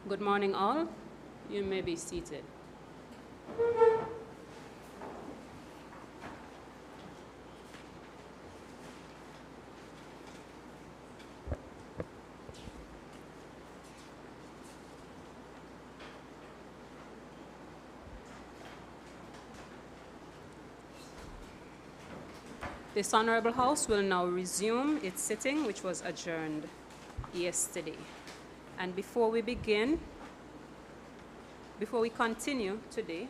Good morning, all. You may be seated. This Honorable House will now resume its sitting, which was adjourned yesterday. And before we continue today,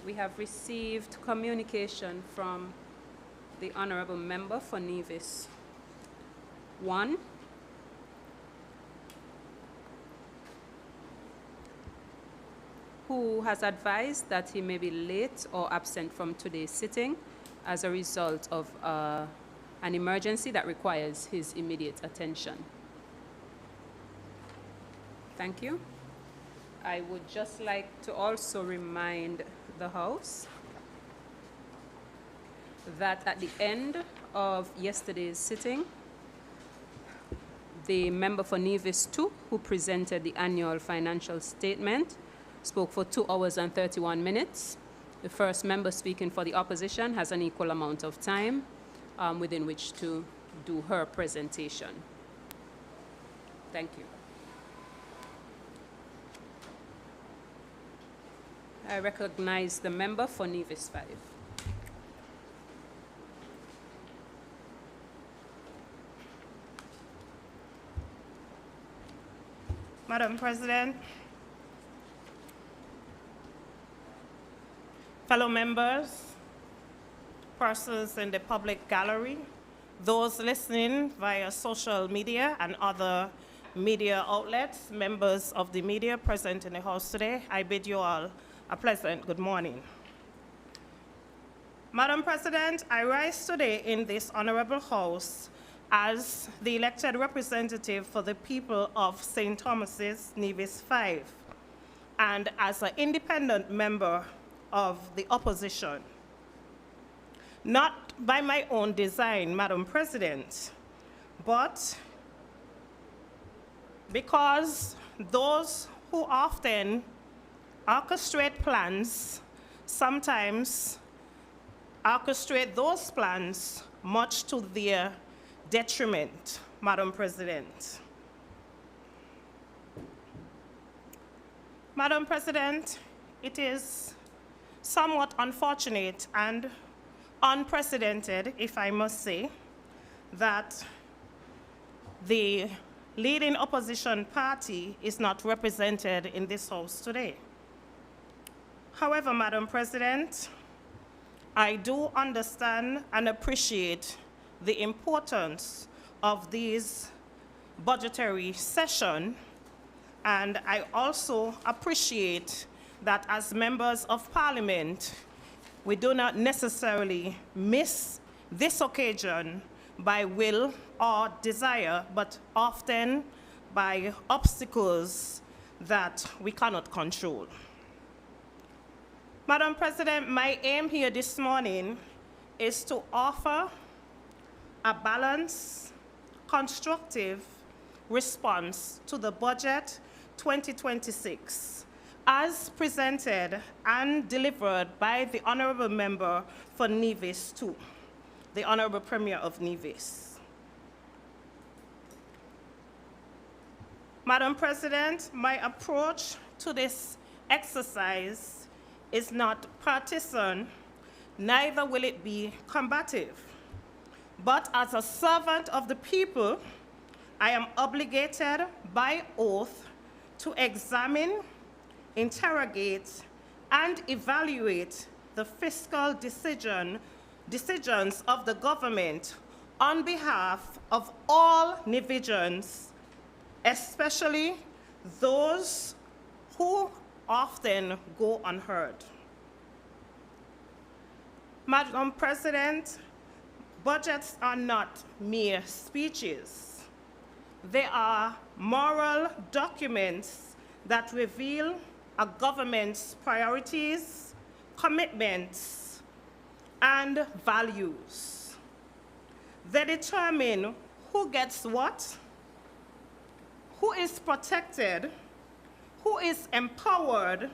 we have received communication from the Honorable Member for Nevis. 1, who has advised that he may be late or absent from today's sitting as a result of an emergency that requires his immediate attention. Thank you. I would just like to also remind the House that at the end of yesterday's sitting, the member for Nevis 2, who presented the annual financial statement, spoke for 2 hours and 31 minutes. The first member speaking for the opposition has an equal amount of time within which to do her presentation. Thank you. I recognize the member for Nevis 5. Madam President, fellow members, persons in the public gallery, those listening via social media and other media outlets, members of the media present in the House today, I bid you all a pleasant good morning. Madam President, I rise today in this honorable House as the elected representative for the people of St. Thomas's, Nevis 5, and as an independent member of the opposition. Not by my own design, Madam President, but because those who often orchestrate plans sometimes orchestrate those plans much to their detriment, Madam President. Madam President, it is somewhat unfortunate and unprecedented, if I must say, that the leading opposition party is not represented in this House today. However, Madam President, I do understand and appreciate the importance of these budgetary session, and I also appreciate that as members of Parliament, we do not necessarily miss this occasion by will or desire, but often by obstacles that we cannot control. Madam President, my aim here this morning is to offer a balanced, constructive response to the budget 2026 as presented and delivered by the Honorable Member for Nevis 2, the Honorable Premier of Nevis. Madam President, my approach to this exercise is not partisan, neither will it be combative. But as a servant of the people, I am obligated by oath to examine, interrogate, and evaluate the fiscal decisions of the government on behalf of all Nevisians, especially those who often go unheard. Madam President, budgets are not mere speeches. They are moral documents that reveal a government's priorities, commitments, and values. They determine who gets what, who is protected, who is empowered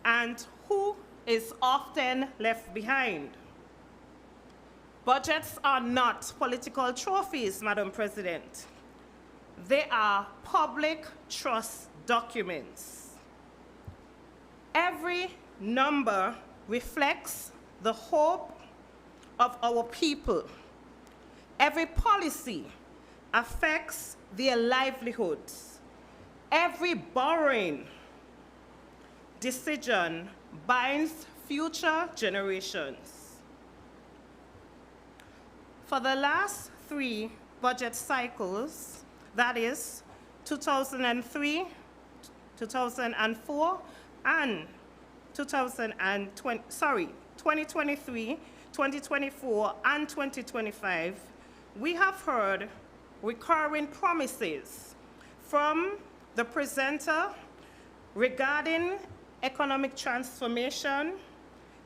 and who is often left behind. Budgets are not political trophies, Madam President. They are public trust documents. Every number reflects the hope of our people. Every policy affects their livelihoods. Every borrowing decision binds future generations. For the last 3 budget cycles, that is 2003, 2004, and 2023, 2024, and 2025, we have heard recurring promises from the presenter regarding economic transformation,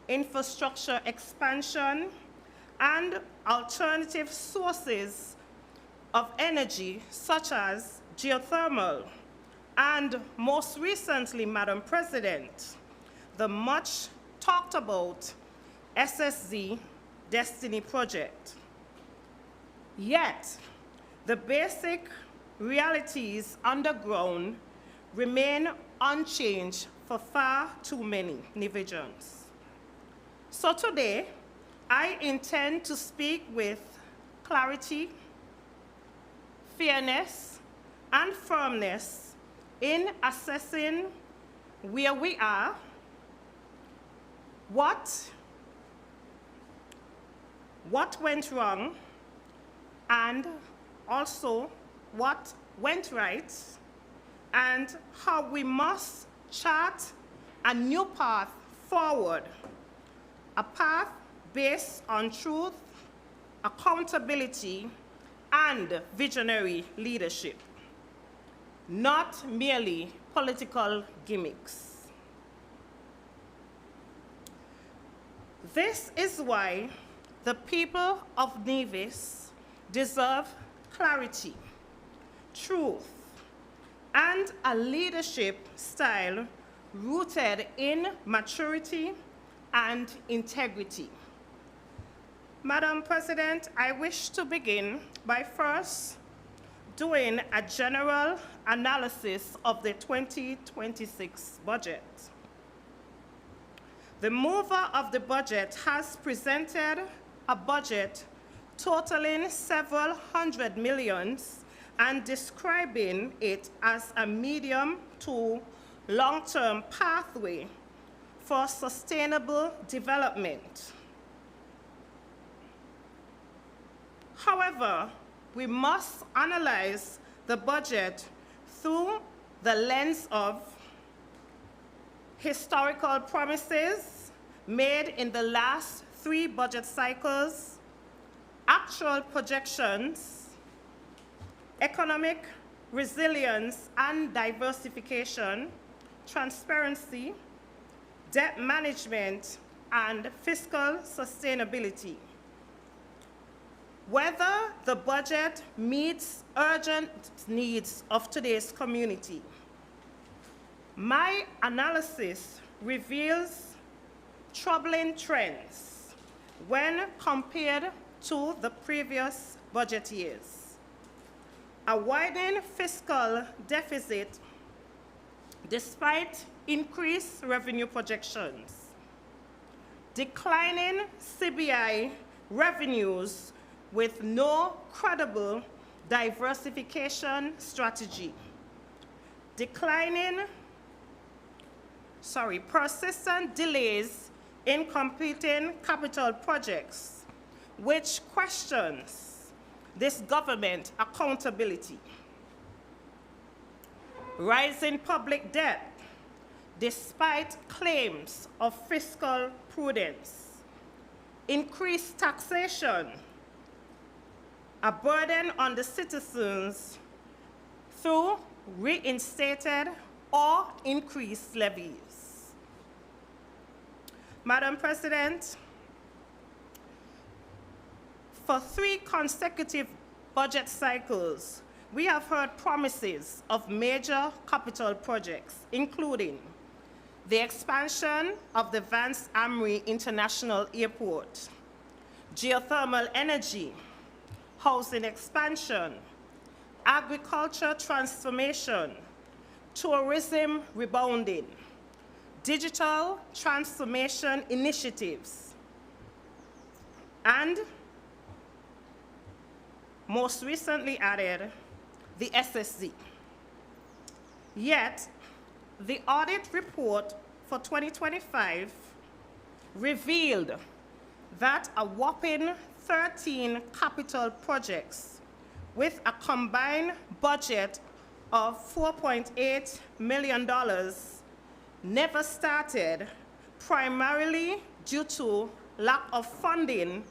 infrastructure expansion, and alternative sources of energy such as geothermal, and most recently, Madam President, the much talked about SSZ Destiny Project. Yet, the basic realities underground remain unchanged for far too many Nevisians. So today, I intend to speak with clarity, fairness, and firmness in assessing where we are, what went wrong, and also what went right, and how we must chart a new path forward, a path based on truth, accountability, and visionary leadership, not merely political gimmicks. This is why the people of Nevis deserve clarity, truth, and a leadership style rooted in maturity and integrity. Madam President, I wish to begin by first doing a general analysis of the 2026 budget. The mover of the budget has presented a budget totaling several hundred millions and describing it as a medium to long-term pathway for sustainable development. However, we must analyze the budget through the lens of historical promises made in the last 3 budget cycles, actual projections, economic resilience and diversification, transparency, debt management, and fiscal sustainability. Whether the budget meets urgent needs of today's community. My analysis reveals troubling trends when compared to the previous budget years. A widening fiscal deficit despite increased revenue projections. Declining CBI revenues with no credible diversification strategy. Persistent delays in completing capital projects, which questions this government accountability. Rising public debt, despite claims of fiscal prudence. Increased taxation, a burden on the citizens through reinstated or increased levies. Madam President, for 3 consecutive budget cycles, we have heard promises of major capital projects, including the expansion of the Vance Amri International Airport, geothermal energy, housing expansion, agriculture transformation, tourism rebounding, digital transformation initiatives, and most recently added, the SSZ. Yet, the audit report for 2025 revealed that a whopping 13 capital projects with a combined budget of $4.8 million never started, primarily due to lack of funding.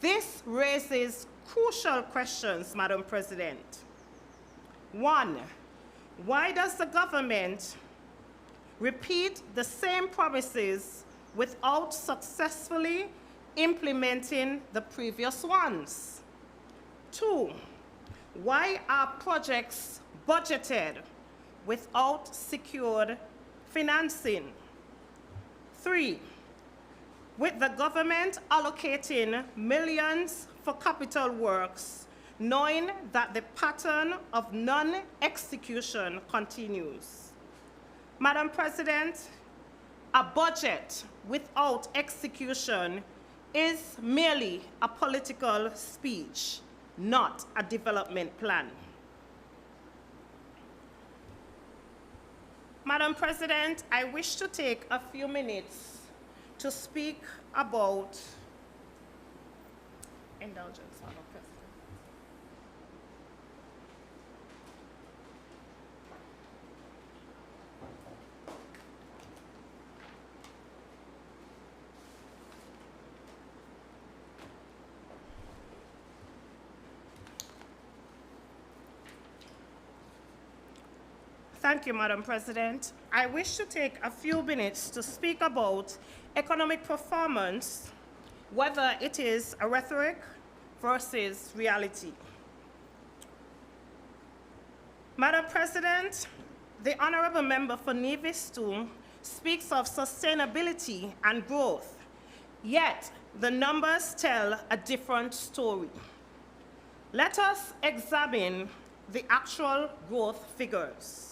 This raises crucial questions, Madam President. One, why does the government repeat the same promises without successfully implementing the previous ones? Two, why are projects budgeted without secured financing? Three, with the government allocating millions for capital works, knowing that the pattern of non-execution continues. Madam President, a budget without execution is merely a political speech, not a development plan. Madam President, I wish to take a few minutes to speak about indulgence, Madam President. Thank you, Madam President. I wish to take a few minutes to speak about economic performance, whether it is a rhetoric versus reality. Madam President, the Honorable Member for Nevis II speaks of sustainability and growth, yet the numbers tell a different story. Let us examine the actual growth figures.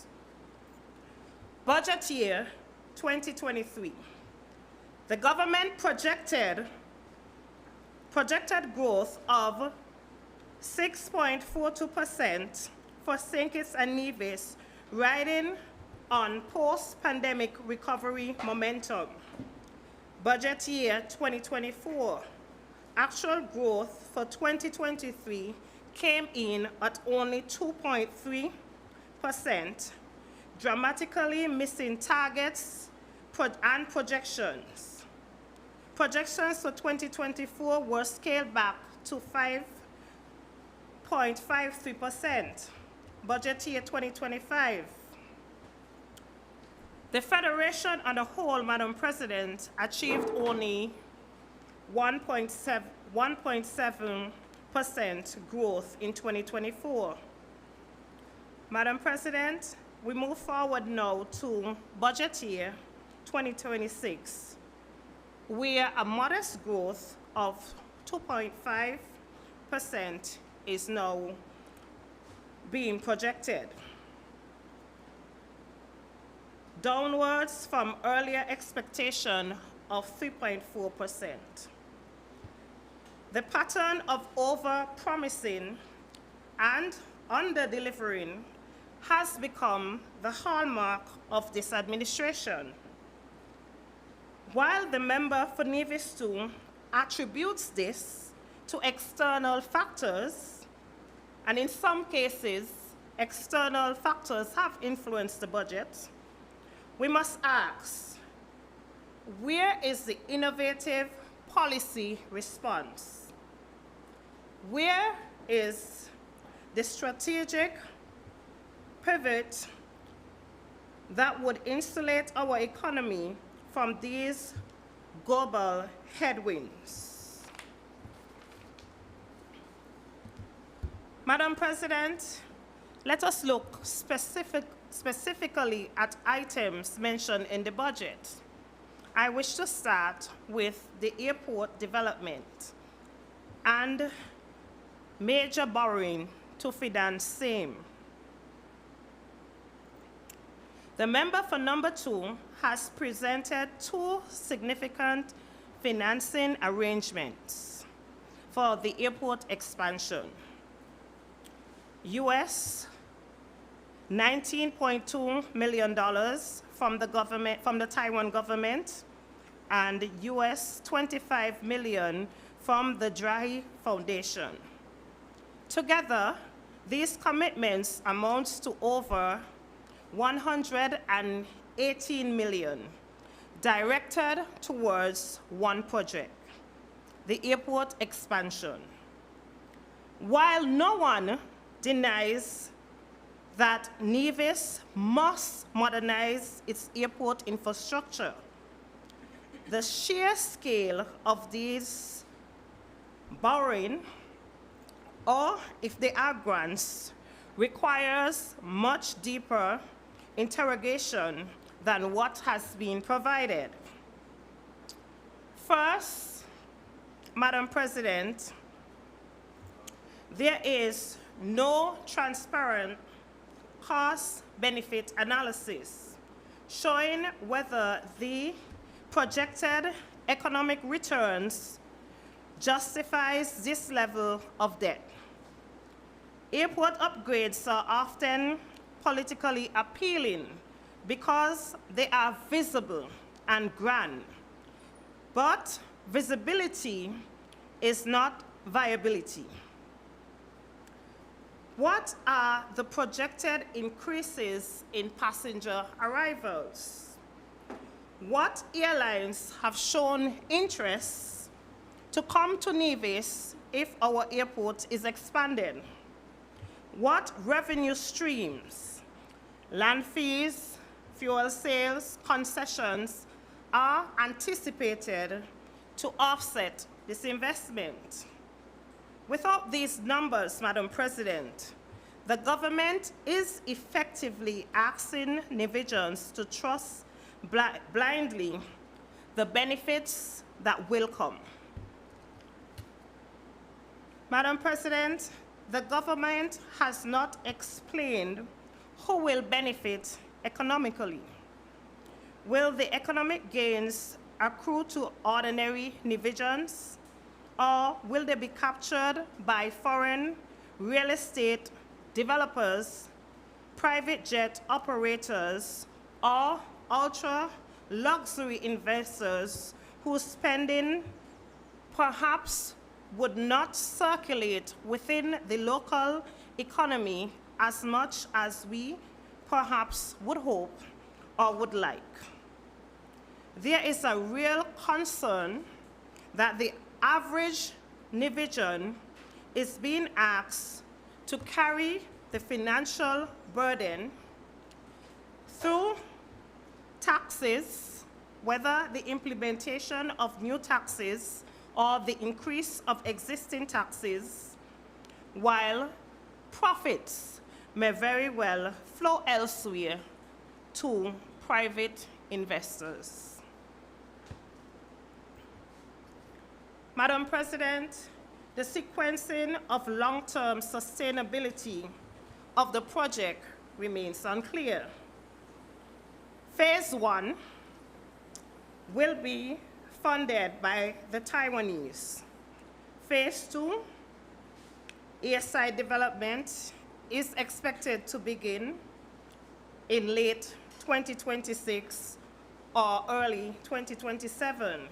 Budget year 2023. The government projected growth of 6.42% for St. Kitts and Nevis, riding on post-pandemic recovery momentum. Budget year 2024. Actual growth for 2023 came in at only 2.3%, dramatically missing targets and projections. Projections for 2024 were scaled back to 5.53%. Budget year 2025. The Federation on a whole, Madam President, achieved only 1.7% growth in 2024. Madam President, we move forward now to budget year 2026, where a modest growth of 2.5% is now being projected, downwards from earlier expectation of 3.4%. The pattern of over-promising and under-delivering has become the hallmark of this administration. While the member for Nevis II attributes this to external factors, and in some cases, external factors have influenced the budget, we must ask, where is the innovative policy response? Where is the strategic pivot that would insulate our economy from these global headwinds? Madam President, let us look specifically at items mentioned in the budget. I wish to start with the airport development and major borrowing to finance same. The member for number 2 has presented 2 significant financing arrangements for the airport expansion. US $19.2 million from the Taiwan government, and US $25 million from the DRI Foundation. Together, these commitments amount to over $118 million directed towards one project, the airport expansion. While no one denies that Nevis must modernize its airport infrastructure, the sheer scale of these borrowing, or if they are grants, requires much deeper interrogation than what has been provided. First, Madam President, there is no transparent cost-benefit analysis showing whether the projected economic returns justifies this level of debt. Airport upgrades are often politically appealing because they are visible and grand, but visibility is not viability. What are the projected increases in passenger arrivals? What airlines have shown interest to come to Nevis if our airport is expanded? What revenue streams, land fees, fuel sales, concessions are anticipated to offset this investment? Without these numbers, Madam President, the government is effectively asking Nevisians to trust blindly the benefits that will come. Madam President, the government has not explained who will benefit economically. Will the economic gains accrue to ordinary Nevisians, or will they be captured by foreign real estate developers, private jet operators, or ultra-luxury investors whose spending perhaps would not circulate within the local economy as much as we perhaps would hope or would like? There is a real concern that the average Nevisian is being asked to carry the financial burden through taxes, whether the implementation of new taxes or the increase of existing taxes, while profits may very well flow elsewhere to private investors. Madam President, the sequencing of long-term sustainability of the project remains unclear. Phase 1 will be funded by the Taiwanese. Phase 2, airside development, is expected to begin in late 2026 or early 2027.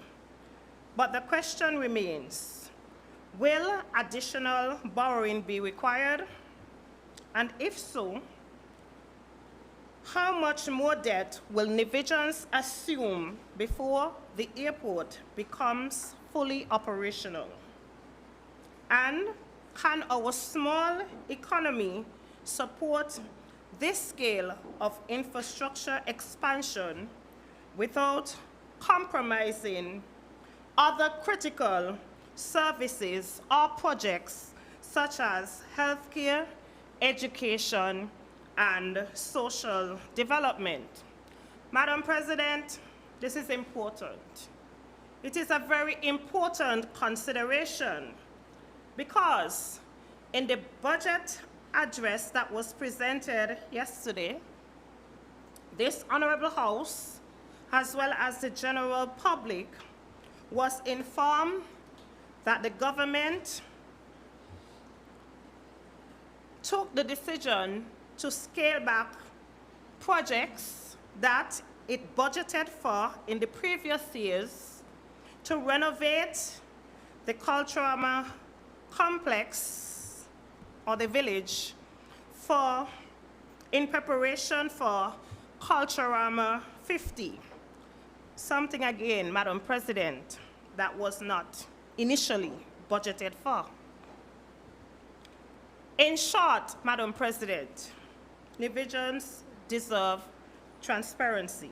But the question remains, will additional borrowing be required? And if so, how much more debt will Nevisians assume before the airport becomes fully operational? And can our small economy support this scale of infrastructure expansion without compromising other critical services or projects such as healthcare, education, and social development. Madam President, this is important. It is a very important consideration because in the budget address that was presented yesterday, this Honorable House, as well as the general public, was informed that the government took the decision to scale back projects that it budgeted for in the previous years to renovate the Culturama complex or the village in preparation for Culturama 50. Something again, Madam President, that was not initially budgeted for. In short, Madam President, Nevisians deserve transparency,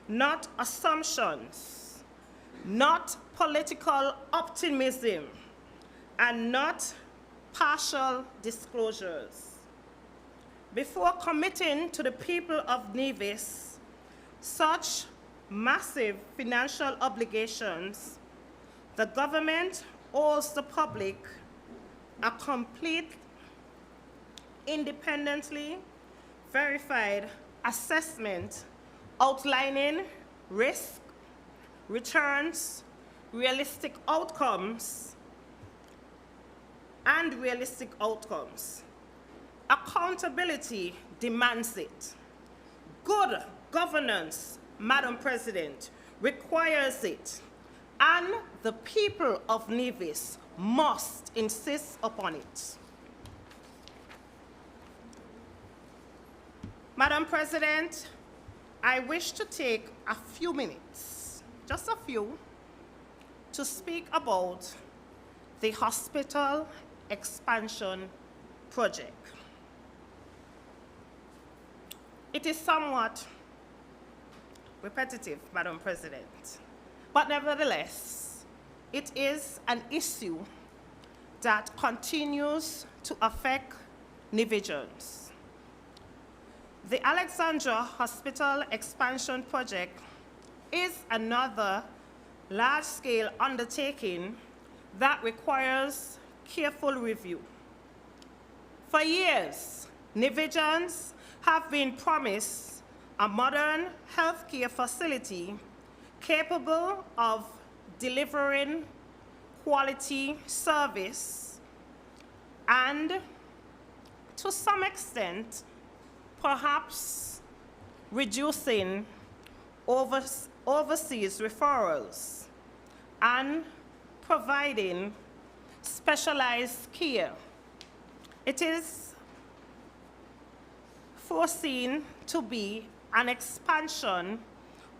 not assumptions, not political optimism, and not partial disclosures. Before committing to the people of Nevis such massive financial obligations, the government owes the public a complete, independently verified assessment outlining risk, returns, realistic outcomes, and realistic outcomes. Accountability demands it. Good governance, Madam President, requires it, and the people of Nevis must insist upon it. Madam President, I wish to take a few minutes, just a few, to speak about the hospital expansion project. It is somewhat repetitive, Madam President, but nevertheless, it is an issue that continues to affect Nevisians. The Alexandra Hospital Expansion Project is another large-scale undertaking that requires careful review. For years, Nevisians have been promised a modern healthcare facility capable of delivering quality service and, to some extent, perhaps reducing overseas referrals and providing specialized care. It is foreseen to be an expansion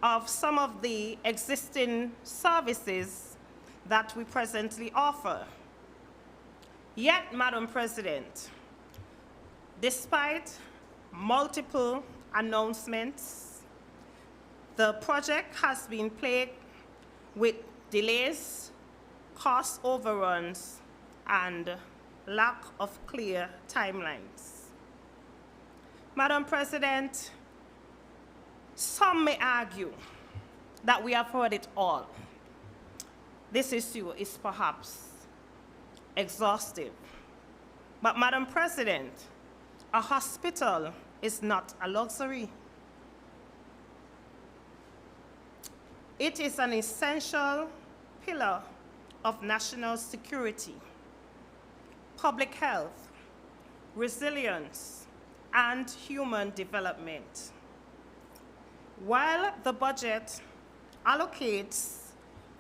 of some of the existing services that we presently offer. Yet, Madam President, despite multiple announcements, the project has been plagued with delays, cost overruns, and lack of clear timelines. Madam President, some may argue that we have heard it all. This issue is perhaps exhaustive. But Madam President, a hospital is not a luxury. It is an essential pillar of national security, public health, resilience, and human development. While the budget allocates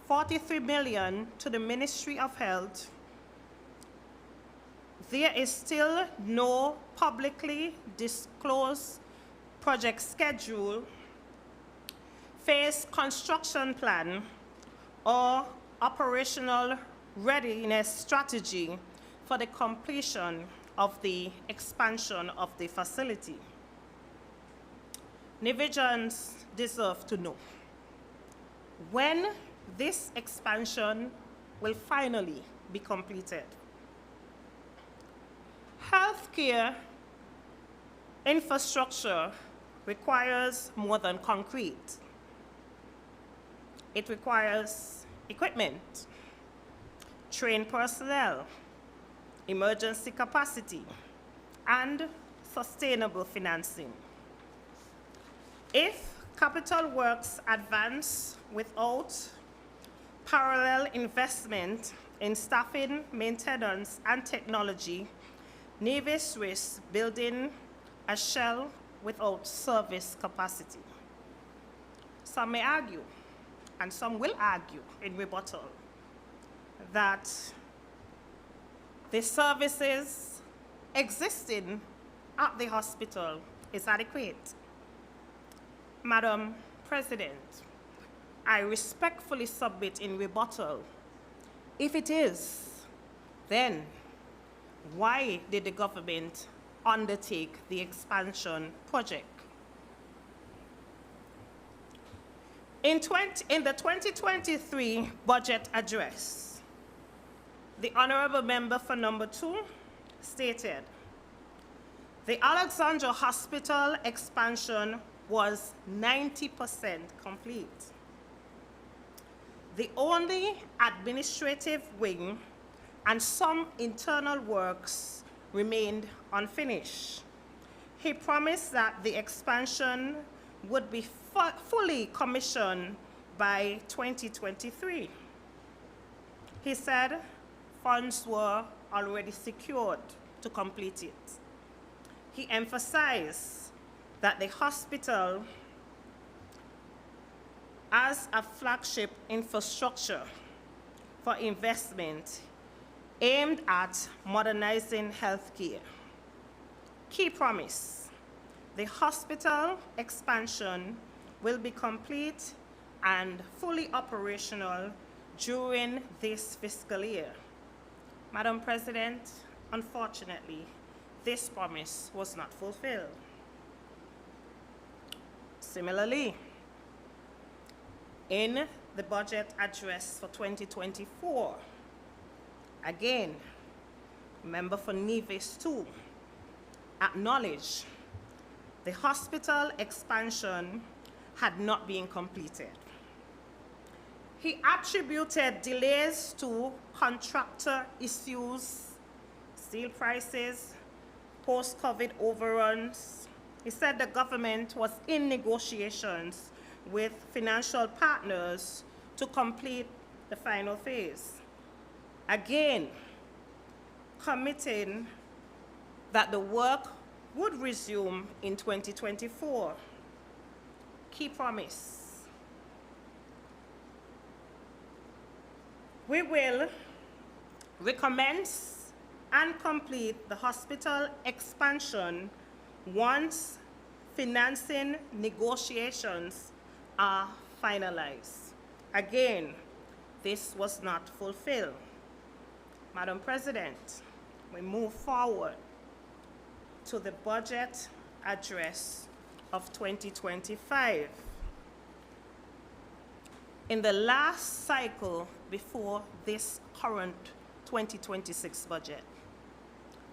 $43 million to the Ministry of Health, there is still no publicly disclosed project schedule, phase construction plan, or operational readiness strategy for the completion of the expansion of the facility. Nevisians deserve to know when this expansion will finally be completed. Healthcare infrastructure requires more than concrete. It requires equipment, trained personnel, emergency capacity, and sustainable financing. If capital works advance without parallel investment in staffing, maintenance, and technology, Nevis risks building a shell without service capacity. Some may argue, and some will argue in rebuttal, that the services existing at the hospital is adequate. Madam President, I respectfully submit in rebuttal, if it is, then why did the government undertake the expansion project? In the 2023 budget address, the Honorable Member for number 2 stated, the Alexandra Hospital expansion was 90% complete. The only administrative wing and some internal works remained unfinished. He promised that the expansion would be fully commissioned by 2023. He said funds were already secured to complete it. He emphasized that the hospital, as a flagship infrastructure for investment aimed at modernizing healthcare. Key promise, the hospital expansion will be complete and fully operational during this fiscal year. Madam President, unfortunately, this promise was not fulfilled. Similarly, in the budget address for 2024, again, member for Nevis 2 acknowledged the hospital expansion had not been completed. He attributed delays to contractor issues, steel prices, post-COVID overruns. He said the government was in negotiations with financial partners to complete the final phase. Again, committing that the work would resume in 2024. Key promise. We will recommence and complete the hospital expansion once financing negotiations are finalized. Again, this was not fulfilled. Madam President, we move forward to the budget address of 2025. In the last cycle before this current 2026 budget,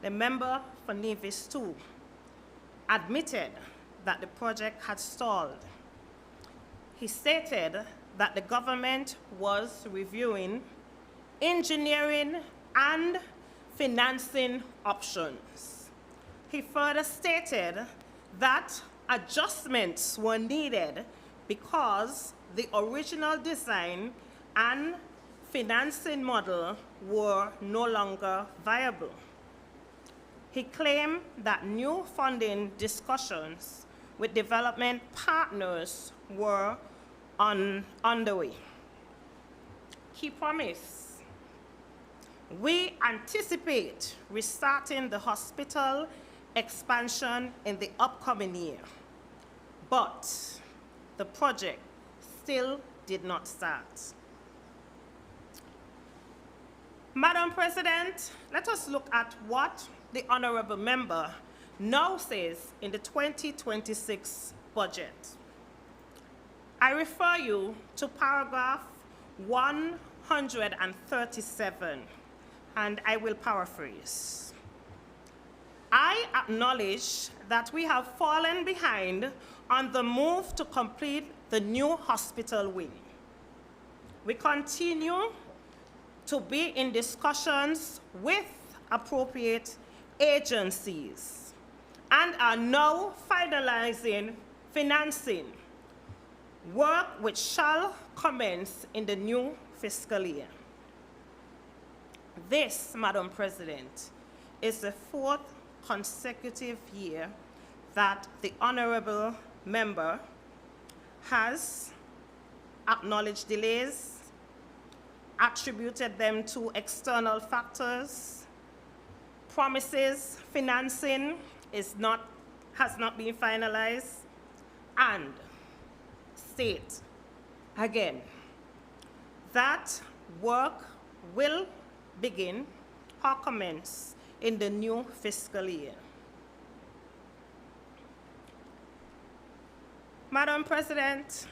the member for Nevis 2 admitted that the project had stalled. He stated that the government was reviewing engineering and financing options. He further stated that adjustments were needed because the original design and financing model were no longer viable. He claimed that new funding discussions with development partners were underway. He promised, we anticipate restarting the hospital expansion in the upcoming year, but the project still did not start. Madam President, let us look at what the honorable member now says in the 2026 budget. I refer you to paragraph 137, and I will paraphrase. I acknowledge that we have fallen behind on the move to complete the new hospital wing. We continue to be in discussions with appropriate agencies and are now finalizing financing work which shall commence in the new fiscal year. This, Madam President, is the fourth consecutive year that the honorable member has acknowledged delays, attributed them to external factors, promises financing has not been finalized, and state again that work will begin or commence in the new fiscal year. Madam President,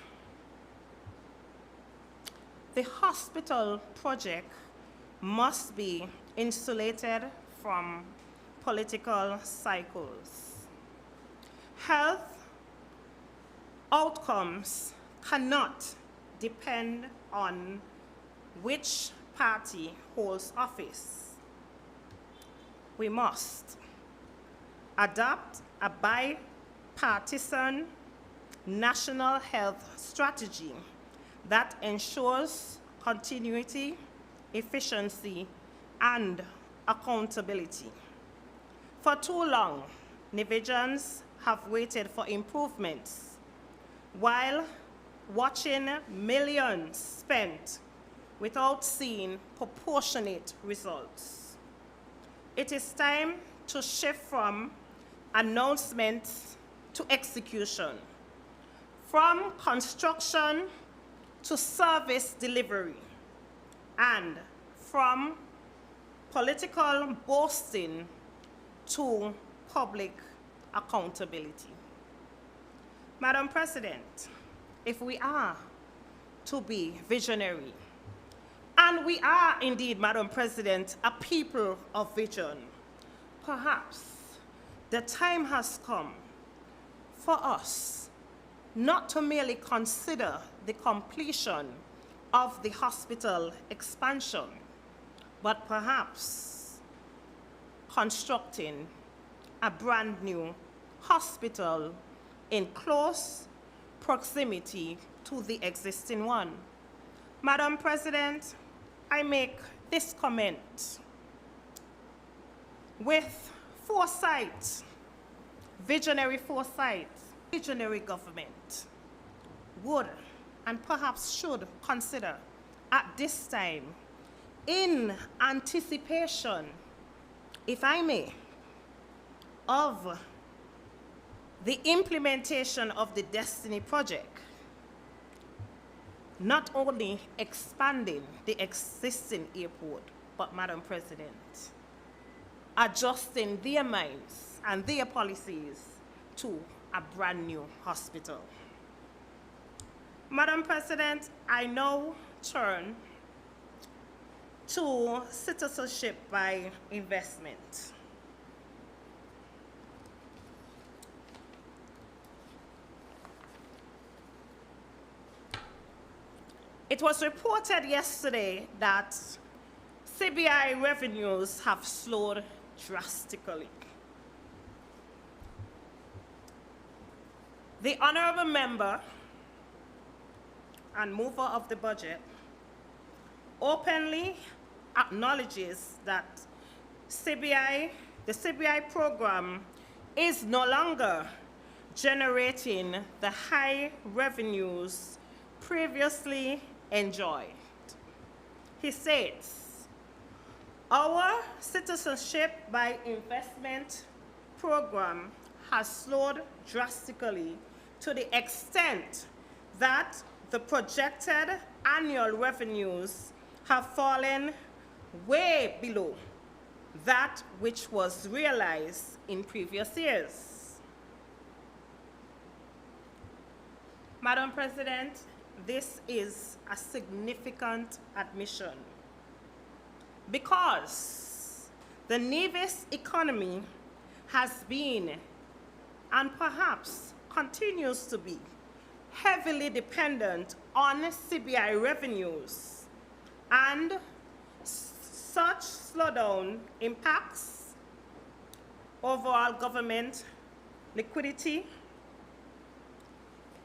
the hospital project must be insulated from political cycles. Health outcomes cannot depend on which party holds office. We must adopt a bipartisan national health strategy that ensures continuity, efficiency, and accountability. For too long, Nevians have waited for improvements while watching millions spent without seeing proportionate results. It is time to shift from announcements to execution, from construction to service delivery, and from political boasting to public accountability. Madam President, if we are to be visionary, and we are indeed, Madam President, a people of vision, perhaps the time has come for us not to merely consider the completion of the hospital expansion, but perhaps constructing a brand new hospital in close proximity to the existing one. Madam President, I make this comment with foresight, visionary foresight. Visionary government would and perhaps should consider at this time, in anticipation, if I may, of the implementation of the Destiny Project, not only expanding the existing airport, but, Madam President, adjusting their minds and their policies to a brand new hospital. Madam President, I now turn to citizenship by investment. It was reported yesterday that CBI revenues have slowed drastically. The honorable member and mover of the budget openly acknowledges that the CBI program is no longer generating the high revenues previously enjoyed. He states, our citizenship by investment program has slowed drastically to the extent that the projected annual revenues have fallen way below that which was realized in previous years. Madam President, this is a significant admission because the Nevis economy has been, and perhaps continues to be, heavily dependent on CBI revenues, and such slowdown impacts overall government liquidity,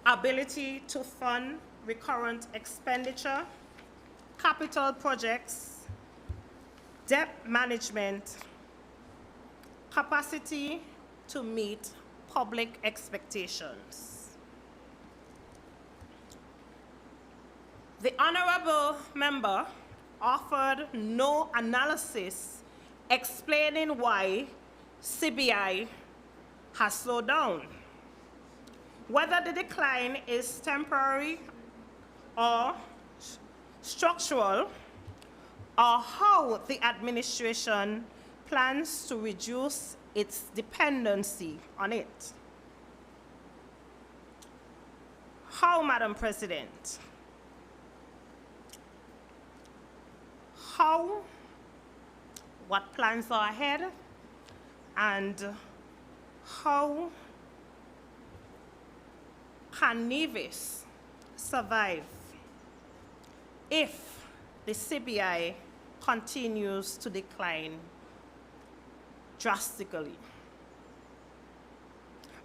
ability to fund recurrent expenditure, capital projects, debt management, capacity to meet public expectations. The honorable member offered no analysis explaining why CBI has slowed down, whether the decline is temporary or structural, or how the administration plans to reduce its dependency on it. How, Madam President? How, what plans are ahead, and how can Nevis survive if the CBI continues to decline drastically?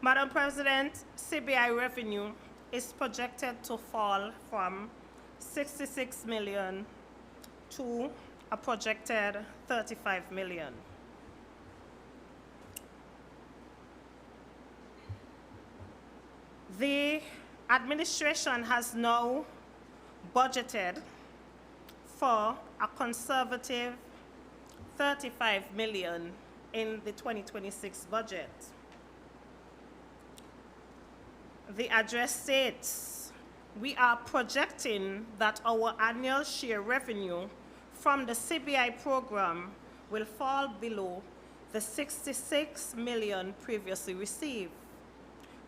Madam President, CBI revenue is projected to fall from 66 million to a projected 35 million. The administration has now budgeted for a conservative 35 million in the 2026 budget. The address states, we are projecting that our annual share revenue from the CBI program will fall below the 66 million previously received.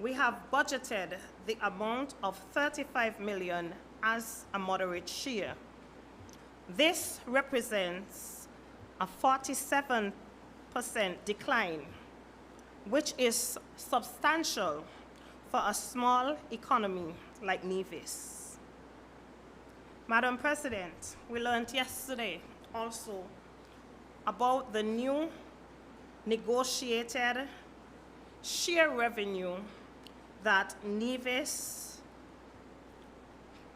We have budgeted the amount of 35 million as a moderate share. This represents a 47% decline, which is substantial for a small economy like Nevis. Madam President, we learned yesterday also about the new negotiated share revenue that Nevis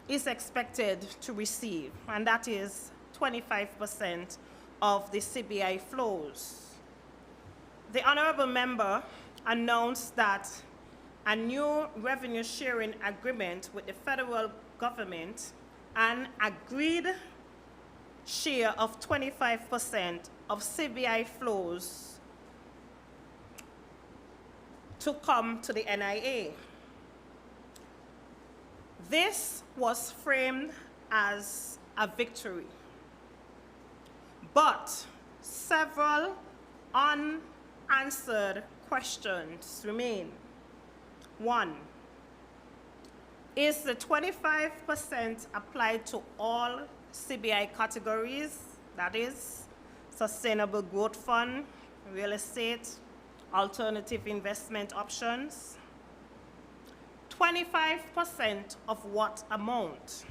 is expected to receive, and that is 25% of the CBI flows. The honorable member announced that a new revenue sharing agreement with the federal government, an agreed share of 25% of CBI flows to come to the NIA. This was framed as a victory, but several unanswered questions remain. One, is the 25% applied to all CBI categories, that is, sustainable growth fund, real estate, alternative investment options? 25% of what amount?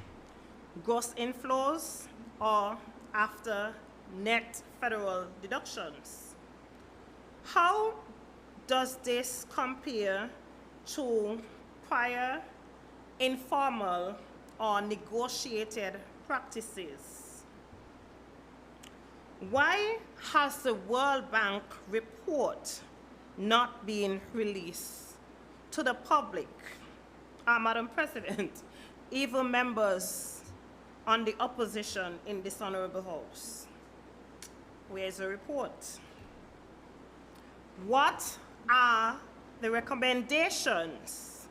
Gross inflows or after net federal deductions? How does this compare to prior informal or negotiated practices? Why has the World Bank report not been released to the public? Madam President, even members on the opposition in this honorable House. Where's the report? What are the recommendations?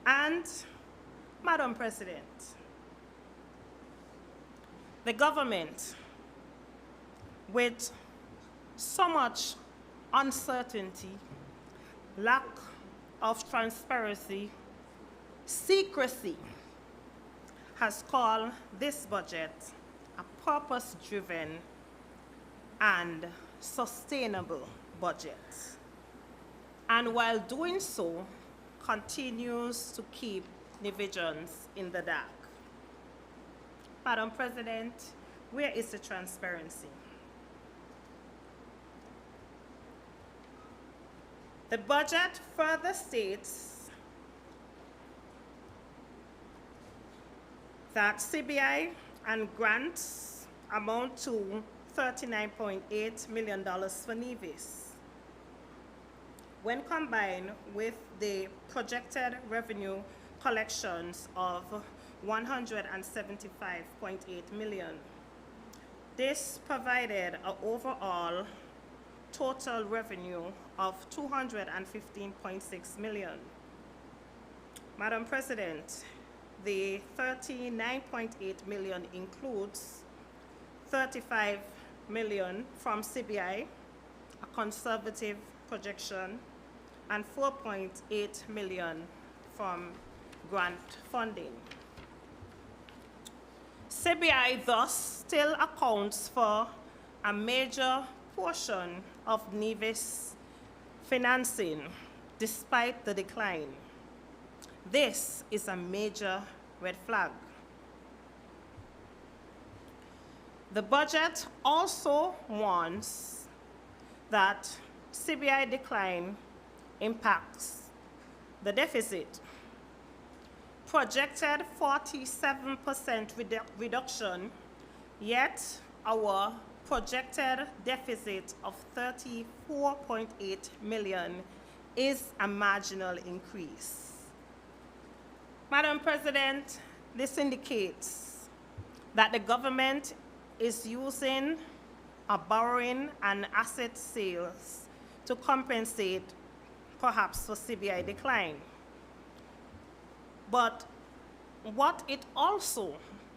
And, Madam President, the government, with so much uncertainty, lack of transparency, secrecy, has called this budget a purpose-driven and sustainable budget. and while doing so, continues to keep Nevisians in the dark. Madam President, where is the transparency? The budget further states that CBI and grants amount to $39.8 million for Nevis. When combined with the projected revenue collections of $175.8 million, this provided an overall total revenue of $215.6 million. Madam President, the $39.8 million includes $35 million from CBI, a conservative projection, and $4.8 million from grant funding. CBI thus still accounts for a major portion of Nevis financing despite the decline. This is a major red flag. The budget also warns that CBI decline impacts the deficit. Projected 47% reduction, yet our projected deficit of $34.8 million is a marginal increase. Madam President, this indicates that the government is using a borrowing and asset sales to compensate perhaps for CBI decline. But what it also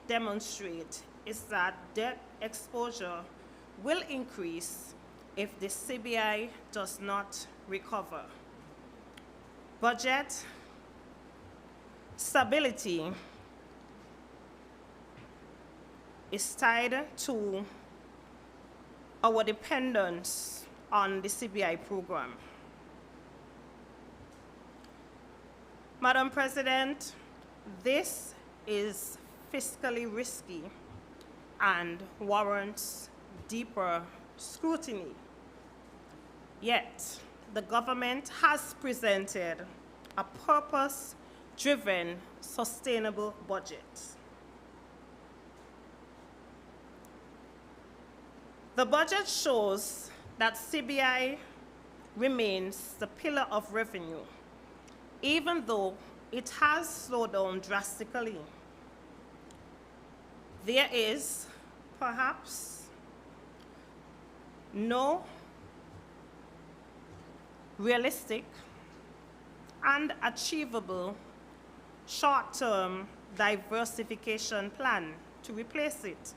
demonstrates is that debt exposure will increase if the CBI does not recover. Budget stability is tied to our dependence on the CBI program. Madam President, this is fiscally risky and warrants deeper scrutiny. Yet, the government has presented a purpose-driven, sustainable budget. The budget shows that CBI remains the pillar of revenue, even though it has slowed down drastically. There is perhaps no realistic and achievable short-term diversification plan to replace it.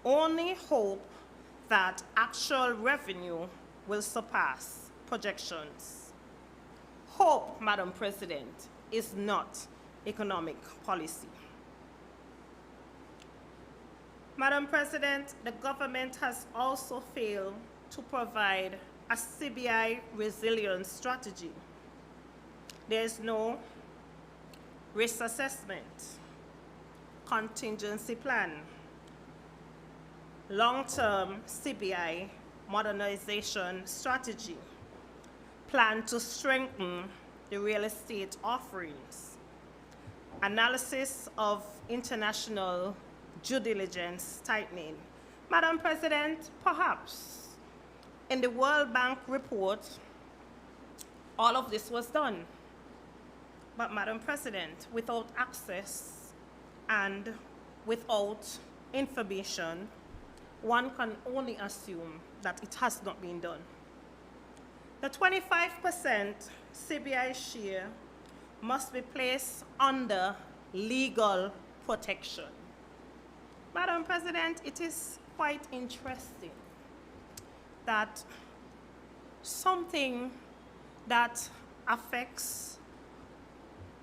Only hope that actual revenue will surpass projections. Hope, Madam President, is not economic policy. Madam President, the government has also failed to provide a CBI resilience strategy. There is no risk assessment, contingency plan, long-term CBI modernization strategy, plan to strengthen the real estate offerings, analysis of international due diligence tightening. Madam President, perhaps in the World Bank report, all of this was done. But Madam President, without access and without information, one can only assume that it has not been done. The 25% CBI share must be placed under legal protection. Madam President, it is quite interesting that something that affects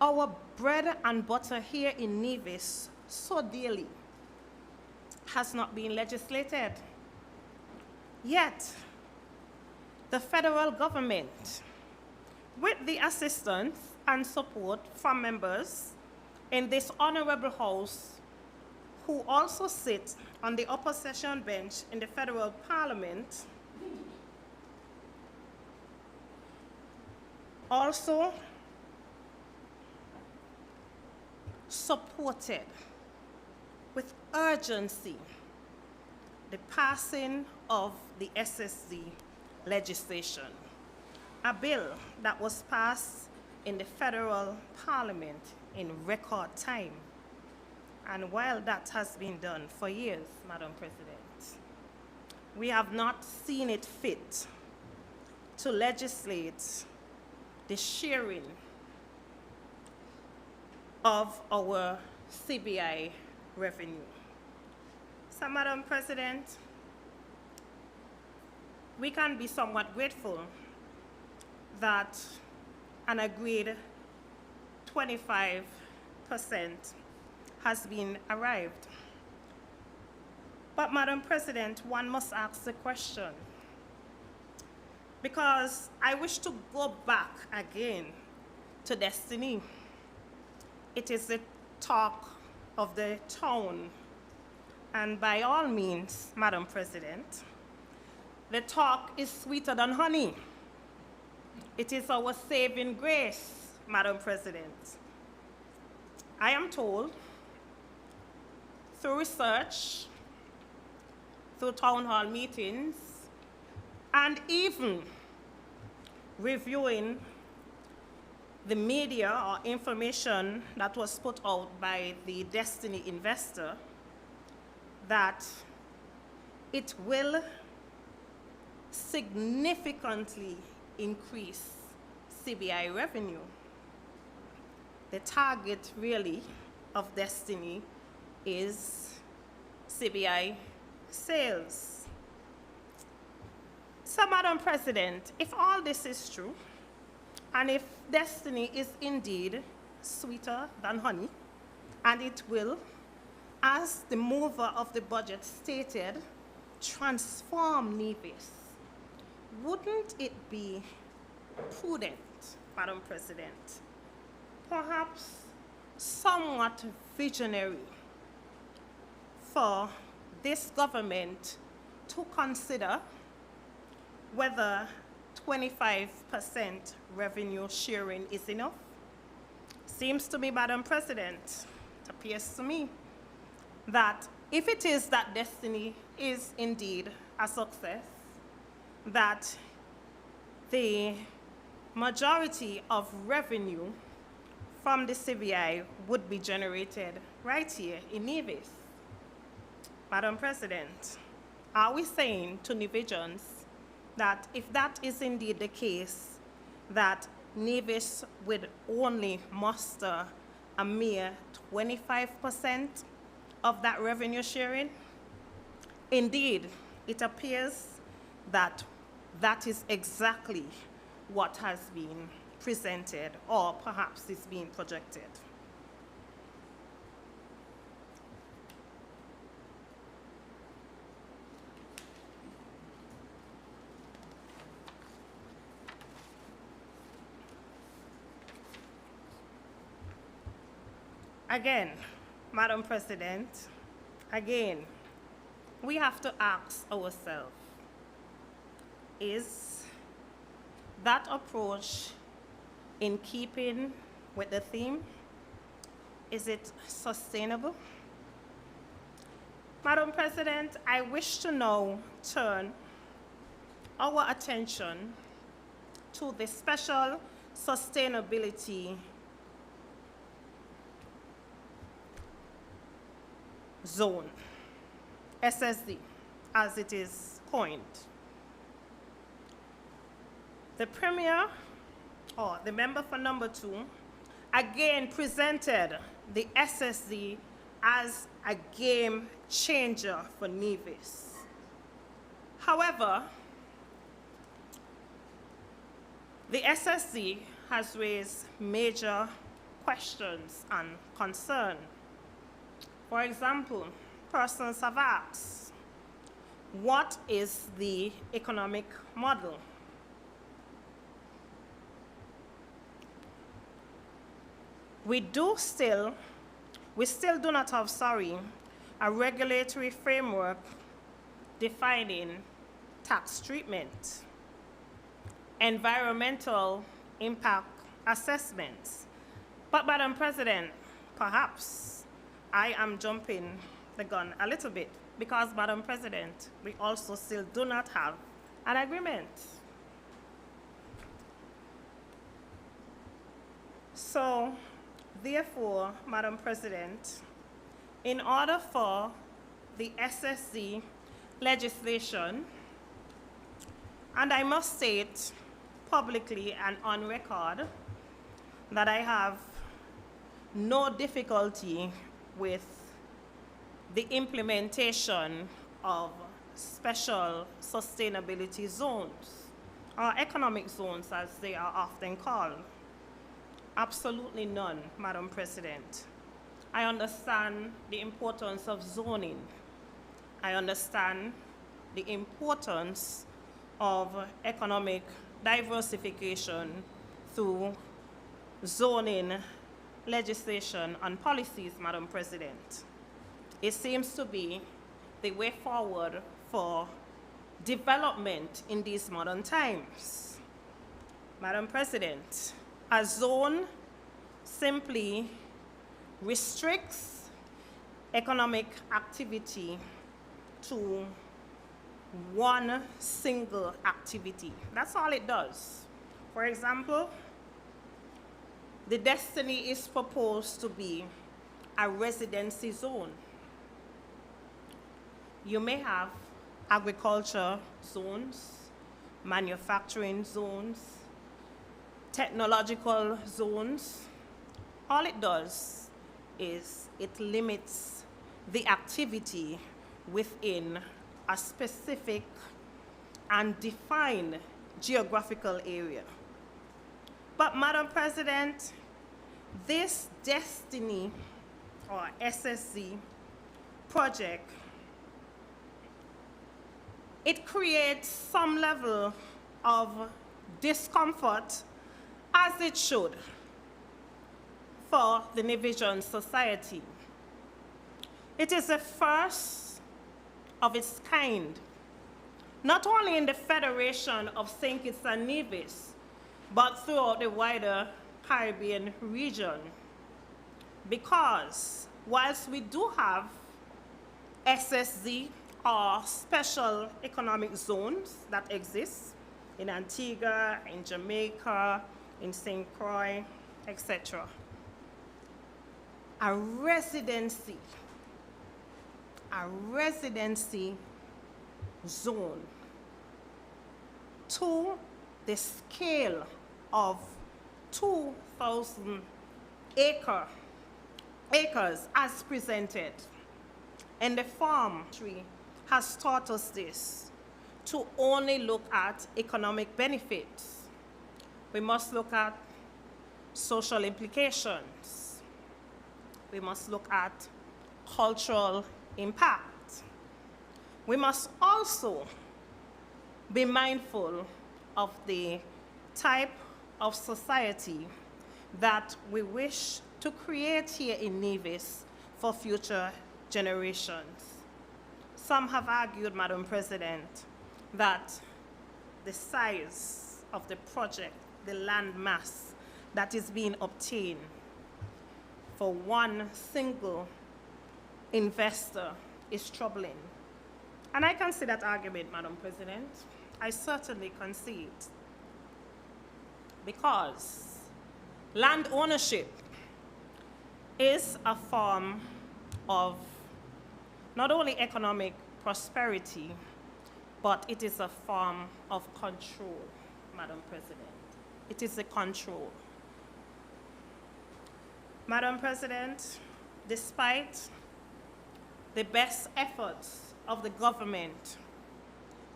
our bread and butter here in Nevis so dearly has not been legislated. Yet, the federal government With the assistance and support from members in this honorable House who also sit on the opposition bench in the federal parliament, also supported with urgency the passing of the SSD legislation, a bill that was passed in the federal parliament in record time. And while that has been done for years, Madam President, we have not seen it fit to legislate the sharing of our CBI revenue. So, Madam President, we can be somewhat grateful that an agreed 25% has been arrived. But, Madam President, one must ask the question, because I wish to go back again to destiny. It is the talk of the town, and by all means, Madam President, the talk is sweeter than honey. It is our saving grace, Madam President. I am told through research, through town hall meetings, and even reviewing the media or information that was put out by the Destiny investor, that it will significantly increase CBI revenue. The target really of Destiny is CBI sales. So, Madam President, if all this is true, and if Destiny is indeed sweeter than honey, and it will, as the mover of the budget stated, transform Nevis, wouldn't it be prudent, Madam President, perhaps somewhat visionary, for this government to consider whether 25% revenue sharing is enough? Seems to me, Madam President, it appears to me that if it is that Destiny is indeed a success, that the majority of revenue from the CBI would be generated right here in Nevis. Madam President, are we saying to Nevisians that if that is indeed the case, that Nevis would only muster a mere 25% of that revenue sharing? Indeed, it appears that that is exactly what has been presented, or perhaps is being projected. Again, Madam President, again, we have to ask ourselves, is that approach in keeping with the theme? Is it sustainable? Madam President, I wish to now turn our attention to the Special Sustainability Zone, SSD, as it is coined. The Premier, or the member for number 2, again presented the SSD as a game changer for Nevis. However, the SSD has raised major questions and concern. For example, persons have asked, what is the economic model? we still do not have, a regulatory framework defining tax treatment, environmental impact assessments. But, Madam President, perhaps I am jumping the gun a little bit because, Madam President, we also still do not have an agreement. So, therefore, Madam President, in order for the SSC legislation, and I must state publicly and on record that I have no difficulty with the implementation of special sustainability zones, or economic zones as they are often called. Absolutely none, Madam President. I understand the importance of zoning. I understand the importance of economic diversification through zoning legislation and policies, Madam President. It seems to be the way forward for development in these modern times. Madam President, a zone simply restricts economic activity to one single activity. That's all it does. For example, the destiny is proposed to be a residency zone. You may have agriculture zones, manufacturing zones, technological zones. All it does is it limits the activity within a specific and defined geographical area. But, Madam President, this Destiny or SSC project, it creates some level of discomfort, as it should, for the Nevisian society. It is the first of its kind, not only in the Federation of St. Kitts and Nevis, but throughout the wider Caribbean region. Because whilst we do have SSZ, or special economic zones that exist in Antigua, in Jamaica, in St. Croix, etc., a residency zone to the scale of 2,000 acres as presented. And the farm tree has taught us this, to only look at economic benefits. We must look at social implications. We must look at cultural impact. We must also be mindful of the type of society that we wish to create here in Nevis for future generations. Some have argued, Madam President, that the size of the project, the land mass that is being obtained for one single investor is troubling. And I can see that argument, Madam President. I certainly concede. Because land ownership is a form of not only economic prosperity, but it is a form of control, Madam President. It is a control. Madam President, despite the best efforts of the government,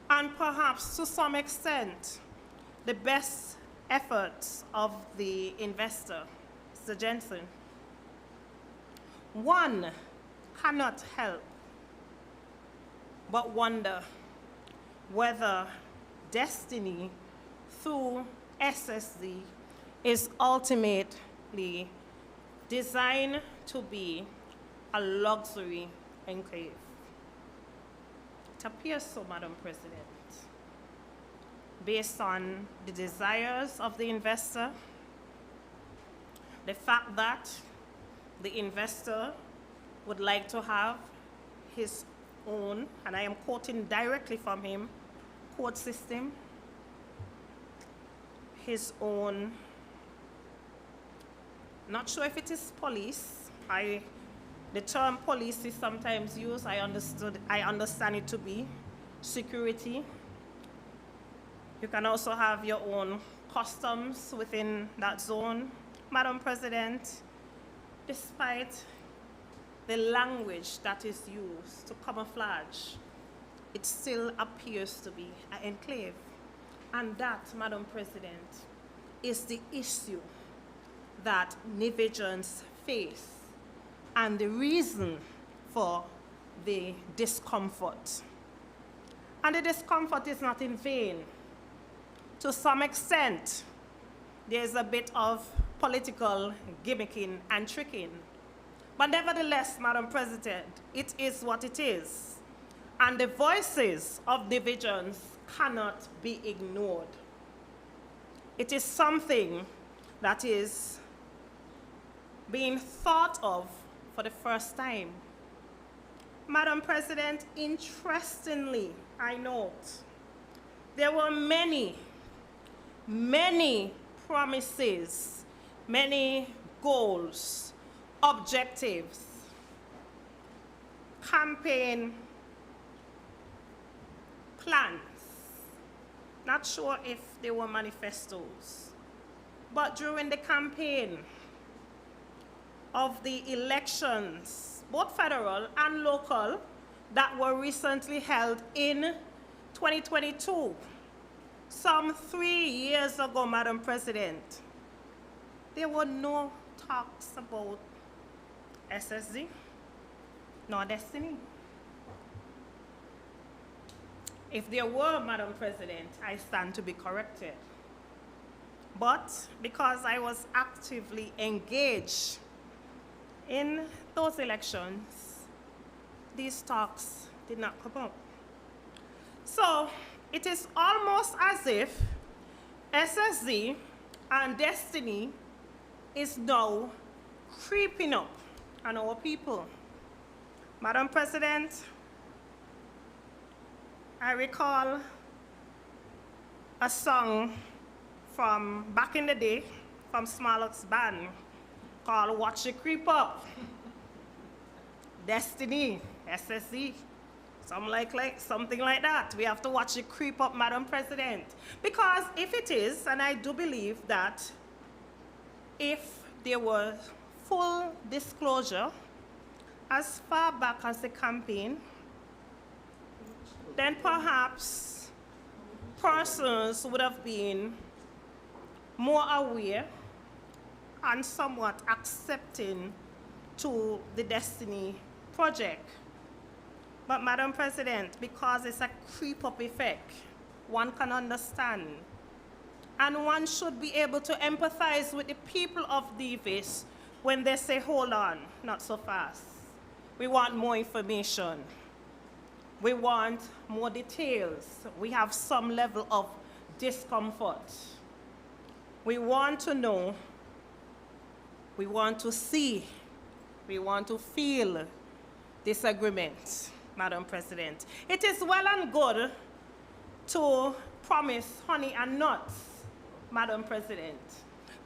and perhaps to some extent, the best efforts of the investor, Mr. Jensen, one cannot help but wonder whether Destiny through SSD is ultimately designed to be a luxury enclave. It appears so, Madam President, based on the desires of the investor, the fact that the investor would like to have his own, and I am quoting directly from him, court system, his own, not sure if it is police. The term police is sometimes used. I understand it to be security. You can also have your own customs within that zone. Madam President, despite the language that is used to camouflage, it still appears to be an enclave. And that, Madam President, is the issue that Nevisians face and the reason for the discomfort. And the discomfort is not in vain. To some extent, there's a bit of political gimmicking and tricking. But nevertheless, Madam President, it is what it is. And the voices of divisions cannot be ignored. It is something that is being thought of for the first time. Madam President, interestingly, I note, there were many promises, many goals, objectives, campaign plans. Not sure if they were manifestos, but during the campaign of the elections, both federal and local, that were recently held in 2022, some 3 years ago, Madam President, there were no talks about SSD, nor Destiny. If there were, Madam President, I stand to be corrected. But because I was actively engaged in those elections, these talks did not come up. So it is almost as if SSD and Destiny is now creeping up on our people. Madam President, I recall a song from back in the day from Smarlock's band called Watch It Creep Up. Destiny, SSE, something like that. We have to watch it creep up, Madam President. Because if it is, and I do believe that if there was full disclosure as far back as the campaign, then perhaps persons would have been more aware and somewhat accepting to the Destiny project. But Madam President, because it's a creep-up effect, one can understand. And one should be able to empathize with the people of Nevis when they say, hold on, not so fast. We want more information. We want more details. We have some level of discomfort. We want to know, we want to see, we want to feel disagreement, Madam President. It is well and good to promise honey and nuts, Madam President.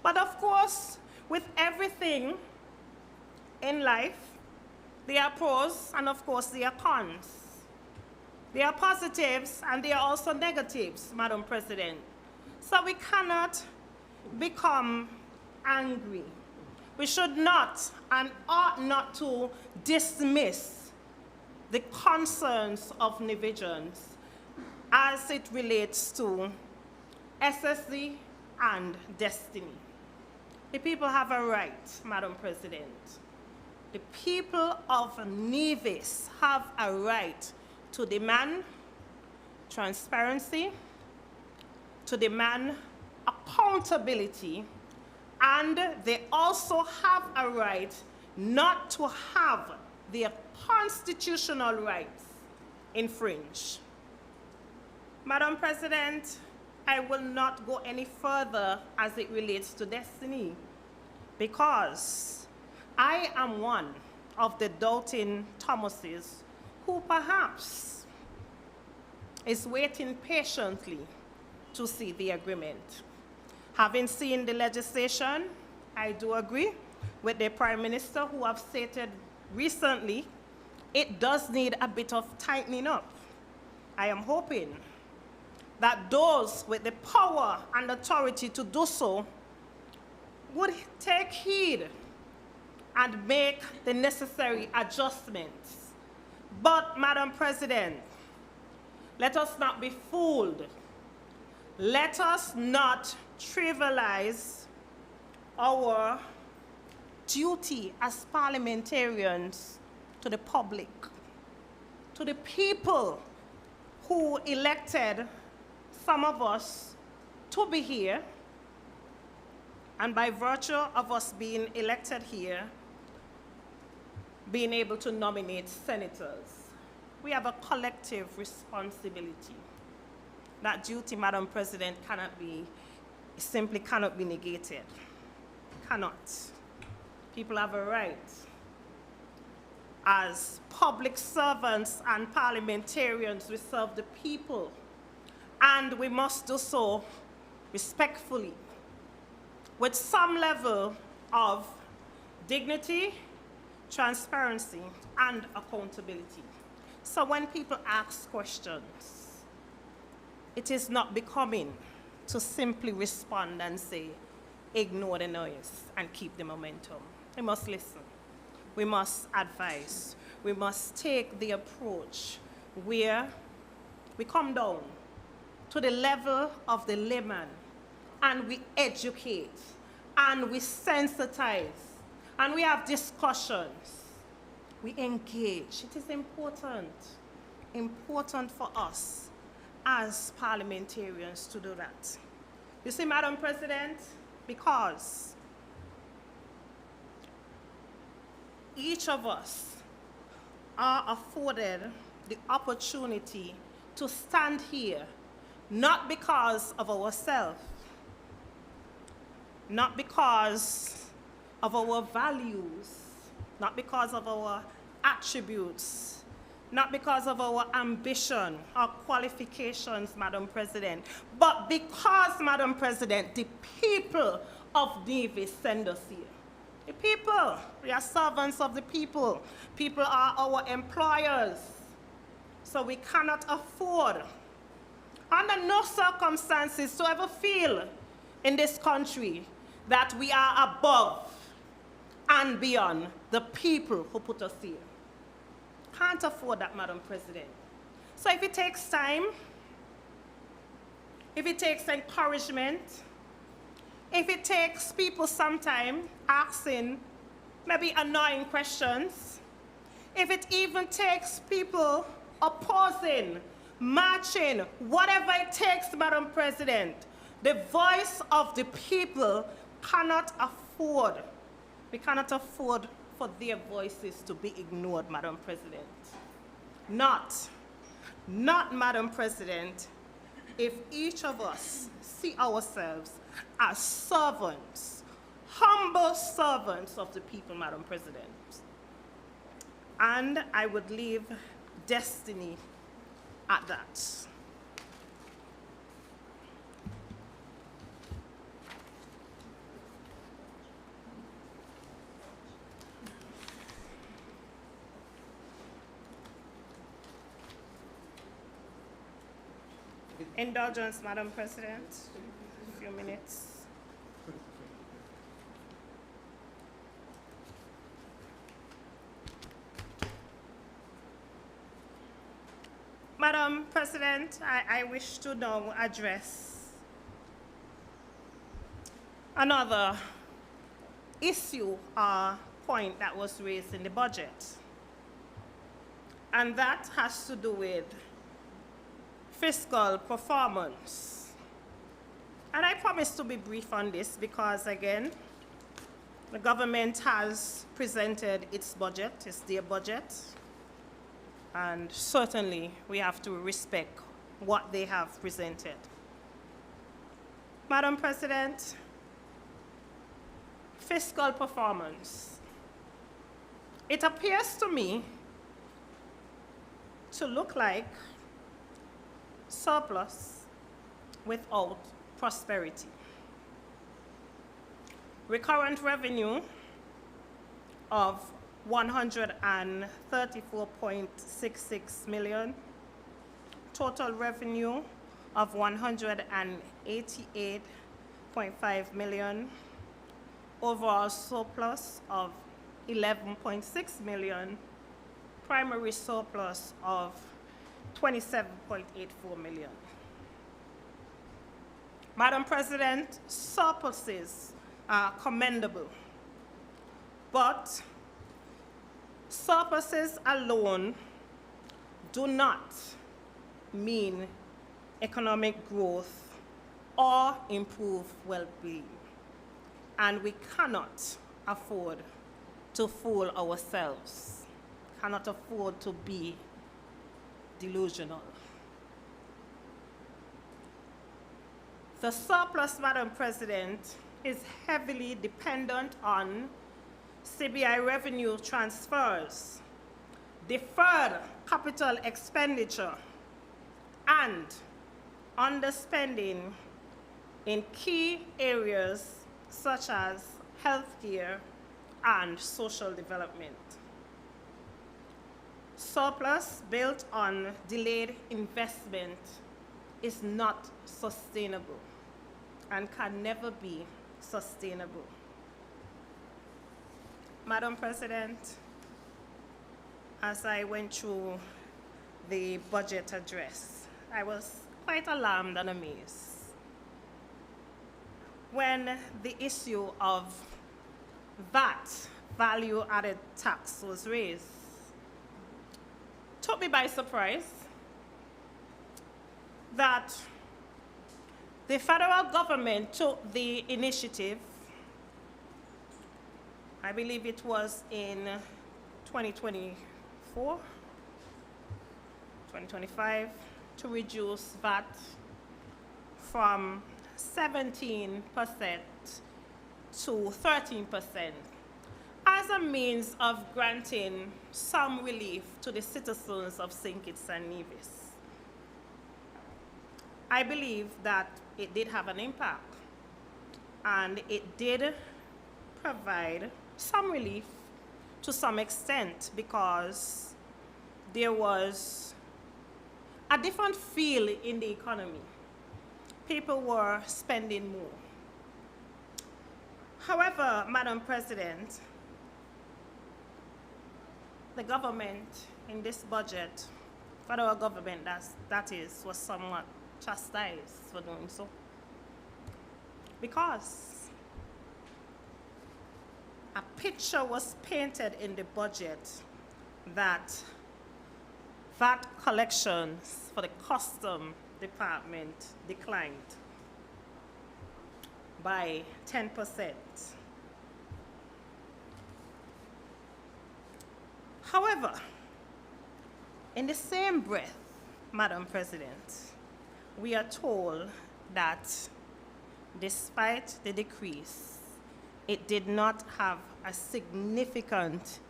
But of course, with everything in life, there are pros and of course there are cons. There are positives and there are also negatives, Madam President. So we cannot become angry. We should not and ought not to dismiss the concerns of Nevisians as it relates to SSD and Destiny. The people have a right, Madam President. The people of Nevis have a right to demand transparency, to demand accountability, And they also have a right not to have their constitutional rights infringed. Madam President, I will not go any further as it relates to destiny, because I am one of the doubting Thomases who perhaps is waiting patiently to see the agreement. Having seen the legislation, I do agree with the Prime Minister, who have stated recently it does need a bit of tightening up. I am hoping that those with the power and authority to do so would take heed and make the necessary adjustments. But, Madam President, let us not be fooled. Let us not trivialize our duty as parliamentarians to the public, to the people who elected some of us to be here, and by virtue of us being elected here, being able to nominate senators. We have a collective responsibility. That duty, Madam President, simply cannot be negated. Cannot. People have a right as public servants and parliamentarians. We serve the people, and we must do so respectfully, with some level of dignity, transparency, and accountability. So when people ask questions, it is not becoming to simply respond and say, ignore the noise and keep the momentum. We must listen. We must advise. We must take the approach where we come down to the level of the layman, and we educate, and we sensitize, and we have discussions. We engage. It is important for us as parliamentarians to do that. You see, Madam President, because each of us are afforded the opportunity to stand here, not because of ourselves, not because of our values, not because of our attributes, not because of our ambition or qualifications, Madam President, but because, Madam President, the people of Nevis send us here. The people, we are servants of the people. People are our employers. So we cannot afford, under no circumstances, to ever feel in this country that we are above and beyond the people who put us here. Can't afford that, Madam President. So if it takes time, if it takes encouragement, if it takes people sometime asking maybe annoying questions, if it even takes people opposing, marching, whatever it takes, Madam President, the voice of the people cannot afford, we cannot afford for their voices to be ignored, Madam President. Not, Madam President, if each of us see ourselves as servants, humble servants of the people, Madam President. And I would leave destiny at that. Indulgence, Madam President. A few minutes. Madam President, I wish to now address another issue or point that was raised in the budget. And that has to do with fiscal performance. And I promise to be brief on this because, again, The government has presented its budget, it's their budget, and certainly we have to respect what they have presented. Madam President, fiscal performance. It appears to me to look like surplus without prosperity. Recurrent revenue of 134.66 million, total revenue of 188.5 million, overall surplus of 11.6 million, primary surplus of 27.84 million. Madam President, surpluses are commendable, but surpluses alone do not mean economic growth or improve well-being, and we cannot afford to fool ourselves, cannot afford to be delusional. The surplus, Madam President, is heavily dependent on CBI revenue transfers, deferred capital expenditure, and underspending in key areas such as healthcare and social development. Surplus built on delayed investment is not sustainable and can never be sustainable. Madam President, as I went through the budget address, I was quite alarmed and amazed when the issue of VAT, value added tax, was raised. Took me by surprise that the federal government took the initiative, I believe it was in 2024, 2025, to reduce VAT from 17% to 13% as a means of granting some relief to the citizens of St. Kitts and Nevis. I believe that it did have an impact, and it did provide some relief to some extent because there was a different feel in the economy. People were spending more. However, Madam President, the government in this budget, federal government that is, was somewhat chastised for doing so, because a picture was painted in the budget that VAT collections for the custom department declined by 10%. However, in the same breath, Madam President, we are told that despite the decrease, it did not have a significant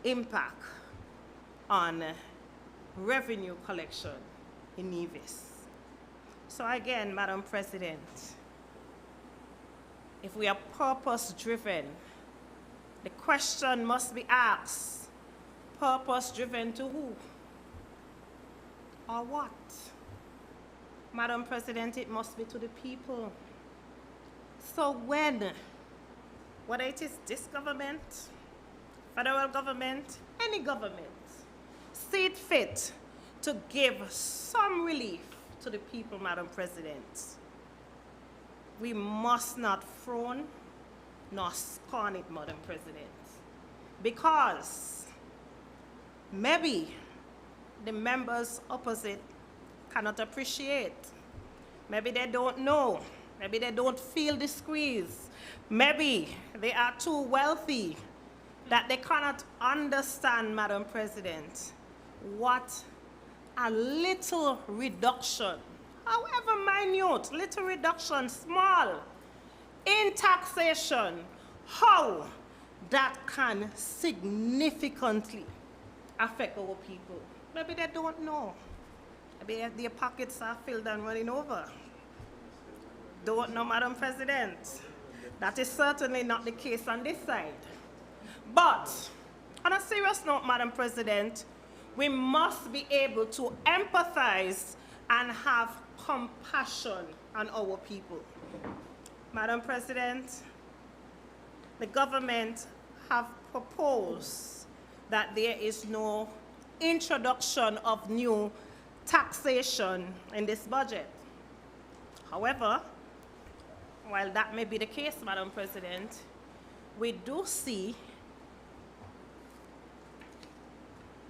impact on revenue collection in Nevis. So again, Madam President, if we are purpose-driven, the question must be asked, purpose-driven to who or what? Madam President, it must be to the people. So when, whether it is this government, federal government, any government, see it fit to give some relief to the people, Madam President, we must not frown nor scorn it, Madam President, because maybe the members opposite cannot appreciate. Maybe they don't know Maybe they don't feel the squeeze. Maybe they are too wealthy that they cannot understand, Madam President, what a little reduction, however minute, little reduction, small, in taxation, how that can significantly affect our people. Maybe they don't know. Maybe their pockets are filled and running over. Don't know, Madam President. That is certainly not the case on this side. But on a serious note, Madam President, we must be able to empathize and have compassion on our people. Madam President, the government have proposed that there is no introduction of new taxation in this budget. However, while that may be the case, Madam President, we do see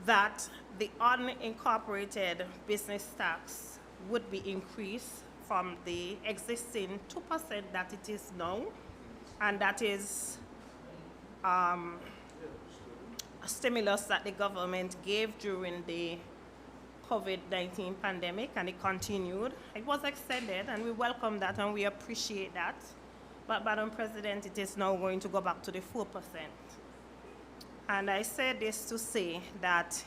that the unincorporated business tax would be increased from the existing 2% that it is now, and that is a stimulus that the government gave during the COVID-19 pandemic, and it continued. It was extended, and we welcome that, and we appreciate that. But, Madam President, it is now going to go back to the 4%. And I say this to say that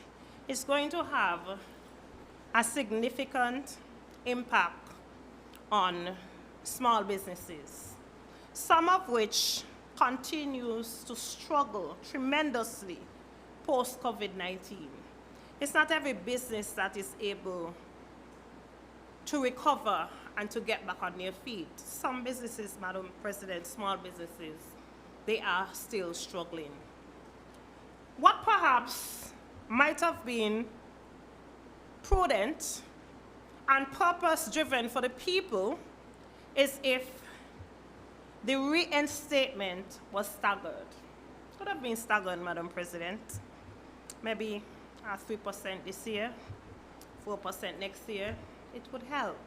it's going to have a significant impact on small businesses, some of which continues to struggle tremendously post-COVID-19. It's not every business that is able to recover and to get back on their feet. Some businesses, Madam President, small businesses, they are still struggling. What perhaps might have been prudent and purpose-driven for the people is if the reinstatement was staggered. Could have been staggered, Madam President. Maybe 3% this year, 4% next year. It would help.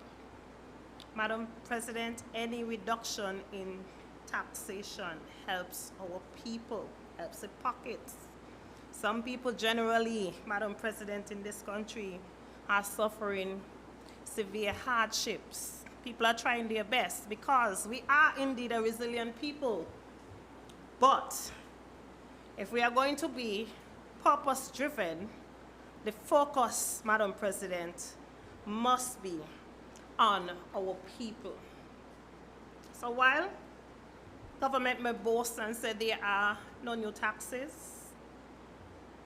Madam President, any reduction in taxation helps our people, helps the pockets. Some people generally, Madam President, in this country are suffering severe hardships. People are trying their best because we are indeed a resilient people. But if we are going to be purpose-driven, the focus, Madam President, must be on our people. So while government may boast and say there are no new taxes,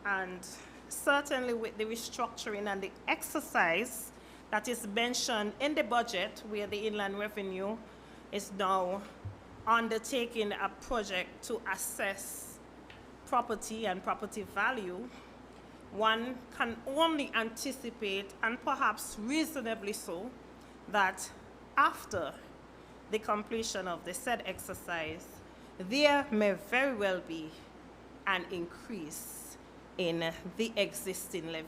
and certainly with the restructuring and the exercise that is mentioned in the budget, where the Inland Revenue is now undertaking a project to assess property and property value, one can only anticipate, and perhaps reasonably so, that after the completion of the said exercise, there may very well be an increase in the existing levy.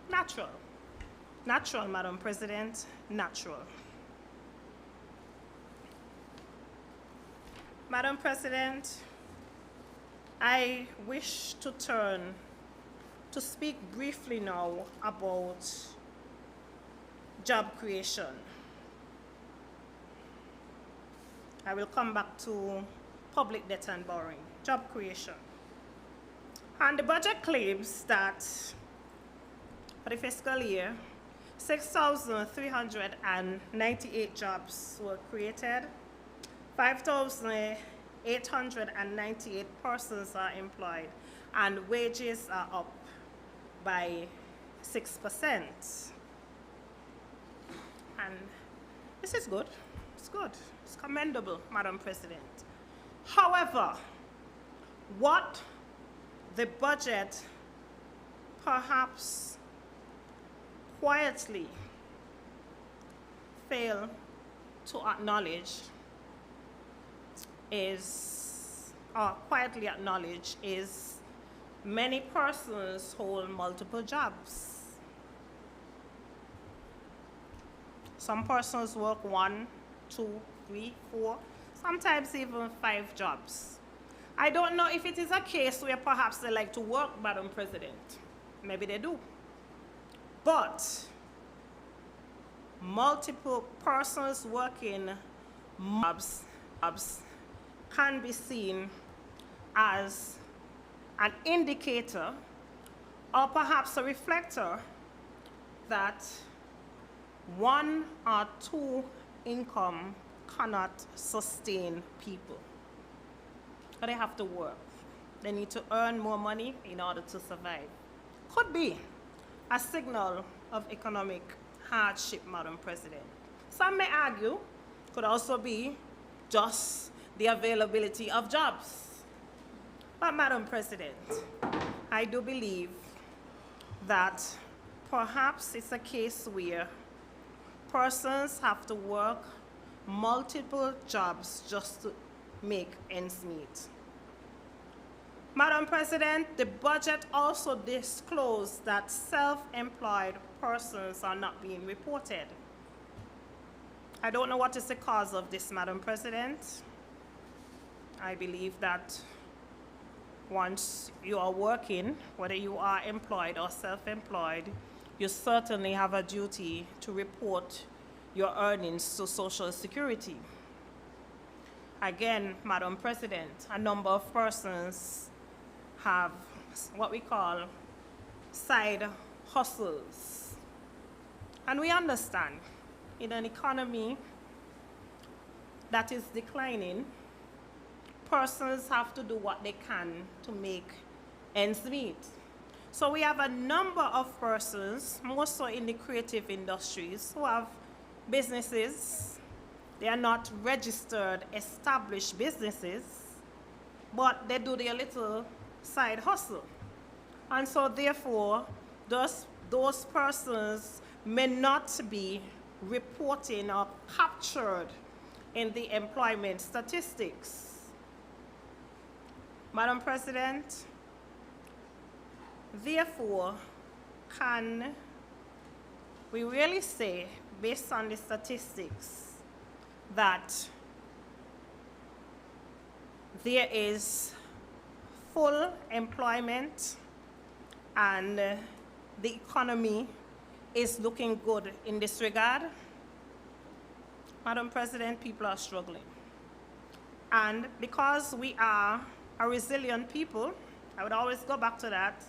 Natural. Natural, Madam President, natural. Madam President, I wish to turn to speak briefly now about job creation. I will come back to public debt and borrowing. Job creation. And the budget claims that for the fiscal year, 6,398 jobs were created, 5,898 persons are employed, and wages are up by 6%. And this is good. It's good. It's commendable, Madam President. However, what the budget perhaps quietly fail to acknowledge is, or quietly acknowledge is, many persons hold multiple jobs. Some persons work 1, 2, 3, 4, sometimes even 5 jobs. I don't know if it is a case where perhaps they like to work, Madam President. Maybe they do. But multiple persons working jobs can be seen as an indicator or perhaps a reflector that one or two income cannot sustain people. But they have to work. They need to earn more money in order to survive. Could be a signal of economic hardship, Madam President. Some may argue could also be just the availability of jobs. But Madam President, I do believe that perhaps it's a case where persons have to work multiple jobs just to make ends meet. Madam President, the budget also disclosed that self-employed persons are not being reported. I don't know what is the cause of this, Madam President. I believe that once you are working, whether you are employed or self-employed, you certainly have a duty to report your earnings to Social Security. Again, Madam President, a number of persons have what we call side hustles. And we understand in an economy that is declining, persons have to do what they can to make ends meet. So we have a number of persons, more so in the creative industries, who have businesses. They are not registered, established businesses, but they do their little side hustle. And so therefore, those persons may not be reporting or captured in the employment statistics. Madam President, therefore, can we really say, based on the statistics, that there is full employment and the economy is looking good in this regard? Madam President, people are struggling. And because we are a resilient people, I would always go back to that,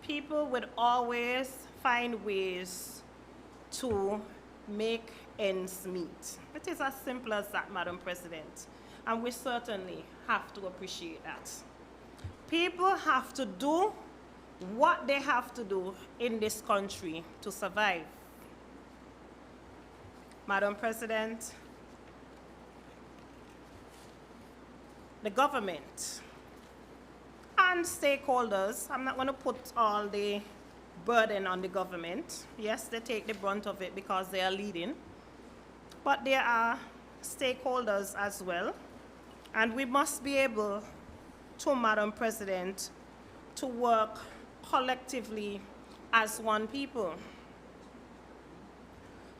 people would always find ways to make ends meet. It is as simple as that, Madam President. And we certainly have to appreciate that. People have to do what they have to do in this country to survive. Madam President, the government and stakeholders, I'm not going to put all the burden on the government. Yes, they take the brunt of it because they are leading. But there are stakeholders as well. And we must be able to, Madam President, to work collectively as one people.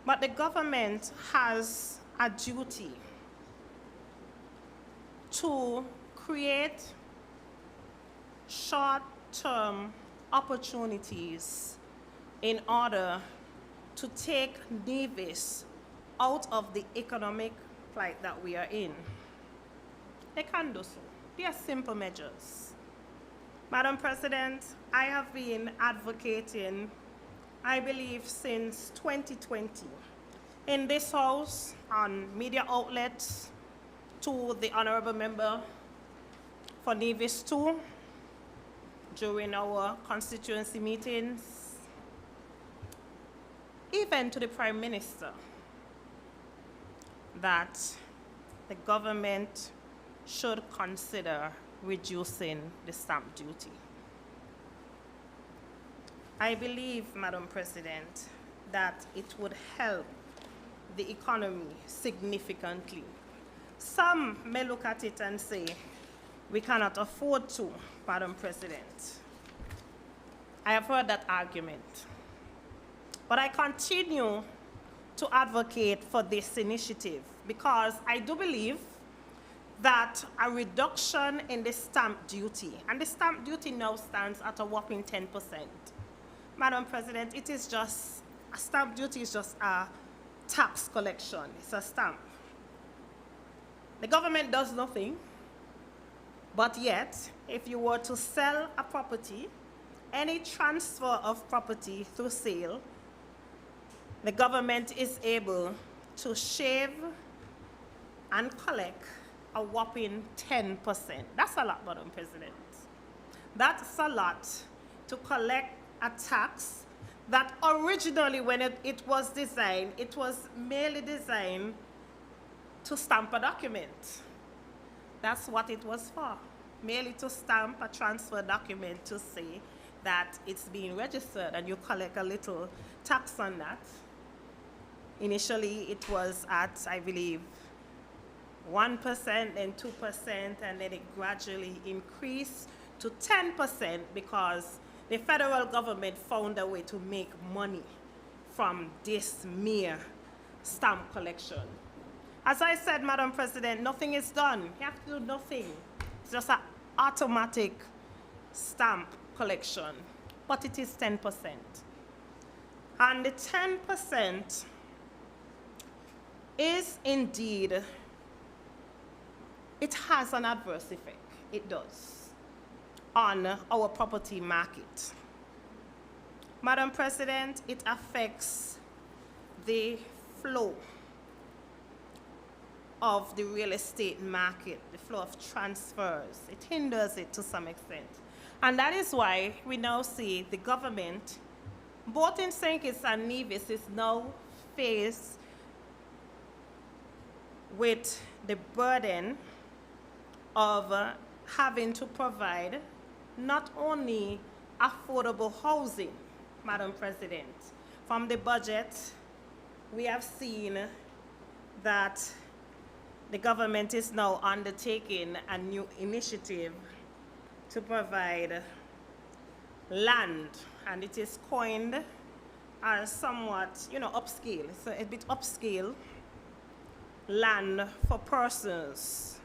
But the government has a duty to create short-term opportunities in order to take Nevis out of the economic plight that we are in. They can do so. They are simple measures. Madam President, I have been advocating, I believe, since 2020 in this House, on media outlets, to the Honorable Member for Nevis 2, during our constituency meetings, even to the Prime Minister, that the government should consider reducing the stamp duty. I believe, Madam President, that it would help the economy significantly. Some may look at it and say, we cannot afford to, Madam President. I have heard that argument. But I continue to to advocate for this initiative because I do believe that a reduction in the stamp duty, and the stamp duty now stands at a whopping 10%. Madam President, it is just, a stamp duty is just a tax collection. It's a stamp. The government does nothing, but yet, if you were to sell a property, any transfer of property through sale, the government is able to shave and collect a whopping 10%. That's a lot, Madam President. That's a lot to collect a tax that originally, when it was designed, it was merely designed to stamp a document. That's what it was for, merely to stamp a transfer document to say that it's being registered and you collect a little tax on that. Initially, it was at, I believe, 1%, then 2%, and then it gradually increased to 10% because the federal government found a way to make money from this mere stamp collection. As I said, Madam President, nothing is done. You have to do nothing. It's just an automatic stamp collection, but it is 10%. And the 10% is indeed, it has an adverse effect. It does on our property market. Madam President, it affects the flow of the real estate market, the flow of transfers. It hinders it to some extent. And that is why we now see the government, both in St. Kitts and Nevis, is now faced with the burden of having to provide not only affordable housing, Madam President. From the budget, we have seen that the government is now undertaking a new initiative to provide land, and it is coined as somewhat, upscale. It's a bit upscale land for persons.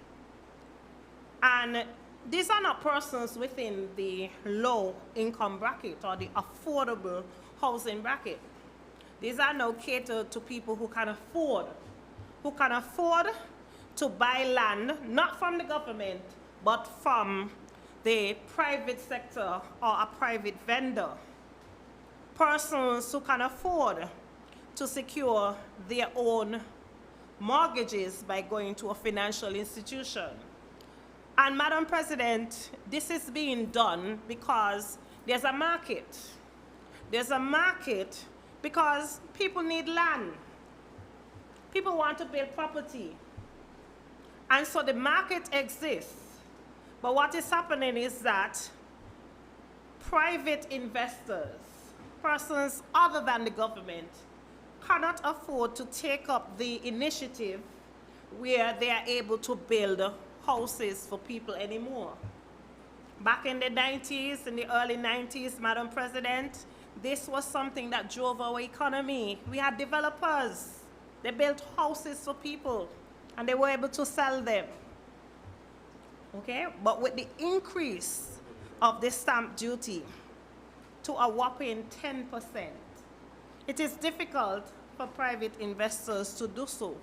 And these are not persons within the low income bracket or the affordable housing bracket. These are now catered to people who can afford to buy land, not from the government, but from the private sector or a private vendor. Persons who can afford to secure their own mortgages by going to a financial institution. And Madam President, this is being done because there's a market. There's a market because people need land. People want to build property. And so the market exists. But what is happening is that private investors, persons other than the government, cannot afford to take up the initiative where they are able to build houses for people anymore. Back in the 90s, in the early 90s, Madam President, this was something that drove our economy. We had developers. They built houses for people, and they were able to sell them. Okay? But with the increase of the stamp duty to a whopping 10%, it is difficult for private investors to do so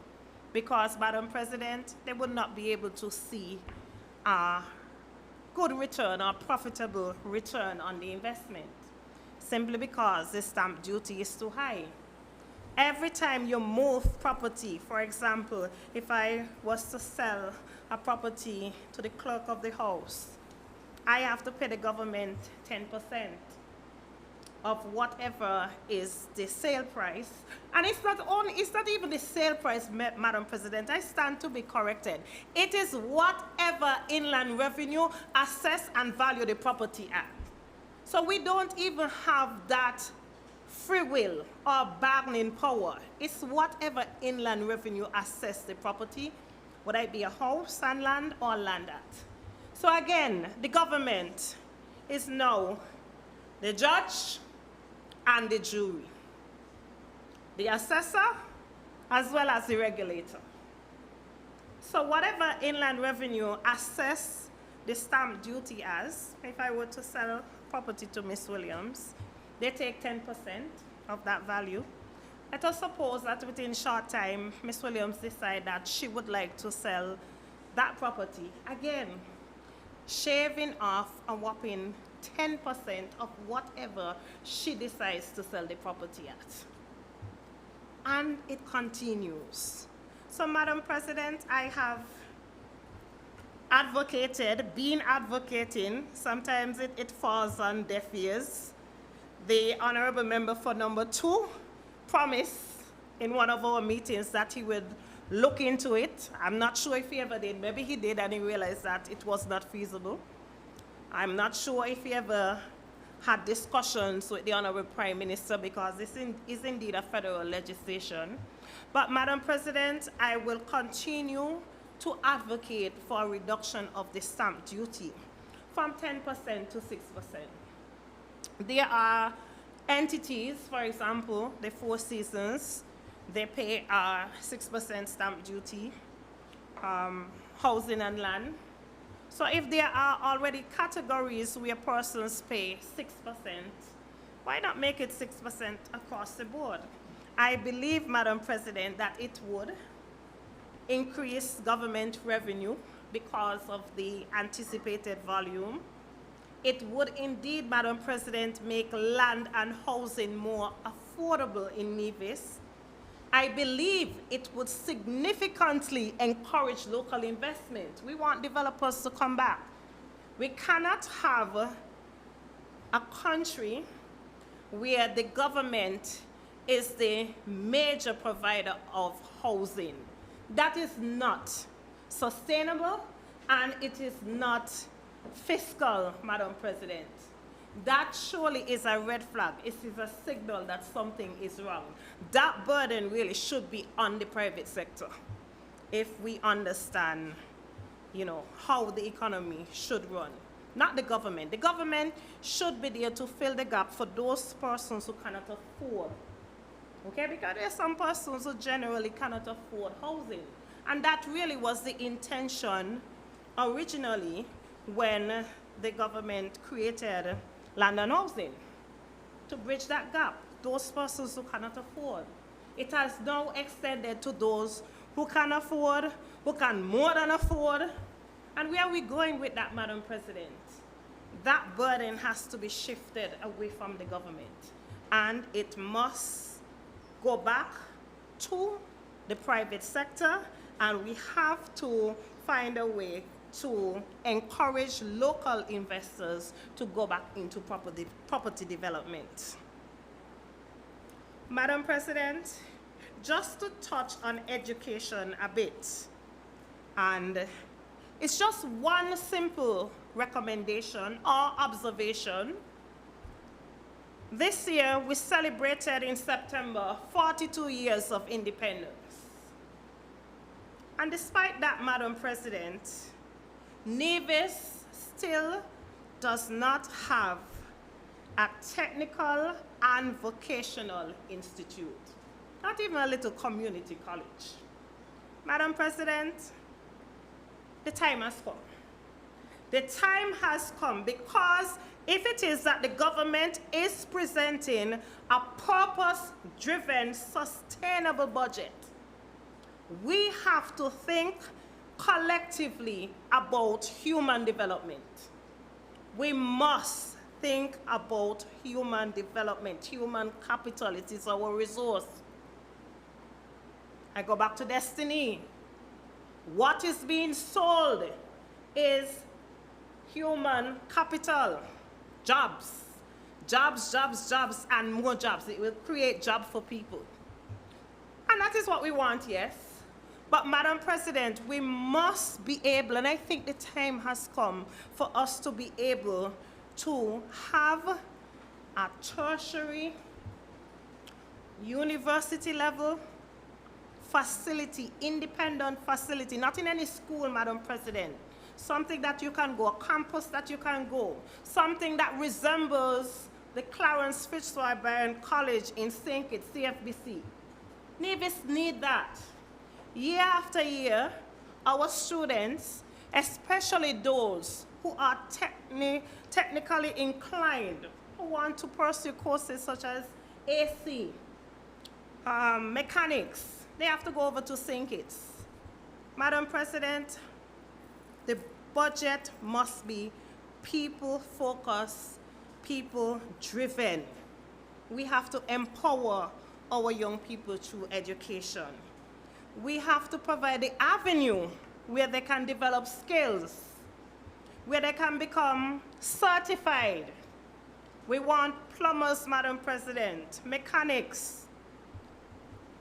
because, Madam President, they would not be able to see a good return or profitable return on the investment simply because the stamp duty is too high. Every time you move property, for example, if I was to sell a property to the clerk of the house, I have to pay the government 10% of whatever is the sale price. And it's not even the sale price, Madam President. I stand to be corrected. It is whatever inland revenue assess and value the property at. So we don't even have that free will or bargaining power. It's whatever inland revenue assess the property, whether it be a house and land or land at. So again, the government is now the judge and the jury. The assessor as well as the regulator. So whatever inland revenue assess the stamp duty as, if I were to sell property to Miss Williams, they take 10% of that value. Let us suppose that within short time, Miss Williams decide that she would like to sell that property. Again, shaving off a whopping 10% of whatever she decides to sell the property at. And it continues. So, Madam President, I have been advocating, sometimes it falls on deaf ears. The honorable member for number 2 promised in one of our meetings that he would look into it. I'm not sure if he ever did. Maybe he did and he realized that it was not feasible. I'm not sure if he ever had discussions with the Honorable Prime Minister, because this is indeed a federal legislation. But Madam President, I will continue to advocate for a reduction of the stamp duty from 10% to 6%. There are entities, for example, the Four Seasons, they pay a 6% stamp duty, housing and land. So if there are already categories where persons pay 6%, why not make it 6% across the board? I believe, Madam President, that it would increase government revenue because of the anticipated volume. It would indeed, Madam President, make land and housing more affordable in Nevis. I believe it would significantly encourage local investment. We want developers to come back. We cannot have a country where the government is the major provider of housing. That is not sustainable, and it is not fiscal, Madam President. That surely is a red flag. It is a signal that something is wrong. That burden really should be on the private sector if we understand, how the economy should run. Not the government. The government should be there to fill the gap for those persons who cannot afford. Okay, because there are some persons who generally cannot afford housing. And that really was the intention originally when the government created land and housing, to bridge that gap, those persons who cannot afford. It has now extended to those who can afford, who can more than afford. And where are we going with that, Madam President? That burden has to be shifted away from the government, and it must go back to the private sector, and we have to find a way to encourage local investors to go back into property development. Madam President, just to touch on education a bit, and it's just one simple recommendation or observation. This year, we celebrated in September 42 years of independence. And despite that, Madam President, Nevis still does not have a technical and vocational institute, not even a little community college. Madam President, the time has come. The time has come, because if it is that the government is presenting a purpose-driven, sustainable budget, we have to think collectively about human development. We must think about human development, human capital. It is our resource. I go back to destiny. What is being sold is human capital, jobs, jobs, jobs, jobs, and more jobs. It will create jobs for people. And that is what we want, yes. But, Madam President, we must be able, and I think the time has come for us to be able to have a tertiary, university level facility, independent facility, not in any school, Madam President, something that you can go, a campus that you can go, something that resembles the Clarence Fitzroy College in St. Kitts, CFBC. Nevis need that. Year after year, our students, especially those who are technically inclined, who want to pursue courses such as AC, mechanics, they have to go over to St. Kitts. Madam President, the budget must be people-focused, people-driven. We have to empower our young people through education. We have to provide the avenue where they can develop skills, where they can become certified. We want plumbers, Madam President, mechanics,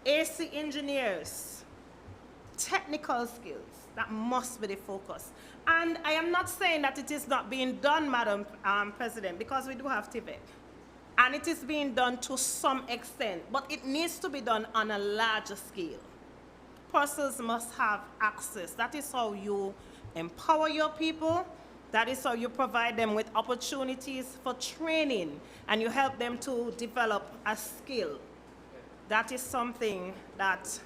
AC engineers, technical skills. That must be the focus. And I am not saying that it is not being done, Madam President, because we do have TVET. And it is being done to some extent, but it needs to be done on a larger scale. Persons must have access. That is how you empower your people. That is how you provide them with opportunities for training, and you help them to develop a skill. That is something that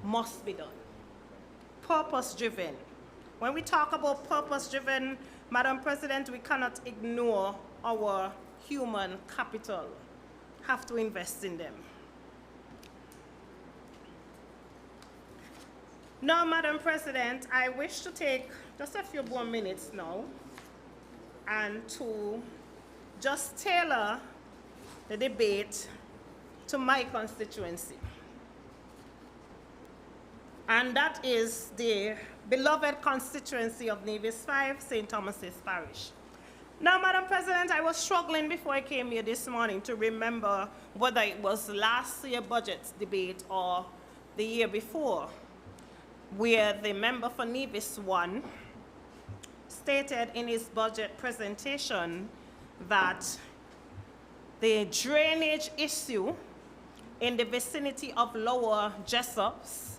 must be done. Purpose-driven. When we talk about purpose-driven, Madam President, we cannot ignore our human capital. Have to invest in them. Now, Madam President, I wish to take just a few more minutes now and to just tailor the debate to my constituency. And that is the beloved constituency of Nevis 5, St. Thomas's Parish. Now, Madam President, I was struggling before I came here this morning to remember whether it was last year's budget debate or the year before, where the member for Nevis 1 stated in his budget presentation that the drainage issue in the vicinity of Lower Jessops,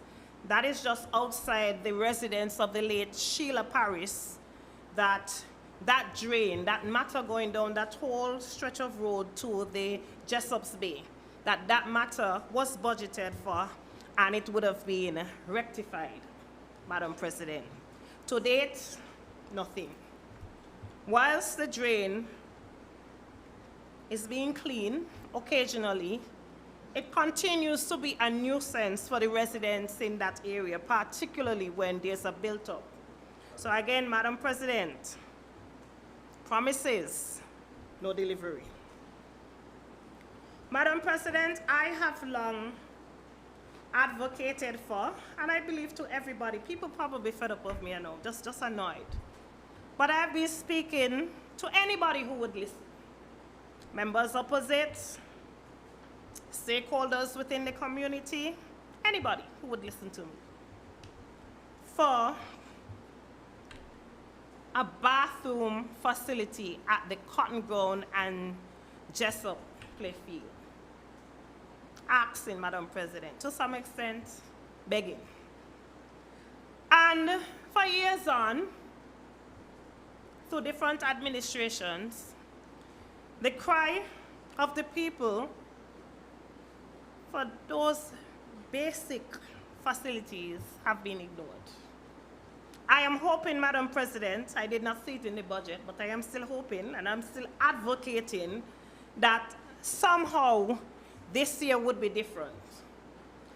that is just outside the residence of the late Sheila Paris, that drain, that matter going down that whole stretch of road to the Jessops Bay, that matter was budgeted for and it would have been rectified, Madam President. To date, nothing. Whilst the drain is being cleaned occasionally, it continues to be a nuisance for the residents in that area, particularly when there's a built-up. So again, Madam President, promises, no delivery. Madam President, I have long advocated for, and I believe to everybody, people probably fed up with me, I know, just annoyed. But I've been speaking to anybody who would listen. Members opposite, stakeholders within the community, anybody who would listen to me, for a bathroom facility at the Cotton Ground and Jessup Playfield. Asking, Madam President, to some extent, begging. And for years on, through different administrations, the cry of the people for those basic facilities have been ignored. I am hoping, Madam President, I did not see it in the budget, but I am still hoping and I'm still advocating that somehow this year would be different.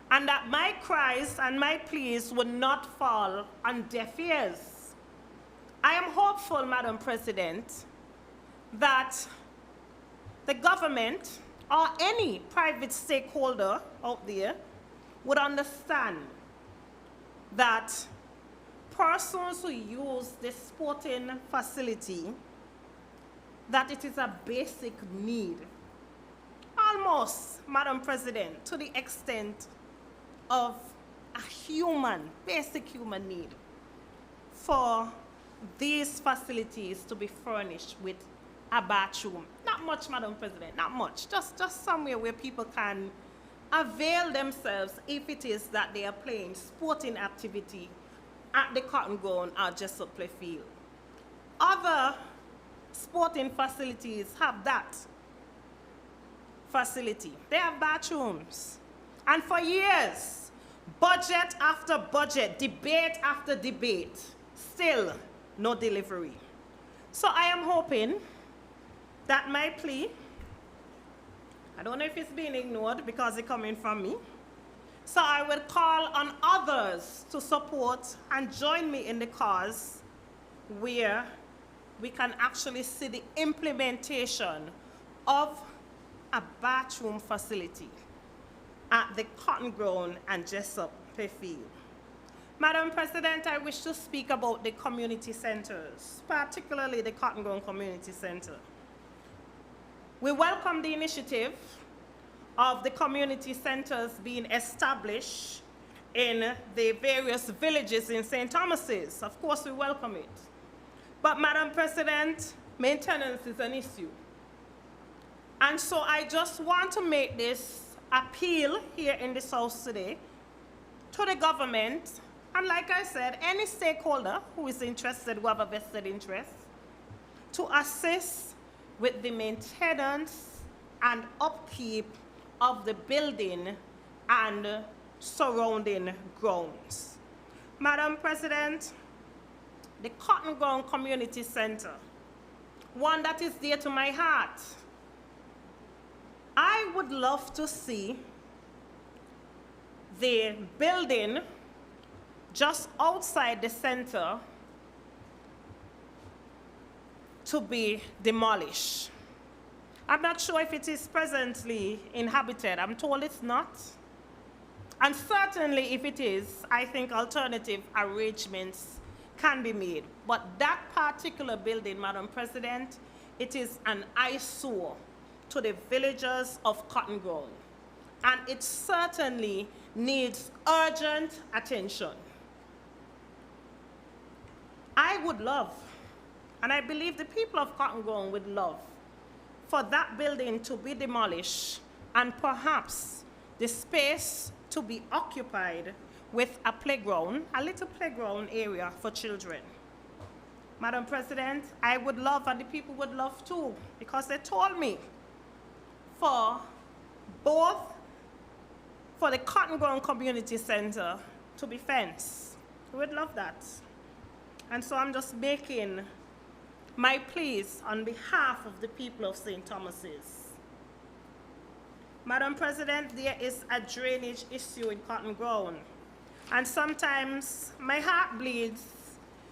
And that my cries and my pleas would not fall on deaf ears. I am hopeful, Madam President, that the government or any private stakeholder out there would understand that persons who use this sporting facility, that it is a basic need. Almost, Madam President, to the extent of a basic human need for these facilities to be furnished with a bathroom. Not much, Madam President, not much. Just somewhere where people can avail themselves if it is that they are playing sporting activity at the Cotton Ground or Jessup Playfield. Other sporting facilities have that facility. They have bathrooms. And for years, budget after budget, debate after debate, still no delivery. So I am hoping that my plea, I don't know if it's being ignored because it's coming from me, so I will call on others to support and join me in the cause where we can actually see the implementation of a bathroom facility at the Cotton Grown and Jessup Playfield. Madam President, I wish to speak about the community centers, particularly the Cotton Grown Community Center. We welcome the initiative of the community centers being established in the various villages in St. Thomas's. Of course, we welcome it. But Madam President, maintenance is an issue. And so I just want to make this appeal here in this house today to the government, and like I said, any stakeholder who is interested, who have a vested interest, to assist with the maintenance and upkeep of the building and surrounding grounds. Madam President, the Cotton Grown Community Center, one that is dear to my heart. I would love to see the building just outside the center to be demolished. I'm not sure if it is presently inhabited. I'm told it's not. And certainly if it is, I think alternative arrangements can be made. But that particular building, Madam President, it is an eyesore to the villagers of Cotton Grown. And it certainly needs urgent attention. I would love, and I believe the people of Cotton Grown would love, for that building to be demolished and perhaps the space to be occupied with a playground, a little playground area for children. Madam President, I would love, and the people would love too, because they told me for the Cotton Grown Community Center to be fenced. We would love that. And so I'm just making my pleas on behalf of the people of St. Thomas's. Madam President, there is a drainage issue in Cotton Grown. And sometimes my heart bleeds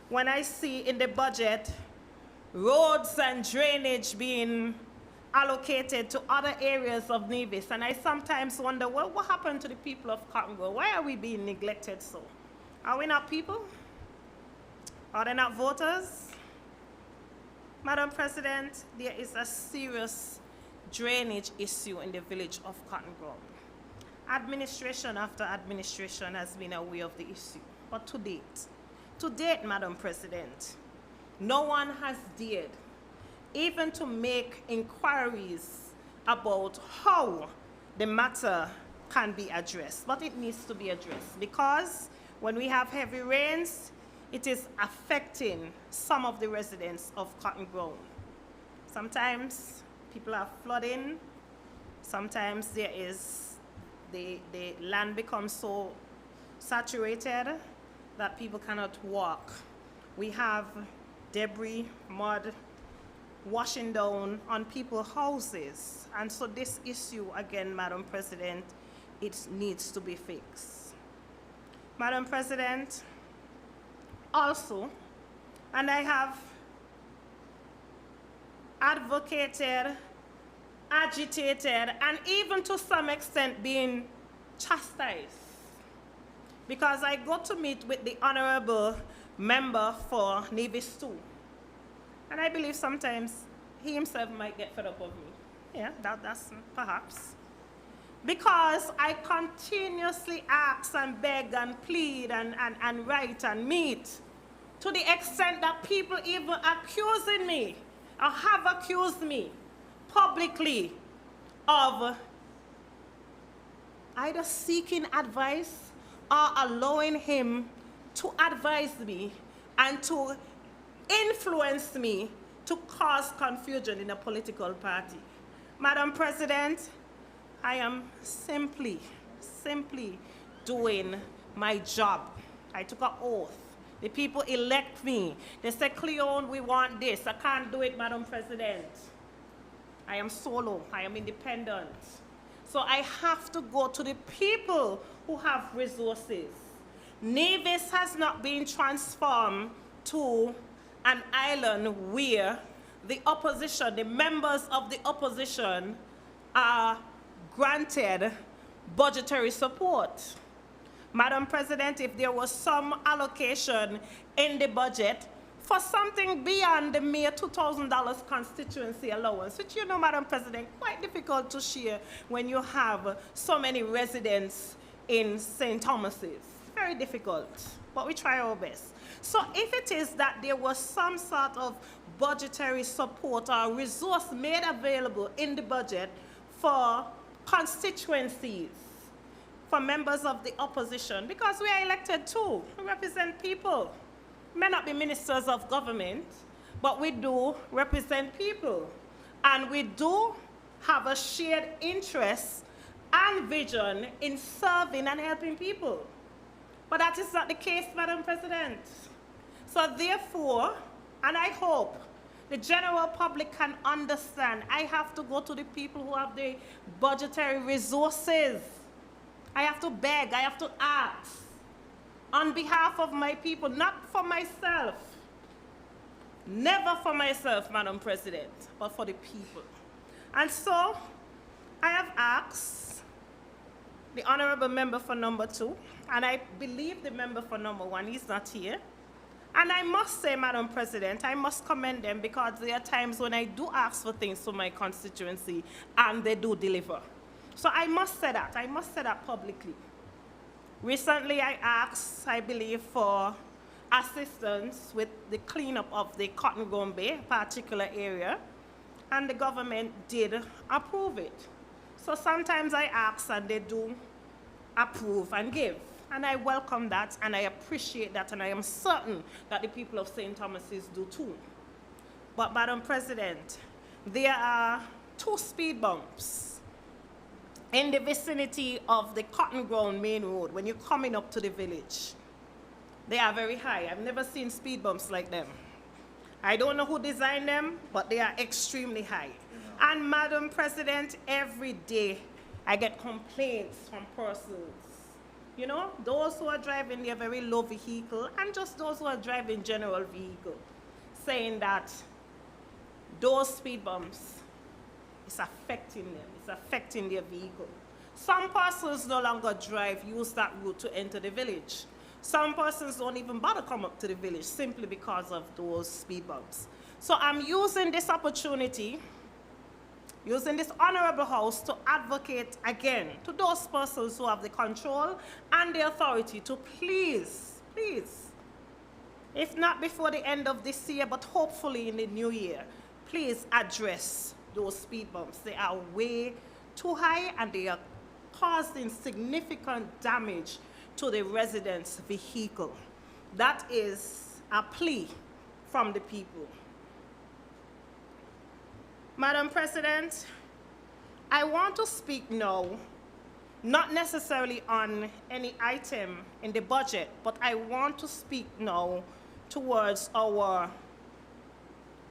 when I see in the budget roads and drainage being allocated to other areas of Nevis. And I sometimes wonder, well, what happened to the people of Cotton Grown? Why are we being neglected so? Are we not people? Are they not voters? Madam President, there is a serious drainage issue in the village of Cotton Grown. Administration after administration has been aware of the issue, but to date, Madam President, no one has dared even to make inquiries about how the matter can be addressed, but it needs to be addressed because when we have heavy rains, it is affecting some of the residents of Cotton Grown. Sometimes people are flooding, sometimes there is the land becomes so saturated that people cannot walk. We have debris, mud, washing down on people's houses. And so this issue, again, Madam President, it needs to be fixed. Madam President, also, and I have advocated, agitated, and even to some extent been chastised, because I got to meet with the honorable member for Nevis 2. And I believe sometimes he himself might get fed up of me. Yeah, that's perhaps. Because I continuously ask and beg and plead and write and meet to the extent that people even accusing me or have accused me publicly of either seeking advice or allowing him to advise me and to influence me to cause confusion in a political party. Madam President, I am simply simply doing my job. I took an oath. The people elect me. They say, Cleone, we want this. I can't do it, Madam President. I am solo. I am independent. So I have to go to the people who have resources. Nevis has not been transformed to an island where the opposition, the members of the opposition, are granted budgetary support. Madam President, if there was some allocation in the budget for something beyond the mere $2,000 constituency allowance, which, you know, Madam President, quite difficult to share when you have so many residents in St. Thomas's. Very difficult, but we try our best. So if it is that there was some sort of budgetary support or resource made available in the budget for constituencies, for members of the opposition, because we are elected too, we represent people. We may not be ministers of government, but we do represent people. And we do have a shared interest and vision in serving and helping people. But that is not the case, Madam President. So therefore, and I hope the general public can understand, I have to go to the people who have the budgetary resources. I have to beg, I have to ask on behalf of my people, not for myself. Never for myself, Madam President, but for the people. And so I have asked the honorable member for number 2, and I believe the member for number 1 is not here. And I must say, Madam President, I must commend them, because there are times when I do ask for things for my constituency and they do deliver. So I must say that publicly. Recently I asked, I believe, for assistance with the cleanup of the Cotton Grown Bay, particular area, and the government did approve it. So sometimes I ask and they do approve and give. And I welcome that, and I appreciate that, and I am certain that the people of St. Thomas's do too. But, Madam President, there are 2 speed bumps in the vicinity of the Cotton Grown Main Road when you're coming up to the village. They are very high. I've never seen speed bumps like them. I don't know who designed them, but they are extremely high. And, Madam President, every day I get complaints from persons. You know, those who are driving their very low vehicle, and just those who are driving general vehicle, saying that those speed bumps is affecting them, it's affecting their vehicle. Some persons no longer use that route to enter the village. Some persons don't even bother come up to the village simply because of those speed bumps. So I'm using this opportunity, using this honorable house, to advocate again to those persons who have the control and the authority to please, if not before the end of this year, but hopefully in the new year, please address those speed bumps. They are way too high, and they are causing significant damage to the residents' vehicle. That is a plea from the people. Madam President, I want to speak now, not necessarily on any item in the budget, but I want to speak now towards our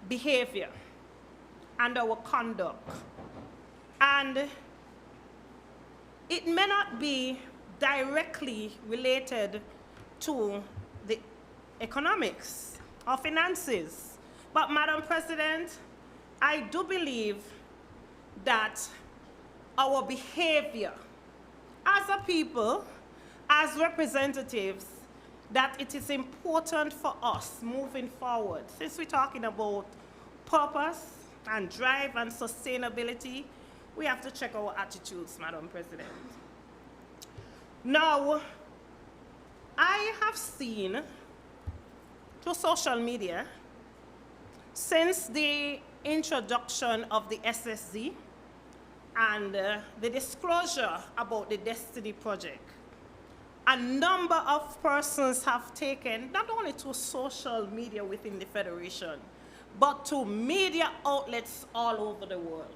behavior and our conduct. And it may not be directly related to the economics or finances, but, Madam President, I do believe that our behavior as a people, as representatives, that it is important for us moving forward. Since we're talking about purpose and drive and sustainability, we have to check our attitudes, Madam President. Now, I have seen through social media, since the introduction of the SSD and the disclosure about the Destiny Project, a number of persons have taken, not only to social media within the Federation, but to media outlets all over the world.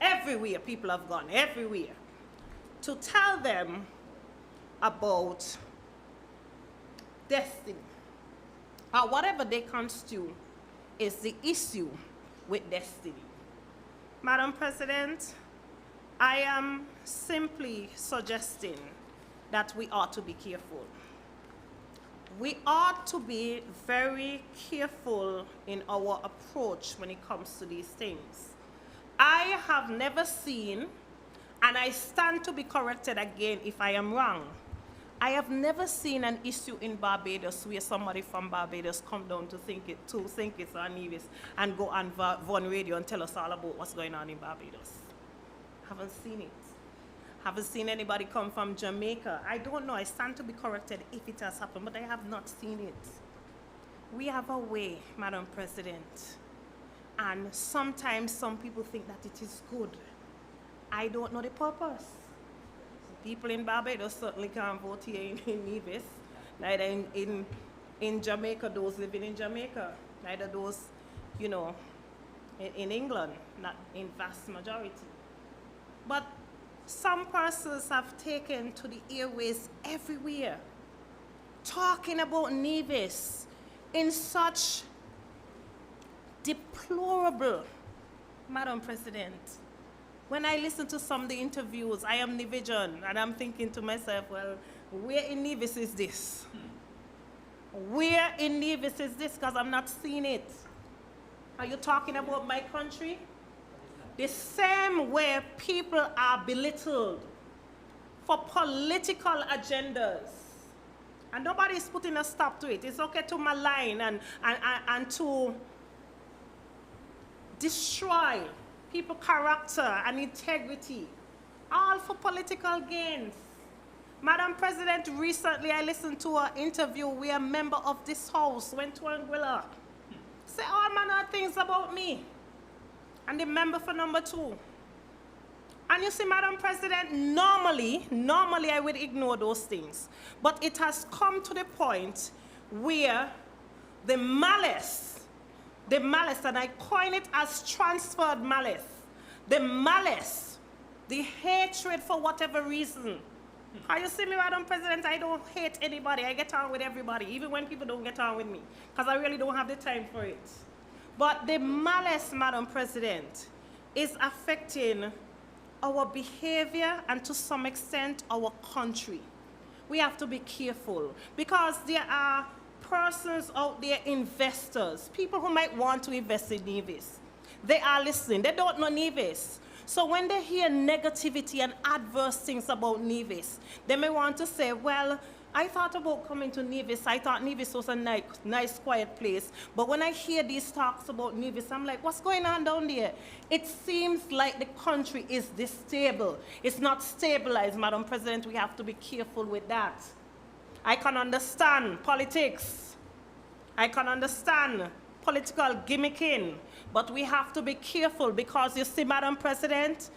Everywhere people have gone, everywhere, to tell them about destiny, or whatever they construe is the issue with destiny. Madam President, I am simply suggesting that we ought to be careful. We ought to be very careful in our approach when it comes to these things. I have never seen, and I stand to be corrected again if I am wrong, I have never seen an issue in Barbados where somebody from Barbados come down to think it's on Nevis and go on Von Radio and tell us all about what's going on in Barbados. Haven't seen it. Haven't seen anybody come from Jamaica. I don't know. I stand to be corrected if it has happened, but I have not seen it. We have a way, Madam President, and sometimes some people think that it is good. I don't know the purpose. People in Barbados certainly can't vote here in Nevis, neither in Jamaica, those living in Jamaica, neither those, in England, not in vast majority. But some persons have taken to the airways everywhere, talking about Nevis in such deplorable, Madam President. When I listen to some of the interviews, I am Nevision, and I'm thinking to myself, well, where in Nevis is this? Where in Nevis is this? Because I'm not seeing it. Are you talking about my country? The same way people are belittled for political agendas. And nobody is putting a stop to it. It's okay to malign and to destroy people's character and integrity, all for political gains. Madam President, recently I listened to an interview where a member of this house went to Anguilla, say all manner of things about me, and the member for number 2. And you see, Madam President, normally I would ignore those things, but it has come to the point where the malice, and I coin it as transferred malice, the hatred for whatever reason. How you see me, Madam President, I don't hate anybody. I get on with everybody, even when people don't get on with me, because I really don't have the time for it. But the malice, Madam President, is affecting our behavior and to some extent our country. We have to be careful because there are persons out there, investors, people who might want to invest in Nevis. They are listening. They don't know Nevis. So when they hear negativity and adverse things about Nevis, they may want to say, well, I thought about coming to Nevis. I thought Nevis was a nice, quiet place. But when I hear these talks about Nevis, I'm like, what's going on down there? It seems like the country is unstable. It's not stabilized, Madam President. We have to be careful with that. I can understand politics. I can understand political gimmicking. But we have to be careful because, you see, Madam President,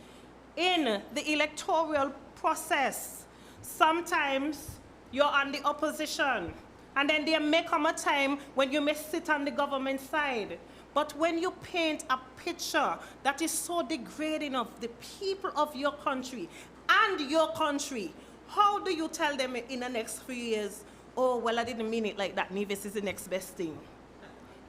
in the electoral process, sometimes you're on the opposition. And then there may come a time when you may sit on the government side. But when you paint a picture that is so degrading of the people of your country and your country, how do you tell them in the next few years, oh, well, I didn't mean it like that, Nevis is the next best thing?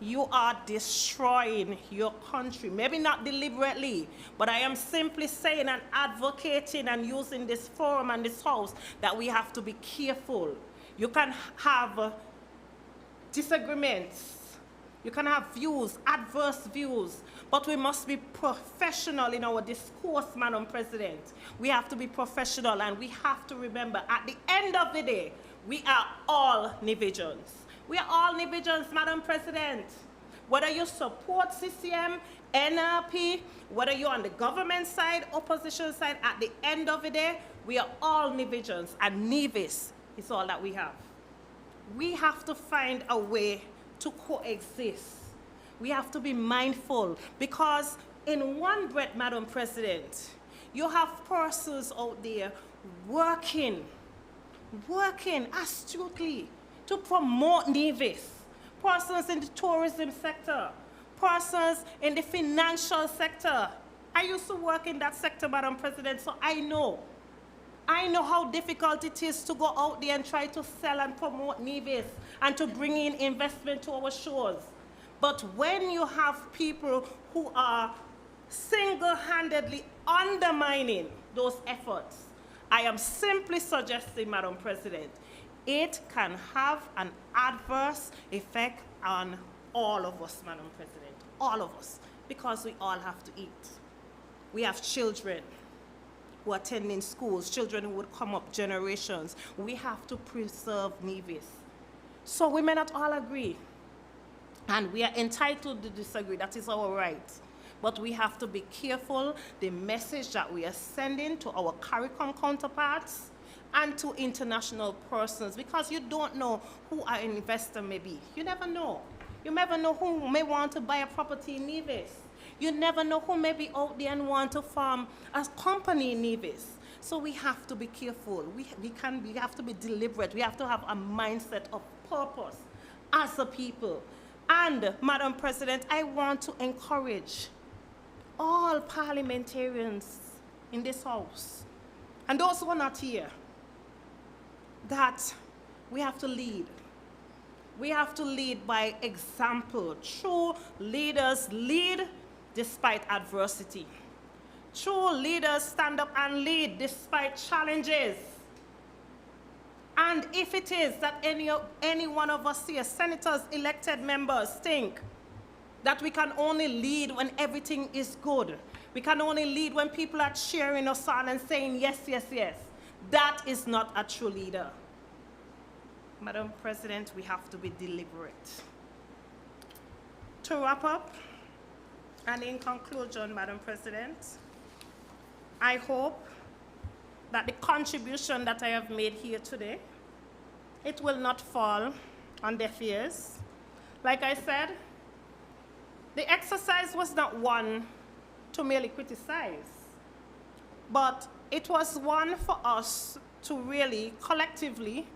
You are destroying your country. Maybe not deliberately, but I am simply saying and advocating and using this forum and this house that we have to be careful. You can have disagreements. You can have views, adverse views, but we must be professional in our discourse, Madam President. We have to be professional, and we have to remember, at the end of the day, we are all Nevisians. We are all Nevisians, Madam President. Whether you support CCM, NRP, whether you're on the government side, opposition side, at the end of the day, we are all Nevisians, and Nevis is all that we have. We have to find a way to coexist. We have to be mindful because in one breath, Madam President, you have persons out there working astutely to promote Nevis, persons in the tourism sector, persons in the financial sector. I used to work in that sector, Madam President, so I know I know how difficult it is to go out there and try to sell and promote Nevis and to bring in investment to our shores. But when you have people who are single-handedly undermining those efforts, I am simply suggesting, Madam President, it can have an adverse effect on all of us, Madam President, all of us, because we all have to eat. We have children who are attending schools, children who would come up generations. We have to preserve Nevis. So we may not all agree, and we are entitled to disagree. That is our right. But we have to be careful the message that we are sending to our CARICOM counterparts and to international persons, because you don't know who an investor may be. You never know. You never know who may want to buy a property in Nevis. You never know who may be out there and want to form a company in Nevis. So we have to be careful. We have to be deliberate. We have to have a mindset of purpose as a people. And, Madam President, I want to encourage all parliamentarians in this House, and those who are not here, that we have to lead. We have to lead by example. True leaders lead despite adversity. True leaders stand up and lead despite challenges. And if it is that any one of us here, senators, elected members, think that we can only lead when everything is good, we can only lead when people are cheering us on and saying yes, yes, yes, that is not a true leader. Madam President, we have to be deliberate. To wrap up, and in conclusion, Madam President, I hope that the contribution that I have made here today, it will not fall on deaf ears. Like I said, the exercise was not one to merely criticize, but it was one for us to really collectively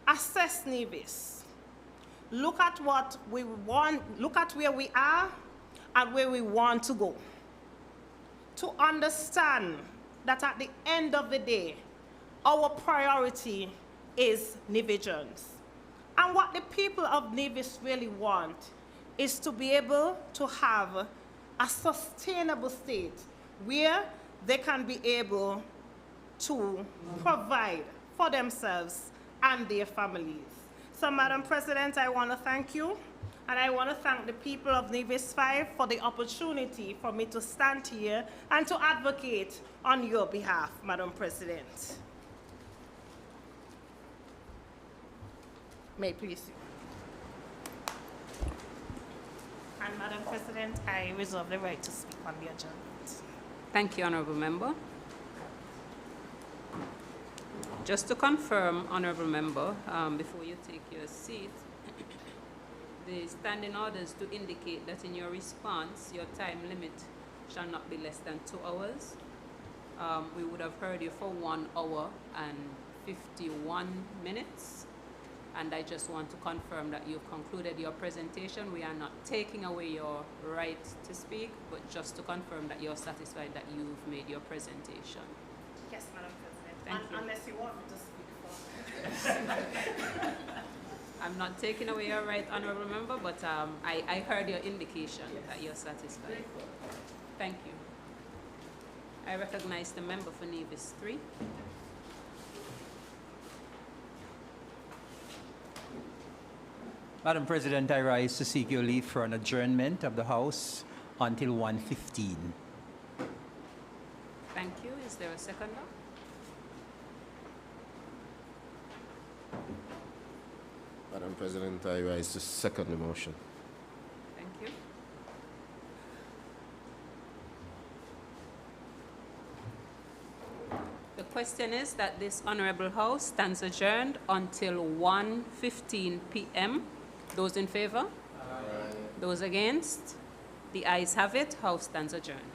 assess Nevis. Look at what we want, look at where we are and where we want to go. To understand that at the end of the day, our priority is Nevians. And what the people of Nevis really want is to be able to have a sustainable state where they can be able to provide for themselves and their families. So, Madam President, I want to thank you, and I want to thank the people of Nevis 5 for the opportunity for me to stand here and to advocate on your behalf, Madam President. May I please you. And Madam President, I reserve the right to speak on the adjournment. Thank you, Honourable Member. Just to confirm, Honourable Member, before you take your seat, the standing orders to indicate that in your response, your time limit shall not be less than 2 hours. We would have heard you for 1 hour and 51 minutes. And I just want to confirm that you've concluded your presentation. We are not taking away your right to speak, but just to confirm that you're satisfied that you've made your presentation. Yes, Madam President. Thank you. Unless you want me to speak for. I'm not taking away your right, Honourable Member, but I heard your indication that you're satisfied. Thank you. I recognize the member for Nevis 3. Madam President, I rise to seek your leave for an adjournment of the House until 1:15. Thank you. Is there a seconder? Madam President, I rise to second the motion. Thank you. The question is that this Honourable House stands adjourned until 1:15 p.m. Those in favour? Aye. Those against? The ayes have it. House stands adjourned.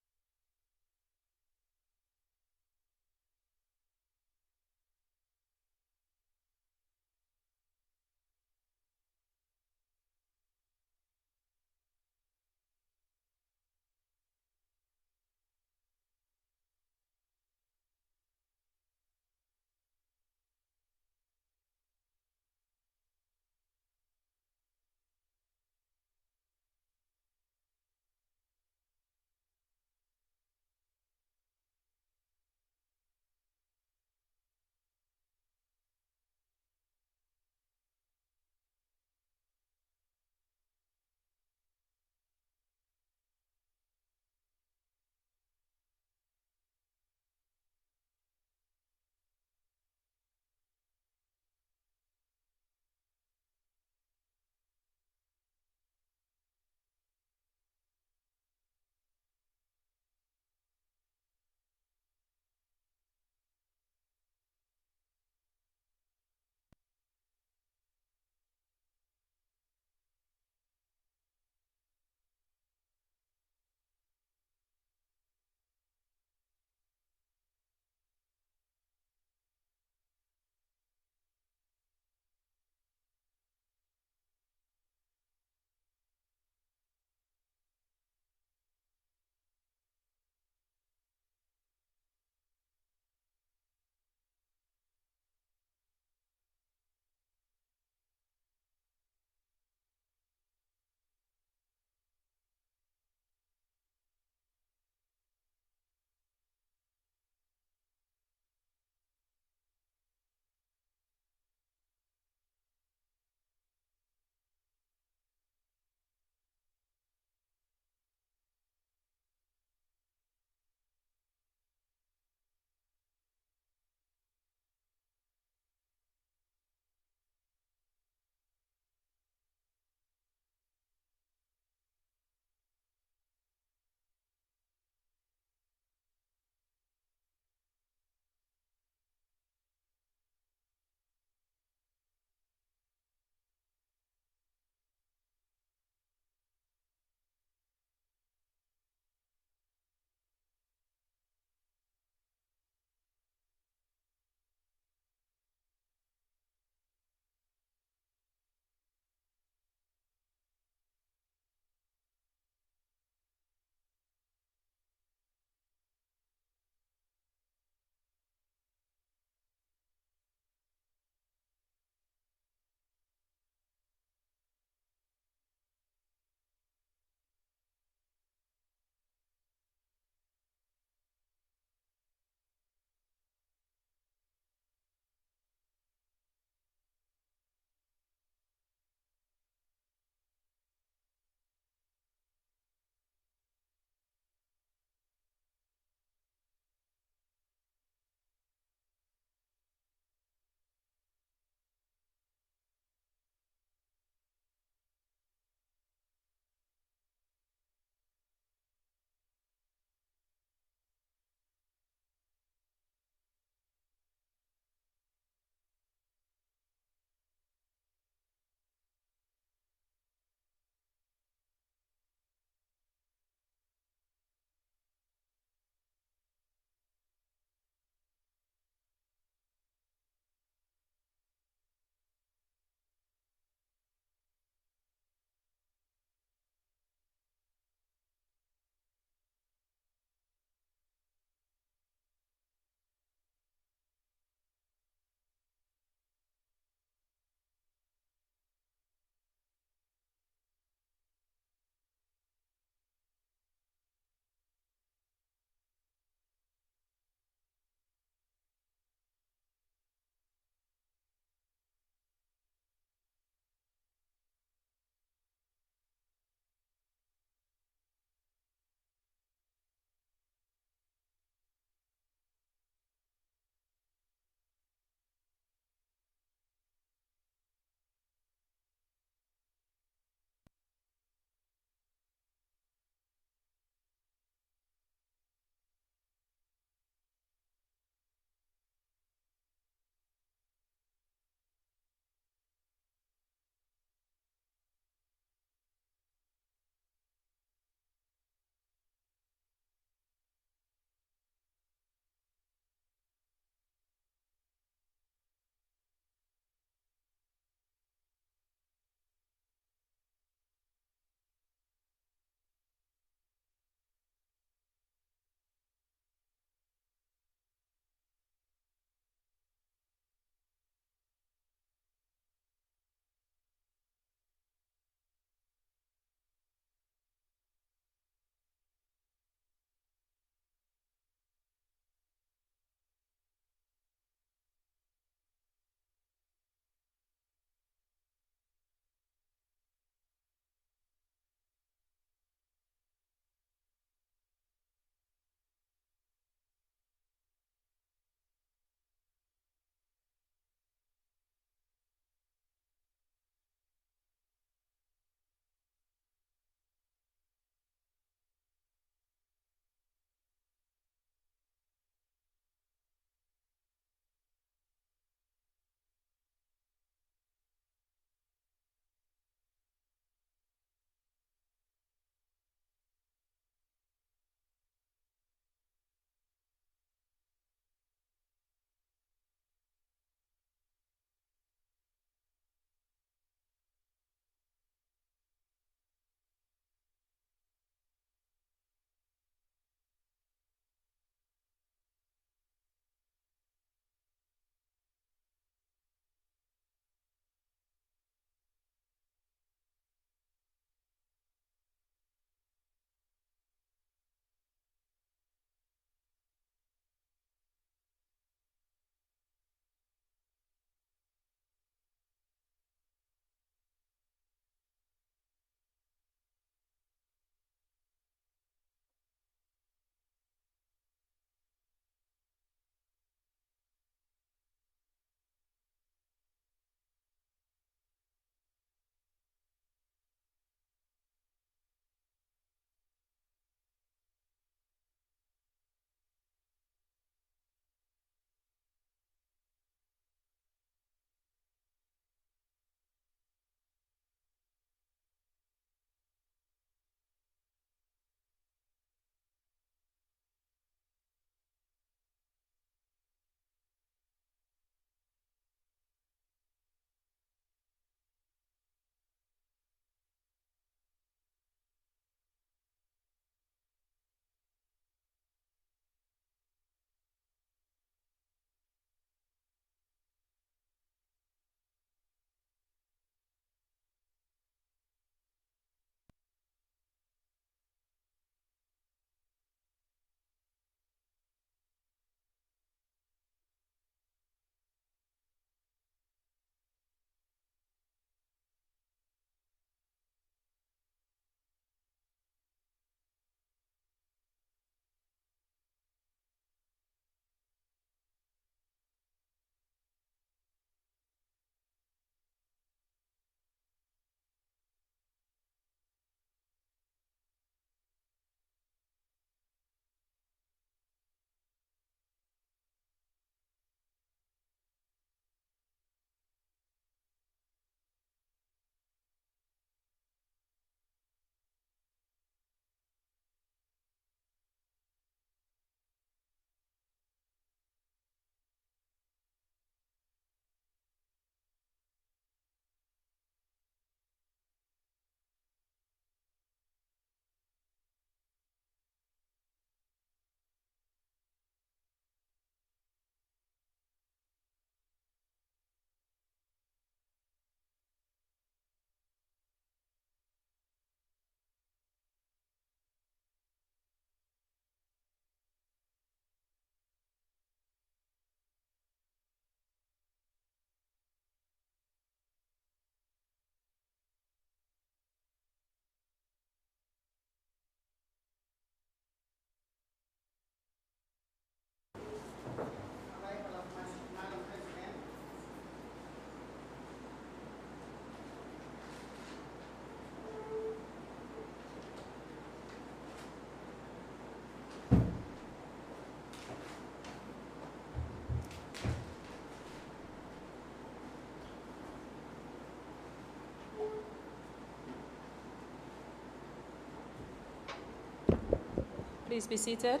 Please be seated.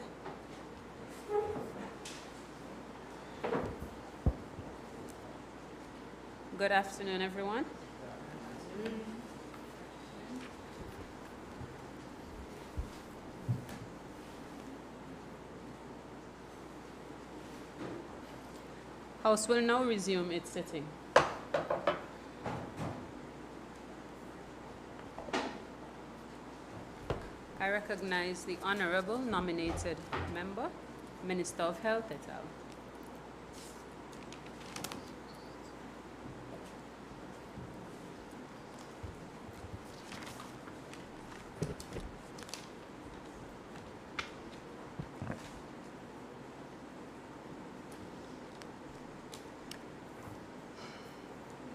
Good afternoon, everyone. House will now resume its sitting. I recognize the honorable nominated member, Minister of Health et al.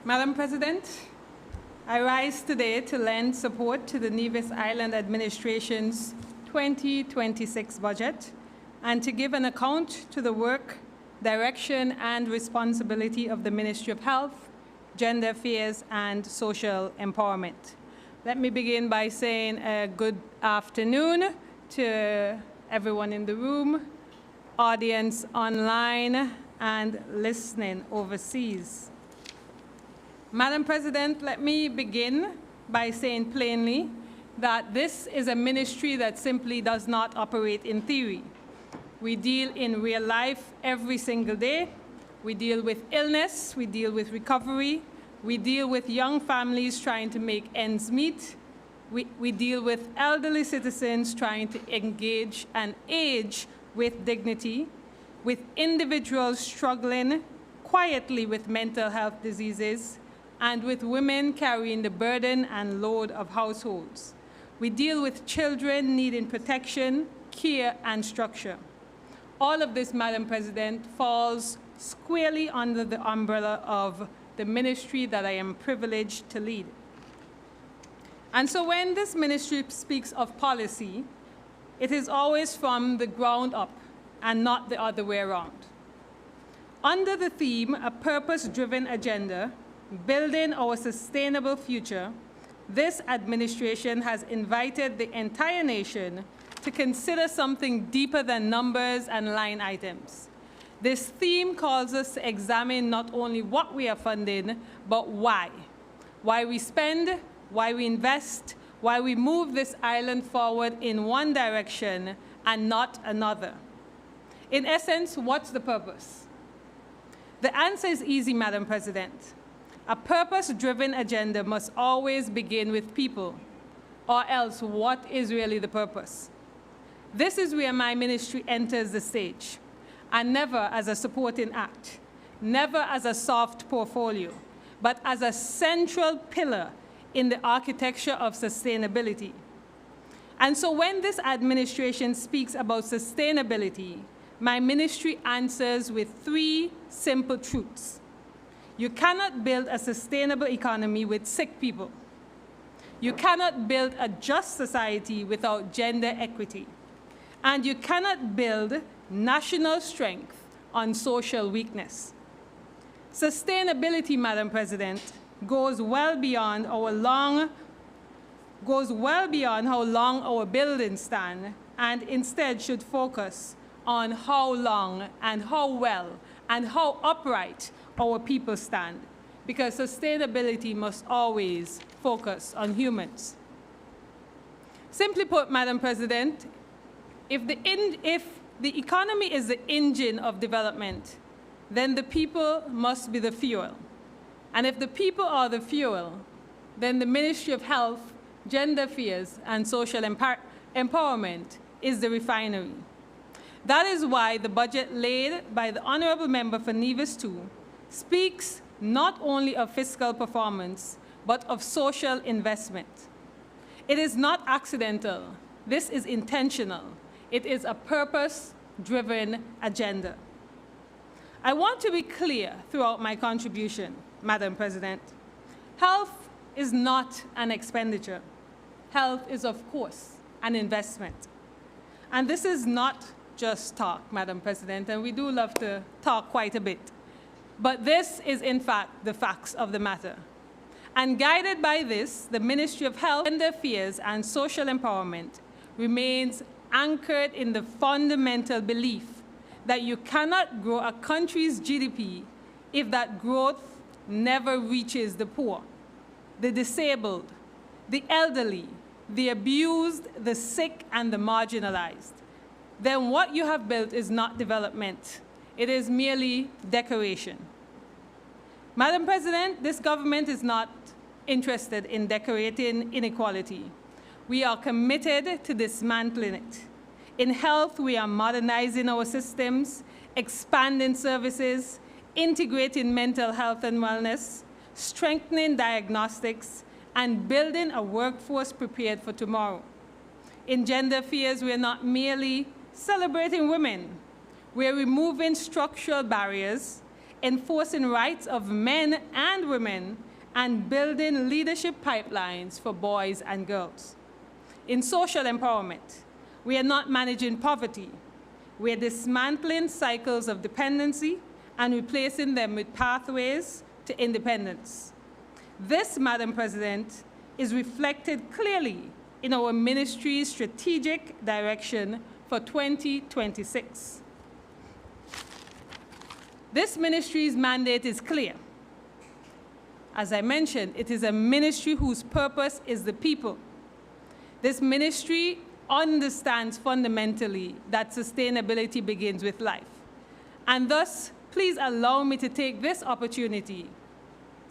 Madam President, I rise today to lend support to the Nevis Island Administration's 2026 budget and to give an account to the work, direction, and responsibility of the Ministry of Health, Gender Affairs, and Social Empowerment. Let me begin by saying a good afternoon to everyone in the room, audience online, and listening overseas. Madam President, let me begin by saying plainly that this is a ministry that simply does not operate in theory. We deal in real life every single day. We deal with illness, we deal with recovery, we deal with young families trying to make ends meet. We deal with elderly citizens trying to engage and age with dignity, with individuals struggling quietly with mental health diseases, and with women carrying the burden and load of households. We deal with children needing protection, care, and structure. All of this, Madam President, falls squarely under the umbrella of the ministry that I am privileged to lead. And so when this ministry speaks of policy, it is always from the ground up and not the other way around. Under the theme, a purpose-driven agenda, building our sustainable future, this administration has invited the entire nation to consider something deeper than numbers and line items. This theme calls us to examine not only what we are funding, but why. Why we spend, why we invest, why we move this island forward in one direction and not another. In essence, what's the purpose? The answer is easy, Madam President. A purpose-driven agenda must always begin with people, or else what is really the purpose? This is where my ministry enters the stage, and never as a supporting act, never as a soft portfolio, but as a central pillar in the architecture of sustainability. And so when this administration speaks about sustainability, my ministry answers with three simple truths. You cannot build a sustainable economy with sick people. You cannot build a just society without gender equity. And you cannot build national strength on social weakness. Sustainability, Madam President, goes well beyond how long our buildings stand, and instead should focus on how long and how well and how upright our people stand, because sustainability must always focus on humans. Simply put, Madam President, if the economy is the engine of development, then the people must be the fuel. And if the people are the fuel, then the Ministry of Health, Gender Affairs, and Social Empowerment is the refinery. That is why the budget laid by the Honourable Member for Nevis 2 speaks not only of fiscal performance, but of social investment. It is not accidental. This is intentional. It is a purpose-driven agenda. I want to be clear throughout my contribution, Madam President. Health is not an expenditure. Health is, of course, an investment. And this is not just talk, Madam President, and we do love to talk quite a bit. But this is, in fact, the facts of the matter. And guided by this, the Ministry of Health, Gender Affairs, and Social Empowerment remains anchored in the fundamental belief that you cannot grow a country's GDP if that growth never reaches the poor, the disabled, the elderly, the abused, the sick, and the marginalized. Then what you have built is not development. It is merely decoration. Madam President, this government is not interested in decorating inequality. We are committed to dismantling it. In health, we are modernizing our systems, expanding services, integrating mental health and wellness, strengthening diagnostics, and building a workforce prepared for tomorrow. In gender affairs, we are not merely celebrating women. We are removing structural barriers, enforcing rights of men and women, and building leadership pipelines for boys and girls. In social empowerment, we are not managing poverty. We are dismantling cycles of dependency and replacing them with pathways to independence. This, Madam President, is reflected clearly in our ministry's strategic direction for 2026. This ministry's mandate is clear. As I mentioned, it is a ministry whose purpose is the people. This ministry understands fundamentally that sustainability begins with life. And thus, please allow me to take this opportunity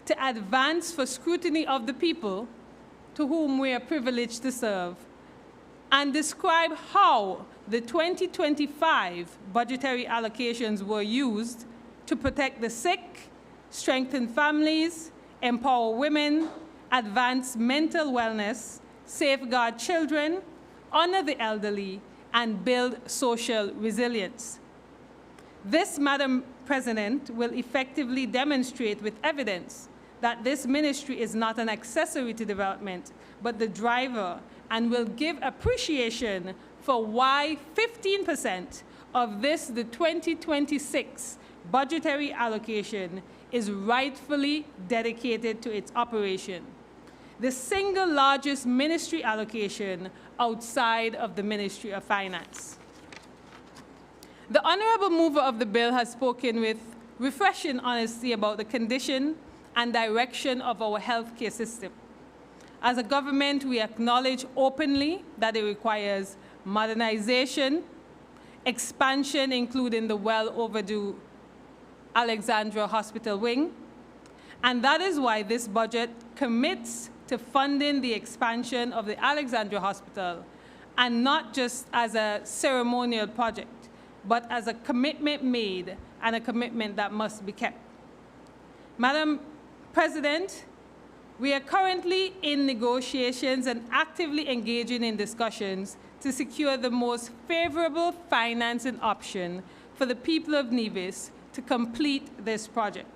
to advance for scrutiny of the people to whom we are privileged to serve and describe how the 2025 budgetary allocations were used to protect the sick, strengthen families, empower women, advance mental wellness, safeguard children, honor the elderly, and build social resilience. This, Madam President, will effectively demonstrate with evidence that this ministry is not an accessory to development, but the driver, and will give appreciation for why 15% of this, the 2026 budgetary allocation, is rightfully dedicated to its operation, the single largest ministry allocation outside of the Ministry of Finance. The honorable mover of the bill has spoken with refreshing honesty about the condition and direction of our healthcare system. As a government, we acknowledge openly that it requires modernization, expansion, including the well-overdue Alexandra Hospital wing, and that is why this budget commits to funding the expansion of the Alexandra Hospital, and not just as a ceremonial project, but as a commitment made and a commitment that must be kept. Madam President, we are currently in negotiations and actively engaging in discussions to secure the most favorable financing option for the people of Nevis to complete this project.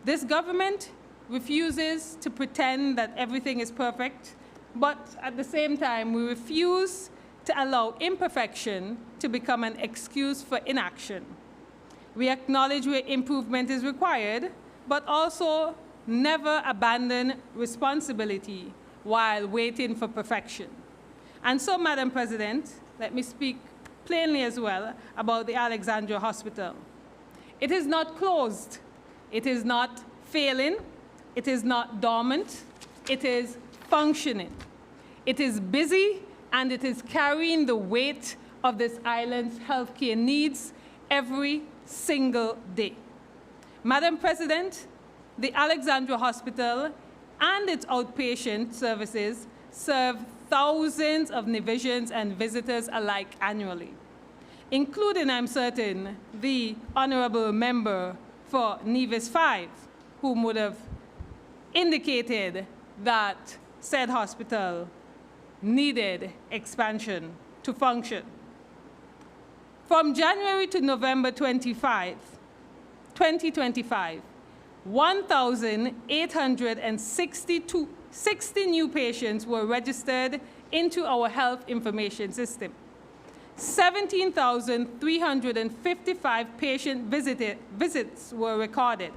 This government refuses to pretend that everything is perfect, but at the same time, we refuse to allow imperfection to become an excuse for inaction. We acknowledge where improvement is required, but also never abandon responsibility while waiting for perfection. And so, Madam President, let me speak plainly as well about the Alexandra Hospital. It is not closed. It is not failing. It is not dormant. It is functioning. It is busy, and it is carrying the weight of this island's healthcare needs every single day. Madam President, the Alexandra Hospital and its outpatient services serve thousands of Nevisians and visitors alike annually, including, I'm certain, the honorable member for Nevis 5, whom would have indicated that said hospital needed expansion to function. From January to November 2025, 1,860 new patients were registered into our health information system. 17,355 patient visits were recorded,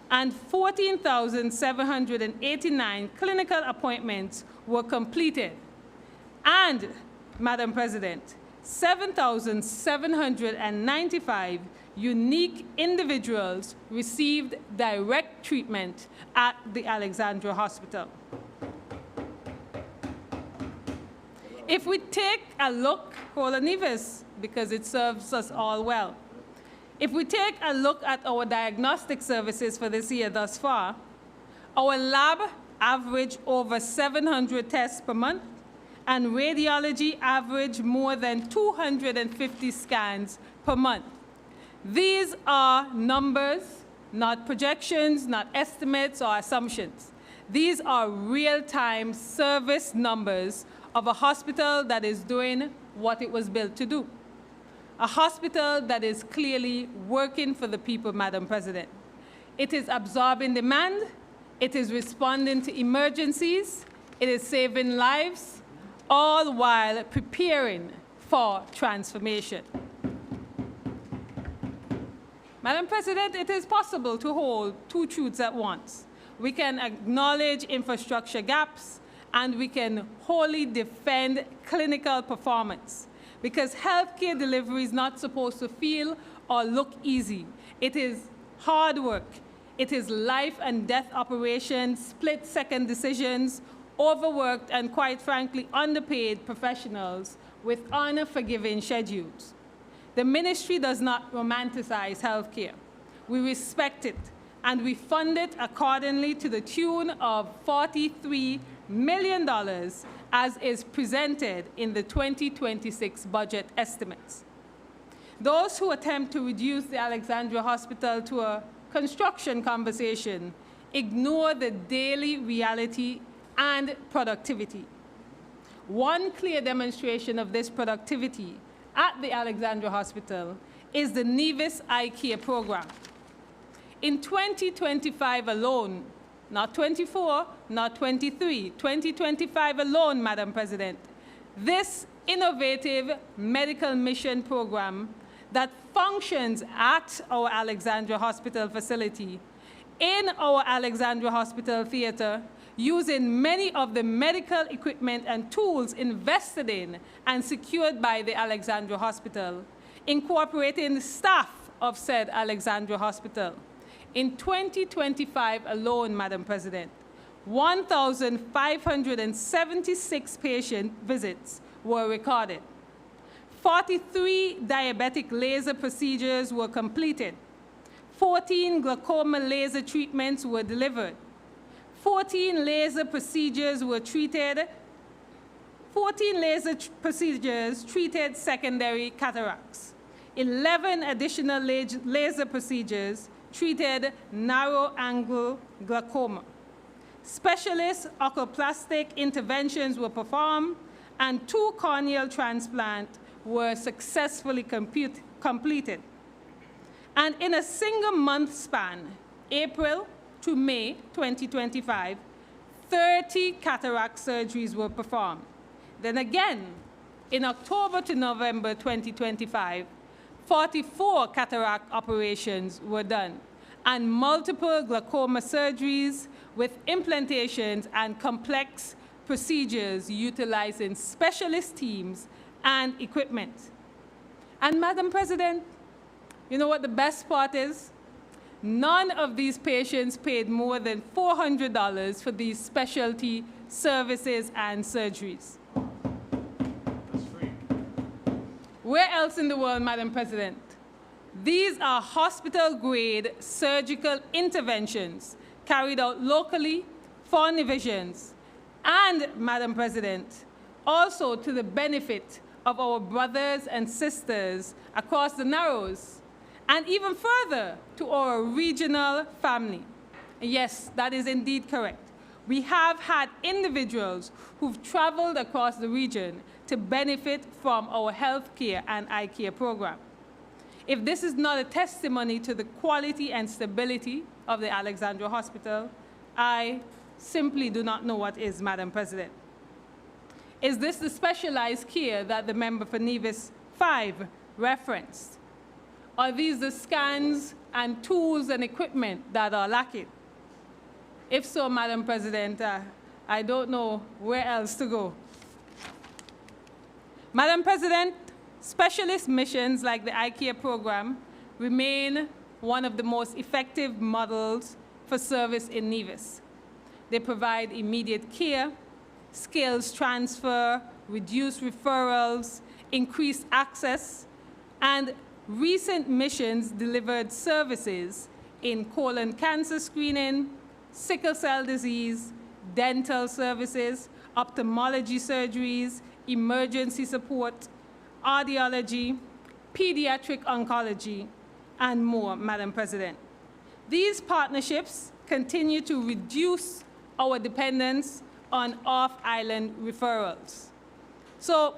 and 14,789 clinical appointments were completed. And Madam President, 7,795 unique individuals received direct treatment at the Alexandra Hospital. If we take a look, hold on, Nevis, because it serves us all well. If we take a look at our diagnostic services for this year thus far, our lab average over 700 tests per month, and radiology average more than 250 scans per month. These are numbers, not projections, not estimates or assumptions. These are real-time service numbers of a hospital that is doing what it was built to do. A hospital that is clearly working for the people, Madam President. It is absorbing demand, it is responding to emergencies, it is saving lives, all while preparing for transformation. Madam President, it is possible to hold two truths at once. We can acknowledge infrastructure gaps, and we can wholly defend clinical performance, because healthcare delivery is not supposed to feel or look easy. It is hard work. It is life and death operations, split-second decisions, overworked and, quite frankly, underpaid professionals with unforgiving schedules. The ministry does not romanticize healthcare. We respect it, and we fund it accordingly to the tune of $43 million as is presented in the 2026 budget estimates. Those who attempt to reduce the Alexandria Hospital to a construction conversation ignore the daily reality and productivity. One clear demonstration of this productivity at the Alexandria Hospital is the Nevis Eye Care program. In 2025 alone, not 24, not 23, 2025 alone, Madam President, this innovative medical mission program that functions at our Alexandria Hospital facility, in our Alexandria Hospital theater, using many of the medical equipment and tools invested in and secured by the Alexandria Hospital, incorporating the staff of said Alexandria Hospital. In 2025 alone, Madam President, 1,576 patient visits were recorded. 43 diabetic laser procedures were completed. 14 glaucoma laser treatments were delivered. 14 laser procedures were treated. 14 procedures treated secondary cataracts. 11 additional laser procedures treated narrow-angle glaucoma. Specialist oculoplastic interventions were performed, and 2 corneal transplants were successfully completed. And in a single month span, April to May 2025, 30 cataract surgeries were performed. Then again, in October to November 2025, 44 cataract operations were done, and multiple glaucoma surgeries with implantations and complex procedures utilizing specialist teams and equipment. And Madam President, you know what the best part is? None of these patients paid more than $400 for these specialty services and surgeries. That's free. Where else in the world, Madam President? These are hospital-grade surgical interventions carried out locally for Nevisians and, Madam President, also to the benefit of our brothers and sisters across the Narrows, and even further to our regional family. Yes, that is indeed correct. We have had individuals who've traveled across the region to benefit from our healthcare and eye care program. If this is not a testimony to the quality and stability of the Alexandria Hospital, I simply do not know what is, Madam President. Is this the specialized care that the member for Nevis 5 referenced? Are these the scans and tools and equipment that are lacking? If so, Madam President, I don't know where else to go. Madam President, specialist missions like the IKEA program remain one of the most effective models for service in Nevis. They provide immediate care, skills transfer, reduced referrals, increased access, and recent missions delivered services in colon cancer screening, sickle cell disease, dental services, ophthalmology surgeries, emergency support, audiology, pediatric oncology, and more, Madam President. These partnerships continue to reduce our dependence on off-island referrals. So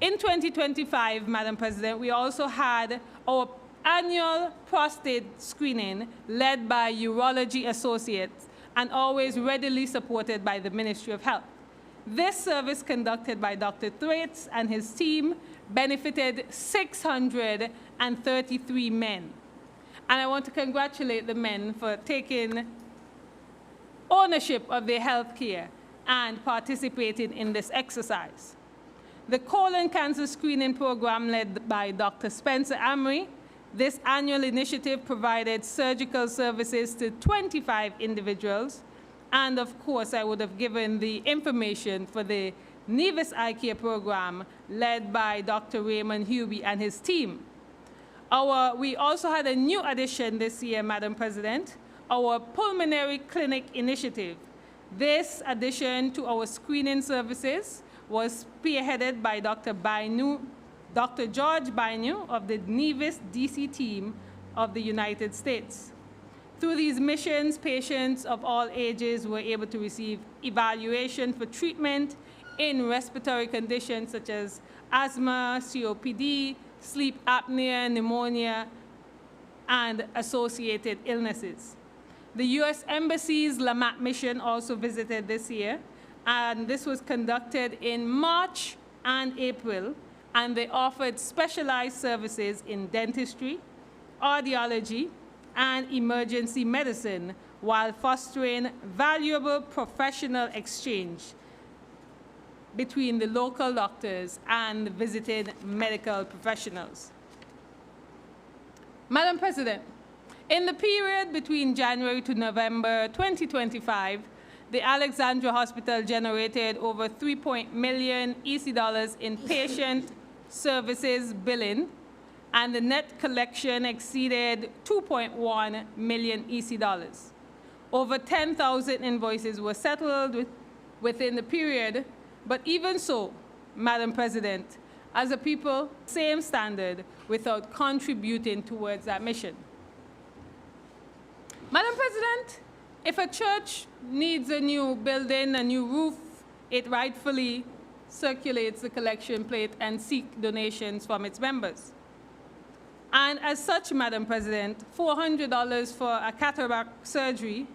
in 2025, Madam President, we also had our annual prostate screening led by Urology Associates and always readily supported by the Ministry of Health. This service conducted by Dr. Thwaites and his team benefited 633 men. And I want to congratulate the men for taking ownership of their health care and participating in this exercise. The colon cancer screening program led by Dr. Spencer Amory, this annual initiative provided surgical services to 25 individuals. And of course, I would have given the information for the Nevis IKEA program led by Dr. Raymond Hubie and his team. We also had a new addition this year, Madam President, our pulmonary clinic initiative. This addition to our screening services was spearheaded by Dr. George Bainu of the Nevis DC team of the United States. Through these missions, patients of all ages were able to receive evaluation for treatment in respiratory conditions such as asthma, COPD, sleep apnea, pneumonia, and associated illnesses. The U.S. Embassy's Lamont mission also visited this year, and this was conducted in March and April, and they offered specialized services in dentistry, audiology, and emergency medicine while fostering valuable professional exchange between the local doctors and visited medical professionals. Madam President, in the period between January to November 2025, the Alexandra Hospital generated over $3 million EC in patient services billing, and the net collection exceeded $2.1 million EC. Over 10,000 invoices were settled within the period, but even so, Madam President, as a people, same standard without contributing towards that mission. Madam President, if a church needs a new building, a new roof, it rightfully circulates the collection plate and seeks donations from its members. And as such, Madam President, $400 for a cataract surgery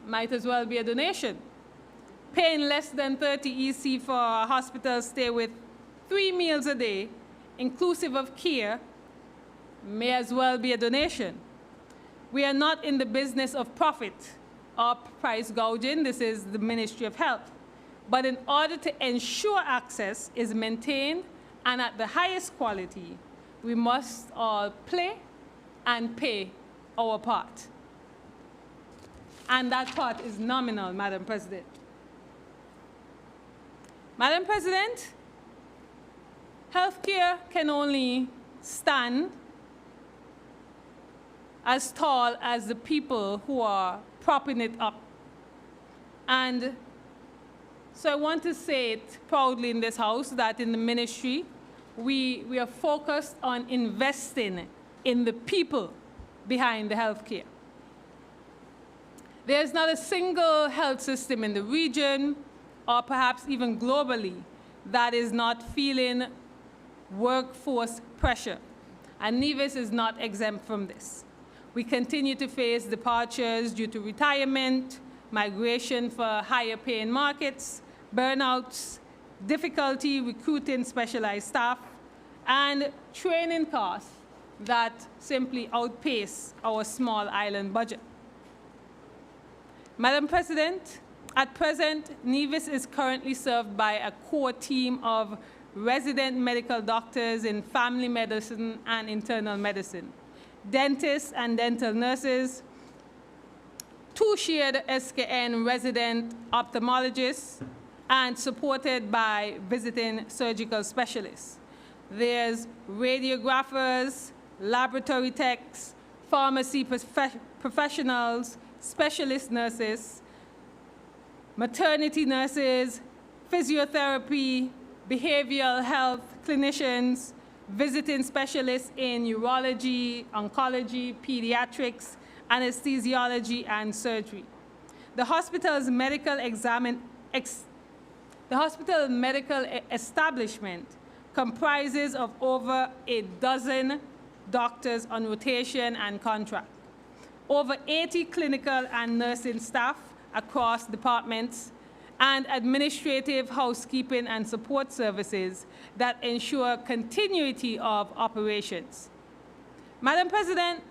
might as well be a donation. Paying less than 30 EC for a hospital stay with 3 meals a day, inclusive of care, may as well be a donation. We are not in the business of profit or price gouging. This is the Ministry of Health. But in order to ensure access is maintained and at the highest quality, we must all play and pay our part. And that part is nominal, Madam President. Madam President, healthcare can only stand as tall as the people who are propping it up. And so I want to say it proudly in this House that in the ministry, we are focused on investing in the people behind the healthcare. There's not a single health system in the region, or perhaps even globally, that is not feeling workforce pressure. And Nevis is not exempt from this. We continue to face departures due to retirement, migration for higher paying markets, burnouts, difficulty recruiting specialized staff, and training costs that simply outpace our small island budget. Madam President, at present, Nevis is currently served by a core team of resident medical doctors in family medicine and internal medicine, dentists and dental nurses, 2 shared SKN resident ophthalmologists, and supported by visiting surgical specialists. There's radiographers, laboratory techs, pharmacy professionals, specialist nurses, maternity nurses, physiotherapy, behavioral health clinicians, visiting specialists in urology, oncology, pediatrics, anesthesiology, and surgery. The hospital's medical establishment comprises of over a dozen doctors on rotation and contract, over 80 clinical and nursing staff across departments, and administrative, housekeeping, and support services that ensure continuity of operations. Madam President,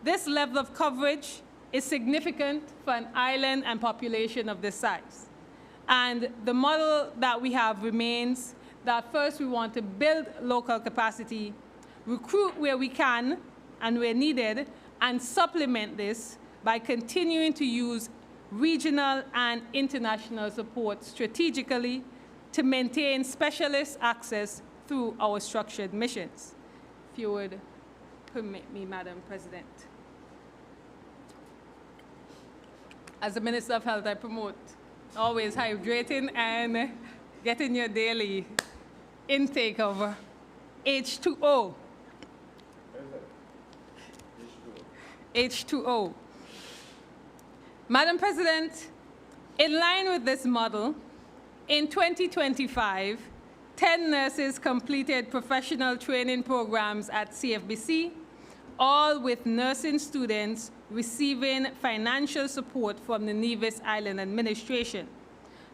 this level of coverage is significant for an island and population of this size. And the model that we have remains that first we want to build local capacity, recruit where we can and where needed, and supplement this by continuing to use regional and international support strategically to maintain specialist access through our structured missions. If you would permit me, Madam President. As the Minister of Health, I promote always hydrating and getting your daily intake of H2O. H2O. Madam President, in line with this model, in 2025, 10 nurses completed professional training programs at CFBC, all with nursing students receiving financial support from the Nevis Island Administration.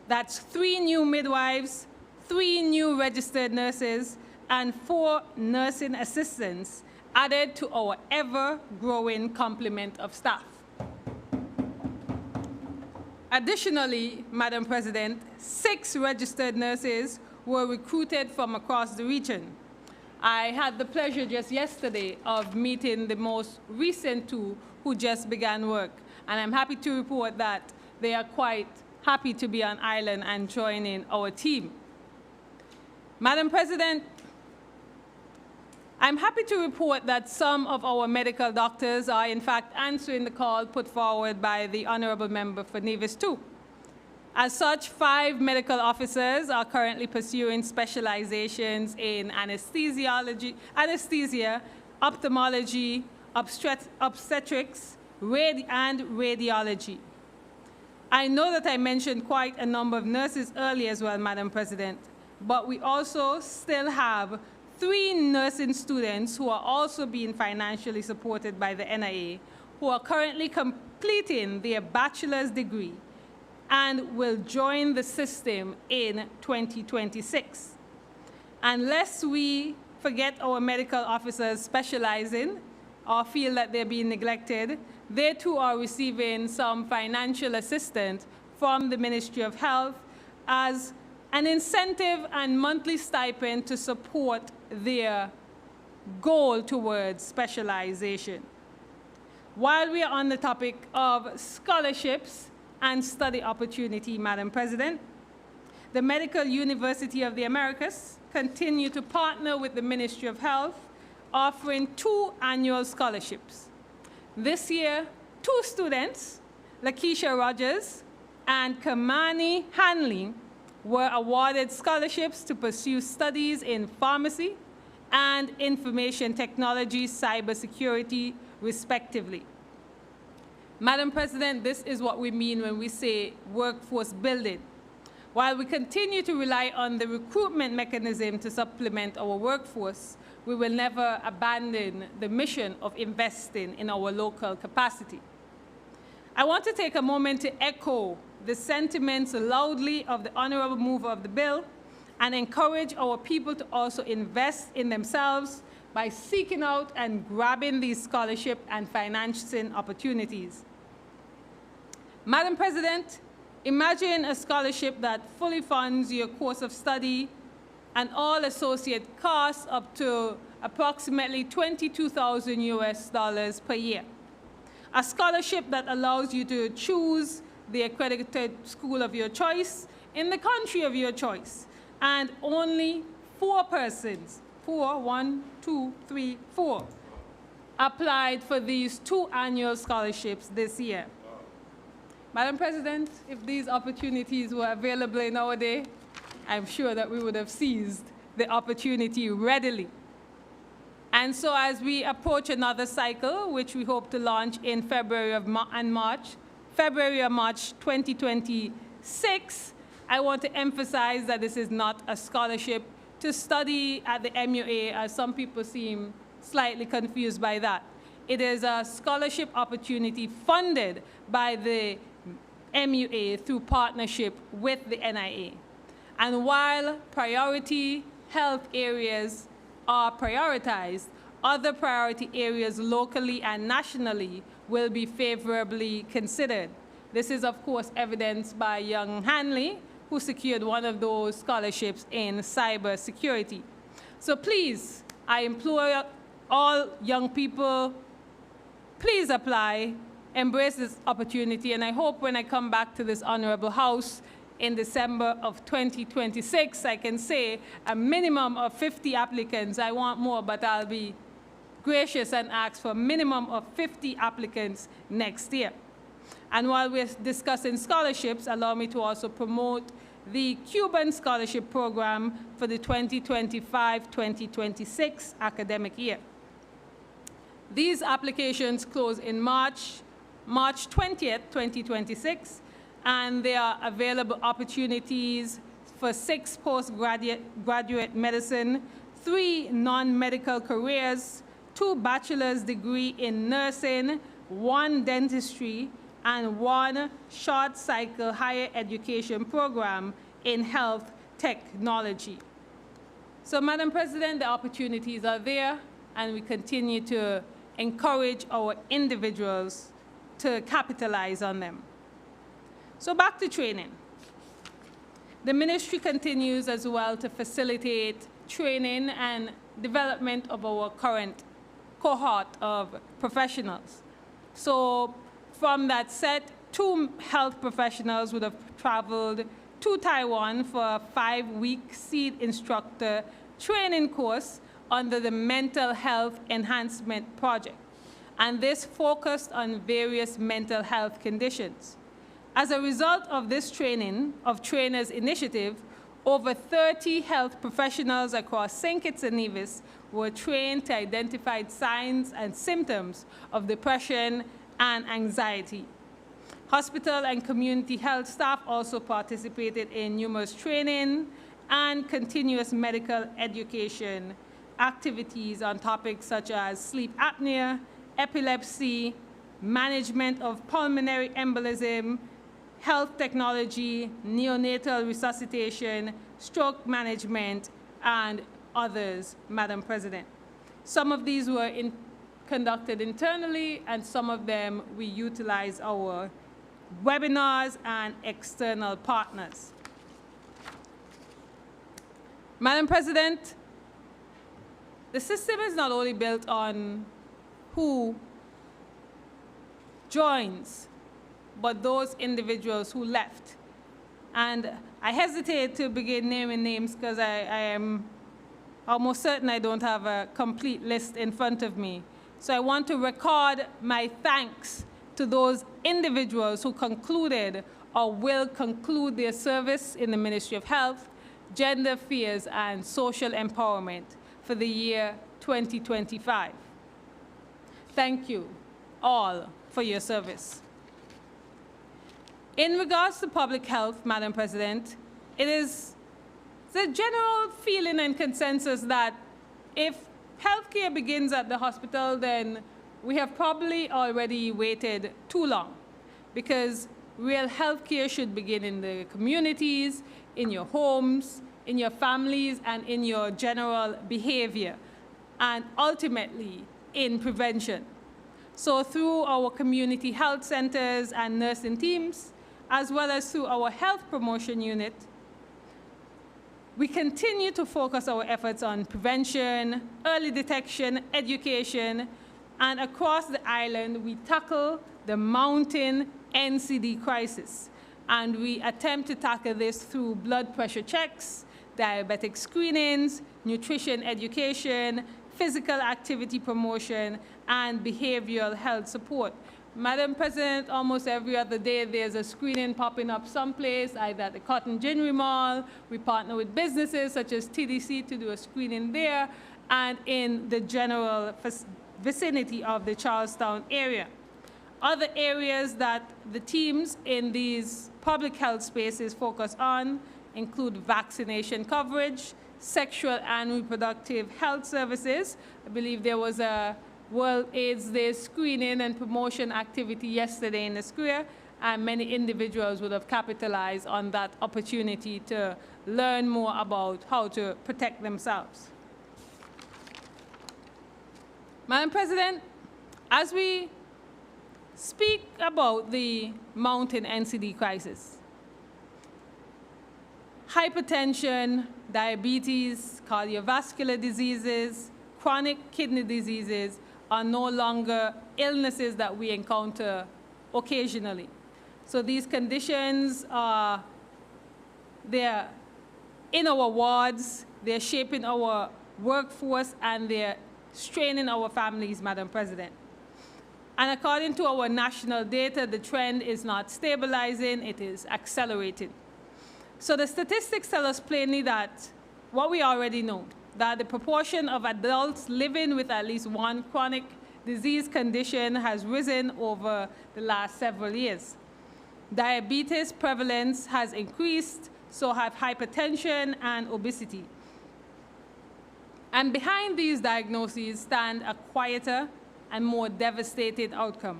That's 3 new midwives, 3 new registered nurses, and 4 nursing assistants added to our ever-growing complement of staff. Additionally, Madam President, 6 registered nurses were recruited from across the region. I had the pleasure just yesterday of meeting the most recent 2 who just began work, and I'm happy to report that they are quite happy to be on island and joining our team. Madam President, I'm happy to report that some of our medical doctors are in fact answering the call put forward by the honorable member for Nevis 2. As such, 5 medical officers are currently pursuing specializations in anesthesia, ophthalmology, obstetrics, and radiology. I know that I mentioned quite a number of nurses earlier as well, Madam President, but we also still have 3 nursing students who are also being financially supported by the NIA, who are currently completing their bachelor's degree and will join the system in 2026. Unless we forget our medical officers specializing or feel that they're being neglected, they too are receiving some financial assistance from the Ministry of Health as an incentive and monthly stipend to support their goal towards specialization. While we are on the topic of scholarships and study opportunity, Madam President, the Medical University of the Americas continue to partner with the Ministry of Health, offering 2 annual scholarships. This year, 2 students, Lakeisha Rogers and Kamani Hanley, were awarded scholarships to pursue studies in pharmacy and information technology, cybersecurity, respectively. Madam President, this is what we mean when we say workforce building. While we continue to rely on the recruitment mechanism to supplement our workforce, we will never abandon the mission of investing in our local capacity. I want to take a moment to echo the sentiments loudly of the honorable mover of the bill and encourage our people to also invest in themselves by seeking out and grabbing these scholarship and financing opportunities. Madam President, imagine a scholarship that fully funds your course of study and all associate costs up to approximately $22,000 per year. A scholarship that allows you to choose the accredited school of your choice in the country of your choice. And only 4 persons, 4, applied for these 2 annual scholarships this year. Madam President, if these opportunities were available in our day, I'm sure that we would have seized the opportunity readily. And so as we approach another cycle, which we hope to launch in February or March 2026, I want to emphasize that this is not a scholarship to study at the MUA, as some people seem slightly confused by that. It is a scholarship opportunity funded by the MUA through partnership with the NIA. And while priority health areas are prioritized, other priority areas locally and nationally will be favorably considered. This is, of course, evidenced by young Hanley, who secured one of those scholarships in cybersecurity. So please, I implore all young people, please apply, embrace this opportunity, and I hope when I come back to this honorable house in December of 2026, I can say a minimum of 50 applicants. I want more, but I'll be gracious and ask for a minimum of 50 applicants next year. And while we're discussing scholarships, allow me to also promote the Cuban Scholarship Program for the 2025-2026 academic year. These applications close in March 20th, 2026, and there are available opportunities for 6 postgraduate medicine, 3 non-medical careers, 2 bachelor's degree in nursing, 1 dentistry, and 1 short cycle higher education program in health technology. So, Madam President, the opportunities are there, and we continue to encourage our individuals to capitalize on them. So back to training. The ministry continues as well to facilitate training and development of our current cohort of professionals. So from that set, 2 health professionals would have traveled to Taiwan for a 5-week seed instructor training course under the Mental Health Enhancement Project, and this focused on various mental health conditions. As a result of this trainers initiative, over 30 health professionals across St. Kitts and Nevis were trained to identify signs and symptoms of depression and anxiety. Hospital and community health staff also participated in numerous training and continuous medical education activities on topics such as sleep apnea, epilepsy, management of pulmonary embolism, health technology, neonatal resuscitation, stroke management, and others, Madam President. Some of these were conducted internally, and some of them we utilize our webinars and external partners. Madam President, the system is not only built on who joins, but those individuals who left. And I hesitate to begin naming names because I am almost certain I don't have a complete list in front of me. So I want to record my thanks to those individuals who concluded or will conclude their service in the Ministry of Health, Gender Affairs, and Social Empowerment for the year 2025. Thank you all for your service. In regards to public health, Madam President, it is the general feeling and consensus that if healthcare begins at the hospital, then we have probably already waited too long, because real healthcare should begin in the communities, in your homes, in your families, and in your general behavior, and ultimately in prevention. So through our community health centers and nursing teams, as well as through our health promotion unit, We continue to focus our efforts on prevention, early detection, education, and across the island, we tackle the mounting NCD crisis. And we attempt to tackle this through blood pressure checks, diabetic screenings, nutrition education, physical activity promotion, and behavioral health support. Madam President, almost every other day there's a screening popping up someplace, either at the Cotton Ginnery Mall. We partner with businesses such as TDC to do a screening there, and in the general vicinity of the Charlestown area. Other areas that the teams in these public health spaces focus on include vaccination coverage, sexual and reproductive health services. I believe there was a World AIDS Day screening and promotion activity yesterday in the square, and many individuals would have capitalized on that opportunity to learn more about how to protect themselves. Madam President, as we speak about the mounting NCD crisis, hypertension, diabetes, cardiovascular diseases, chronic kidney diseases are no longer illnesses that we encounter occasionally. So these conditions are, they're in our wards, they're shaping our workforce, and they're straining our families, Madam President. And according to our national data, the trend is not stabilizing, it is accelerating. So the statistics tell us plainly that what we already know, that the proportion of adults living with at least one chronic disease condition has risen over the last several years. Diabetes prevalence has increased, so have hypertension and obesity. And behind these diagnoses stand a quieter and more devastating outcome,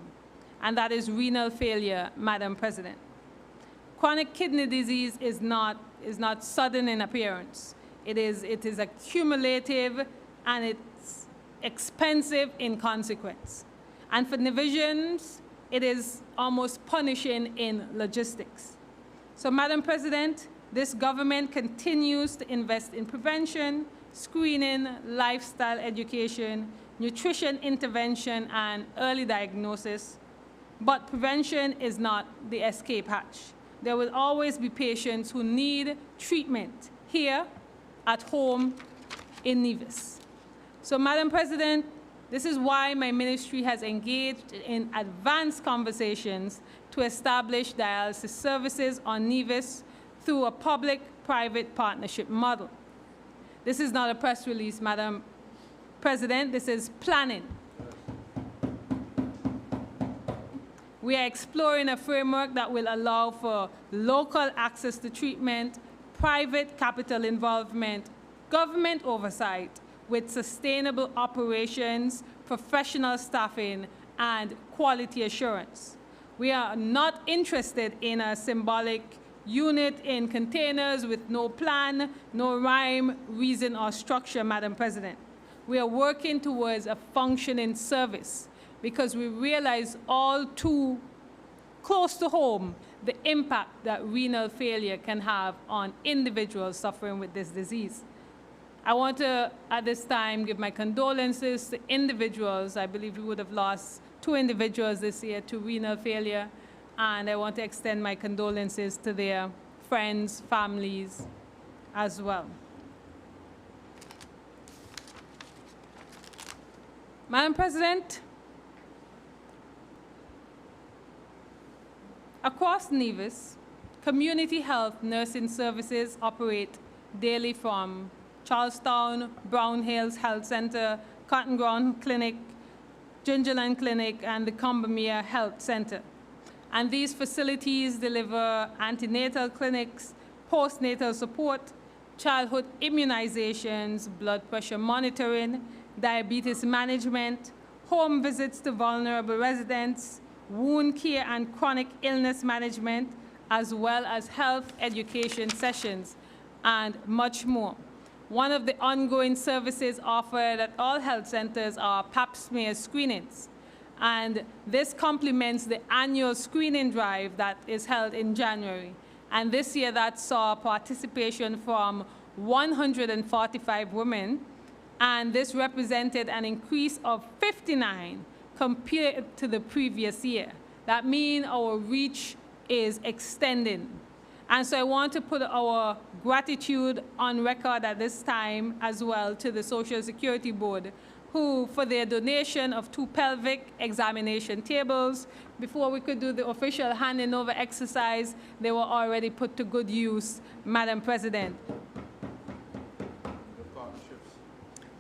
and that is renal failure, Madam President. Chronic kidney disease is not sudden in appearance. It is accumulative, and it's expensive in consequence. And for divisions, it is almost punishing in logistics. So, Madam President, this government continues to invest in prevention, screening, lifestyle education, nutrition intervention, and early diagnosis. But prevention is not the escape hatch. There will always be patients who need treatment here, at home, in Nevis. So, Madam President, this is why my ministry has engaged in advanced conversations to establish dialysis services on Nevis through a public-private partnership model. This is not a press release, Madam President, this is planning. We are exploring a framework that will allow for local access to treatment, private capital involvement, government oversight, with sustainable operations, professional staffing, and quality assurance. We are not interested in a symbolic unit in containers with no plan, no rhyme, reason, or structure, Madam President. We are working towards a functioning service because we realize all too close to home the impact that renal failure can have on individuals suffering with this disease. I want to, at this time, give my condolences to individuals. I believe we would have lost 2 individuals this year to renal failure, and I want to extend my condolences to their friends, families, as well. Madam President, across Nevis, community health nursing services operate daily from Charlestown, Brown Hills Health Center, Cotton Ground Clinic, Gingerland Clinic, and the Combermere Health Center. And these facilities deliver antenatal clinics, postnatal support, childhood immunizations, blood pressure monitoring, diabetes management, home visits to vulnerable residents, wound care and chronic illness management, as well as health education sessions, and much more. One of the ongoing services offered at all health centers are pap smear screenings. And this complements the annual screening drive that is held in January. And this year that saw participation from 145 women, and this represented an increase of 59 compared to the previous year. That means our reach is extending. And so I want to put our gratitude on record at this time as well to the Social Security Board, who, for their donation of 2 pelvic examination tables, before we could do the official handing over exercise, they were already put to good use, Madam President.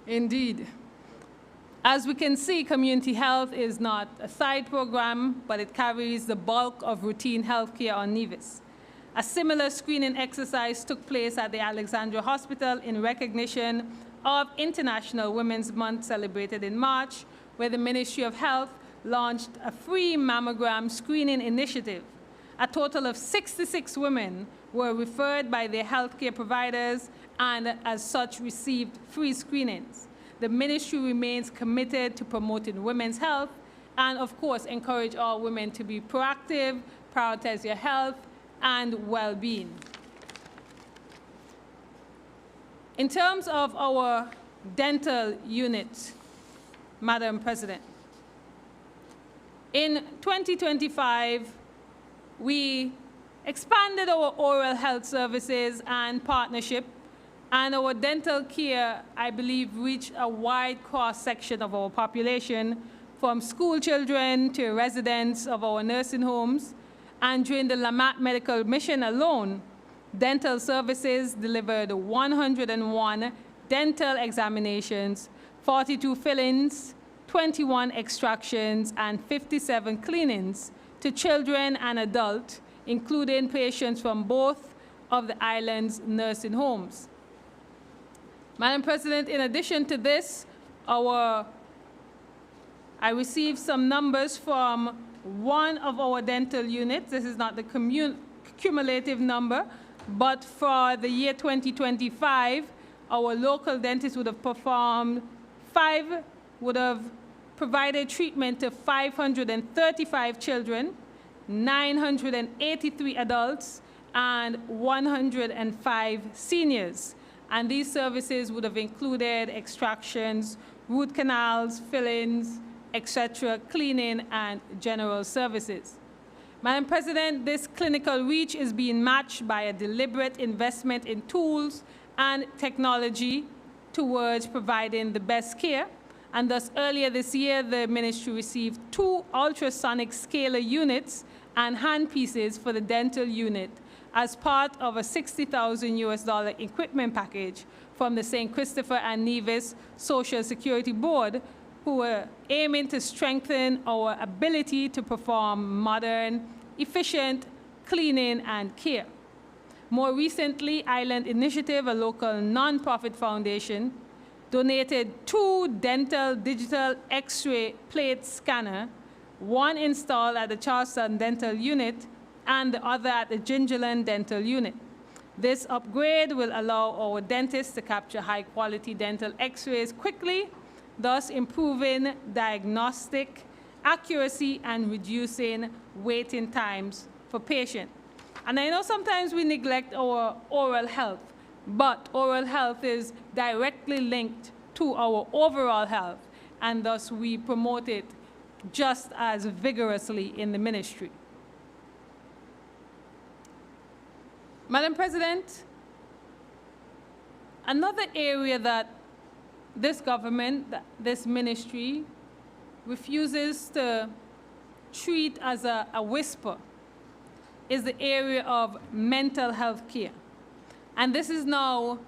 Indeed. As we can see, community health is not a side program, but it carries the bulk of routine health care on Nevis. A similar screening exercise took place at the Alexandra Hospital in recognition of International Women's Month celebrated in March, where the Ministry of Health launched a free mammogram screening initiative. A total of 66 women were referred by their healthcare providers and as such received free screenings. The ministry remains committed to promoting women's health and, of course, encourage all women to be proactive, prioritize your health and well-being. In terms of our dental unit, Madam President, in 2025, we expanded our oral health services and partnership, and our dental care, I believe, reached a wide cross-section of our population, from school children to residents of our nursing homes. And during the Lamont Medical Mission alone, dental services delivered 101 dental examinations, 42 fillings, 21 extractions, and 57 cleanings to children and adults, including patients from both of the island's nursing homes. Madam President, in addition to this, I received some numbers from one of our dental units. This is not the cumulative number, but for the year 2025, our local dentists would have provided treatment to 535 children, 983 adults, and 105 seniors. And these services would have included extractions, root canals, fillings, etc., cleaning, and general services. Madam President, this clinical reach is being matched by a deliberate investment in tools and technology towards providing the best care. And thus, earlier this year, the ministry received 2 ultrasonic scaler units and handpieces for the dental unit as part of a $60,000 equipment package from the St. Christopher and Nevis Social Security Board, who were aiming to strengthen our ability to perform modern, efficient cleaning and care. More recently, Island Initiative, a local nonprofit foundation, donated 2 dental digital X-ray plate scanner, one installed at the Charleston Dental Unit and the other at the Gingerland Dental Unit. This upgrade will allow our dentists to capture high-quality dental X-rays quickly, thus improving diagnostic accuracy and reducing waiting times for patients. And I know sometimes we neglect our oral health, but oral health is directly linked to our overall health, and thus we promote it just as vigorously in the ministry. Madam President, another area that this government, this ministry, refuses to treat as a whisper is the area of mental health care. And this is now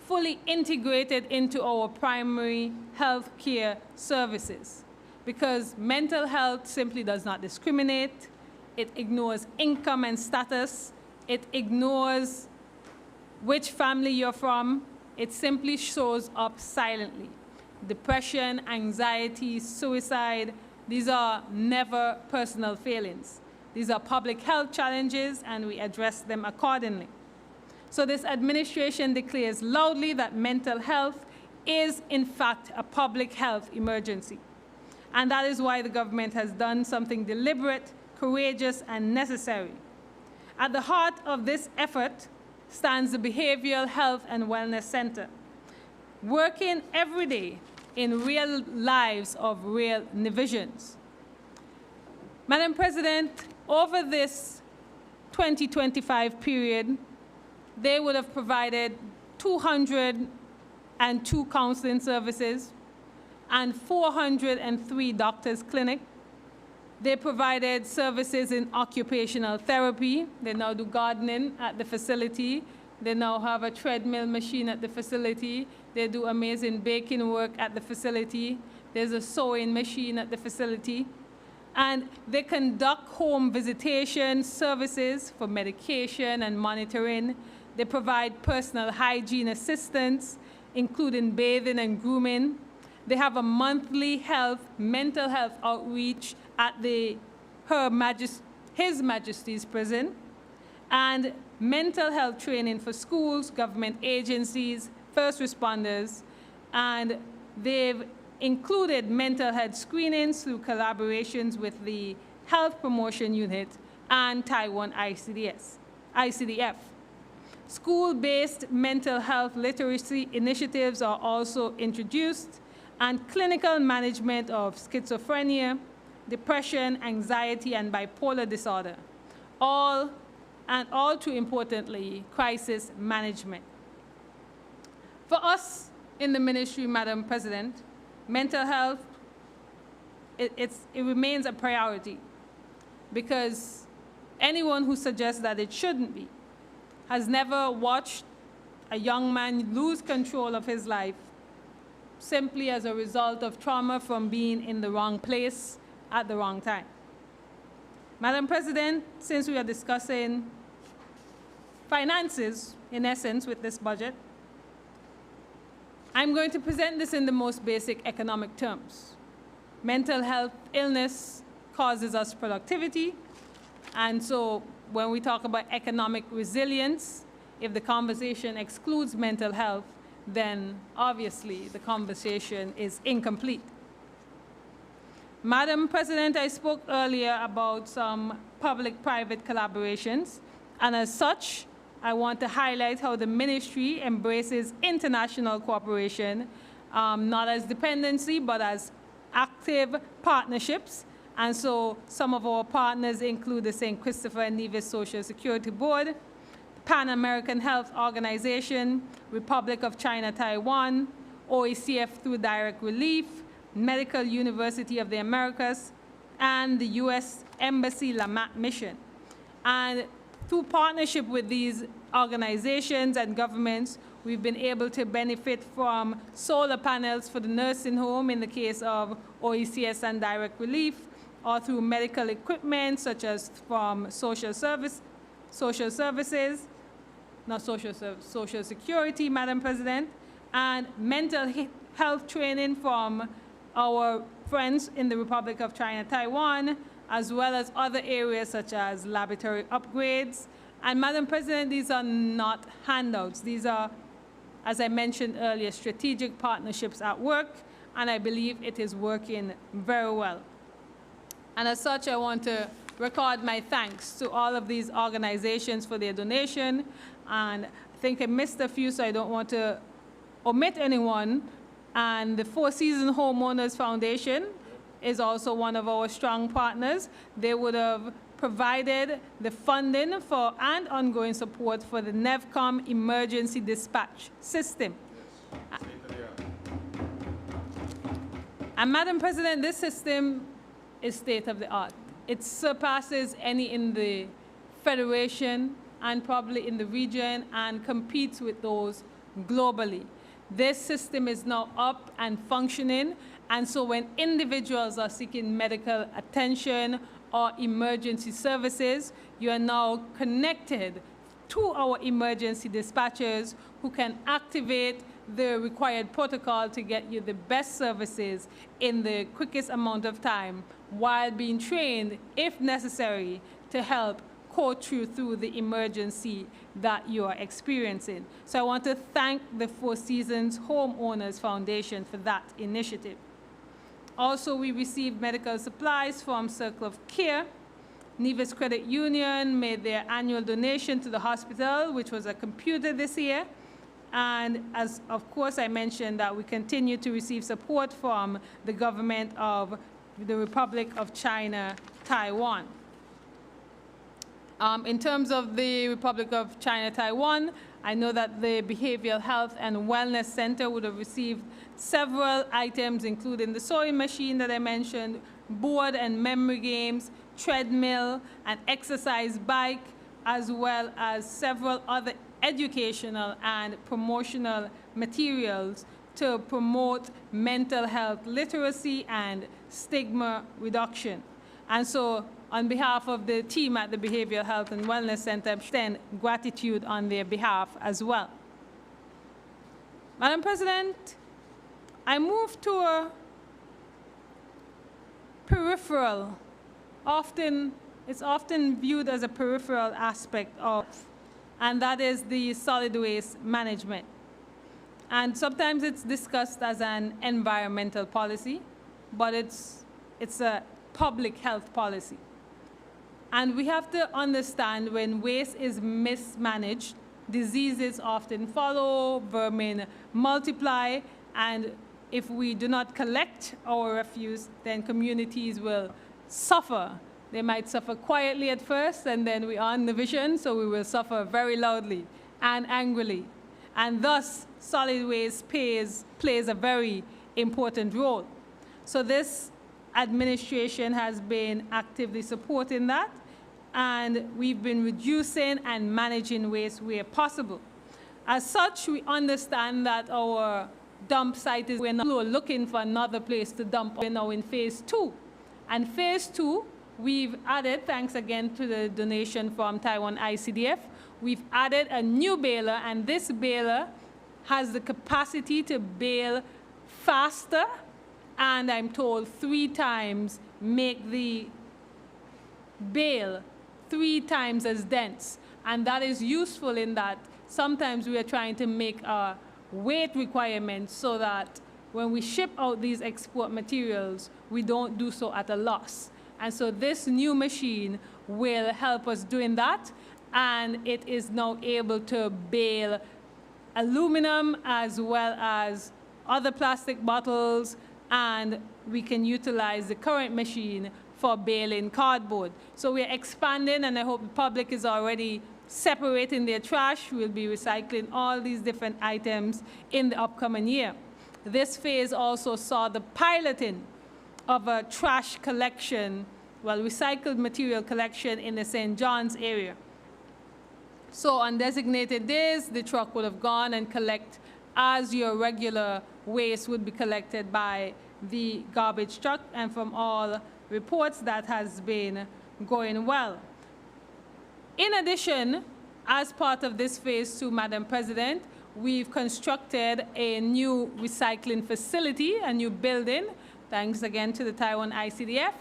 fully integrated into our primary health care services, because mental health simply does not discriminate. It ignores income and status. It ignores which family you're from. It simply shows up silently. Depression, anxiety, suicide, these are never personal failings. These are public health challenges, and we address them accordingly. So this administration declares loudly that mental health is, in fact, a public health emergency. And that is why the government has done something deliberate, courageous, and necessary. At the heart of this effort stands the Behavioral Health and Wellness Center, working every day in real lives of real Nevisians. Madam President, over this 2025 period, they would have provided 202 counseling services and 403 doctors' clinic. They provided services in occupational therapy. They now do gardening at the facility. They now have a treadmill machine at the facility. They do amazing baking work at the facility. There's a sewing machine at the facility. And they conduct home visitation services for medication and monitoring. They provide personal hygiene assistance, including bathing and grooming. They have a monthly mental health outreach at His Majesty's Prison, and mental health training for schools, government agencies, first responders, and they've included mental health screenings through collaborations with the Health Promotion Unit and Taiwan ICDF. School-based mental health literacy initiatives are also introduced, and clinical management of schizophrenia, depression, anxiety, and bipolar disorder, all too importantly, crisis management. For us in the ministry, Madam President, mental health, it remains a priority, because anyone who suggests that it shouldn't be has never watched a young man lose control of his life simply as a result of trauma from being in the wrong place at the wrong time. Madam President, since we are discussing finances, in essence, with this budget, I'm going to present this in the most basic economic terms. Mental health illness causes us productivity, and so when we talk about economic resilience, if the conversation excludes mental health, then obviously the conversation is incomplete. Madam President, I spoke earlier about some public-private collaborations, and as such, I want to highlight how the ministry embraces international cooperation, not as dependency, but as active partnerships. And so some of our partners include the St. Christopher and Nevis Social Security Board, Pan American Health Organization, Republic of China, Taiwan, OECF through Direct Relief, Medical University of the Americas, and the U.S. Embassy Lamont Mission. And through partnership with these organizations and governments, we've been able to benefit from solar panels for the nursing home in the case of OECS and Direct Relief, or through medical equipment such as from social security, Madam President, and mental health training from our friends in the Republic of China, Taiwan, as well as other areas such as laboratory upgrades. And Madam President, these are not handouts. These are, as I mentioned earlier, strategic partnerships at work, and I believe it is working very well. And as such, I want to record my thanks to all of these organizations for their donation. And I think I missed a few, so I don't want to omit anyone. And the Four Seasons Homeowners Foundation is also one of our strong partners. They would have provided the funding for and ongoing support for the NEVCOM emergency dispatch system. Yes. And Madam President, this system is state-of-the-art. It surpasses any in the Federation and probably in the region, and competes with those globally. This system is now up and functioning, and so when individuals are seeking medical attention or emergency services, you are now connected to our emergency dispatchers who can activate the required protocol to get you the best services in the quickest amount of time, while being trained, if necessary, to help coach you through the emergency that you are experiencing. So I want to thank the Four Seasons Homeowners Foundation for that initiative. Also, we received medical supplies from Circle of Care, Nevis Credit Union made their annual donation to the hospital, which was a computer this year. And as, of course, I mentioned that we continue to receive support from the government of the Republic of China, Taiwan. In terms of the Republic of China, Taiwan, I know that the Behavioral Health and Wellness Center would have received several items, including the sewing machine that I mentioned, board and memory games, treadmill, an exercise bike, as well as several other educational and promotional materials to promote mental health literacy and stigma reduction. And so, on behalf of the team at the Behavioral Health and Wellness Center, I extend gratitude on their behalf as well. Madam President, I move to a peripheral, it's often viewed as a peripheral aspect of, and that is the solid waste management. And sometimes it's discussed as an environmental policy, but it's a public health policy. And we have to understand when waste is mismanaged, diseases often follow, vermin multiply, and if we do not collect our refuse, then communities will suffer. They might suffer quietly at first, and then we are in the vision, so we will suffer very loudly and angrily. And thus, solid waste plays a very important role. So this administration has been actively supporting that, and we've been reducing and managing waste where possible. As such, we understand that our dump site is, we're not looking for another place to dump. We're now in phase 2. And phase 2, we've added, thanks again to the donation from Taiwan ICDF, we've added a new baler, and this baler has the capacity to bale faster, and I'm told 3 times, make the bale 3 times as dense. And that is useful in that sometimes we are trying to make a weight requirement so that when we ship out these export materials, we don't do so at a loss. And so this new machine will help us doing that, and it is now able to bale aluminum as well as other plastic bottles, and we can utilize the current machine for baling cardboard. So we're expanding, and I hope the public is already separating their trash. We'll be recycling all these different items in the upcoming year. This phase also saw the piloting of a trash collection, recycled material collection in the St. John's area. So on designated days, the truck would have gone and collect as your regular waste would be collected by the garbage truck, and from all reports that has been going well. In addition, as part of this phase 2, Madam President, we've constructed a new recycling facility, a new building, thanks again to the Taiwan ICDF,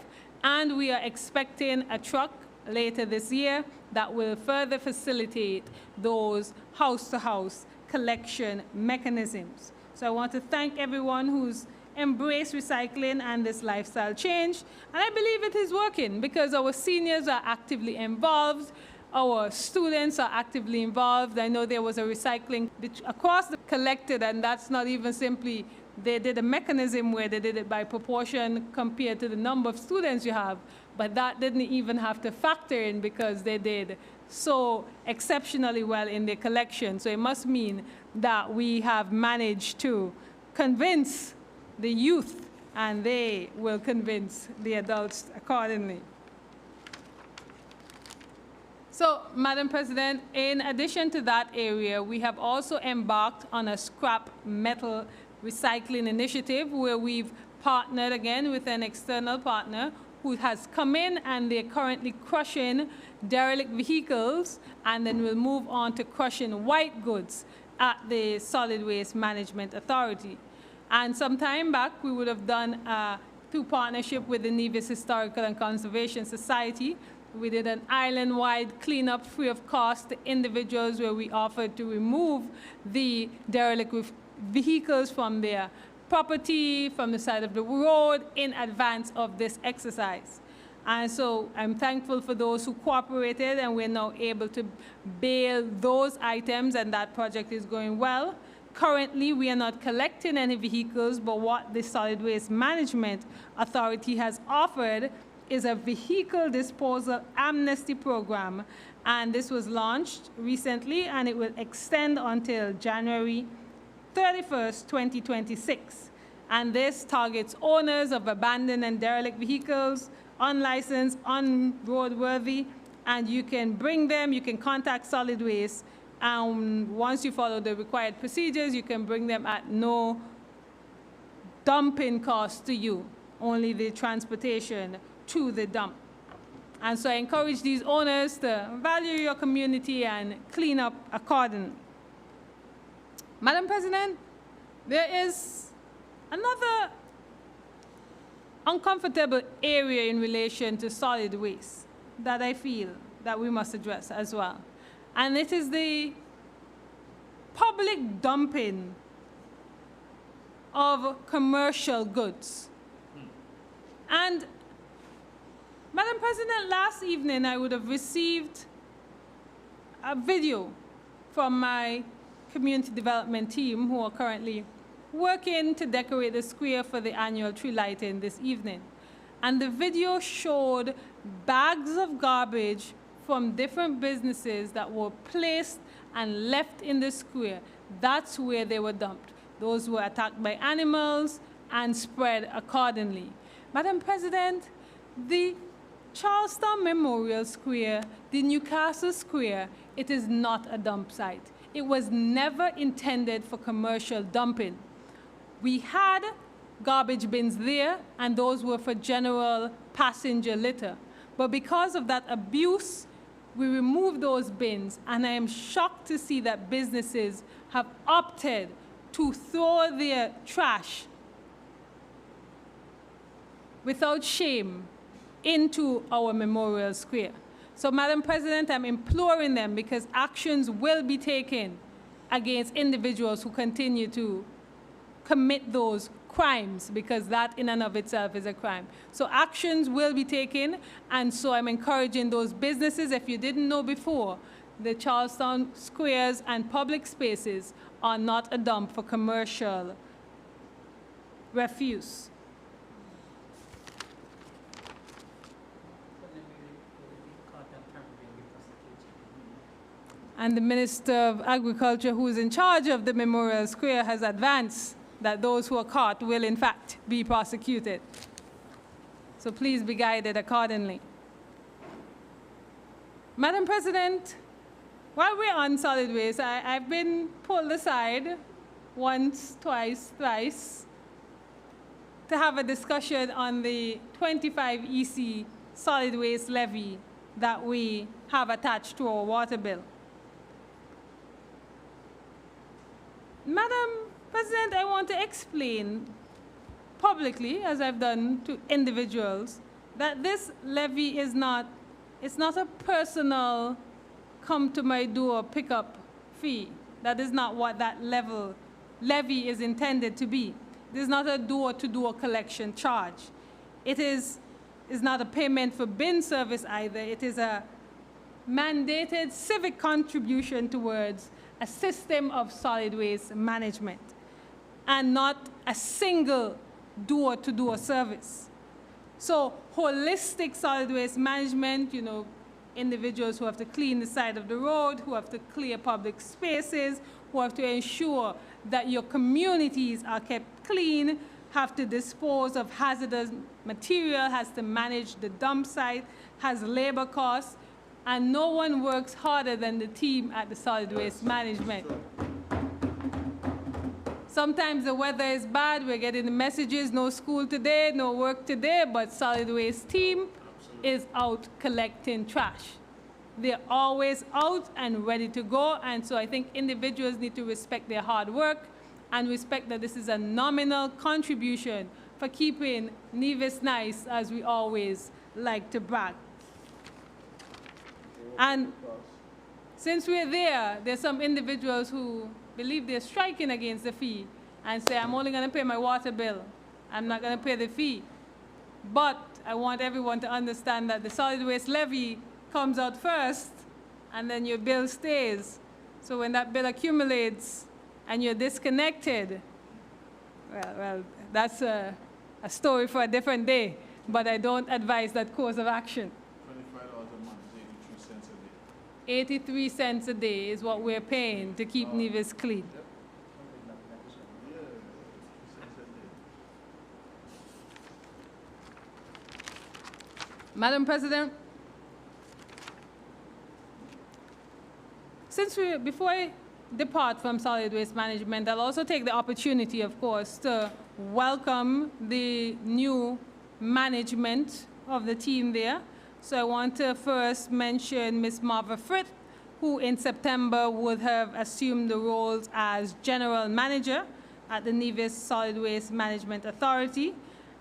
and we are expecting a truck later this year that will further facilitate those house-to-house collection mechanisms. So I want to thank everyone who's embraced recycling and this lifestyle change, and I believe it is working because our seniors are actively involved, our students are actively involved. I know there was a recycling across the collected, and that's not even simply, they did a mechanism where they did it by proportion compared to the number of students you have, but that didn't even have to factor in because they did so exceptionally well in their collection. So it must mean that we have managed to convince the youth, and they will convince the adults accordingly. So, Madam President, in addition to that area, we have also embarked on a scrap metal recycling initiative where we've partnered again with an external partner who has come in, and they're currently crushing derelict vehicles, and then we'll move on to crushing white goods at the Solid Waste Management Authority. And some time back, we would have done through partnership with the Nevis Historical and Conservation Society. We did an island-wide cleanup free of cost to individuals where we offered to remove the derelict vehicles from their property, from the side of the road, in advance of this exercise. And so I'm thankful for those who cooperated, and we're now able to bail those items, and that project is going well. Currently, we are not collecting any vehicles, but what the Solid Waste Management Authority has offered is a vehicle disposal amnesty program. And this was launched recently, and it will extend until January 31st, 2026. And this targets owners of abandoned and derelict vehicles, unlicensed, unroadworthy, and you can bring them, you can contact Solid Waste, and once you follow the required procedures, you can bring them at no dumping cost to you, only the transportation to the dump. And so I encourage these owners to value your community and clean up accordingly. Madam President, there is another uncomfortable area in relation to solid waste that I feel that we must address as well. And it is the public dumping of commercial goods. And Madam President, last evening I would have received a video from my community development team who are currently working to decorate the square for the annual tree lighting this evening. And the video showed bags of garbage from different businesses that were placed and left in the square. That's where they were dumped. Those were attacked by animals and spread accordingly. Madam President, the Charlestown Memorial Square, the Newcastle Square, it is not a dump site. It was never intended for commercial dumping. We had garbage bins there, and those were for general passenger litter. But because of that abuse, we removed those bins, and I am shocked to see that businesses have opted to throw their trash without shame into our Memorial Square. So, Madam President, I'm imploring them, because actions will be taken against individuals who continue to commit those crimes, because that in and of itself is a crime. So actions will be taken, and so I'm encouraging those businesses, if you didn't know before, the Charlestown squares and public spaces are not a dump for commercial refuse. And the Minister of Agriculture, who is in charge of the Memorial Square, has advanced that those who are caught will, in fact, be prosecuted. So please be guided accordingly. Madam President, while we're on solid waste, I've been pulled aside once, twice, thrice to have a discussion on the 25 EC solid waste levy that we have attached to our water bill. Madam President, I want to explain publicly, as I've done to individuals, that this levy is not, it's not a personal come to my door pickup fee. That is not what that levy is intended to be. This is not a door-to-door collection charge. It is not a payment for bin service either. It is a mandated civic contribution towards a system of solid waste management, and not a single door-to-door service. So holistic solid waste management, you know, individuals who have to clean the side of the road, who have to clear public spaces, who have to ensure that your communities are kept clean, have to dispose of hazardous material, has to manage the dump site, has labor costs, and no one works harder than the team at the solid waste management. Sometimes the weather is bad, we're getting the messages, no school today, no work today, but solid waste team is out collecting trash. They're always out and ready to go, and so I think individuals need to respect their hard work and respect that this is a nominal contribution for keeping Nevis nice, as we always like to brag. And since we're there, there's some individuals who believe they're striking against the fee and say, I'm only going to pay my water bill. I'm not going to pay the fee. But I want everyone to understand that the solid waste levy comes out first, and then your bill stays. So when that bill accumulates and you're disconnected, well, that's a story for a different day, but I don't advise that course of action. $25 a month, 83 cents a day. 83 cents a day is what we're paying to keep Nevis clean. Yeah, 83 cents a day. Madam President, before I depart from solid waste management, I'll also take the opportunity, of course, to welcome the new management of the team there. So I want to first mention Ms. Marva Frith, who in September would have assumed the roles as General Manager at the Nevis Solid Waste Management Authority,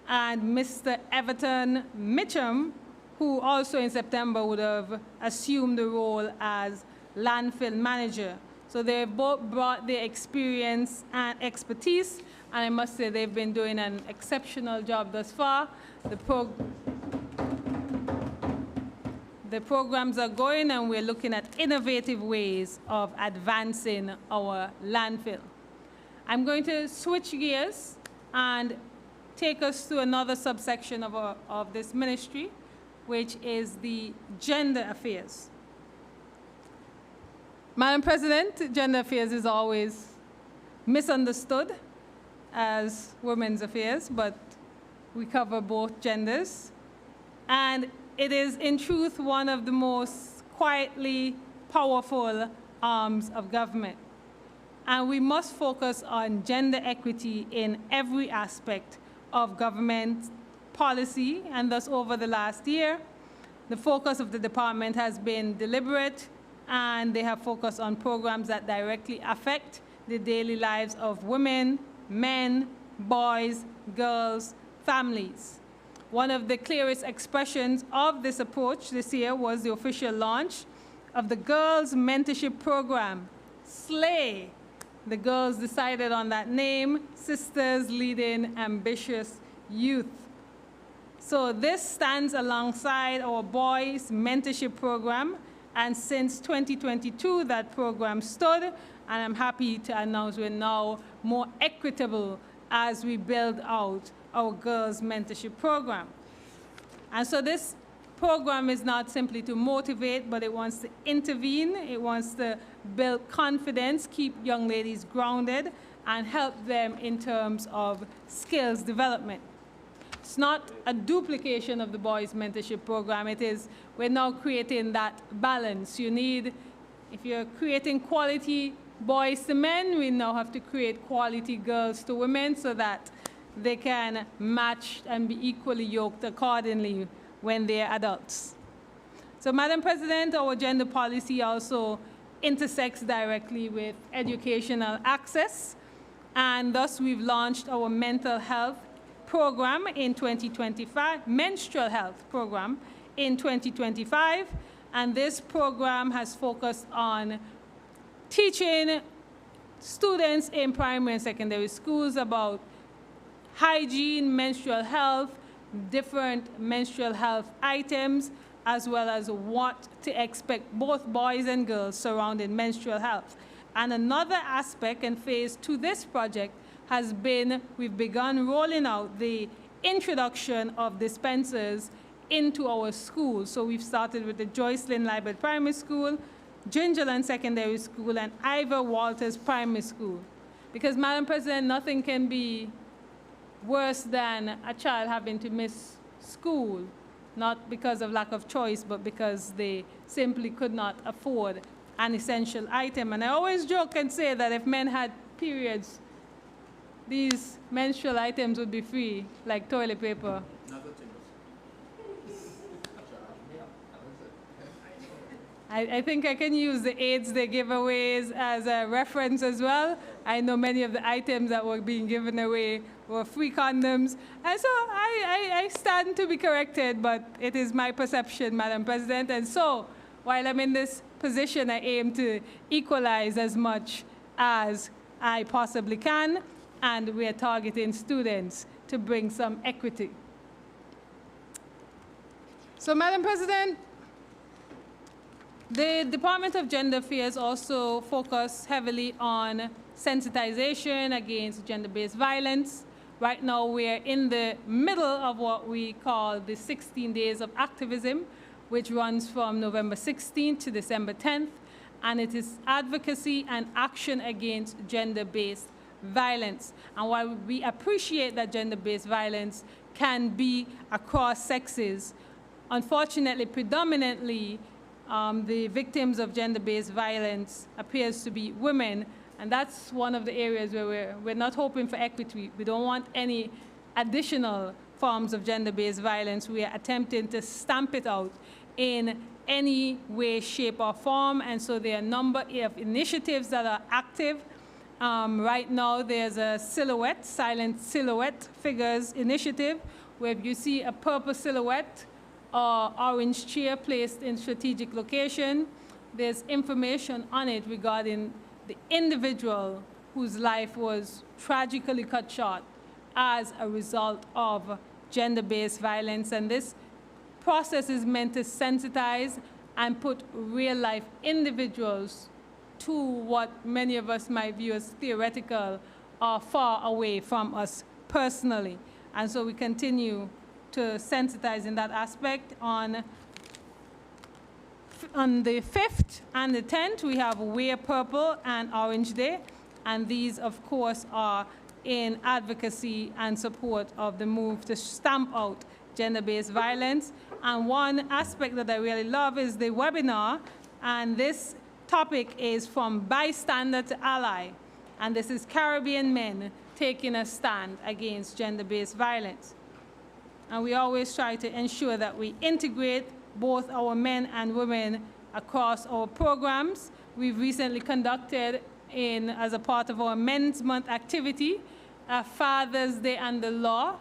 and Mr. Everton Mitchum, who also in September would have assumed the role as Landfill Manager. So they've both brought their experience and expertise, and I must say they've been doing an exceptional job thus far. The programs are going, and we're looking at innovative ways of advancing our landfill. I'm going to switch gears and take us to another subsection of this ministry, which is the gender affairs. Madam President, gender affairs is always misunderstood as women's affairs, but we cover both genders. And it is, in truth, one of the most quietly powerful arms of government. And we must focus on gender equity in every aspect of government policy. And thus, over the last year, the focus of the department has been deliberate, and they have focused on programs that directly affect the daily lives of women, men, boys, girls, families. One of the clearest expressions of this approach this year was the official launch of the Girls Mentorship Program, SLAY. The girls decided on that name, Sisters Leading Ambitious Youth. So this stands alongside our Boys Mentorship Program, and since 2022, that program stood, and I'm happy to announce we're now more equitable as we build out our Girls Mentorship Program. And so this program is not simply to motivate, but it wants to intervene. It wants to build confidence, keep young ladies grounded, and help them in terms of skills development. It's not a duplication of the Boys Mentorship Program. It is, we're now creating that balance. You need, if you're creating quality boys to men, we now have to create quality girls to women so that they can match and be equally yoked accordingly when they're adults. So, Madam President, our gender policy also intersects directly with educational access, and thus we've launched our mental health program in 2025, menstrual health program in 2025, and this program has focused on teaching students in primary and secondary schools about hygiene, menstrual health, different menstrual health items, as well as what to expect both boys and girls surrounding menstrual health. And another aspect and phase to this project has been, we've begun rolling out the introduction of dispensers into our schools. So we've started with the Joycelyn Libert Primary School, Gingerland Secondary School, and Ivor Walters Primary School. Because, Madam President, nothing can be worse than a child having to miss school, not because of lack of choice, but because they simply could not afford an essential item. And I always joke and say that if men had periods, these menstrual items would be free, like toilet paper. I think I can use the AIDS Day giveaways as a reference as well. I know many of the items that were being given away were free condoms. And so I stand to be corrected, but it is my perception, Madam President. And so while I'm in this position, I aim to equalize as much as I possibly can, and we are targeting students to bring some equity. So, Madam President, the Department of Gender Affairs also focus heavily on sensitization against gender-based violence. Right now, we're in the middle of what we call the 16 days of activism, which runs from November 16th to December 10th, and it is advocacy and action against gender-based violence. And while we appreciate that gender-based violence can be across sexes, unfortunately, predominantly, the victims of gender-based violence appears to be women, and that's one of the areas where we're not hoping for equity. We don't want any additional forms of gender-based violence. We are attempting to stamp it out in any way, shape, or form, and so there are a number of initiatives that are active. Right now, there's a silhouette, silent silhouette figures initiative, where if you see a purple silhouette or orange chair placed in strategic location, there's information on it regarding the individual whose life was tragically cut short as a result of gender-based violence. And this process is meant to sensitize and put real-life individuals to what many of us might view as theoretical or far away from us personally. And so we continue to sensitize in that aspect. On the 5th and the 10th, we have Wear Purple and Orange Day, and these, of course, are in advocacy and support of the move to stamp out gender-based violence. And one aspect that I really love is the webinar, and this topic is From Bystander to Ally, and this is Caribbean men taking a stand against gender-based violence. And we always try to ensure that we integrate both our men and women across our programs. We've recently conducted, as a part of our Men's Month activity, a Father's Day and the Law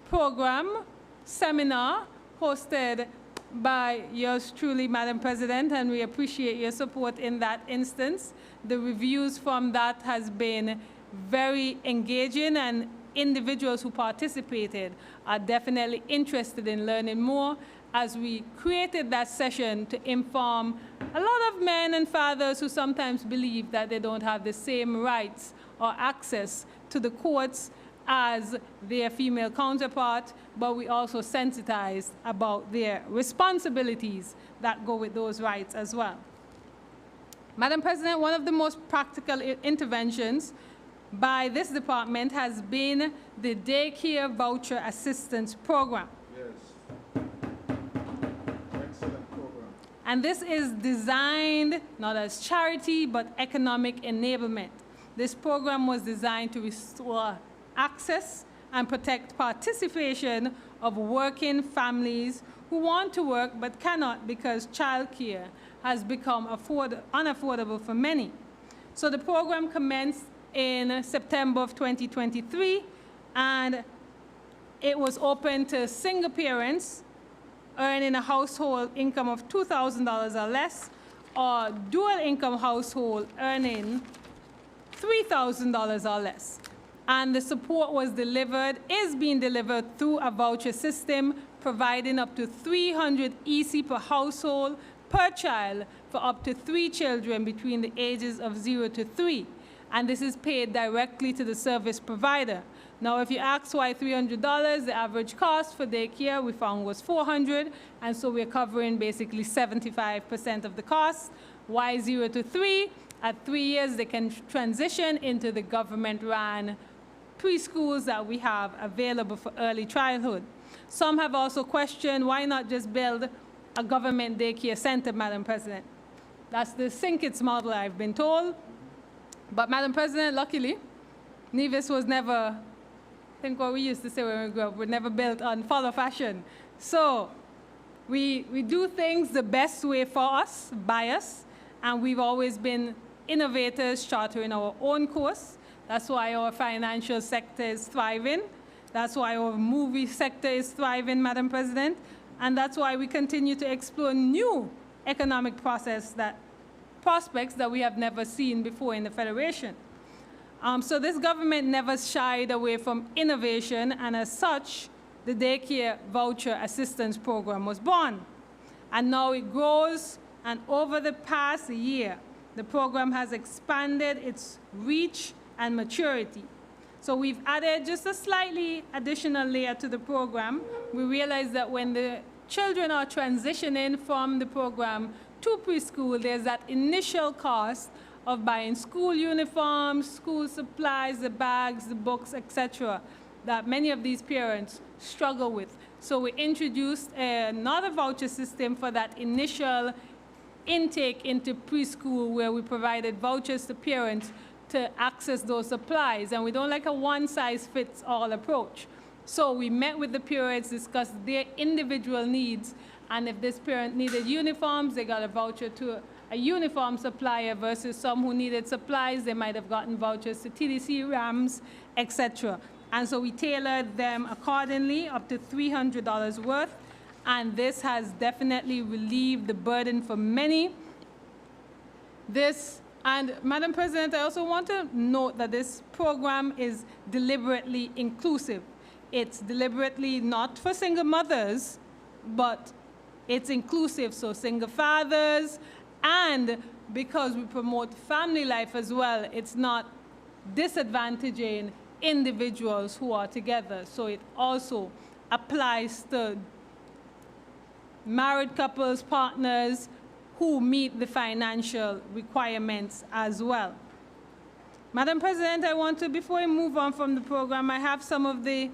program seminar hosted by yours truly, Madam President, and we appreciate your support in that instance. The reviews from that has been very engaging, and individuals who participated are definitely interested in learning more, as we created that session to inform a lot of men and fathers who sometimes believe that they don't have the same rights or access to the courts as their female counterpart, but we also sensitized about their responsibilities that go with those rights as well. Madam President, one of the most practical interventions by this department has been the Daycare Voucher Assistance Program. Yes. Excellent program. And this is designed not as charity, but economic enablement. This program was designed to restore access and protect participation of working families who want to work but cannot because childcare has become unaffordable for many. So the program commenced in September of 2023, and it was open to single parents earning a household income of $2,000 or less, or dual income household earning $3,000 or less. And the support is being delivered through a voucher system, providing up to 300 EC per household per child for up to 3 children between the ages of 0 to 3. And this is paid directly to the service provider. Now, if you ask why $300, the average cost for daycare we found was $400, and so we're covering basically 75% of the cost. Why 0 to 3? At 3 years, they can transition into the government-run preschools that we have available for early childhood. Some have also questioned, why not just build a government daycare center, Madam President? That's the Sinkits model, I've been told. But Madam President, luckily, Nevis was never, I think what we used to say when we grew up, we're never built on follow fashion. So we do things the best way for us, by us, and we've always been innovators chartering our own course. That's why our financial sector is thriving. That's why our movie sector is thriving, Madam President. And that's why we continue to explore new economic prospects that we have never seen before in the Federation. So this government never shied away from innovation, and as such, the Daycare Voucher Assistance Program was born. And now it grows, and over the past year, the program has expanded its reach and maturity. So we've added just a slightly additional layer to the program. We realize that when the children are transitioning from the program to preschool, there's that initial cost of buying school uniforms, school supplies, the bags, the books, etc., that many of these parents struggle with. So we introduced another voucher system for that initial intake into preschool, where we provided vouchers to parents to access those supplies. And we don't like a one-size-fits-all approach. So we met with the parents, discussed their individual needs, and if this parent needed uniforms, they got a voucher to a uniform supplier, versus some who needed supplies, they might have gotten vouchers to TDC, RAMs, etc. And so we tailored them accordingly, up to $300 worth, and this has definitely relieved the burden for many. And Madam President, I also want to note that this program is deliberately inclusive. It's deliberately not for single mothers, but it's inclusive, so single fathers, and because we promote family life as well, it's not disadvantaging individuals who are together. So it also applies to married couples, partners who meet the financial requirements as well. Madam President, I want to, before I move on from the program, I have some of the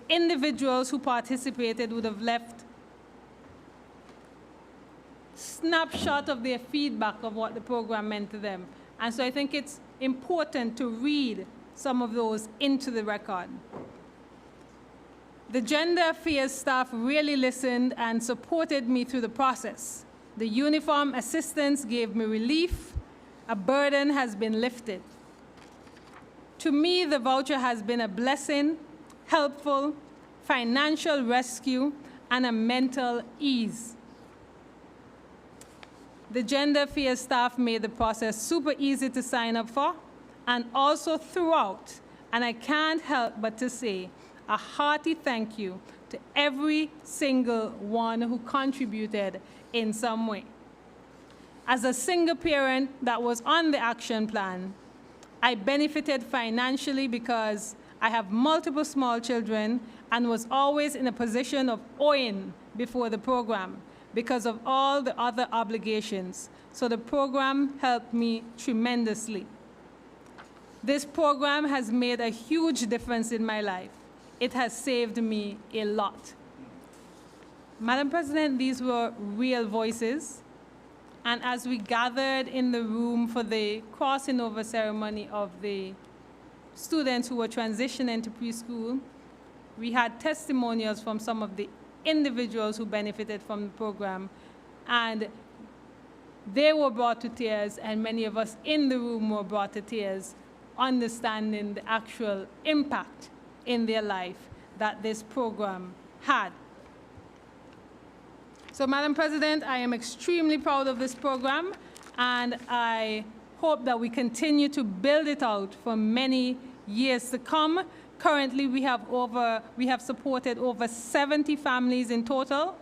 individuals who participated would have left snapshot of their feedback of what the program meant to them. And so I think it's important to read some of those into the record. The gender affairs staff really listened and supported me through the process. The uniform assistance gave me relief. A burden has been lifted. To me, the voucher has been a blessing, helpful, financial rescue, and a mental ease. The gender affairs staff made the process super easy to sign up for, and also throughout, and I can't help but to say a hearty thank you to every single one who contributed in some way. As a single parent that was on the action plan, I benefited financially because I have multiple small children and was always in a position of owing before the program because of all the other obligations. So the program helped me tremendously. This program has made a huge difference in my life. It has saved me a lot. Madam President, these were real voices. And as we gathered in the room for the crossing over ceremony of the students who were transitioning to preschool, we had testimonials from some of the individuals who benefited from the program. And they were brought to tears, and many of us in the room were brought to tears, understanding the actual impact in their life that this program had. So, Madam President, I am extremely proud of this program, and I hope that we continue to build it out for many years to come. Currently, we have supported over 70 families in total,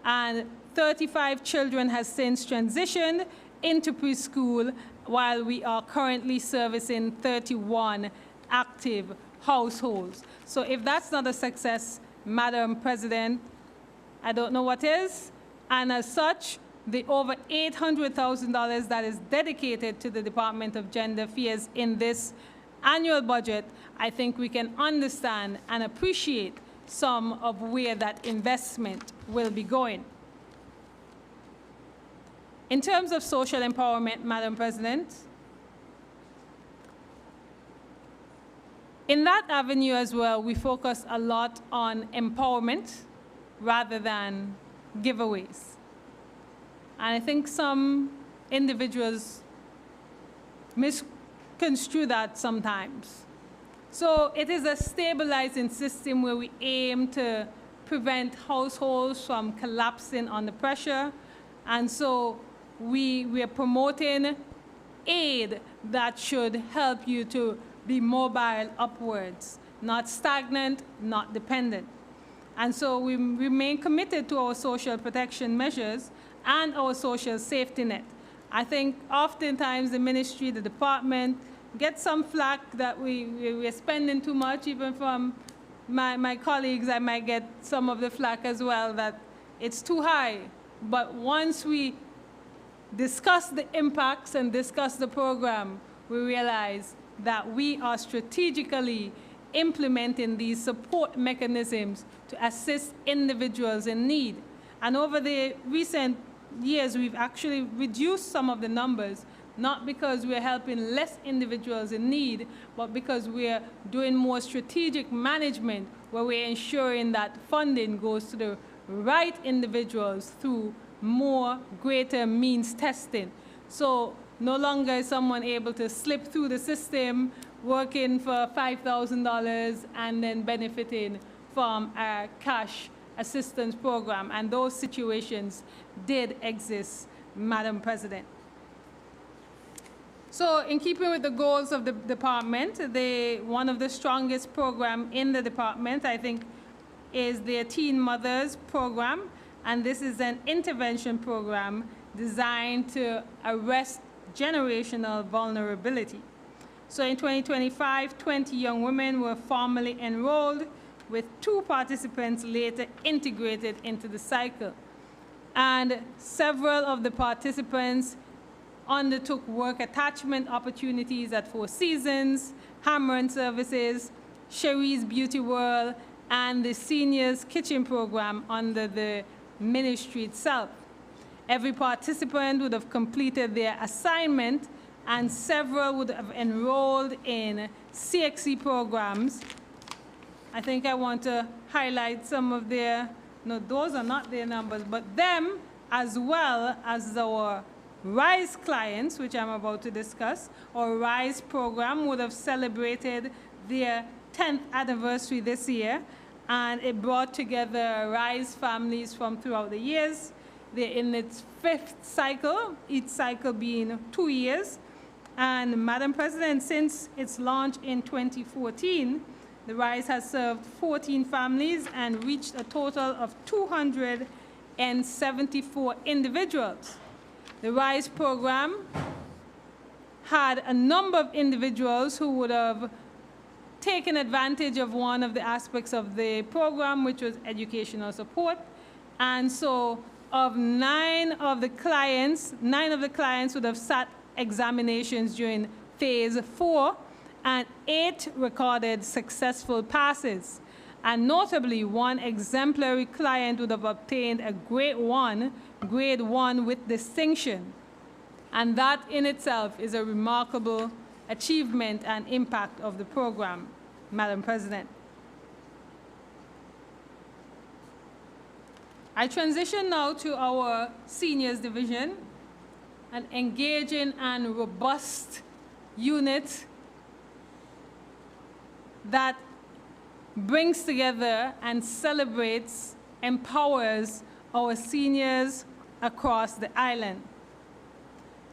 and 35 children has since transitioned into preschool, while we are currently servicing 31 active households. So if that's not a success, Madam President, I don't know what is. And as such, the over $800,000 that is dedicated to the Department of Gender Affairs in this annual budget, I think we can understand and appreciate some of where that investment will be going. In terms of social empowerment, Madam President, in that avenue as well, we focus a lot on empowerment rather than giveaways. And I think some individuals misconstrue that sometimes. So it is a stabilizing system where we aim to prevent households from collapsing under pressure. And so we are promoting aid that should help you to be mobile upwards, not stagnant, not dependent. And so we remain committed to our social protection measures and our social safety net. I think oftentimes the ministry, the department, gets some flack that we're spending too much. Even from my colleagues, I might get some of the flack as well, that it's too high. But once we discuss the impacts and discuss the program, we realize that we are strategically implementing these support mechanisms to assist individuals in need. And over the recent years, we've actually reduced some of the numbers, not because we're helping less individuals in need, but because we're doing more strategic management where we're ensuring that funding goes to the right individuals through greater means testing. So no longer is someone able to slip through the system working for $5,000 and then benefiting from a cash assistance program. And those situations did exist, Madam President. So in keeping with the goals of the department, one of the strongest programs in the department, I think, is the Teen Mothers program. And this is an intervention program designed to arrest generational vulnerability. So in 2025, 20 young women were formally enrolled, with 2 participants later integrated into the cycle. And several of the participants undertook work attachment opportunities at Four Seasons, Hammer & Services, Cherie's Beauty World, and the Seniors Kitchen program under the ministry itself. Every participant would have completed their assignment, and several would have enrolled in CXC programs. I think I want to highlight some of their, no, those are not their numbers, but them as well as our RISE clients, which I'm about to discuss. Our RISE program would have celebrated their 10th anniversary this year, and it brought together RISE families from throughout the years. They're in its 5th cycle, each cycle being 2 years. And Madam President, since its launch in 2014, the RISE has served 14 families and reached a total of 274 individuals. The RISE program had a number of individuals who would have taken advantage of one of the aspects of the program, which was educational support. And so of 9 of the clients would have sat examinations during phase 4, and 8 recorded successful passes. And notably, 1 exemplary client would have obtained a grade 1 with distinction. And that in itself is a remarkable achievement and impact of the program, Madam President. I transition now to our seniors division, an engaging and robust unit that brings together and celebrates, empowers our seniors across the island.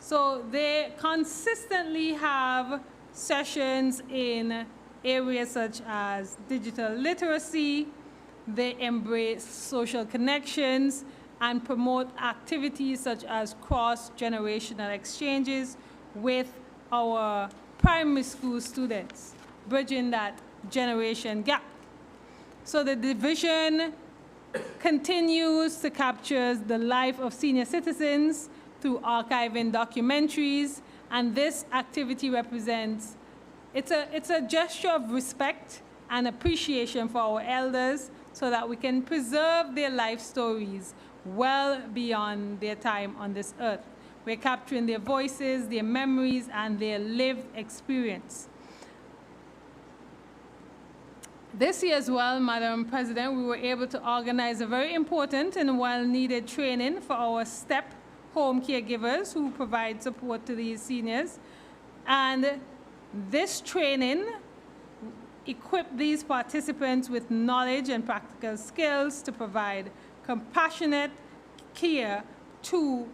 So they consistently have sessions in areas such as digital literacy. They embrace social connections and promote activities such as cross-generational exchanges with our primary school students, bridging that generation gap. So the division continues to capture the life of senior citizens through archiving documentaries, and this activity represents, it's a gesture of respect and appreciation for our elders so that we can preserve their life stories well beyond their time on this earth. We're capturing their voices, their memories, and their lived experience. This year as well, Madam President, we were able to organize a very important and well-needed training for our STEP home caregivers who provide support to these seniors. And this training equipped these participants with knowledge and practical skills to provide compassionate care to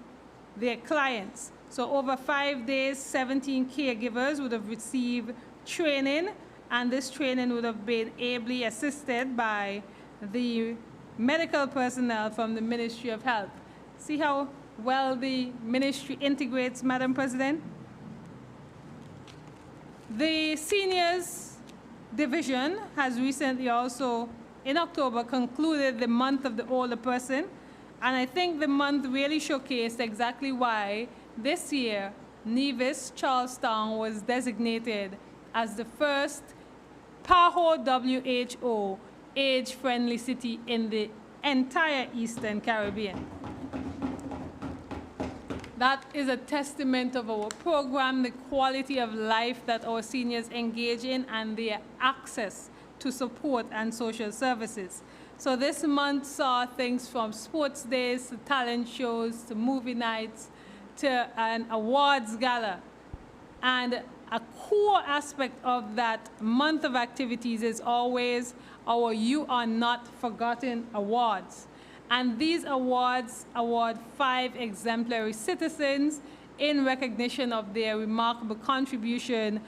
their clients. So over 5 days, 17 caregivers would have received training, and this training would have been ably assisted by the medical personnel from the Ministry of Health. See how well the ministry integrates, Madam President? The seniors division has recently also, in October, concluded the month of the older person. And I think the month really showcased exactly why this year Nevis, Charlestown was designated as the first PAHO WHO age-friendly city in the entire Eastern Caribbean. That is a testament of our program, the quality of life that our seniors engage in, and their access to support and social services. So this month saw things from sports days to talent shows to movie nights to an awards gala. And a core aspect of that month of activities is always our You Are Not Forgotten awards. And these awards award 5 exemplary citizens in recognition of their remarkable contribution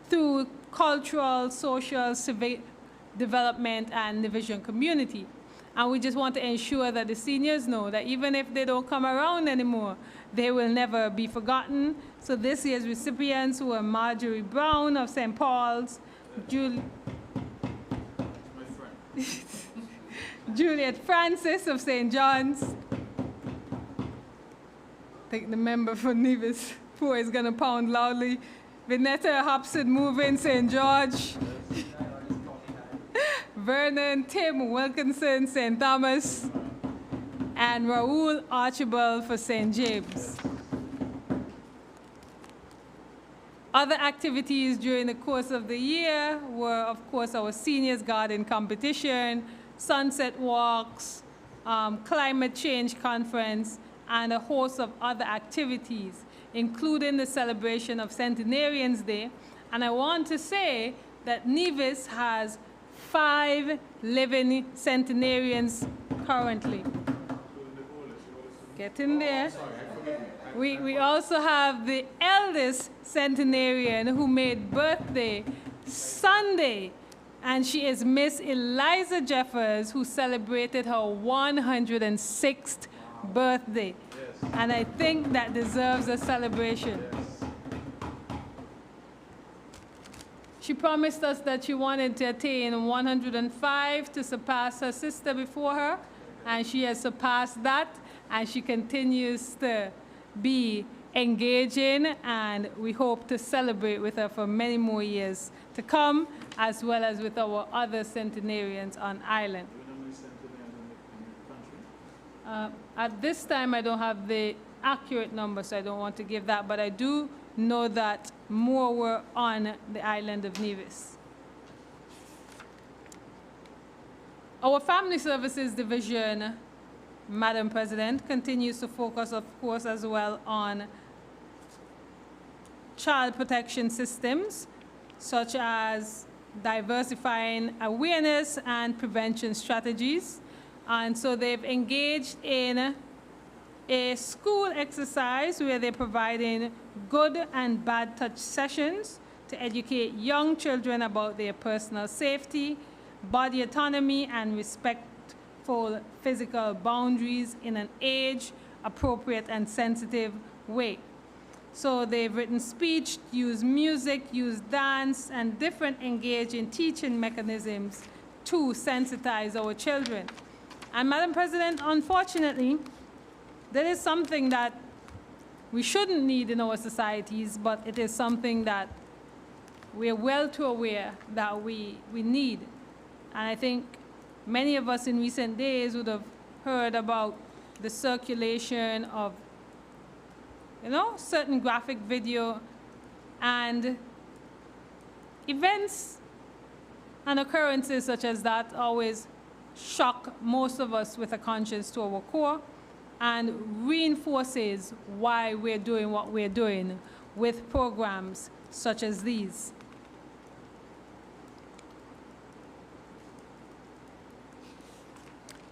through cultural, social, civic development, and the vision community. And we just want to ensure that the seniors know that even if they don't come around anymore, they will never be forgotten. So this year's recipients were Marjorie Brown of St. Paul's, Juliet Francis of St. John's. I think the member for Nevis 4 is going to pound loudly. Vinetta Hobson Moving, St. George. Vernon Tim Wilkinson, St. Thomas. And Raoul Archibald for St. James. Other activities during the course of the year were, of course, our seniors garden competition, sunset walks, climate change conference, and a host of other activities, including the celebration of Centenarians Day. And I want to say that Nevis has 5 living centenarians currently. Get in there. We also have the eldest centenarian who made birthday Sunday, and she is Miss Eliza Jeffers, who celebrated her 106th birthday. Yes. And I think that deserves a celebration. Yes. She promised us that she wanted to attain 105 to surpass her sister before her, and she has surpassed that, and she continues to be engaging, and we hope to celebrate with her for many more years to come, as well as with our other centenarians on island. Do you know how many centenarians in the country? At this time, I don't have the accurate number, so I don't want to give that, but I do know that more were on the island of Nevis. Our Family Services Division, Madam President, continues to focus, of course, as well on child protection systems, such as diversifying awareness and prevention strategies. And so they've engaged in a school exercise where they're providing good and bad touch sessions to educate young children about their personal safety, body autonomy, and respectful physical boundaries in an age-appropriate and sensitive way. So they've written speech, used music, used dance, and different engaging teaching mechanisms to sensitize our children. And Madam President, unfortunately, that is something that we shouldn't need in our societies, but it is something that we're well too aware that we need. And I think many of us in recent days would have heard about the circulation of, certain graphic video, and events and occurrences such as that always shock most of us with a conscience to our core, and reinforces why we're doing what we're doing with programs such as these.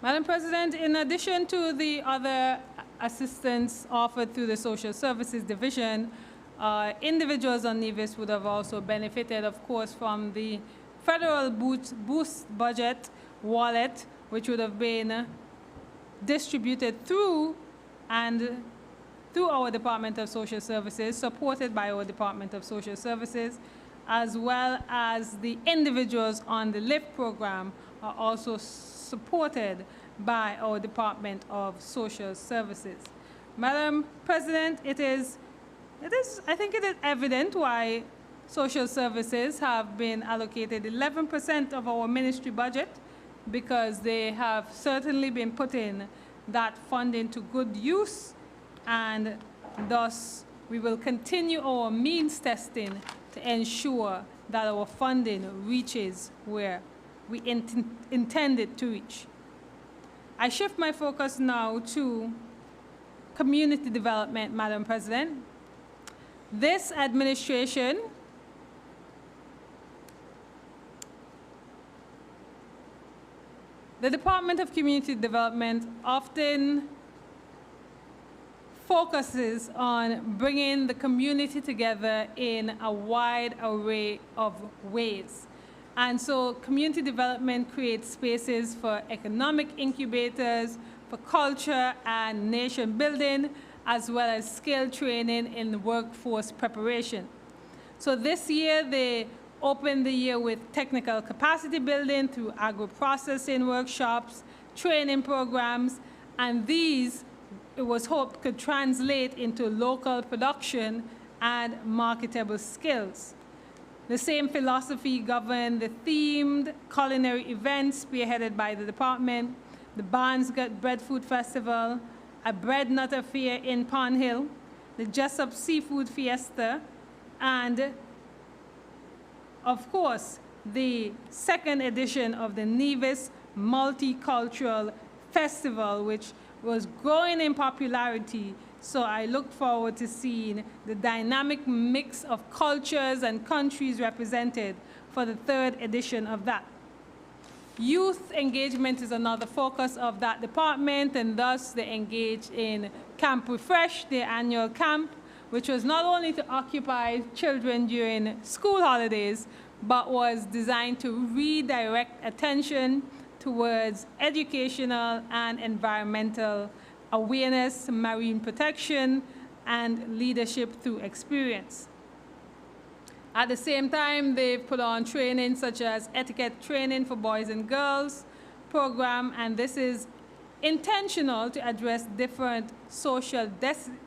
Madam President, in addition to the other assistance offered through the Social Services Division, individuals on Nevis would have also benefited, of course, from the federal boost budget wallet which would have been distributed through our Department of Social Services, supported by our Department of Social Services, as well as the individuals on the LIFT program are also supported by our Department of Social Services. Madam President, I think it is evident why social services have been allocated 11% of our ministry budget, because they have certainly been putting that funding to good use, and thus we will continue our means testing to ensure that our funding reaches where we intend it to reach. I shift my focus now to community development, Madam President. This administration the Department of Community Development often focuses on bringing the community together in a wide array of ways. And so community development creates spaces for economic incubators, for culture and nation building, as well as skill training in workforce preparation. So this year, they opened the year with technical capacity building through agro-processing workshops, training programs, and these, it was hoped, could translate into local production and marketable skills. The same philosophy governed the themed culinary events spearheaded by the department, the Barnes Gut Bread Food Festival, a bread nut affair in Pond Hill, the Jessup Seafood Fiesta, and of course, the second edition of the Nevis Multicultural Festival, which was growing in popularity. So I look forward to seeing the dynamic mix of cultures and countries represented for the third edition of that. Youth engagement is another focus of that department, and thus they engaged in Camp Refresh, their annual camp, which was not only to occupy children during school holidays, but was designed to redirect attention towards educational and environmental awareness, marine protection, and leadership through experience. At the same time, they've put on training such as etiquette training for boys and girls program, and this is intentional to address different social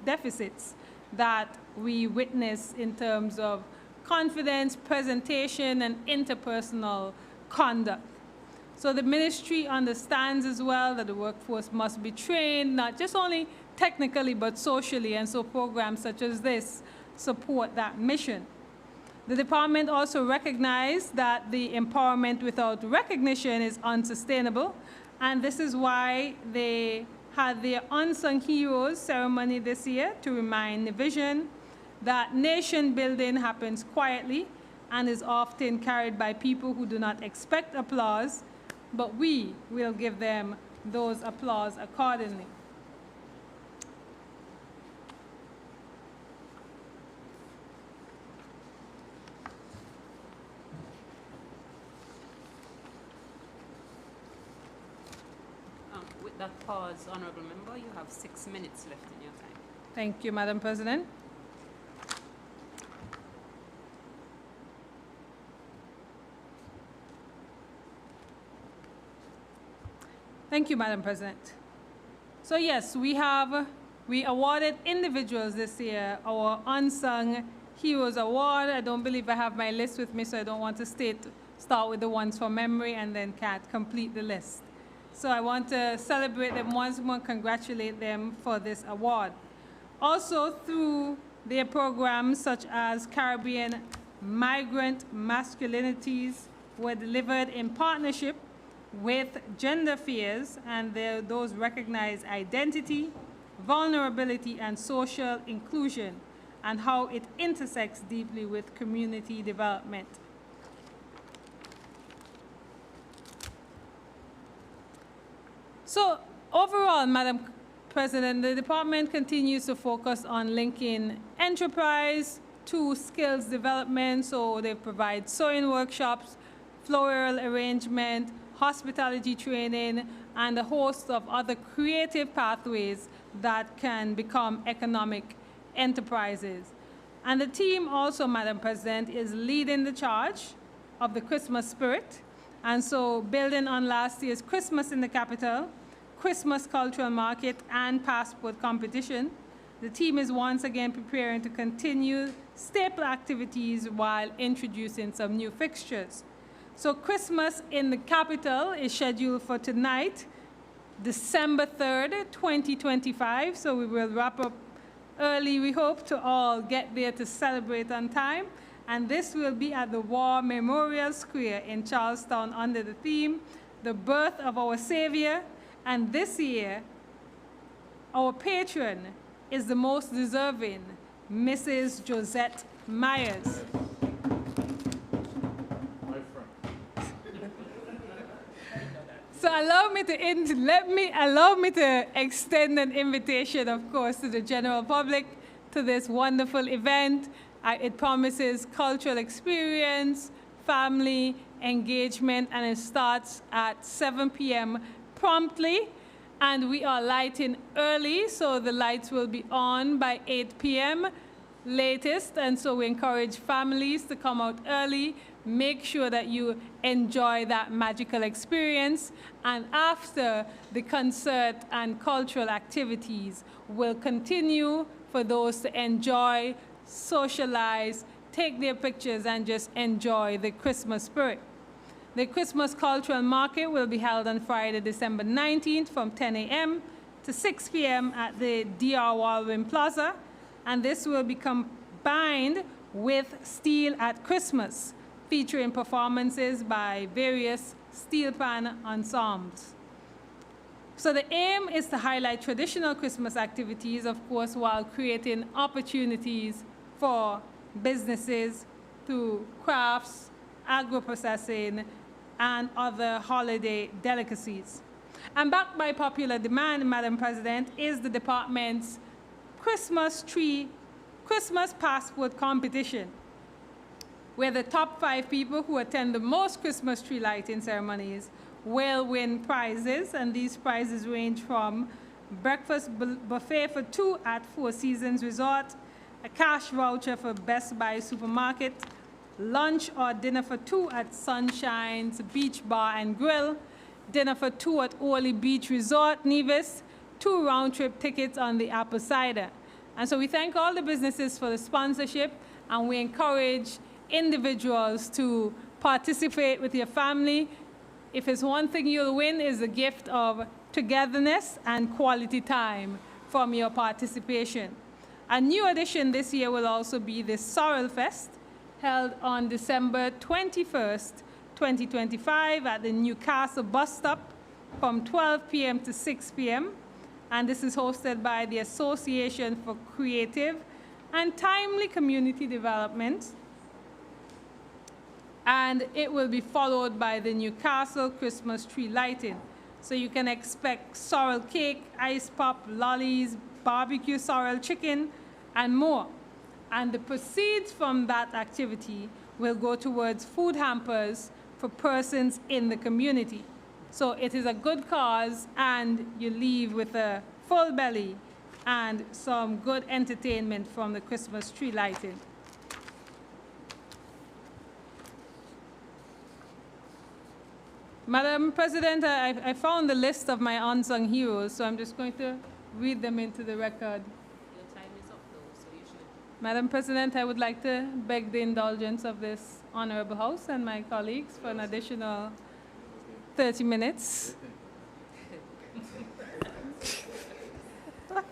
deficits that we witness in terms of confidence, presentation, and interpersonal conduct. So the ministry understands as well that the workforce must be trained, not just only technically, but socially, and so programs such as this support that mission. The department also recognized that the empowerment without recognition is unsustainable, and this is why they had their Unsung Heroes ceremony this year to remind Nevisian that nation building happens quietly and is often carried by people who do not expect applause, but we will give them those applause accordingly. With that pause, Honourable Member, you have 6 minutes left in your time. Thank you, Madam President. Thank you, Madam President. So yes, we awarded individuals this year our Unsung Heroes Award. I don't believe I have my list with me, so I don't want to start with the ones from memory and then can't complete the list. So I want to celebrate them once more, congratulate them for this award. Also, through their programs such as Caribbean Migrant Masculinities were delivered in partnership with Gender Fears, and those recognize identity, vulnerability, and social inclusion, and how it intersects deeply with community development. So overall, Madam President, the department continues to focus on linking enterprise to skills development. So they provide sewing workshops, floral arrangement, hospitality training, and a host of other creative pathways that can become economic enterprises. And the team also, Madam President, is leading the charge of the Christmas spirit. And so building on last year's Christmas in the Capital, Christmas Cultural Market, and Passport Competition, the team is once again preparing to continue staple activities while introducing some new fixtures. So Christmas in the Capital is scheduled for tonight, December 3rd, 2025. So we will wrap up early. We hope to all get there to celebrate on time. And this will be at the War Memorial Square in Charlestown under the theme, The Birth of Our Savior. And this year, our patron is the most deserving, Mrs. Josette Myers. My friend. So allow me to extend an invitation, of course, to the general public to this wonderful event. It promises cultural experience, family engagement, and it starts at 7 p.m. promptly. And we are lighting early, so the lights will be on by 8 p.m. latest. And so we encourage families to come out early. Make sure that you enjoy that magical experience. And after, the concert and cultural activities will continue for those to enjoy, socialize, take their pictures, and just enjoy the Christmas spirit. The Christmas Cultural Market will be held on Friday, December 19th from 10 a.m. to 6 p.m. at the DR Walwyn Plaza. And this will be combined with Steel at Christmas, featuring performances by various steel pan ensembles. So the aim is to highlight traditional Christmas activities, of course, while creating opportunities for businesses through crafts, agro-processing, and other holiday delicacies. And backed by popular demand, Madam President, is the department's Christmas Passport Competition, where the top 5 people who attend the most Christmas tree lighting ceremonies will win prizes, and these prizes range from breakfast buffet for 2 at Four Seasons Resort, a cash voucher for Best Buy Supermarket, lunch or dinner for 2 at Sunshine's Beach Bar and Grill, dinner for 2 at Orly Beach Resort, Nevis, 2 round-trip tickets on the apple cider. And so we thank all the businesses for the sponsorship, and we encourage individuals to participate with your family. If it's one thing you'll win, is the gift of togetherness and quality time from your participation. A new addition this year will also be the Sorrel Fest, held on December 21st, 2025 at the Newcastle bus stop from 12 p.m. to 6 p.m. And this is hosted by the Association for Creative and Timely Community Development. And it will be followed by the Newcastle Christmas tree lighting. So you can expect sorrel cake, ice pop, lollies, barbecue sorrel chicken, and more. And the proceeds from that activity will go towards food hampers for persons in the community. So it is a good cause, and you leave with a full belly and some good entertainment from the Christmas tree lighting. Madam President, I found the list of my unsung heroes, so I'm just going to read them into the record. Madam President, I would like to beg the indulgence of this honorable House and my colleagues for an additional 30 minutes.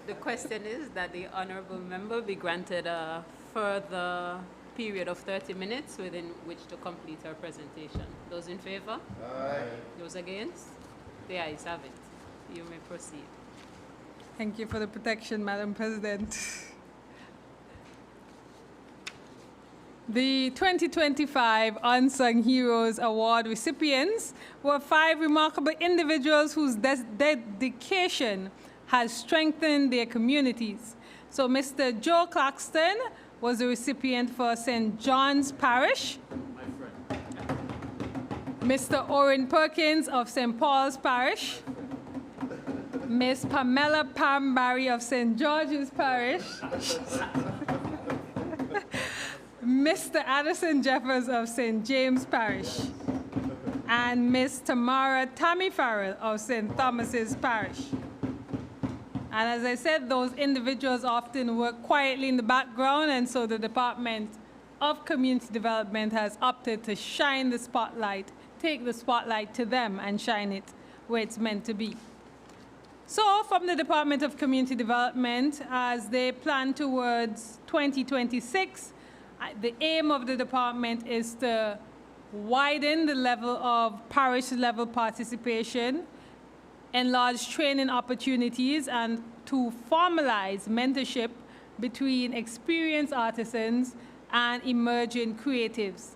The question is that the honorable member be granted a further period of 30 minutes within which to complete her presentation. Those in favor? Aye. Those against? The ayes have it. You may proceed. Thank you for the protection, Madam President. The 2025 Unsung Heroes Award recipients were 5 remarkable individuals whose dedication has strengthened their communities. So Mr. Joe Claxton was the recipient for St. John's Parish. My friend. Mr. Oren Perkins of St. Paul's Parish, Miss Pamela Pam Barry of St. George's Parish, Mr. Addison Jeffers of St. James Parish, and Miss Tamara Tammy Farrell of St. Thomas's Parish. And as I said, those individuals often work quietly in the background, and so the Department of Community Development has opted to shine the spotlight, take the spotlight to them and shine it where it's meant to be. So from the Department of Community Development, as they plan towards 2026, the aim of the department is to widen the level of parish-level participation, enlarge training opportunities, and to formalize mentorship between experienced artisans and emerging creatives.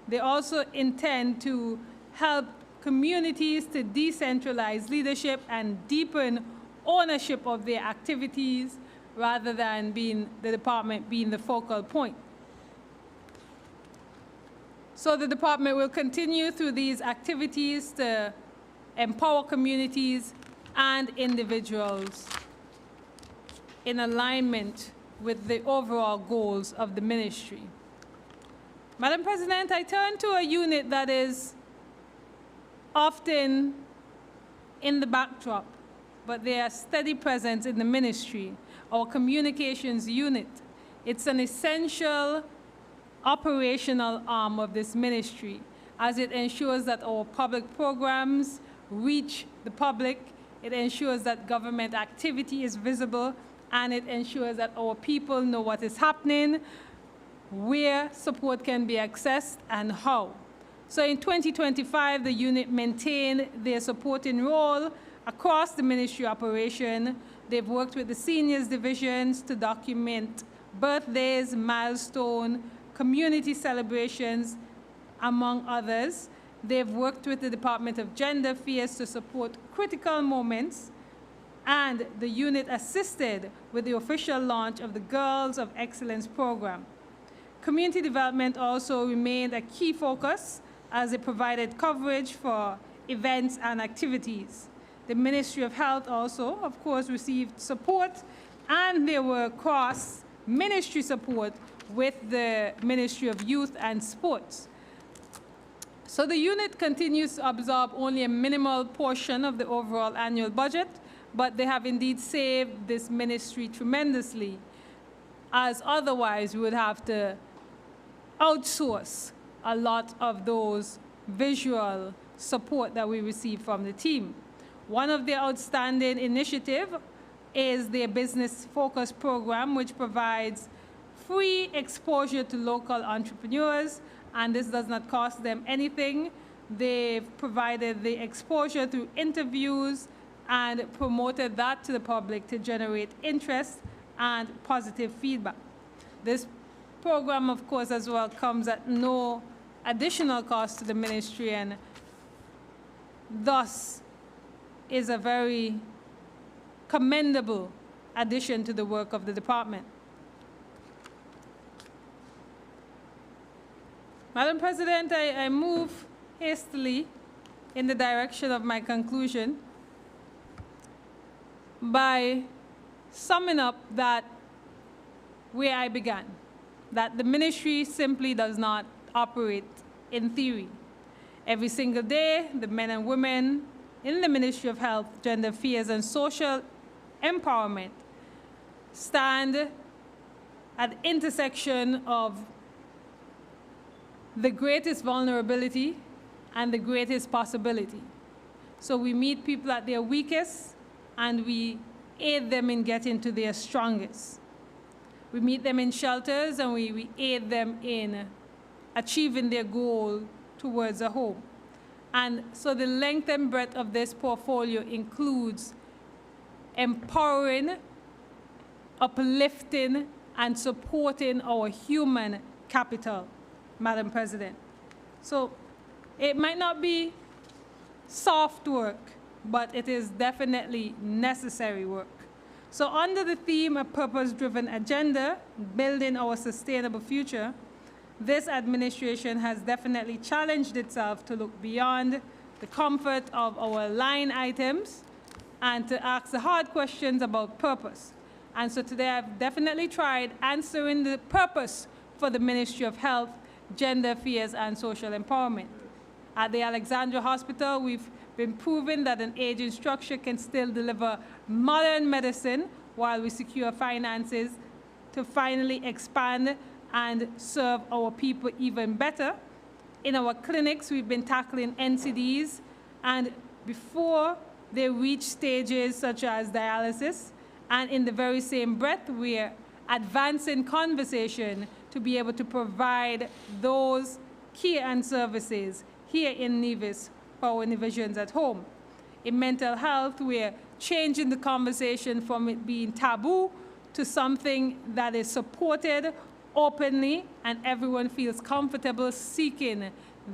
They also intend to help communities to decentralize leadership and deepen ownership of their activities rather than the department being the focal point. So the department will continue through these activities to empower communities and individuals in alignment with the overall goals of the ministry. Madam President, I turn to a unit that is often in the backdrop, but they are steady presence in the ministry, our communications unit. It's an essential operational arm of this ministry, as it ensures that our public programs reach the public, it ensures that government activity is visible, and it ensures that our people know what is happening, where support can be accessed, and how. So in 2025, the unit maintained their supporting role across the ministry operation. They've worked with the seniors divisions to document birthdays, milestone, community celebrations, among others. They've worked with the Department of Gender Affairs to support critical moments, and the unit assisted with the official launch of the Girls of Excellence program. Community development also remained a key focus as it provided coverage for events and activities. The Ministry of Health also, of course, received support, and there were cross-ministry support with the Ministry of Youth and Sports. So the unit continues to absorb only a minimal portion of the overall annual budget, but they have indeed saved this ministry tremendously, as otherwise we would have to outsource a lot of those visual support that we receive from the team. One of their outstanding initiatives is their Business Focus program, which provides free exposure to local entrepreneurs, and this does not cost them anything. They've provided the exposure through interviews and promoted that to the public to generate interest and positive feedback. This program, of course, as well, comes at no additional cost to the ministry, and thus is a very commendable addition to the work of the department. Madam President, I move hastily in the direction of my conclusion by summing up that where I began, that the ministry simply does not operate in theory. Every single day, the men and women in the Ministry of Health, Gender Affairs, and Social Empowerment stand at the intersection of the greatest vulnerability and the greatest possibility. So we meet people at their weakest, and we aid them in getting to their strongest. We meet them in shelters, and we aid them in achieving their goal towards a home. And so the length and breadth of this portfolio includes empowering, uplifting, and supporting our human capital, Madam President. So it might not be soft work, but it is definitely necessary work. So under the theme, A Purpose-Driven Agenda, Building Our Sustainable Future, this administration has definitely challenged itself to look beyond the comfort of our line items and to ask the hard questions about purpose. And so today I've definitely tried answering the purpose for the Ministry of Health, Gender Affairs and Social Empowerment. At the Alexandra Hospital, we've been proving that an aging structure can still deliver modern medicine while we secure finances to finally expand and serve our people even better. In our clinics, we've been tackling NCDs, and before they reach stages such as dialysis, and in the very same breath, we're advancing conversation to be able to provide those care and services here in Nevis for our individuals at home. In mental health, we're changing the conversation from it being taboo to something that is supported openly and everyone feels comfortable seeking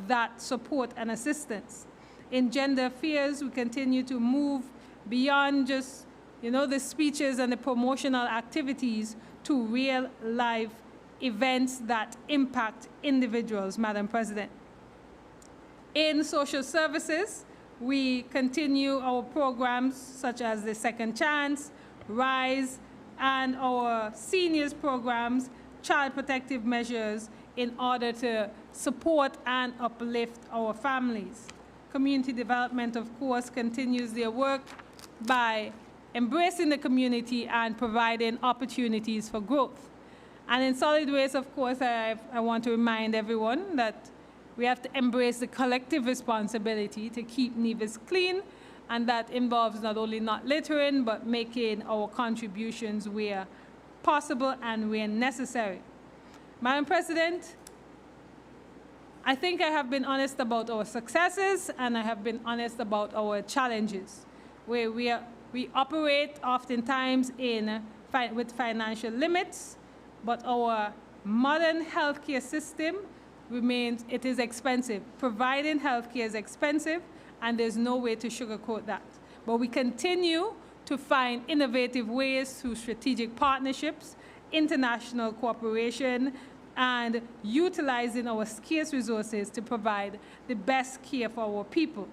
that support and assistance. In gender affairs, we continue to move beyond just, the speeches and the promotional activities to real life events that impact individuals, Madam President. In social services, we continue our programs such as the Second Chance, RISE, and our seniors programs, child protective measures, in order to support and uplift our families. Community development, of course, continues their work by embracing the community and providing opportunities for growth. And in solid waste, of course, I want to remind everyone that we have to embrace the collective responsibility to keep Nevis clean, and that involves not only not littering, but making our contributions where possible and where necessary. Madam President, I think I have been honest about our successes, and I have been honest about our challenges, where we operate oftentimes with financial limits, but our modern healthcare system remains, it is expensive. Providing healthcare is expensive, and there's no way to sugarcoat that. But we continue to find innovative ways through strategic partnerships, international cooperation, and utilizing our scarce resources to provide the best care for our people.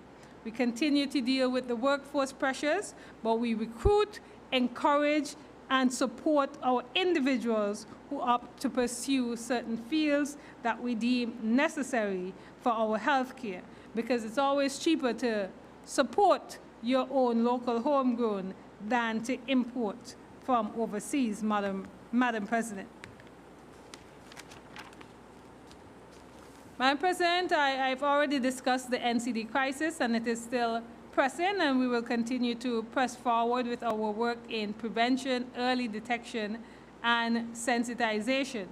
We continue to deal with the workforce pressures, but we recruit, encourage, and support our individuals who opt to pursue certain fields that we deem necessary for our health care, because it's always cheaper to support your own local homegrown than to import from overseas, Madam President. Madam President, I've already discussed the NCD crisis, and it is still pressing, and we will continue to press forward with our work in prevention, early detection, and sensitization.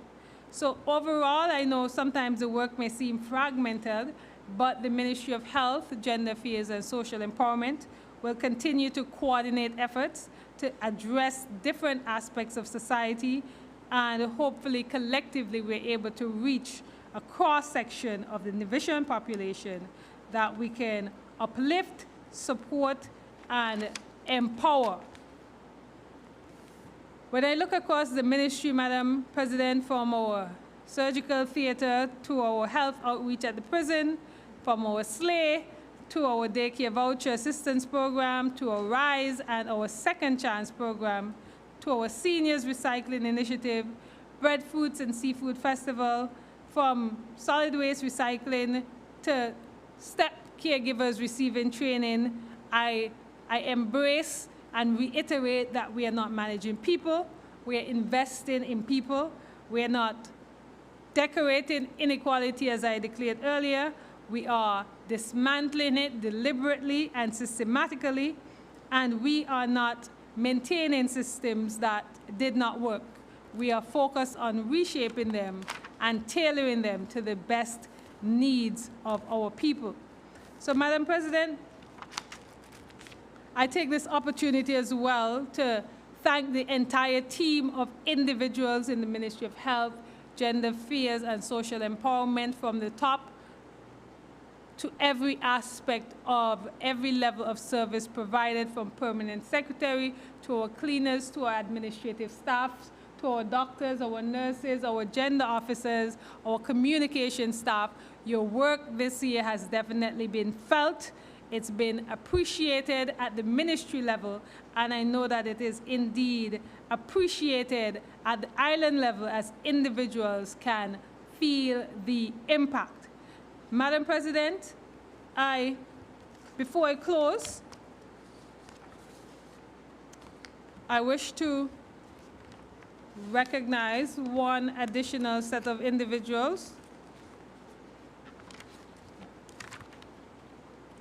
So overall, I know sometimes the work may seem fragmented, but the Ministry of Health, Gender Affairs, and Social Empowerment will continue to coordinate efforts to address different aspects of society, and hopefully collectively we're able to reach a cross-section of the Nevisian population that we can uplift, support, and empower. When I look across the ministry, Madam President, from our surgical theater to our health outreach at the prison, from our SLAY to our daycare voucher assistance program, to our RISE and our Second Chance program, to our seniors recycling initiative, breadfruits and seafood festival, from solid waste recycling to STEP caregivers receiving training, I embrace and reiterate that we are not managing people, we are investing in people, we are not decorating inequality as I declared earlier, we are dismantling it deliberately and systematically, and we are not maintaining systems that did not work. We are focused on reshaping them and tailoring them to the best needs of our people. So, Madam President, I take this opportunity as well to thank the entire team of individuals in the Ministry of Health, Gender Affairs, and Social Empowerment, from the top to every aspect of every level of service provided, from permanent secretary to our cleaners to our administrative staff, to our doctors, our nurses, our gender officers, our communication staff. Your work this year has definitely been felt. It's been appreciated at the ministry level, and I know that it is indeed appreciated at the island level as individuals can feel the impact. Madam President, before I close, I wish to recognize one additional set of individuals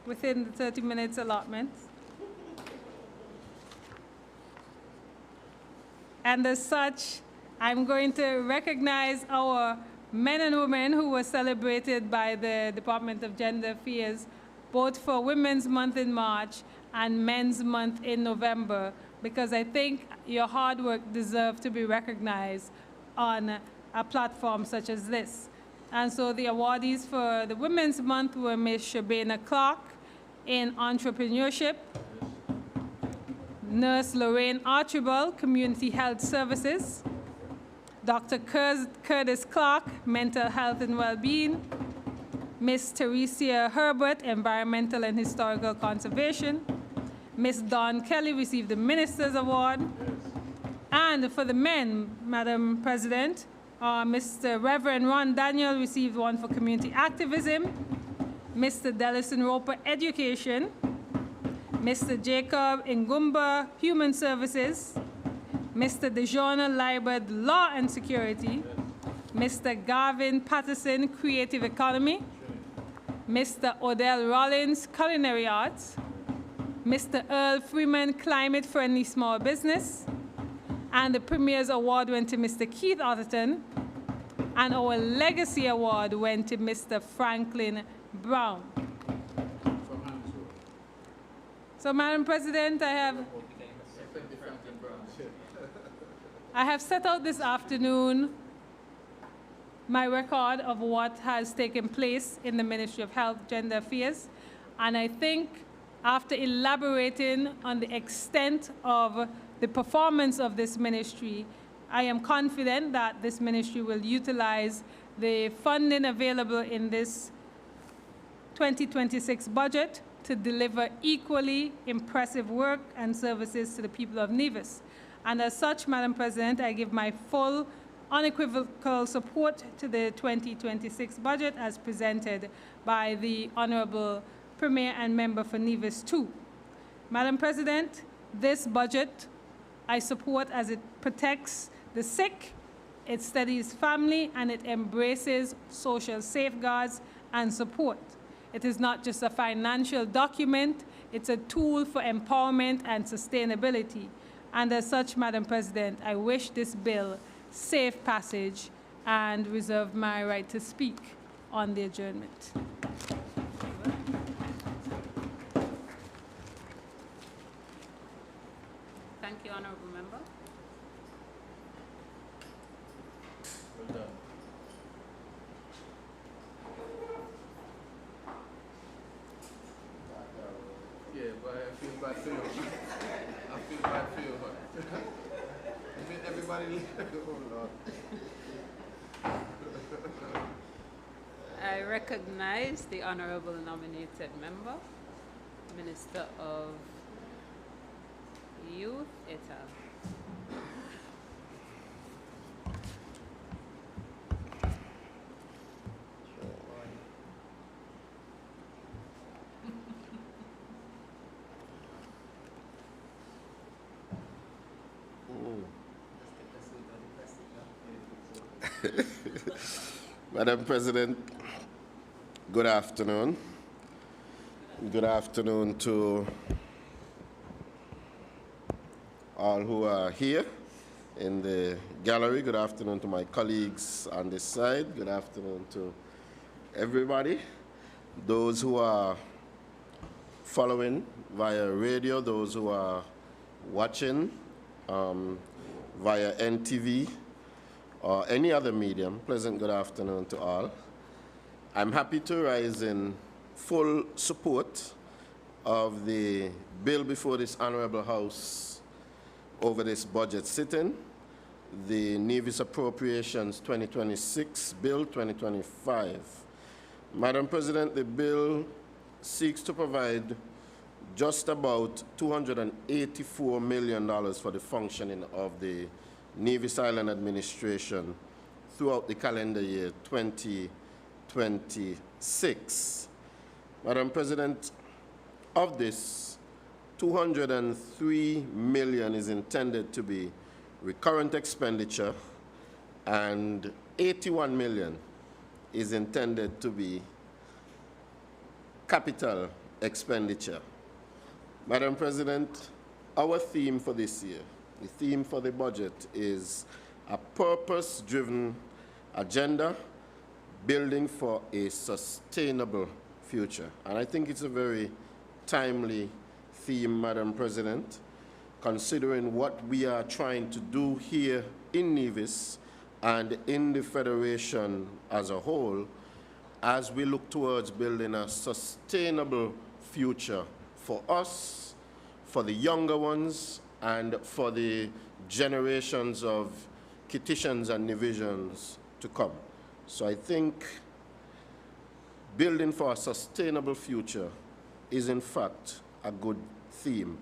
within the 30 minutes allotment. And as such, I'm going to recognize our men and women who were celebrated by the Department of Gender Affairs, both for Women's Month in March and Men's Month in November, because I think your hard work deserves to be recognized on a platform such as this. And so the awardees for the Women's Month were Ms. Shabana Clark in entrepreneurship, Nurse Lorraine Archibald, Community Health Services, Dr. Curtis Clark, Mental Health and Wellbeing, Ms. Teresia Herbert, Environmental and Historical Conservation, Ms. Dawn Kelly received the Minister's Award, and for the men, Madam President, Mr. Reverend Ron Daniel received one for community activism, Mr. Delison Roper, Education, Mr. Jacob Ngumba, Human Services, Mr. DeJourna Liebert, Law and Security, Mr. Gavin Patterson, Creative Economy, Mr. Odell Rollins, Culinary Arts, Mr. Earl Freeman, Climate Friendly Small Business, and the Premier's Award went to Mr. Keith Atherton, and our Legacy Award went to Mr. Franklin Brown. So, Madam President, I have set out this afternoon my record of what has taken place in the Ministry of Health, Gender Affairs, and I think after elaborating on the extent of the performance of this ministry, I am confident that this ministry will utilize the funding available in this 2026 budget to deliver equally impressive work and services to the people of Nevis. And as such, Madam President, I give my full, unequivocal support to the 2026 budget as presented by the Honorable Premier and Member for Nevis 2. Madam President, this budget I support as it protects the sick, it studies family, and it embraces social safeguards and support. It is not just a financial document, it's a tool for empowerment and sustainability. And as such, Madam President, I wish this bill safe passage and reserve my right to speak on the adjournment. Thank you, Honourable Member. Well done. Yeah, but I feel bad for you. I feel bad for you. You made everybody leave. Oh, Lord. I recognize the Honourable Nominated Member, Minister of Youth, et al. Madam President, good afternoon. Good afternoon to all who are here in the gallery. Good afternoon to my colleagues on this side. Good afternoon to everybody. Those who are following via radio, those who are watching via NTV or any other medium, pleasant good afternoon to all. I'm happy to rise in full support of the bill before this Honorable House over this budget sitting. the Nevis Appropriations 2026 Bill 2025. Madam President, the bill seeks to provide just about $284 million for the functioning of the Nevis Island administration throughout the calendar year 2026. Madam President, of this, $203 million is intended to be recurrent expenditure, and $81 million is intended to be capital expenditure. Madam President, our theme for this year, the theme for the budget, is a purpose-driven agenda building for a sustainable future. And I think it's a very timely theme, Madam President, considering what we are trying to do here in Nevis and in the Federation as a whole, as we look towards building a sustainable future for us, for the younger ones, and for the generations of Kittitians and Nevisians to come. So I think building for a sustainable future is in fact a good theme.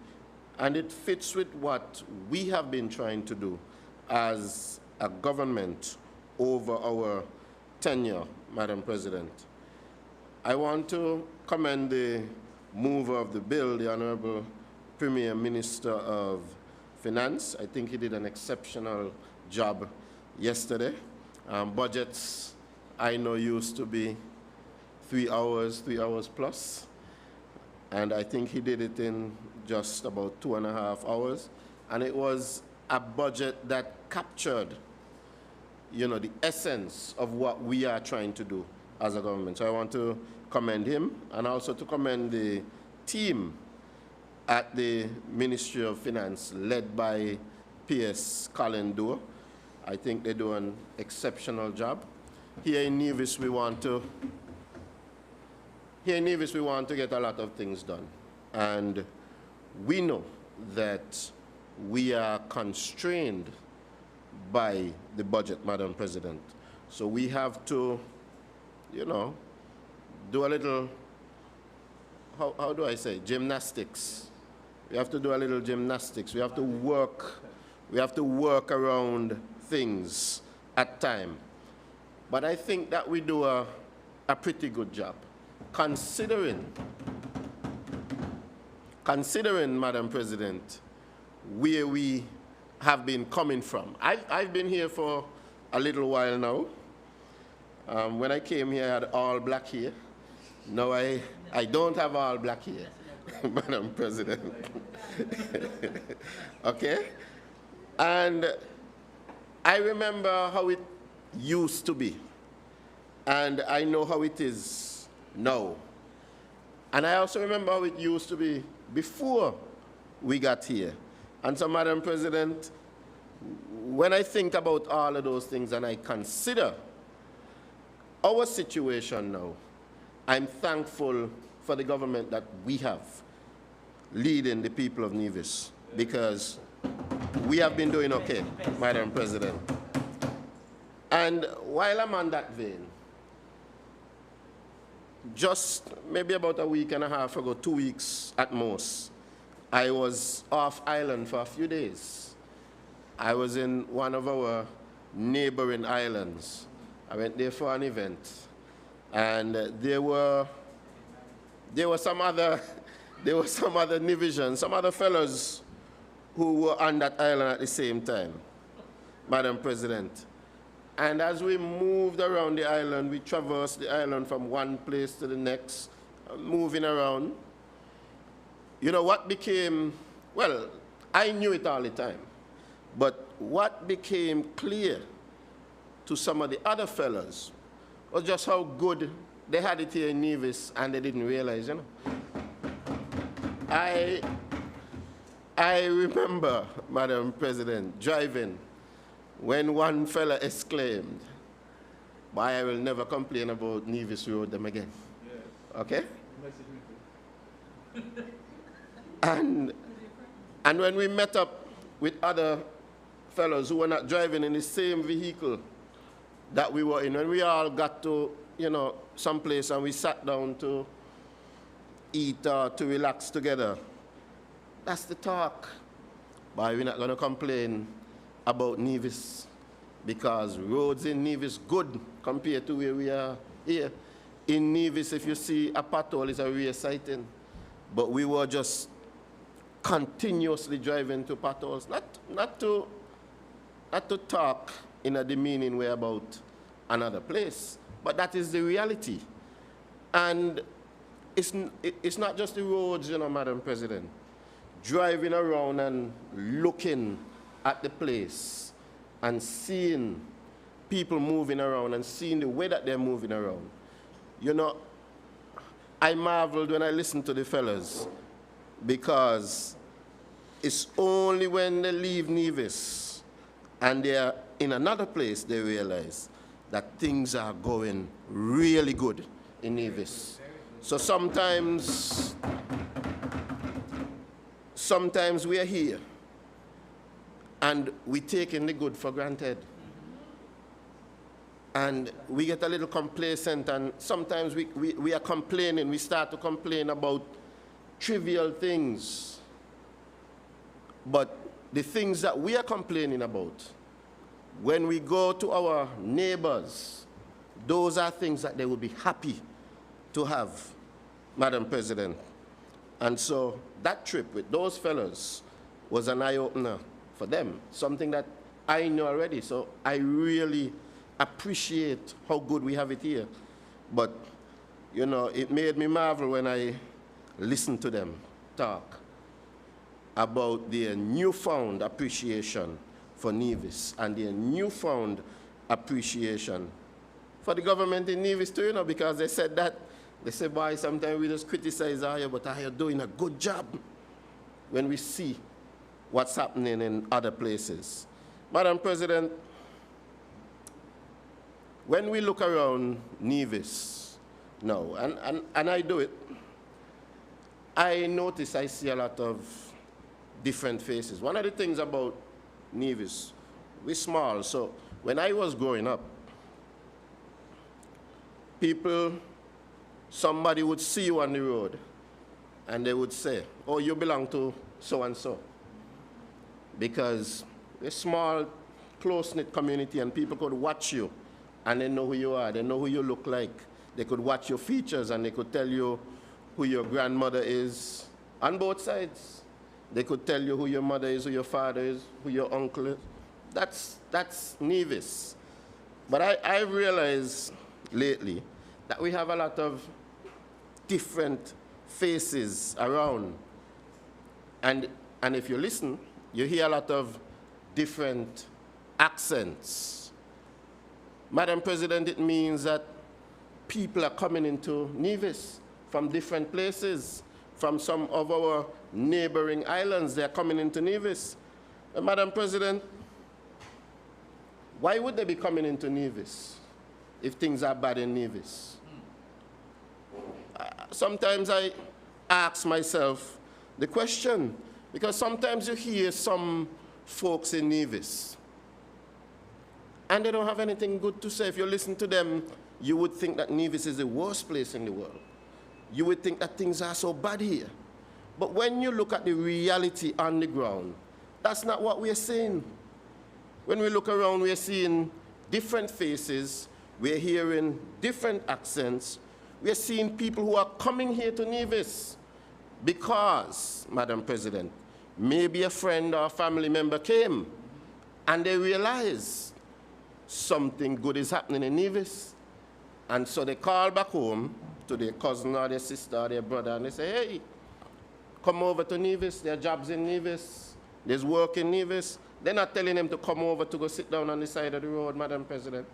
And it fits with what we have been trying to do as a government over our tenure, Madam President. I want to commend the mover of the bill, the Honorable Premier Minister of Finance. I think he did an exceptional job yesterday. Budgets, I know, used to be 3 hours plus. And I think he did it in just about 2.5 hours. And it was a budget that captured, you know, the essence of what we are trying to do as a government. So I want to commend him, and also to commend the team at the Ministry of Finance, led by P.S. Colin Doe. I think they do an exceptional job. Here in Nevis, we want to get a lot of things done. And we know that we are constrained by the budget, Madam President. So we have to, you know, do a little, how do I say, gymnastics. We have to do a little gymnastics. We have to work around things at time. But I think that we do a pretty good job, considering, Madam President, where we have been coming from. I've been here for a little while now. When I came here, I had all black hair. Now I don't have all black hair, Madam President. Okay? And I remember how it used to be. And I know how it is now. And I also remember how it used to be before we got here. And so, Madam President, when I think about all of those things and I consider our situation now, I'm thankful for the government that we have leading the people of Nevis, because we have been doing okay, Madam President. And while I'm on that vein, just maybe about a week and a half ago, 2 weeks at most, I was off island for a few days. I was in one of our neighboring islands. I went there for an event, and there were some other Nevisians, some other fellows who were on that island at the same time, Madam President. And as we moved around the island, we traversed the island from one place to the next, moving around. You know what became, well, I knew it all the time, but what became clear to some of the other fellows was just how good they had it here in Nevis, and they didn't realize, you know. I remember, Madam President, driving when one fella exclaimed, "Boy, I will never complain about Nevis Road them again." Yeah. Okay? And when we met up with other fellows who were not driving in the same vehicle that we were in, when we all got to, someplace and we sat down to eat or to relax together. That's the talk. But we're not going to complain about Nevis because roads in Nevis good compared to where we are here. In Nevis, if you see a pothole, it's a rare sighting. But we were just continuously driving to potholes, not to talk in a demeaning way about another place, but that is the reality. And it's not just the roads, Madam President. Driving around and looking at the place and seeing people moving around and seeing the way that they're moving around. I marveled when I listened to the fellas because it's only when they leave Nevis and they're in another place they realize that things are going really good in Nevis. So sometimes we are here and we taking the good for granted. And we get a little complacent, and sometimes we are complaining. We start to complain about trivial things. But the things that we are complaining about, when we go to our neighbors, those are things that they will be happy to have, Madam President. And so that trip with those fellows was an eye-opener for them, something that I know already. So I really appreciate how good we have it here. But, it made me marvel when I listened to them talk about their newfound appreciation for Nevis and their newfound appreciation for the government in Nevis too, because they said that. They say, boy, sometimes we just criticize Aya, but Aya doing a good job when we see what's happening in other places. Madam President, when we look around Nevis now, and I do it, I notice I see a lot of different faces. One of the things about Nevis, we're small, so when I was growing up, somebody would see you on the road, and they would say, oh, you belong to so-and-so. Because a small, close-knit community, and people could watch you, and they know who you are, they know who you look like. They could watch your features, and they could tell you who your grandmother is on both sides. They could tell you who your mother is, who your father is, who your uncle is. That's Nevis. But I realized lately that we have a lot of different faces around. And if you listen, you hear a lot of different accents. Madam President, it means that people are coming into Nevis from different places, from some of our neighboring islands. They're coming into Nevis. Madam President, why would they be coming into Nevis if things are bad in Nevis? Sometimes I ask myself the question, because sometimes you hear some folks in Nevis, and they don't have anything good to say. If you listen to them, you would think that Nevis is the worst place in the world. You would think that things are so bad here. But when you look at the reality on the ground, that's not what we're seeing. When we look around, we're seeing different faces, we're hearing different accents, we're seeing people who are coming here to Nevis because, Madam President, maybe a friend or a family member came and they realized something good is happening in Nevis. And so they call back home to their cousin or their sister or their brother and they say, hey, come over to Nevis, there are jobs in Nevis, there's work in Nevis. They're not telling them to come over to go sit down on the side of the road, Madam President.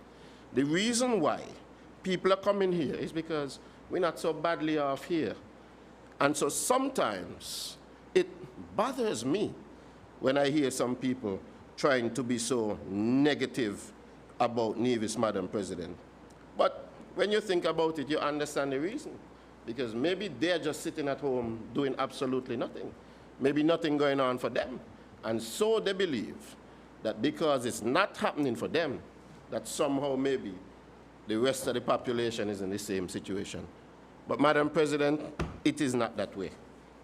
The reason why people are coming here is because we're not so badly off here. And so sometimes it bothers me when I hear some people trying to be so negative about Nevis, Madam President. But when you think about it, you understand the reason. Because maybe they're just sitting at home doing absolutely nothing. Maybe nothing going on for them. And so they believe that because it's not happening for them, that somehow maybe the rest of the population is in the same situation. But Madam President, it is not that way.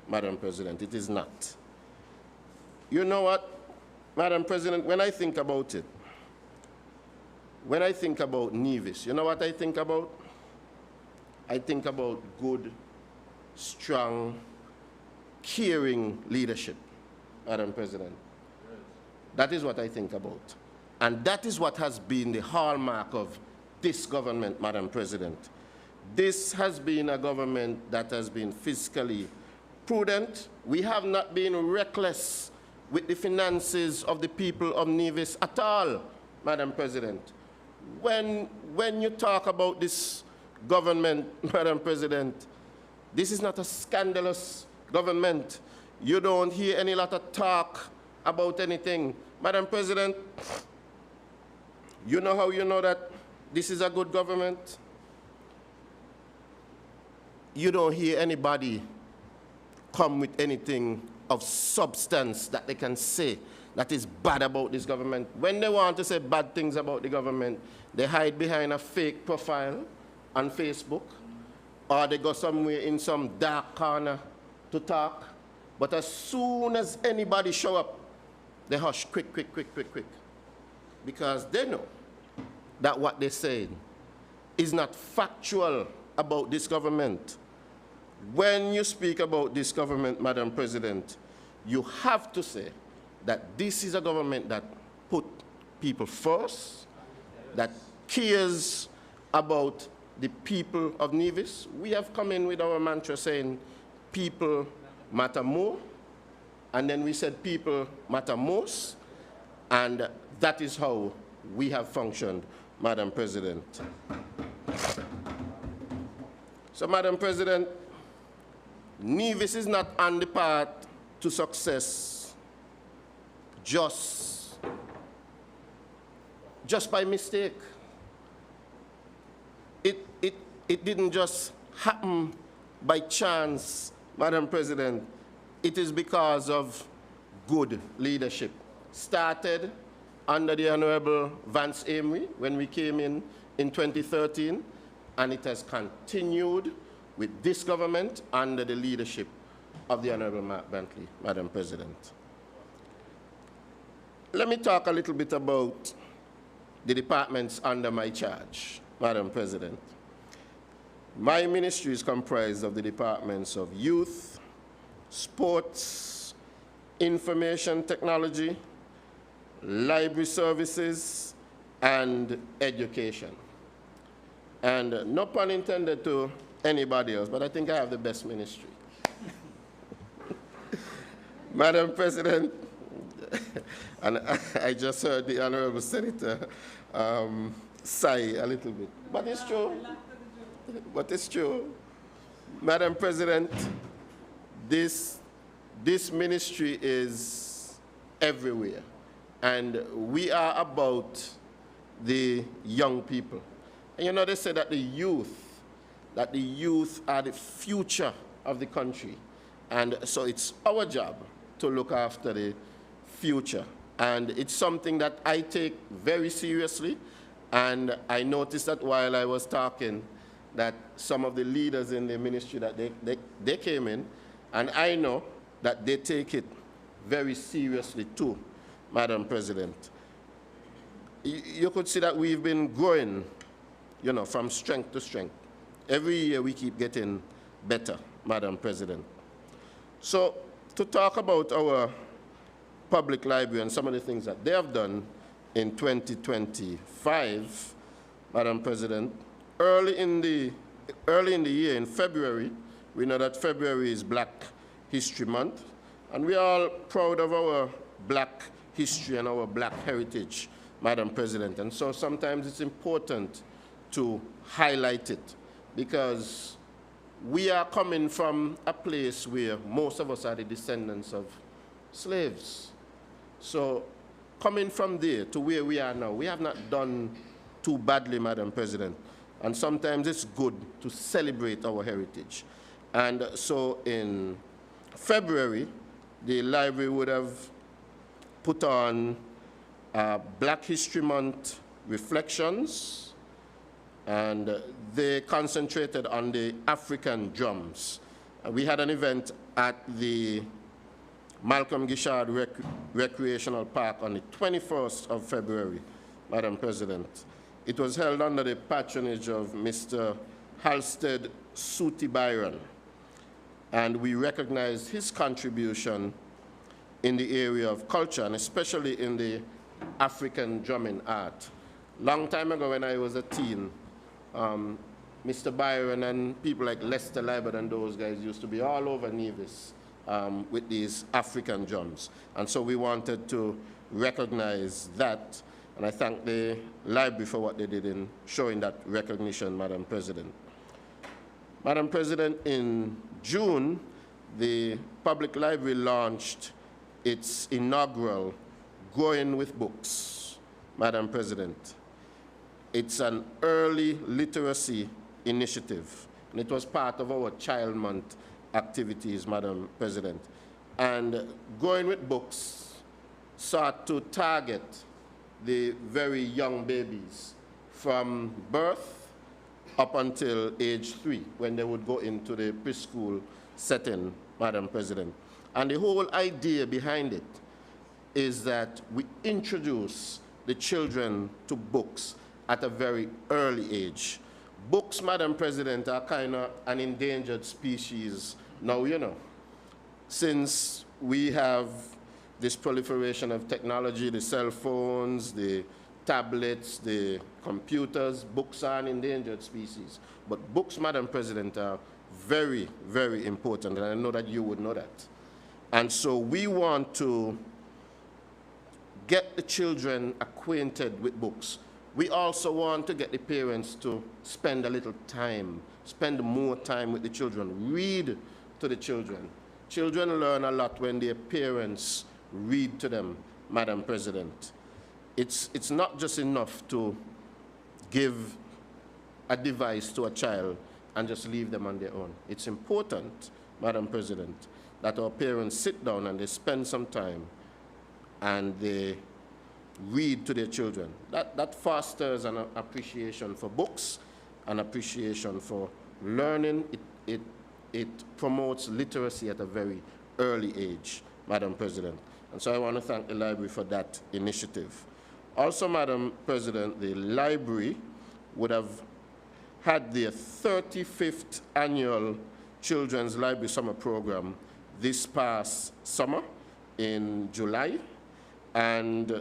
Madam President, it is not. You know what, Madam President, when I think about it, when I think about Nevis, you know what I think about? I think about good, strong, caring leadership, Madam President. That is what I think about. And that is what has been the hallmark of this government, Madam President. This has been a government that has been fiscally prudent. We have not been reckless with the finances of the people of Nevis at all, Madam President. When you talk about this government, Madam President, this is not a scandalous government. You don't hear any lot of talk about anything. Madam President, you know how you know that this is a good government? You don't hear anybody come with anything of substance that they can say that is bad about this government. When they want to say bad things about the government, they hide behind a fake profile on Facebook, or they go somewhere in some dark corner to talk. But as soon as anybody show up, they hush quick, because they know that what they're saying is not factual about this government. When you speak about this government, Madam President, you have to say that this is a government that put people first, that cares about the people of Nevis. We have come in with our mantra saying people matter more, and then we said people matter most, and that is how we have functioned, Madam President. So, Madam President, Nevis is not on the path to success just by mistake. It didn't just happen by chance, Madam President. It is because of good leadership. Started under the Honorable Vance Amory when we came in 2013, and it has continued with this government under the leadership of the Honorable Mark Bentley, Madam President. Let me talk a little bit about the departments under my charge, Madam President. My ministry is comprised of the departments of youth, sports, information technology, library services, and education. And no pun intended to anybody else, but I think I have the best ministry. Madam President, and I just heard the Honorable Senator sigh a little bit, but it's true. But it's true. Madam President, this ministry is everywhere, and we are about the young people. And you know, they say that the youth are the future of the country. And so it's our job to look after the future. And it's something that I take very seriously. And I noticed that while I was talking, that some of the leaders in the ministry, that they came in, and I know that they take it very seriously too, Madam President. You could see that we've been growing, you know, from strength to strength. Every year we keep getting better, Madam President. So to talk about our public library and some of the things that they have done in 2025, Madam President, early in the year, in February, we know that February is Black History Month, and we are all proud of our Black history and our Black heritage, Madam President. And so sometimes it's important to highlight it, because we are coming from a place where most of us are the descendants of slaves. So coming from there to where we are now, we have not done too badly, Madam President. And sometimes it's good to celebrate our heritage. And so in February, the library would have put on Black History Month reflections, and they concentrated on the African drums. We had an event at the Malcolm Gishard Recreational Park on the 21st of February, Madam President. It was held under the patronage of Mr. Halstead Suti Byron, and we recognized his contribution in the area of culture, and especially in the African drumming art. Long time ago when I was a teen, Mr. Byron and people like Lester Libert and those guys used to be all over Nevis with these African drums. And so we wanted to recognize that, and I thank the library for what they did in showing that recognition, Madam President. Madam President, in June, the Public Library launched its inaugural Growing with Books, Madam President. It's an early literacy initiative, and it was part of our Child Month activities, Madam President. And Growing with Books sought to target the very young babies from birth up until age 3, when they would go into the preschool setting, Madam President. And the whole idea behind it is that we introduce the children to books at a very early age. Books, Madam President, are kind of an endangered species now, you know. Since we have this proliferation of technology, the cell phones, the tablets, the computers, books are an endangered species. But books, Madam President, are very, very important, and I know that you would know that. And so we want to get the children acquainted with books. We also want to get the parents to spend a little time, spend more time with the children, read to the children. Children learn a lot when their parents read to them, Madam President. It's not just enough to give a device to a child and just leave them on their own. It's important, Madam President, that our parents sit down and they spend some time and they read to their children. That fosters an appreciation for books, an appreciation for learning. It promotes literacy at a very early age, Madam President. And so I want to thank the library for that initiative. Also, Madam President, the library would have had their 35th annual Children's Library Summer Program this past summer in July. And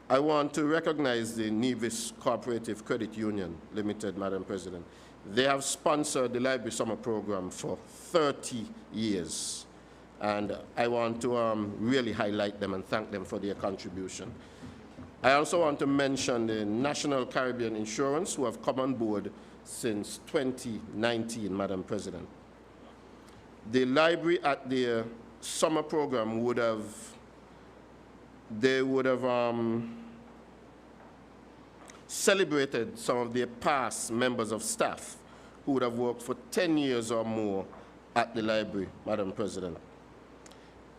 I want to recognize the Nevis Cooperative Credit Union Limited, Madam President. They have sponsored the Library Summer Program for 30 years. And I want to really highlight them and thank them for their contribution. I also want to mention the National Caribbean Insurance, who have come on board since 2019, Madam President. The library at their summer program would have celebrated some of their past members of staff who would have worked for 10 years or more at the library, Madam President.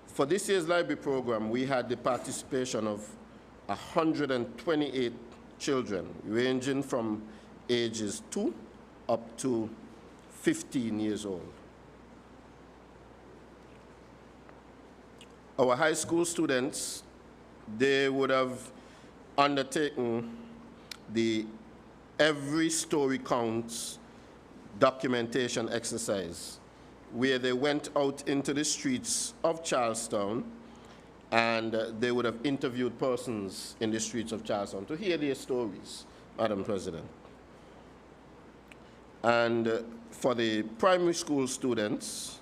For this year's library program, we had the participation of 128 children, ranging from ages 2 up to 15 years old. Our high school students, they would have undertaken the Every Story Counts documentation exercise, where they went out into the streets of Charlestown and they would have interviewed persons in the streets of Charlestown to hear their stories, Madam President. And for the primary school students,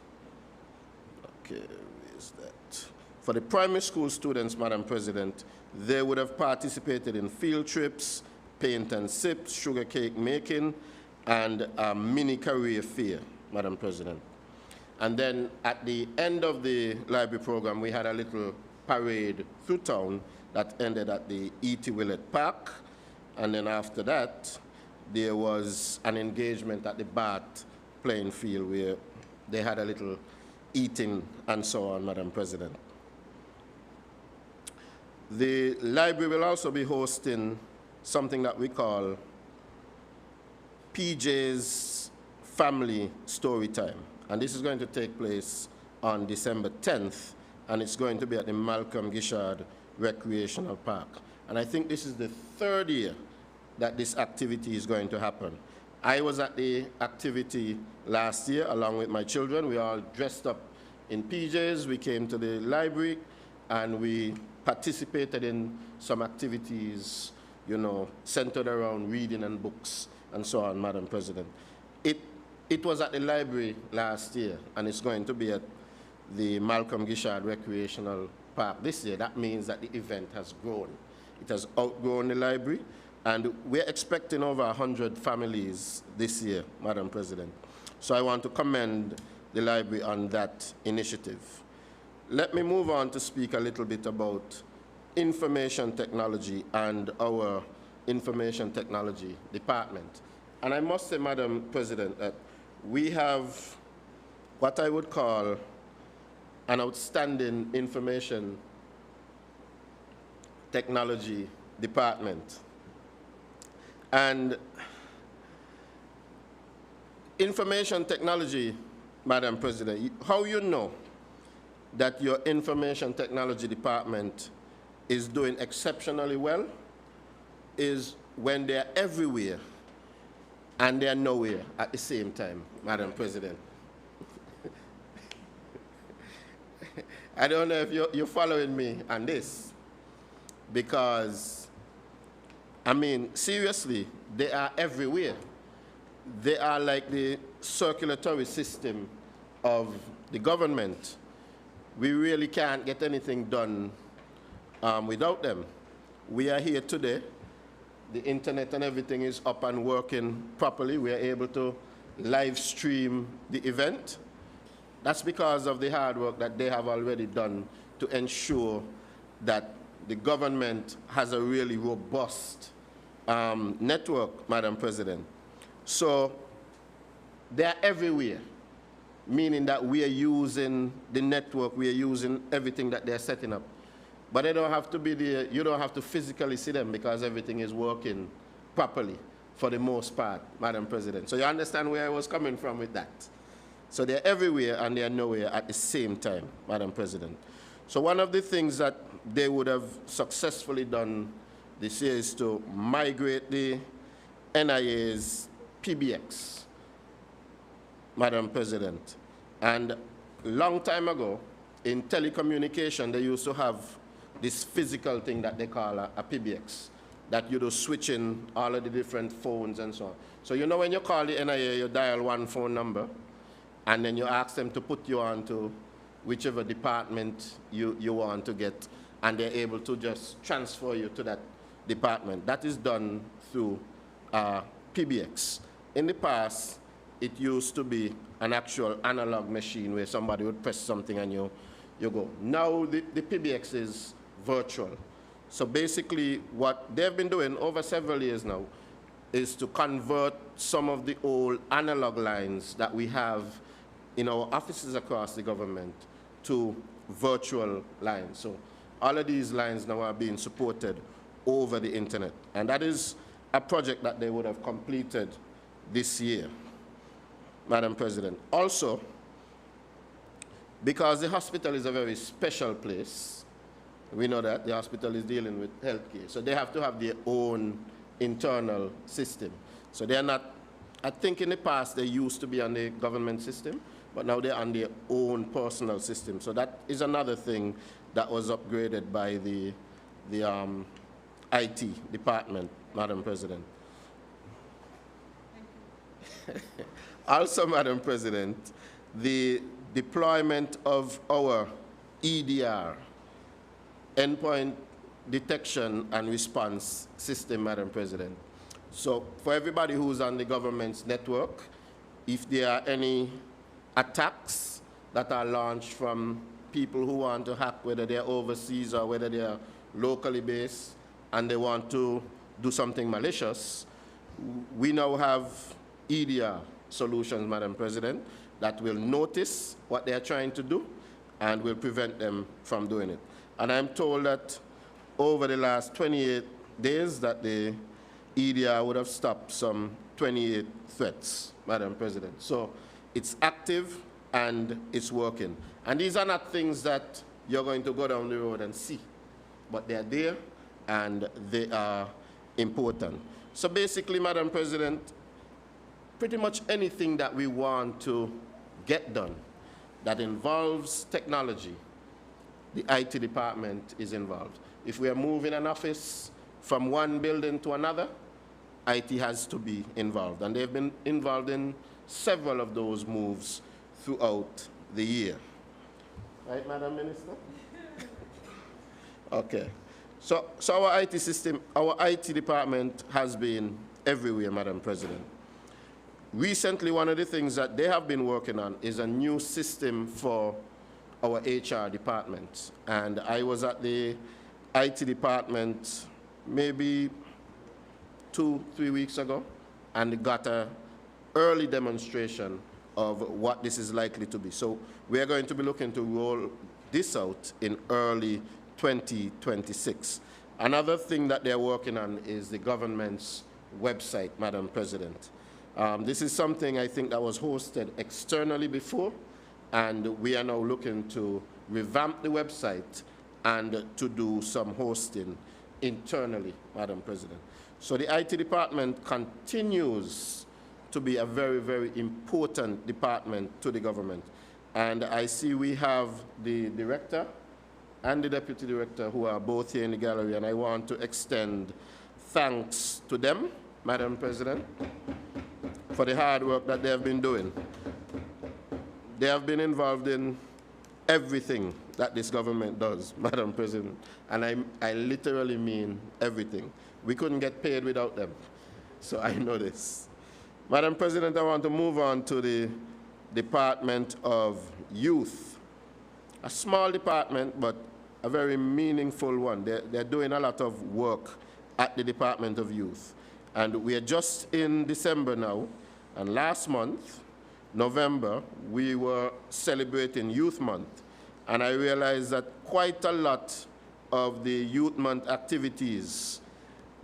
okay, where is that? For the primary school students, Madam President, they would have participated in field trips, paint and sips, sugar cake making, and a mini career fair, Madam President. And then at the end of the library program, we had a little parade through town that ended at the E.T. Willett Park. And then after that, there was an engagement at the Bath playing field where they had a little eating and so on, Madam President. The library will also be hosting something that we call PJ's Family Story Time. And this is going to take place on December 10th, and it's going to be at the Malcolm Gishard Recreational Park. And I think this is the third year that this activity is going to happen. I was at the activity last year along with my children. We all dressed up in PJs. We came to the library and we participated in some activities, you know, centered around reading and books and so on, Madam President. It was at the library last year, and it's going to be at the Malcolm Gishard Recreational Park this year. That means that the event has grown. It has outgrown the library, and we're expecting over 100 families this year, Madam President. So I want to commend the library on that initiative. Let me move on to speak a little bit about information technology and our information technology department. And I must say, Madam President, that we have what I would call an outstanding information technology department. And information technology, Madam President, how you know that your information technology department is doing exceptionally well is when they're everywhere and they're nowhere at the same time, Madam President. I don't know if you're following me on this, because, I mean, seriously, they are everywhere. They are like the circulatory system of the government. We really can't get anything done without them. We are here today. The internet and everything is up and working properly. We are able to live stream the event. That's because of the hard work that they have already done to ensure that the government has a really robust network, Madam President. So they're everywhere, meaning that we are using the network, we are using everything that they're setting up. But they don't have to be there, you don't have to physically see them because everything is working properly for the most part, Madam President. So you understand where I was coming from with that. So they're everywhere and they're nowhere at the same time, Madam President. So one of the things that they would have successfully done this year is to migrate the NIA's PBX, Madam President. And a long time ago, in telecommunication, they used to have this physical thing that they call a PBX, that you do switch in all of the different phones and so on. So you know when you call the NIA, you dial one phone number, and then you ask them to put you on to whichever department you want to get, and they're able to just transfer you to that department. That is done through PBX. In the past, it used to be an actual analog machine where somebody would press something and you go. Now the PBX is virtual. So basically what they've been doing over several years now is to convert some of the old analog lines that we have in our offices across the government to virtual lines. So all of these lines now are being supported over the internet. And that is a project that they would have completed this year, Madam President. Also, because the hospital is a very special place, we know that the hospital is dealing with healthcare, so they have to have their own internal system. So they're not, I think in the past they used to be on the government system, but now they're on their own personal system. So that is another thing that was upgraded by the IT department, Madam President. Also, Madam President, the deployment of our EDR, endpoint detection and response system, Madam President. So for everybody who's on the government's network, if there are any attacks that are launched from people who want to hack, whether they're overseas or whether they're locally based, and they want to do something malicious, we now have EDR solutions, Madam President, that will notice what they're trying to do and will prevent them from doing it. And I'm told that over the last 28 days that the EDR would have stopped some 28 threats, Madam President. So it's active and it's working. And these are not things that you're going to go down the road and see, but they're there and they are important. So basically, Madam President, pretty much anything that we want to get done that involves technology, the IT department is involved. If we are moving an office from one building to another, IT has to be involved. And they've been involved in several of those moves throughout the year. Right, Madam Minister? Okay. So our IT system, our IT department has been everywhere, Madam President. Recently, one of the things that they have been working on is a new system for our HR department. And I was at the IT department maybe 2-3 weeks ago and got an early demonstration of what this is likely to be. So we are going to be looking to roll this out in early 2026. Another thing that they're working on is the government's website, Madam President. This is something I think that was hosted externally before, and we are now looking to revamp the website and to do some hosting internally, Madam President. So the IT department continues to be a very, very important department to the government. And I see we have the director and the deputy director who are both here in the gallery, and I want to extend thanks to them, Madam President, for the hard work that they have been doing. They have been involved in everything that this government does, Madam President, and I literally mean everything. We couldn't get paid without them, so I know this. Madam President, I want to move on to the Department of Youth. A small department, but a very meaningful one. They're doing a lot of work at the Department of Youth. And we are just in December now, and last month, November, we were celebrating Youth Month. And I realized that quite a lot of the Youth Month activities,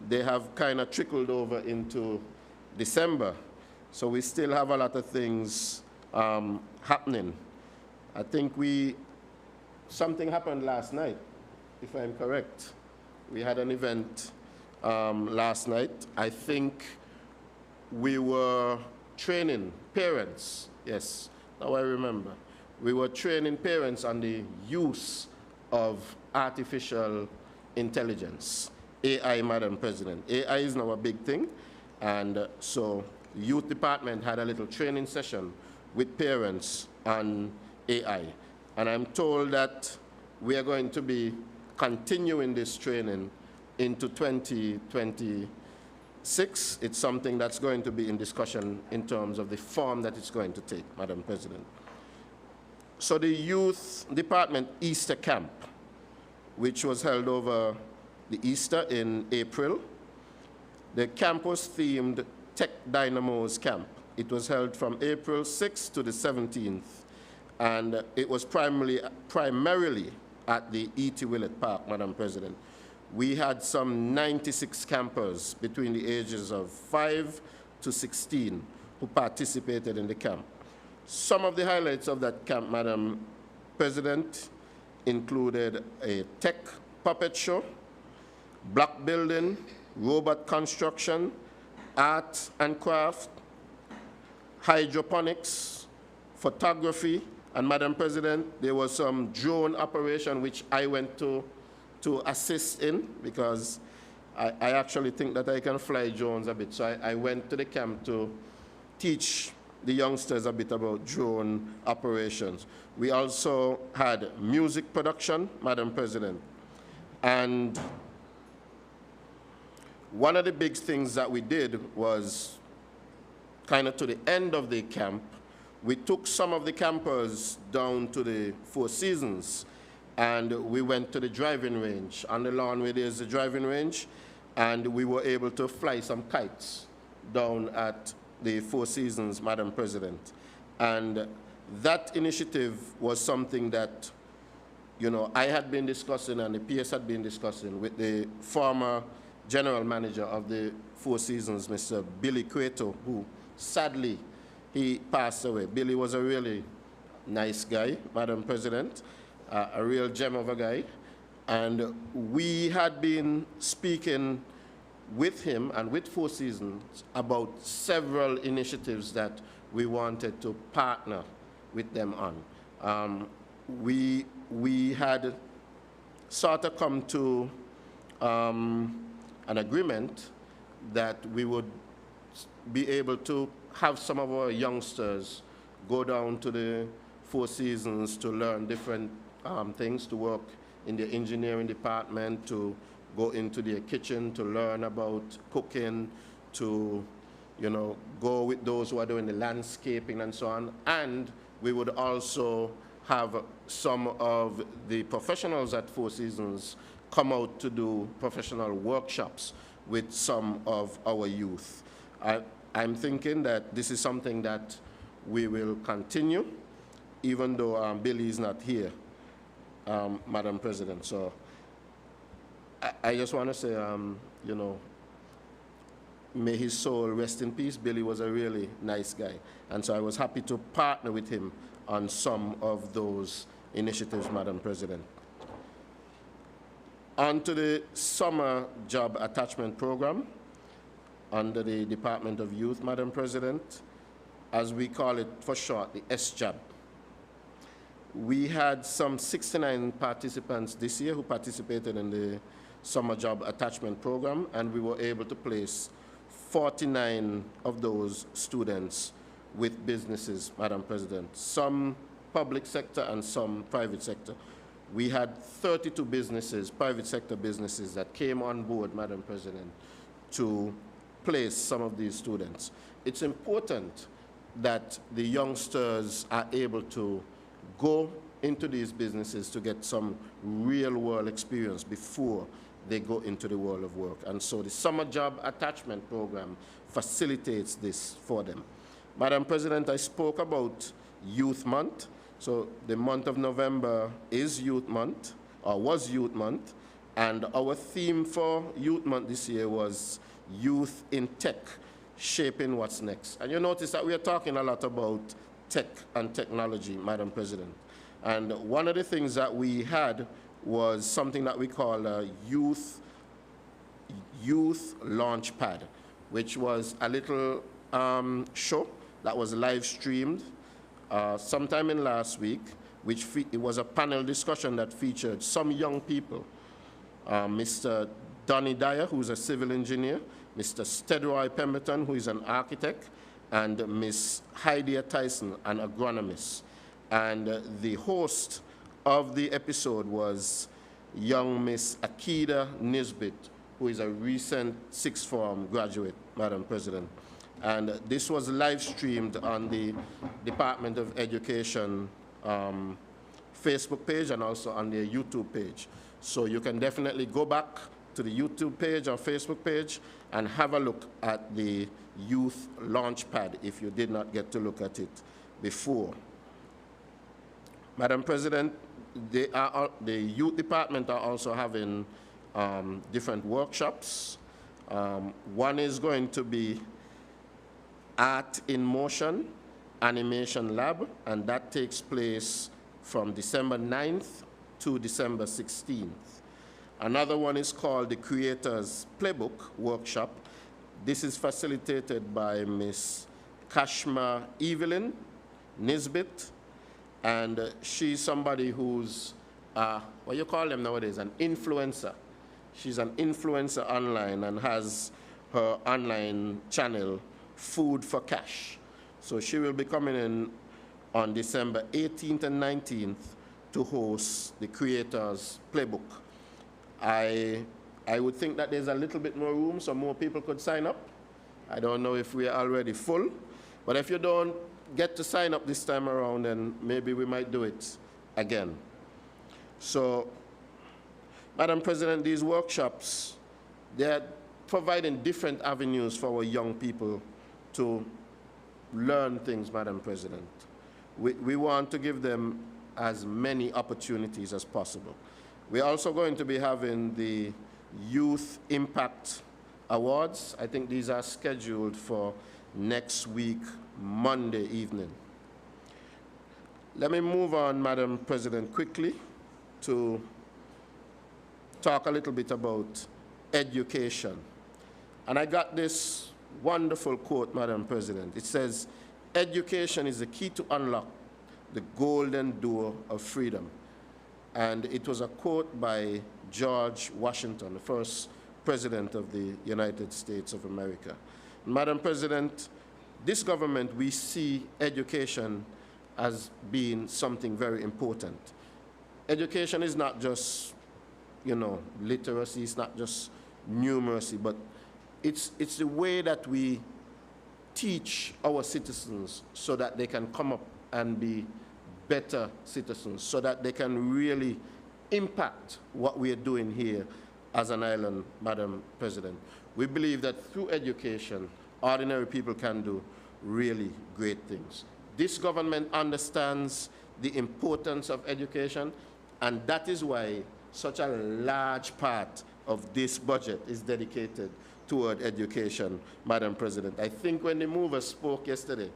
they have kind of trickled over into December. So we still have a lot of things happening. I think something happened last night, if I'm correct. We had an event last night. I think we were training parents. Yes, now I remember. We were training parents on the use of artificial intelligence, AI, Madam President. AI is now a big thing, and so the youth department had a little training session with parents on AI. And I'm told that we are going to be continuing this training into 2026. It's something that's going to be in discussion in terms of the form that it's going to take, Madam President. So the Youth Department Easter Camp, which was held over the Easter in April, the camp was themed Tech Dynamos Camp. It was held from April 6th to the 17th, and it was primarily at the E.T. Willett Park, Madam President. We had some 96 campers between the ages of 5 to 16 who participated in the camp. Some of the highlights of that camp, Madam President, included a tech puppet show, block building, robot construction, art and craft, hydroponics, photography, and Madam President, there was some drone operation which I went to assist in, because I actually think that I can fly drones a bit. So I went to the camp to teach the youngsters a bit about drone operations. We also had music production, Madam President. And one of the big things that we did was kind of to the end of the camp, we took some of the campers down to the Four Seasons, and we went to the driving range. On the lawn where there's the driving range, and we were able to fly some kites down at the Four Seasons, Madam President. And that initiative was something that you know, I had been discussing and the PS had been discussing with the former general manager of the Four Seasons, Mr. Billy Cueto, who sadly, he passed away. Billy was a really nice guy, Madam President, a real gem of a guy. And we had been speaking with him and with Four Seasons about several initiatives that we wanted to partner with them on. We had sort of come to an agreement that we would be able to have some of our youngsters go down to the Four Seasons to learn different things, to work in the engineering department, to go into their kitchen, to learn about cooking, to, you know, go with those who are doing the landscaping and so on. And we would also have some of the professionals at Four Seasons come out to do professional workshops with some of our youth. I'm thinking that this is something that we will continue, even though Billy is not here, Madam President. So I just want to say, you know, may his soul rest in peace. Billy was a really nice guy. And so I was happy to partner with him on some of those initiatives, Madam President. On to the Summer Job Attachment Program under the Department of Youth, Madam President, as we call it for short, the SJAB. We had some 69 participants this year who participated in the Summer Job Attachment Program, and we were able to place 49 of those students with businesses, Madam President, some public sector and some private sector. We had 32 businesses, private sector businesses, that came on board, Madam President, to place some of these students. It's important that the youngsters are able to go into these businesses to get some real-world experience before they go into the world of work. And so the Summer Job Attachment Program facilitates this for them. Madam President, I spoke about Youth Month. So the month of November is Youth Month, or was Youth Month, and our theme for Youth Month this year was Youth in Tech, Shaping What's Next. And you notice that we are talking a lot about tech and technology, Madam President. And one of the things that we had was something that we call a Youth Launchpad, which was a little show that was live streamed sometime in last week, which it was a panel discussion that featured some young people. Mr. Donny Dyer, who's a civil engineer, Mr. Stedroy Pemberton, who is an architect, and Ms. Heidi Tyson, an agronomist. And the host of the episode was young Miss Akida Nisbet, who is a recent sixth form graduate, Madam President. And this was live streamed on the Department of Education Facebook page and also on their YouTube page. So you can definitely go back to the YouTube page or Facebook page and have a look at the Youth Launchpad if you did not get to look at it before. Madam President, the Youth Department are also having different workshops. One is going to be Art in Motion Animation Lab, and that takes place from December 9th to December 16th. Another one is called the Creators Playbook Workshop. This is facilitated by Ms. Kashma Evelyn Nisbet, and she's somebody who's, what you call them nowadays, an influencer. She's an influencer online and has her online channel, Food for Cash. So she will be coming in on December 18th and 19th to host the Creators Playbook. I would think that there's a little bit more room so more people could sign up. I don't know if we are already full, but if you don't get to sign up this time around, then maybe we might do it again. So, Madam President, these workshops, they're providing different avenues for our young people to learn things, Madam President. We want to give them as many opportunities as possible. We're also going to be having the Youth Impact Awards. I think these are scheduled for next week, Monday evening. Let me move on, Madam President, quickly to talk a little bit about education. And I got this wonderful quote, Madam President. It says, "Education is the key to unlock the golden door of freedom." And it was a quote by George Washington, the first president of the United States of America. Madam President, this government, we see education as being something very important. Education is not just, literacy, it's not just numeracy, but it's the way that we teach our citizens so that they can come up and be better citizens, so that they can really impact what we are doing here as an island, Madam President. We believe that through education, ordinary people can do really great things. This government understands the importance of education, and that is why such a large part of this budget is dedicated toward education, Madam President. I think when the mover spoke yesterday,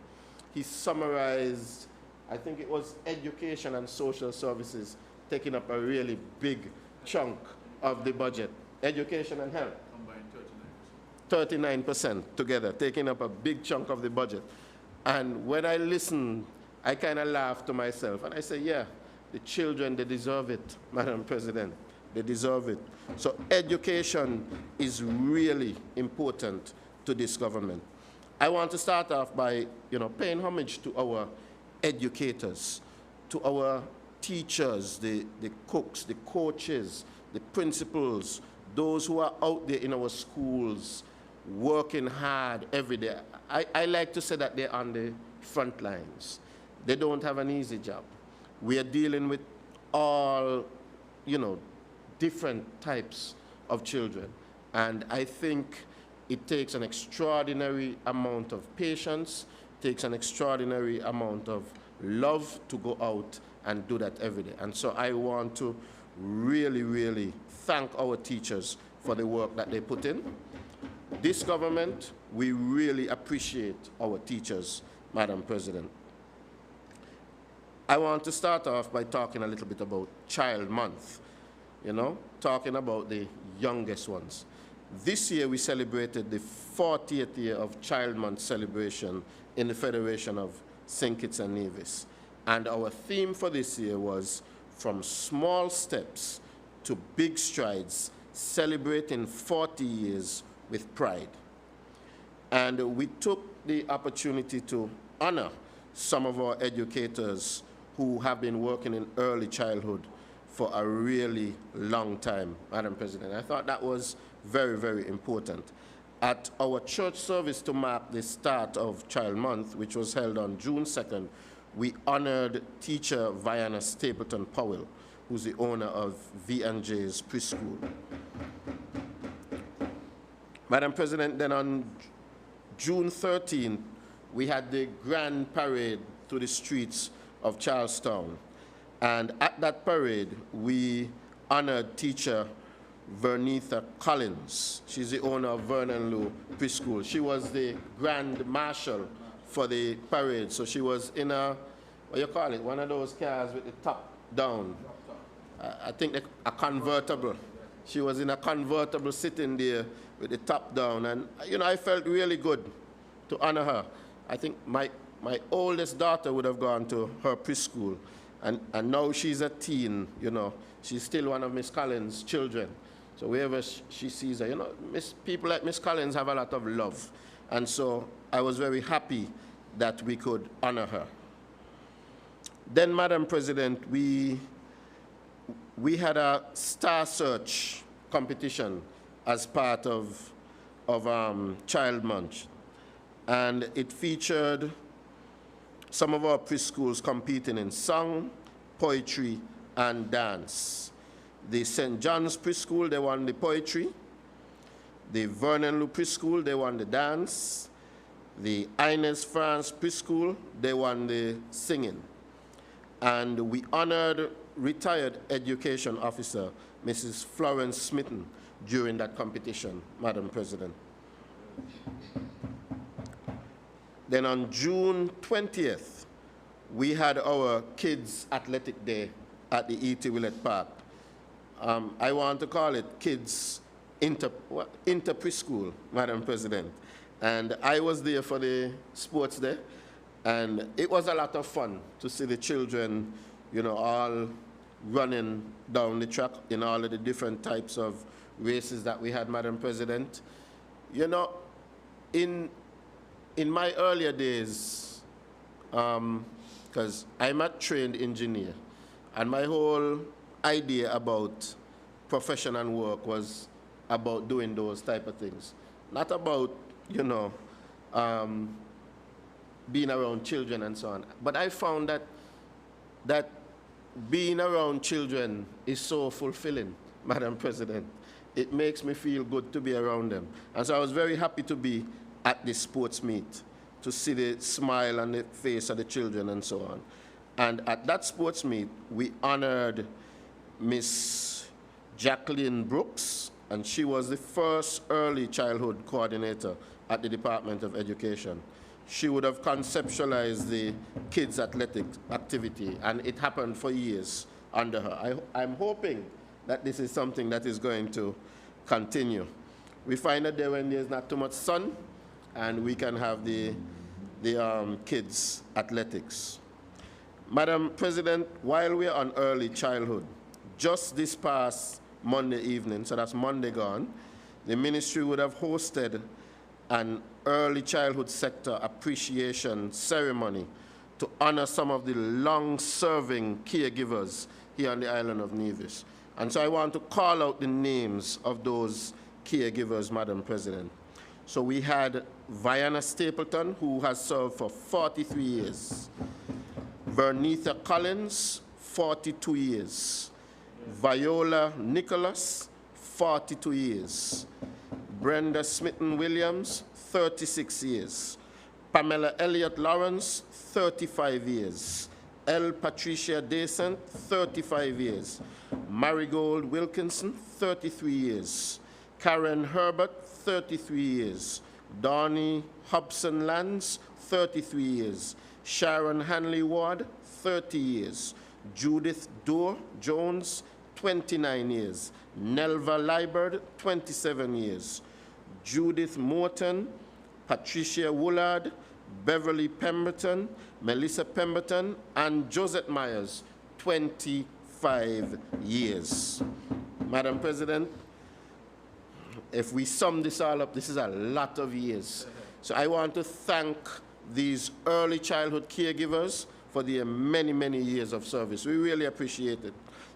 he summarized, I think it was education and social services taking up a really big chunk of the budget. Education and health. Combined 39% together, taking up a big chunk of the budget. And when I listen, I kind of laugh to myself, and I say, yeah, the children, they deserve it, Madam President. They deserve it. So education is really important to this government. I want to start off by, paying homage to our educators, to our teachers, the cooks, the coaches, the principals, those who are out there in our schools working hard every day. I like to say that they're on the front lines. They don't have an easy job. We are dealing with all, different types of children. And I think it takes an extraordinary amount of patience, takes an extraordinary amount of love to go out and do that every day. And so I want to really, really thank our teachers for the work that they put in. This government, we really appreciate our teachers, Madam President. I want to start off by talking a little bit about Child Month, talking about the youngest ones. This year we celebrated the 40th year of Child Month celebration in the Federation of St. Kitts and Nevis. And our theme for this year was From Small Steps to Big Strides, Celebrating 40 Years with Pride. And we took the opportunity to honor some of our educators who have been working in early childhood for a really long time, Madam President. I thought that was very, very important. At our church service to mark the start of Child Month, which was held on June 2nd, we honored teacher Vianna Stapleton Powell, who's the owner of V&J's Preschool. Madam President, then on June 13th, we had the grand parade through the streets of Charlestown. And at that parade, we honored teacher Vernitha Collins. She's the owner of Vernon Lou Preschool. She was the grand marshal for the parade. So she was in a, one of those cars with the top down. I think a convertible. She was in a convertible sitting there with the top down. And, I felt really good to honor her. I think my oldest daughter would have gone to her preschool. And now she's a teen, She's still one of Miss Collins' children. So wherever she sees her, people like Miss Collins have a lot of love. And so I was very happy that we could honor her. Then, Madam President, we had a Star Search competition as part of Child Month. And it featured some of our preschools competing in song, poetry, and dance. The St. John's Preschool, they won the poetry. The Vernon Lou Preschool, they won the dance. The Inez France Preschool, they won the singing. and we honored retired education officer, Mrs. Florence Smitten, during that competition, Madam President. Then on June 20th, we had our Kids Athletic Day at the E.T. Willett Park. I want to call it Kids Inter-Preschool, Madam President. And I was there for the sports day, and it was a lot of fun to see the children, you know, all running down the track in all of the different types of races that we had, Madam President. You know, in my earlier days, because I'm a trained engineer, and my whole idea about profession and work was about doing those type of things, not about, you know, being around children and so on. But I found that being around children is so fulfilling, Madam President. It makes me feel good to be around them. And so I was very happy to be at this sports meet, to see the smile on the face of the children and so on. And at that sports meet, we honored Miss Jacqueline Brooks, and she was the first early childhood coordinator at the Department of Education. She would have conceptualized the kids' athletic activity, and it happened for years under her. I'm hoping that this is something that is going to continue. We find that there when there's not too much sun, and we can have the kids' athletics. Madam President, while we're on early childhood, just this past Monday evening, so that's Monday gone, the ministry would have hosted an early childhood sector appreciation ceremony to honor some of the long-serving caregivers here on the island of Nevis. And so I want to call out the names of those caregivers, Madam President. So we had Vianna Stapleton, who has served for 43 years. Vernitha Collins, 42 years. Viola Nicholas, 42 years. Brenda Smitten-Williams, 36 years. Pamela Elliott Lawrence, 35 years. L. Patricia Descent, 35 years. Marigold Wilkinson, 33 years. Karen Herbert, 33 years. Donnie Hobson Lands, 33 years. Sharon Hanley Ward, 30 years. Judith Dorr Jones, 29 years. Nelva Liebert, 27 years. Judith Morton, Patricia Woolard, Beverly Pemberton, Melissa Pemberton, and Josette Myers, 25 years. Madam President, if we sum this all up, this is a lot of years. So I want to thank these early childhood caregivers for their many, many years of service. We really appreciate it.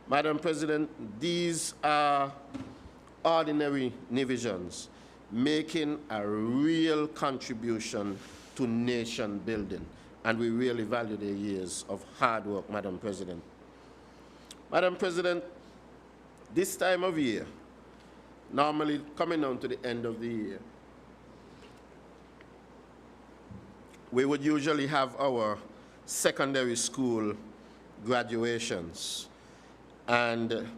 Madam President, these are ordinary Nevisians making a real contribution to nation building, and we really value their years of hard work, Madam President. Madam President, this time of year, normally coming on to the end of the year, we would usually have our secondary school graduations. And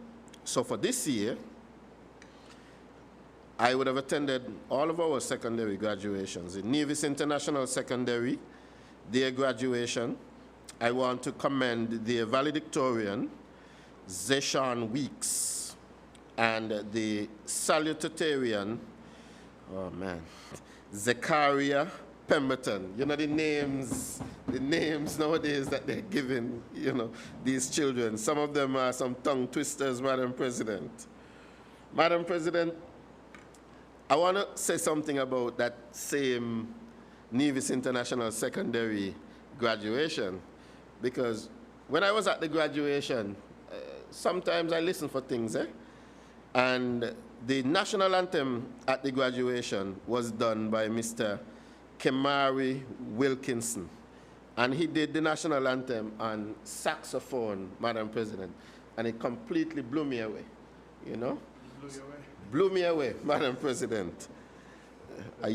so for this year, I would have attended all of our secondary graduations. In Nevis International Secondary, their graduation, I want to commend the valedictorian, Zeshan Weeks, and the salutatorian, oh man, Zechariah Pemberton. You know the names nowadays that they're giving, you know, these children. Some of them are some tongue twisters, Madam President. Madam President, I want to say something about that same Nevis International Secondary graduation, because when I was at the graduation, sometimes I listen for things, and the national anthem at the graduation was done by Mr. Kemari Wilkinson, and he did the national anthem on saxophone, Madam President, and it completely blew me away, you know? Blew me away, Madam President. A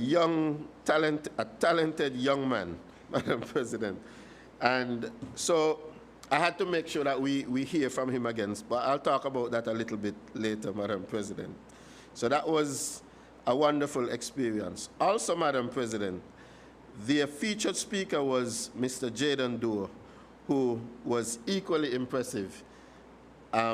talented young man, Madam President. And so I had to make sure that we hear from him again, but I'll talk about that a little bit later, Madam President. So that was a wonderful experience. Also, Madam President, the featured speaker was Mr. Jaden Doe, who was equally impressive.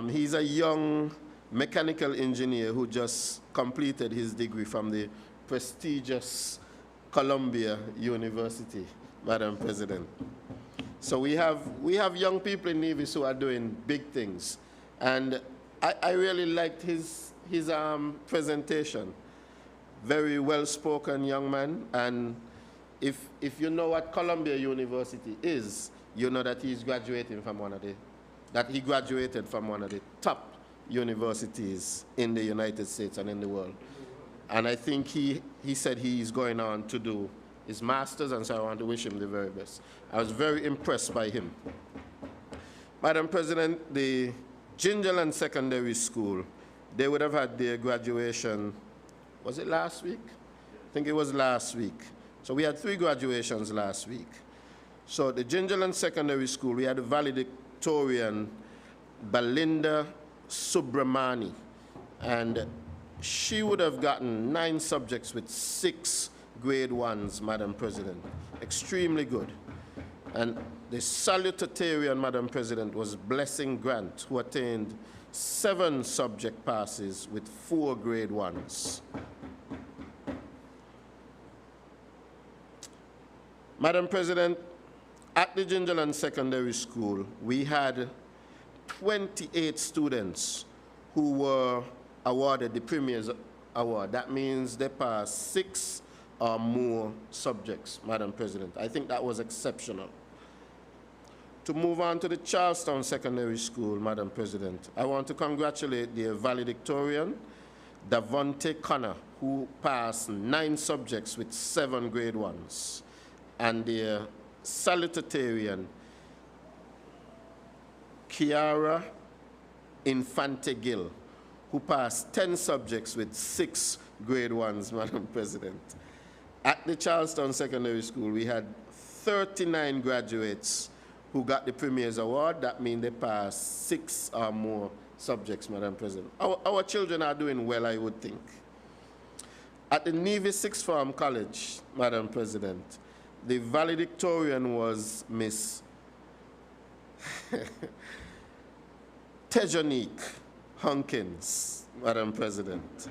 He's a young mechanical engineer who just completed his degree from the prestigious Columbia University, Madam President. So we have young people in Nevis who are doing big things. And I really liked his presentation. Very well-spoken young man. And if you know what Columbia University is, you know that he graduated from one of the top universities in the United States and in the world. And I think he said he's going on to do his master's, and so I want to wish him the very best. I was very impressed by him. Madam President, the Gingerland Secondary School, they would have had their graduation, was it last week? I think it was last week. So we had 3 graduations last week. So the Gingerland Secondary School, we had a valedictorian, Belinda Subramani, and she would have gotten 9 subjects with 6 grade 1s, Madam President. Extremely good. And the salutatorian, Madam President, was Blessing Grant, who attained 7 subject passes with 4 grade 1s. Madam President, at the Gingerland Secondary School, we had 28 students who were awarded the Premier's Award. That means they passed 6 or more subjects, Madam President. I think that was exceptional. To move on to the Charlestown Secondary School, Madam President, I want to congratulate the valedictorian, Davonte Connor, who passed 9 subjects with 7 grade 1s, and the salutatorian, Kiara Infante Gill, who passed 10 subjects with 6 grade 1s, Madam President. At the Charlestown Secondary School, we had 39 graduates who got the Premier's Award. That means they passed 6 or more subjects, Madam President. Our children are doing well, I would think. At the Nevis Sixth Form College, Madam President, the valedictorian was Miss Tejonique Hunkins, Madam President.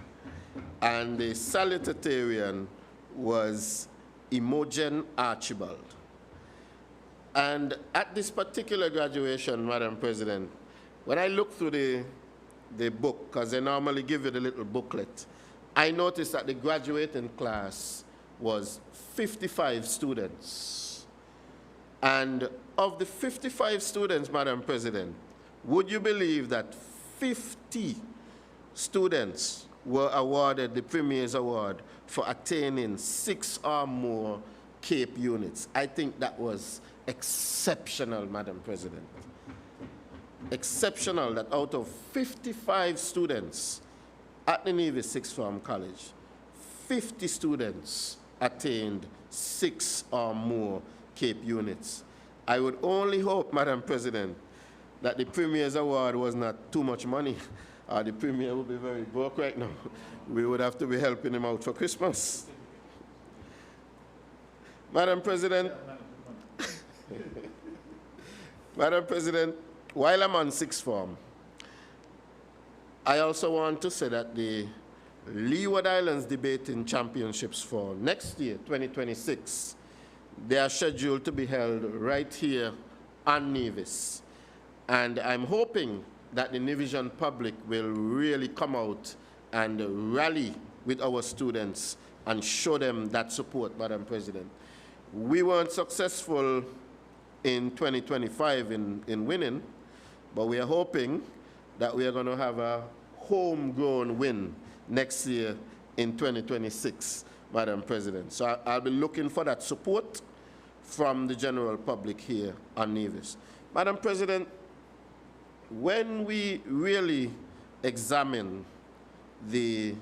And the salutatorian was Imogen Archibald. And at this particular graduation, Madam President, when I looked through the book, because they normally give you the little booklet, I noticed that the graduating class was 55 students. And of the 55 students, Madam President, would you believe that 50 students were awarded the Premier's Award for attaining 6 or more CAPE units? I think that was exceptional, Madam President. Exceptional that out of 55 students at the Nevis Sixth Form College, 50 students attained 6 or more CAPE units. I would only hope, Madam President, that the Premier's Award was not too much money. The Premier would be very broke right now. We would have to be helping him out for Christmas. Madam President, Madam President, while I'm on Sixth Form, I also want to say that the Leeward Islands Debating Championships for next year, 2026, they are scheduled to be held right here on Nevis. And I'm hoping that the Nevisian public will really come out and rally with our students and show them that support, Madam President. We weren't successful in 2025 in winning, but we are hoping that we are going to have a homegrown win next year in 2026, Madam President. So I'll be looking for that support from the general public here on Nevis. Madam President, when we really examine the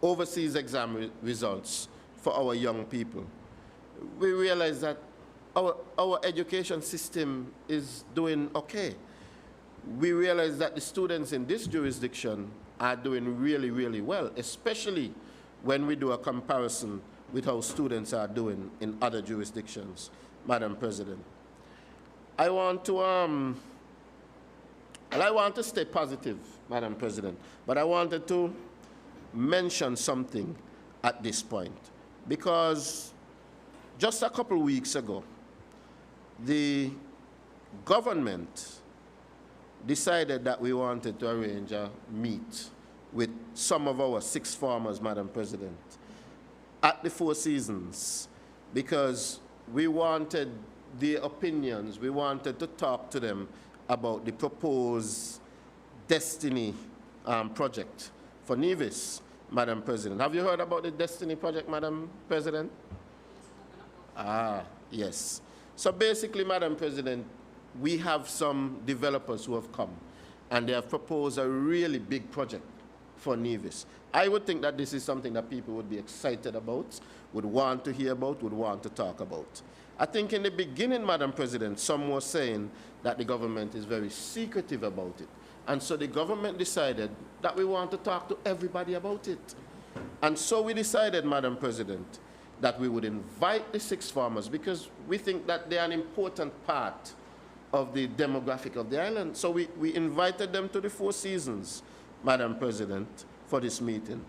overseas exam results for our young people, we realize that our education system is doing okay. We realize that the students in this jurisdiction are doing really, really well, especially when we do a comparison with how students are doing in other jurisdictions, Madam President. I want to stay positive, Madam President, but I wanted to mention something at this point, because just a couple weeks ago, the government decided that we wanted to arrange a meet with some of our sixth formers, Madam President, at the Four Seasons, because we wanted their opinions, we wanted to talk to them about the proposed Destiny project for Nevis, Madam President. Have you heard about the Destiny project, Madam President? Ah, yes. So basically, Madam President, we have some developers who have come, and they have proposed a really big project for Nevis. I would think that this is something that people would be excited about, would want to hear about, would want to talk about. I think in the beginning, Madam President, some were saying that the government is very secretive about it. And so the government decided that we want to talk to everybody about it. And so we decided, Madam President, that we would invite the six farmers, because we think that they are an important part of the demographic of the island. So we invited them to the Four Seasons, Madam President, for this meeting.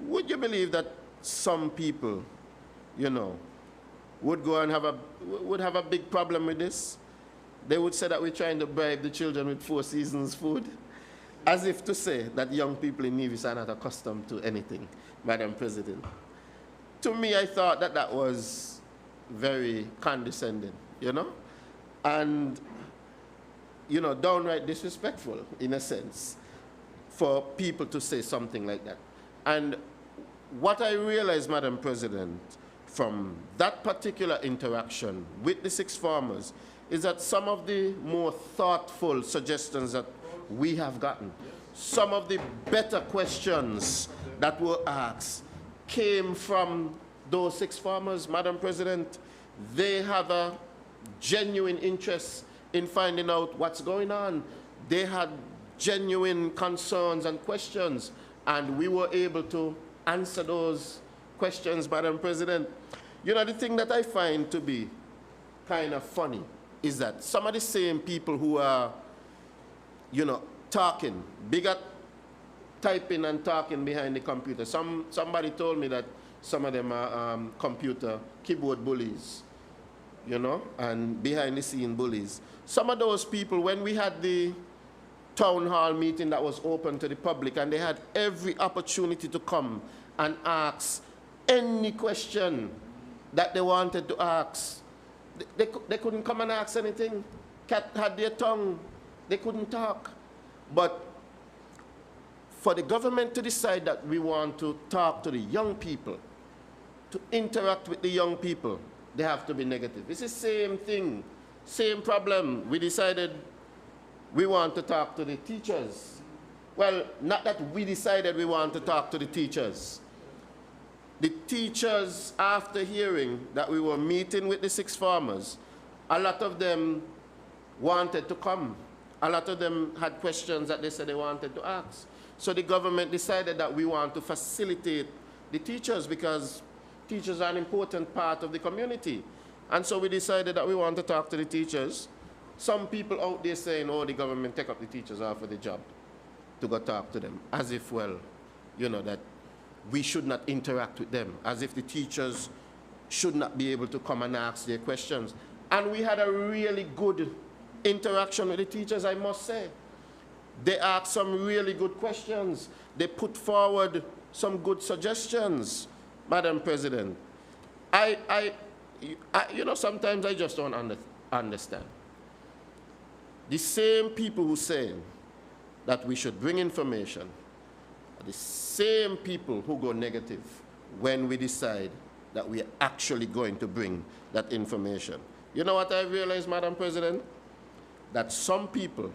Would you believe that some people, you know, would go and would have a big problem with this? They would say that we're trying to bribe the children with Four Seasons food, as if to say that young people in Nevis are not accustomed to anything, Madam President. To me, I thought that that was very condescending, you know, and, you know, downright disrespectful, in a sense, for people to say something like that. And what I realized, Madam President, from that particular interaction with the six farmers is that some of the more thoughtful suggestions that we have gotten, some of the better questions that were asked came from those six farmers, Madam President. They have a genuine interest in finding out what's going on. They had genuine concerns and questions, and we were able to answer those questions, Madam President. You know, the thing that I find to be kind of funny is that some of the same people who are, you know, talking, big at typing and talking behind the computer. Somebody told me that some of them are computer keyboard bullies, you know, and behind the scene bullies. Some of those people, when we had the town hall meeting that was open to the public, and they had every opportunity to come and ask any question that they wanted to ask, they couldn't come and ask anything. Cat had their tongue, they couldn't talk. But for the government to decide that we want to talk to the young people, to interact with the young people, they have to be negative. It's the same thing, same problem. We decided we want to talk to the teachers. Well, not that we decided we want to talk to the teachers. The teachers, after hearing that we were meeting with the six farmers, a lot of them wanted to come. A lot of them had questions that they said they wanted to ask. So the government decided that we want to facilitate the teachers, because teachers are an important part of the community. And so we decided that we want to talk to the teachers. Some people out there saying, oh, the government take up the teachers off of the job to go talk to them, as if, well, you know, that we should not interact with them, as if the teachers should not be able to come and ask their questions. And we had a really good interaction with the teachers, I must say. They asked some really good questions. They put forward some good suggestions, Madam President. You know, sometimes I just don't understand. The same people who say that we should bring information are the same people who go negative when we decide that we are actually going to bring that information. You know what I realized, Madam President? That some people,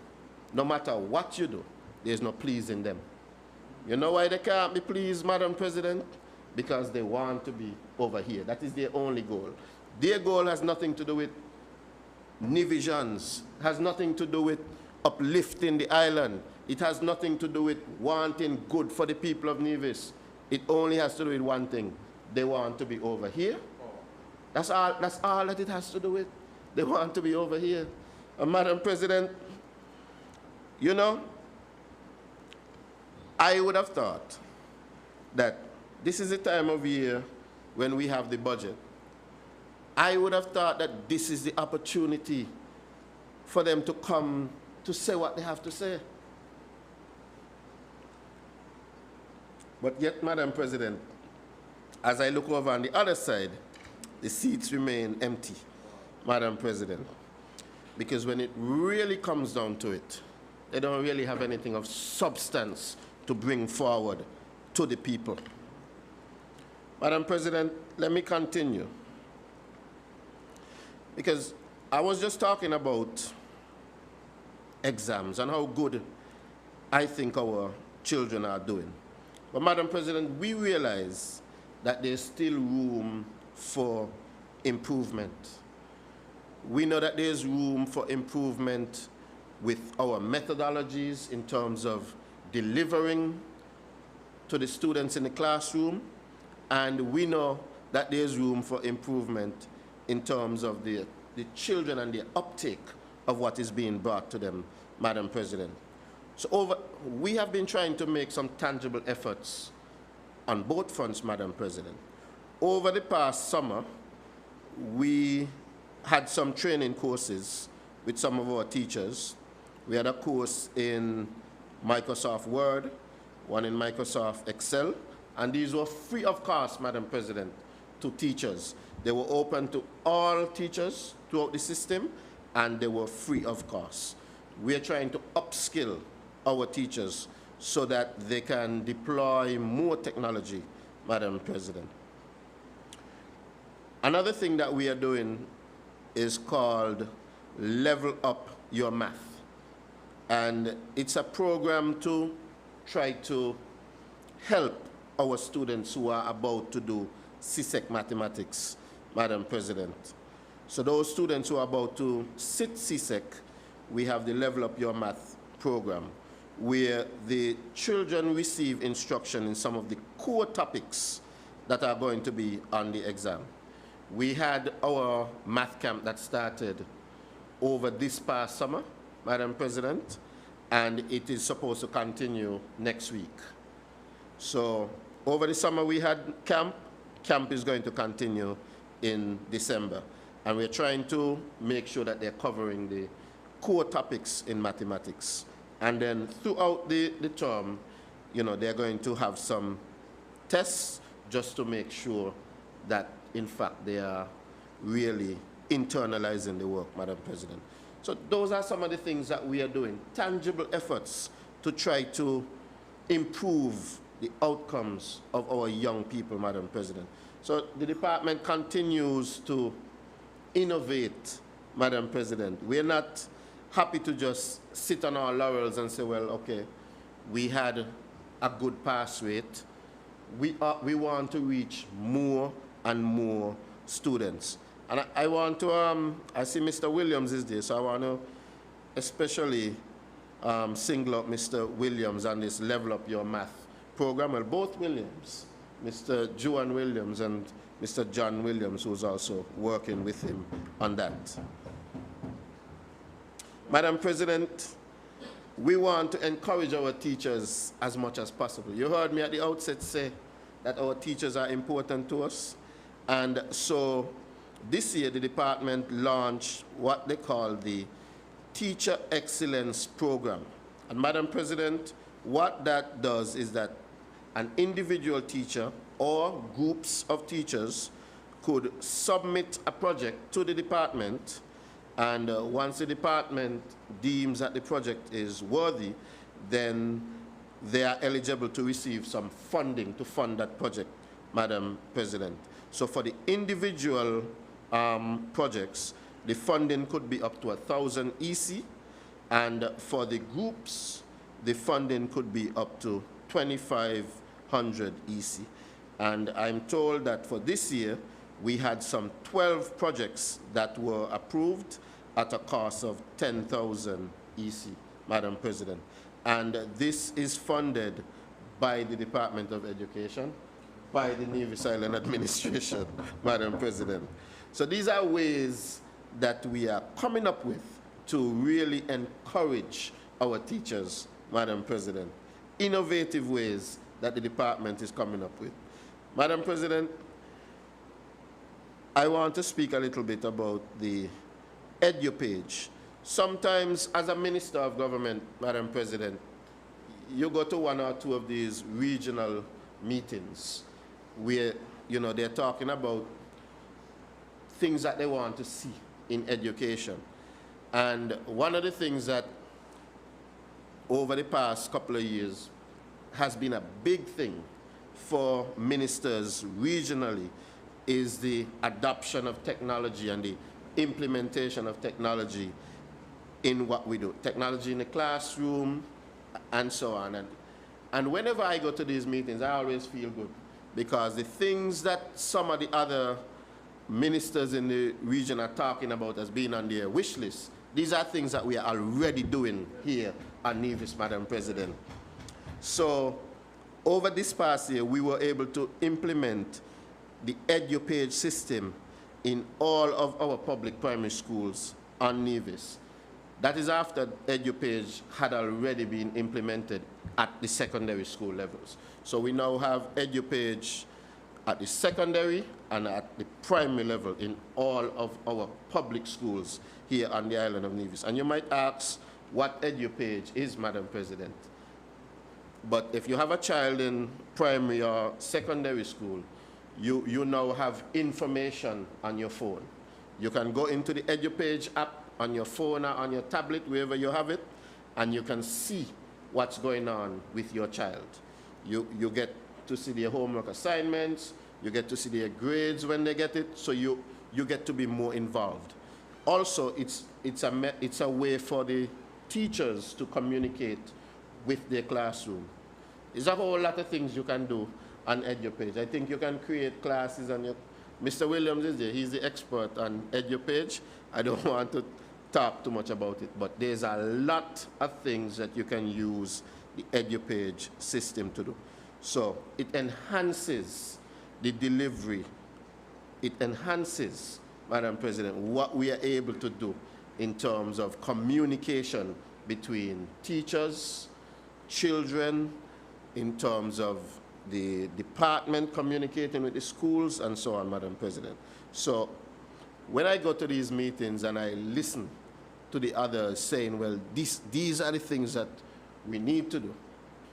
no matter what you do, there's no pleasing them. You know why they can't be pleased, Madam President? Because they want to be over here. That is their only goal. Their goal has nothing to do with Nevisions, has nothing to do with uplifting the island. It has nothing to do with wanting good for the people of Nevis. It only has to do with one thing. They want to be over here. That's all that it has to do with. They want to be over here. And Madam President, you know, I would have thought that this is the time of year when we have the budget. I would have thought that this is the opportunity for them to come to say what they have to say. But yet, Madam President, as I look over on the other side, the seats remain empty, Madam President. Because when it really comes down to it, they don't really have anything of substance to bring forward to the people. Madam President, let me continue. Because I was just talking about exams and how good I think our children are doing. But Madam President, we realize that there's still room for improvement. We know that there's room for improvement with our methodologies in terms of delivering to the students in the classroom, and we know that there's room for improvement in terms of the children and the uptake of what is being brought to them, Madam President. So we have been trying to make some tangible efforts on both fronts, Madam President. Over the past summer, we had some training courses with some of our teachers. We had a course in Microsoft Word, one in Microsoft Excel, and these were free of cost, Madam President, to teachers. They were open to all teachers throughout the system, and they were free of cost. We are trying to upskill our teachers so that they can deploy more technology, Madam President. Another thing that we are doing is called Level Up Your Math. And it's a program to try to help our students who are about to do CSEC mathematics, Madam President. So those students who are about to sit CSEC, we have the Level Up Your Math program, where the children receive instruction in some of the core topics that are going to be on the exam. We had our math camp that started over this past summer, Madam President, and it is supposed to continue next week. So over the summer we had camp. Camp is going to continue in December. And we're trying to make sure that they're covering the core topics in mathematics. And then throughout the term, you know, they're going to have some tests just to make sure that, in fact, they are really internalizing the work, Madam President. So those are some of the things that we are doing, tangible efforts to try to improve the outcomes of our young people, Madam President. So the department continues to innovate, Madam President. We're not happy to just sit on our laurels and say, well, okay, we had a good pass rate. We want to reach more and more students. And I want to, I see Mr. Williams is there, so I want to especially single out Mr. Williams on this Level Up Your Math program. Well, both Williams, Mr. Joan Williams and Mr. John Williams, who's also working with him on that. Madam President, we want to encourage our teachers as much as possible. You heard me at the outset say that our teachers are important to us. And so this year, the department launched what they call the Teacher Excellence Program. And Madam President, what that does is that an individual teacher or groups of teachers could submit a project to the department, and once the department deems that the project is worthy, then they are eligible to receive some funding to fund that project, Madam President. So for the individual projects, the funding could be up to 1,000 EC, and for the groups, the funding could be up to 2,500 EC. And I'm told that for this year, we had some 12 projects that were approved at a cost of 10,000 EC, Madam President. And this is funded by the Department of Education, by the Nevis Island Administration, Madam President. So these are ways that we are coming up with to really encourage our teachers, Madam President. Innovative ways that the department is coming up with. Madam President, I want to speak a little bit about the EduPage. Sometimes, as a minister of government, Madam President, you go to one or two of these regional meetings where, you know, they're talking about things that they want to see in education. And one of the things that over the past couple of years has been a big thing for ministers regionally is the adoption of technology and the implementation of technology in what we do. Technology in the classroom and so on. And whenever I go to these meetings, I always feel good because the things that some of the other ministers in the region are talking about as being on their wish list, these are things that we are already doing here at Nevis, Madam President. So over this past year, we were able to implement the EduPage system in all of our public primary schools on Nevis. That is after EduPage had already been implemented at the secondary school levels. So we now have EduPage at the secondary and at the primary level in all of our public schools here on the island of Nevis. And you might ask what EduPage is, Madam President. But if you have a child in primary or secondary school, you now have information on your phone. You can go into the EduPage app on your phone or on your tablet, wherever you have it, and you can see what's going on with your child. You get to see their homework assignments, you get to see their grades when they get it, so you get to be more involved. Also, it's a way for the teachers to communicate with their classroom. There's a whole lot of things you can do on EduPage. I think you can create classes on your... Mr. Williams is there, he's the expert on EduPage. I don't want to talk too much about it, but there's a lot of things that you can use the EduPage system to do. So it enhances the delivery. It enhances, Madam President, what we are able to do in terms of communication between teachers, children, in terms of the department communicating with the schools, and so on, Madam President. So when I go to these meetings and I listen to the others saying, well, these are the things that we need to do,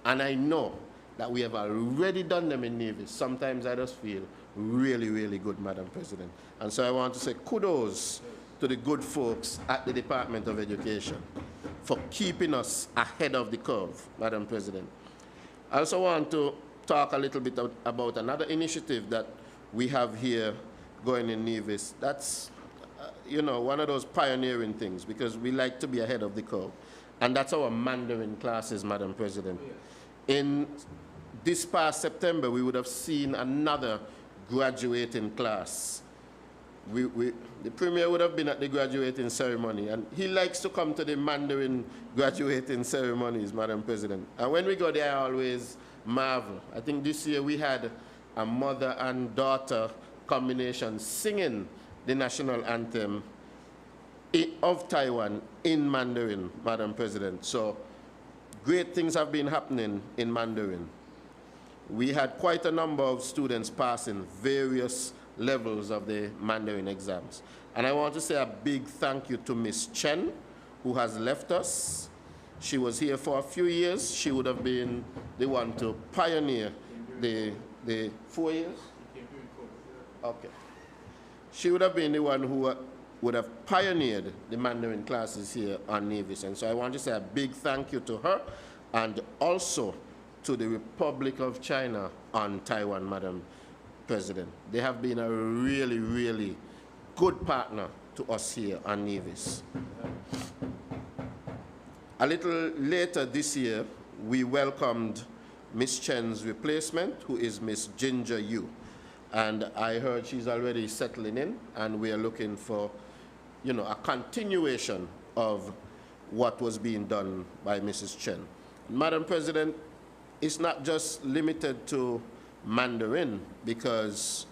and I know that we have already done them in Nevis, sometimes I just feel really, really good, Madam President. And so I want to say kudos to the good folks at the Department of Education for keeping us ahead of the curve, Madam President. I also want to talk a little bit about another initiative that we have here going in Nevis. That's, you know, one of those pioneering things because we like to be ahead of the curve. And that's our Mandarin classes, Madam President. In this past September, we would have seen another graduating class. The Premier would have been at the graduating ceremony, and he likes to come to the Mandarin graduating ceremonies, Madam President. And when we go there, I always marvel. I think this year we had a mother and daughter combination singing the national anthem of Taiwan in Mandarin, Madam President. So great things have been happening in Mandarin. We had quite a number of students passing various levels of the Mandarin exams. And I want to say a big thank you to Miss Chen, who has left us. She was here for a few years. She would have been the one to pioneer the 4 years? Okay. She would have been the one who would have pioneered the Mandarin classes here on Nevis. And so I want to say a big thank you to her and also to the Republic of China on Taiwan, Madam President. They have been a really, really good partner to us here on Nevis. A little later this year, we welcomed Miss Chen's replacement, who is Miss Ginger Yu. And I heard she's already settling in, and we are looking for, you know, a continuation of what was being done by Mrs. Chen. Madam President, it's not just limited to Mandarin, because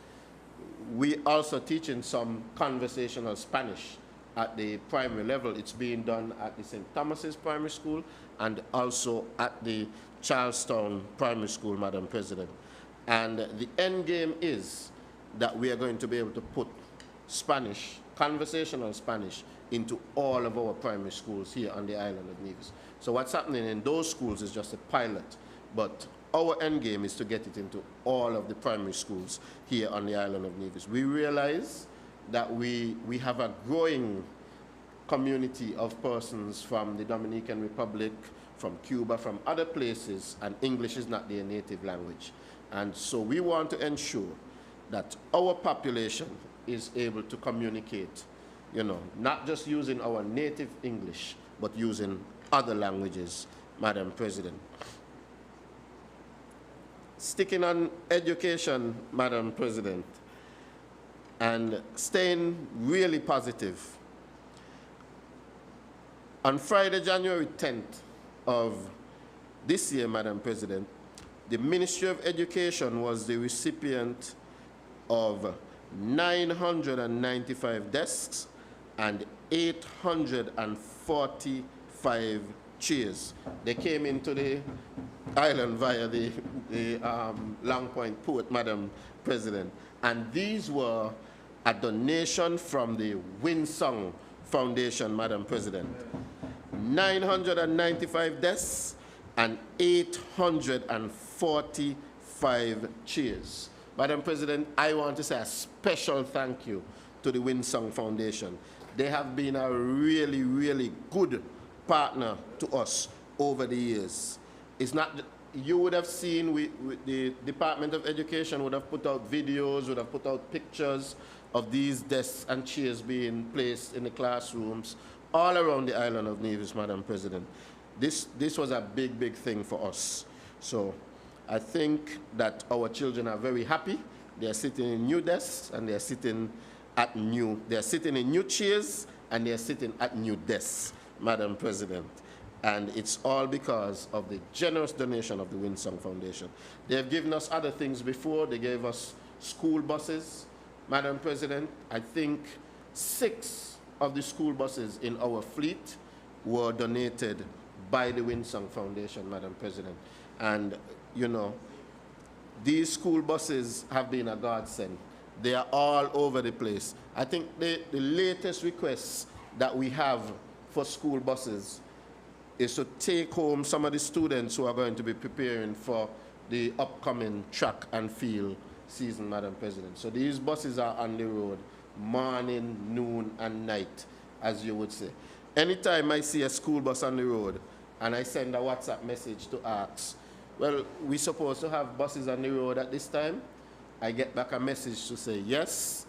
we also teaching some conversational Spanish at the primary level. It's being done at the St. Thomas's Primary School and also at the Charlestown Primary School, Madam President. And the end game is that we are going to be able to put Spanish, conversational Spanish, into all of our primary schools here on the island of Nevis. So what's happening in those schools is just a pilot, but our end game is to get it into all of the primary schools here on the island of Nevis. We realize that we have a growing community of persons from the Dominican Republic, from Cuba, from other places, and English is not their native language. And so we want to ensure that our population is able to communicate, you know, not just using our native English, but using other languages, Madam President. Sticking on education, Madam President, and staying really positive. On Friday, January 10th of this year, Madam President, the Ministry of Education was the recipient of 995 desks and 845 chairs. They came into the island via the Long Point Port, Madam President. And these were a donation from the Winsong Foundation, Madam President. 995 desks and 845 chairs. Madam President, I want to say a special thank you to the Winsong Foundation. They have been a really, really good partner to us over the years. It's not, you would have seen, the Department of Education would have put out videos, would have put out pictures of these desks and chairs being placed in the classrooms all around the island of Nevis, Madam President. This was a big, big thing for us. So I think that our children are very happy. They're sitting in new desks and they're sitting in new chairs and they're sitting at new desks, Madam President. And it's all because of the generous donation of the Winsong Foundation. They have given us other things before. They gave us school buses. Madam President, I think 6 of the school buses in our fleet were donated by the Winsong Foundation, Madam President. And, you know, these school buses have been a godsend. They are all over the place. I think the latest requests that we have for school buses is to take home some of the students who are going to be preparing for the upcoming track and field season, Madam President. So these buses are on the road morning, noon, and night, as you would say. Anytime I see a school bus on the road and I send a WhatsApp message to ask, well, we're supposed to have buses on the road at this time, I get back a message to say, yes,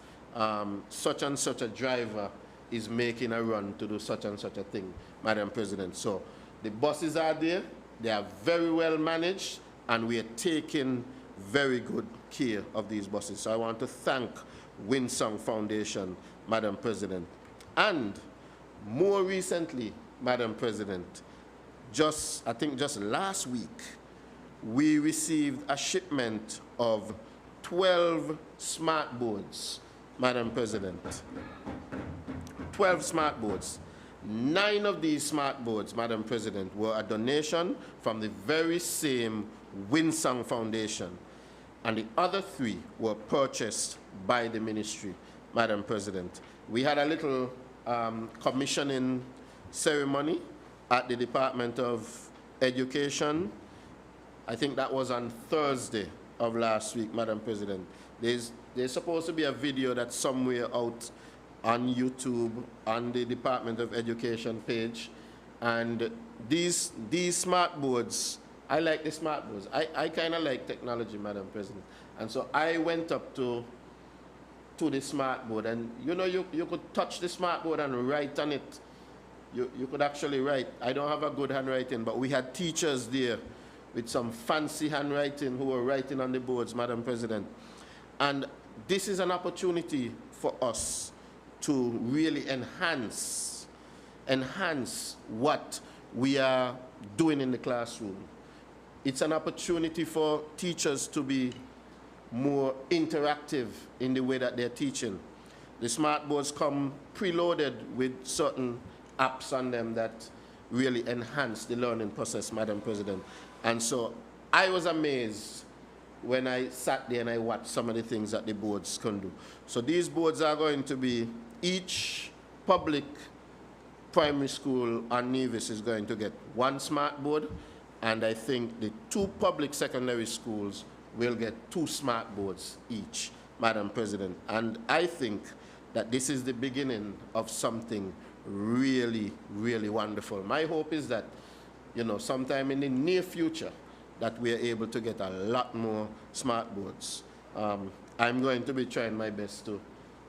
such and such a driver is making a run to do such and such a thing, Madam President. So the buses are there, they are very well managed, and we are taking very good care of these buses. So I want to thank Winsong Foundation, Madam President. And more recently, Madam President, I think just last week, we received a shipment of 12 smart boards, Madam President. 12 smart boards. 9 of these smart boards, Madam President, were a donation from the very same Winsong Foundation. And the other 3 were purchased by the ministry, Madam President. We had a little commissioning ceremony at the Department of Education. I think that was on Thursday of last week, Madam President. There's supposed to be a video that's somewhere out on YouTube, on the Department of Education page. And these smart boards, I like the smart boards. I kind of like technology, Madam President. And so I went up to the smart board, and you know, you could touch the smart board and write on it. You could actually write. I don't have a good handwriting, but we had teachers there with some fancy handwriting who were writing on the boards, Madam President. And this is an opportunity for us to really enhance what we are doing in the classroom. It's an opportunity for teachers to be more interactive in the way that they're teaching. The smart boards come preloaded with certain apps on them that really enhance the learning process, Madam President. And so I was amazed when I sat there and I watched some of the things that the boards can do. So these boards are going to be, each public primary school on Nevis is going to get one smart board, and I think the 2 public secondary schools will get 2 smart boards each, Madam President. And I think that this is the beginning of something really, really wonderful. My hope is that, sometime in the near future, that we are able to get a lot more smart boards. I'm going to be trying my best to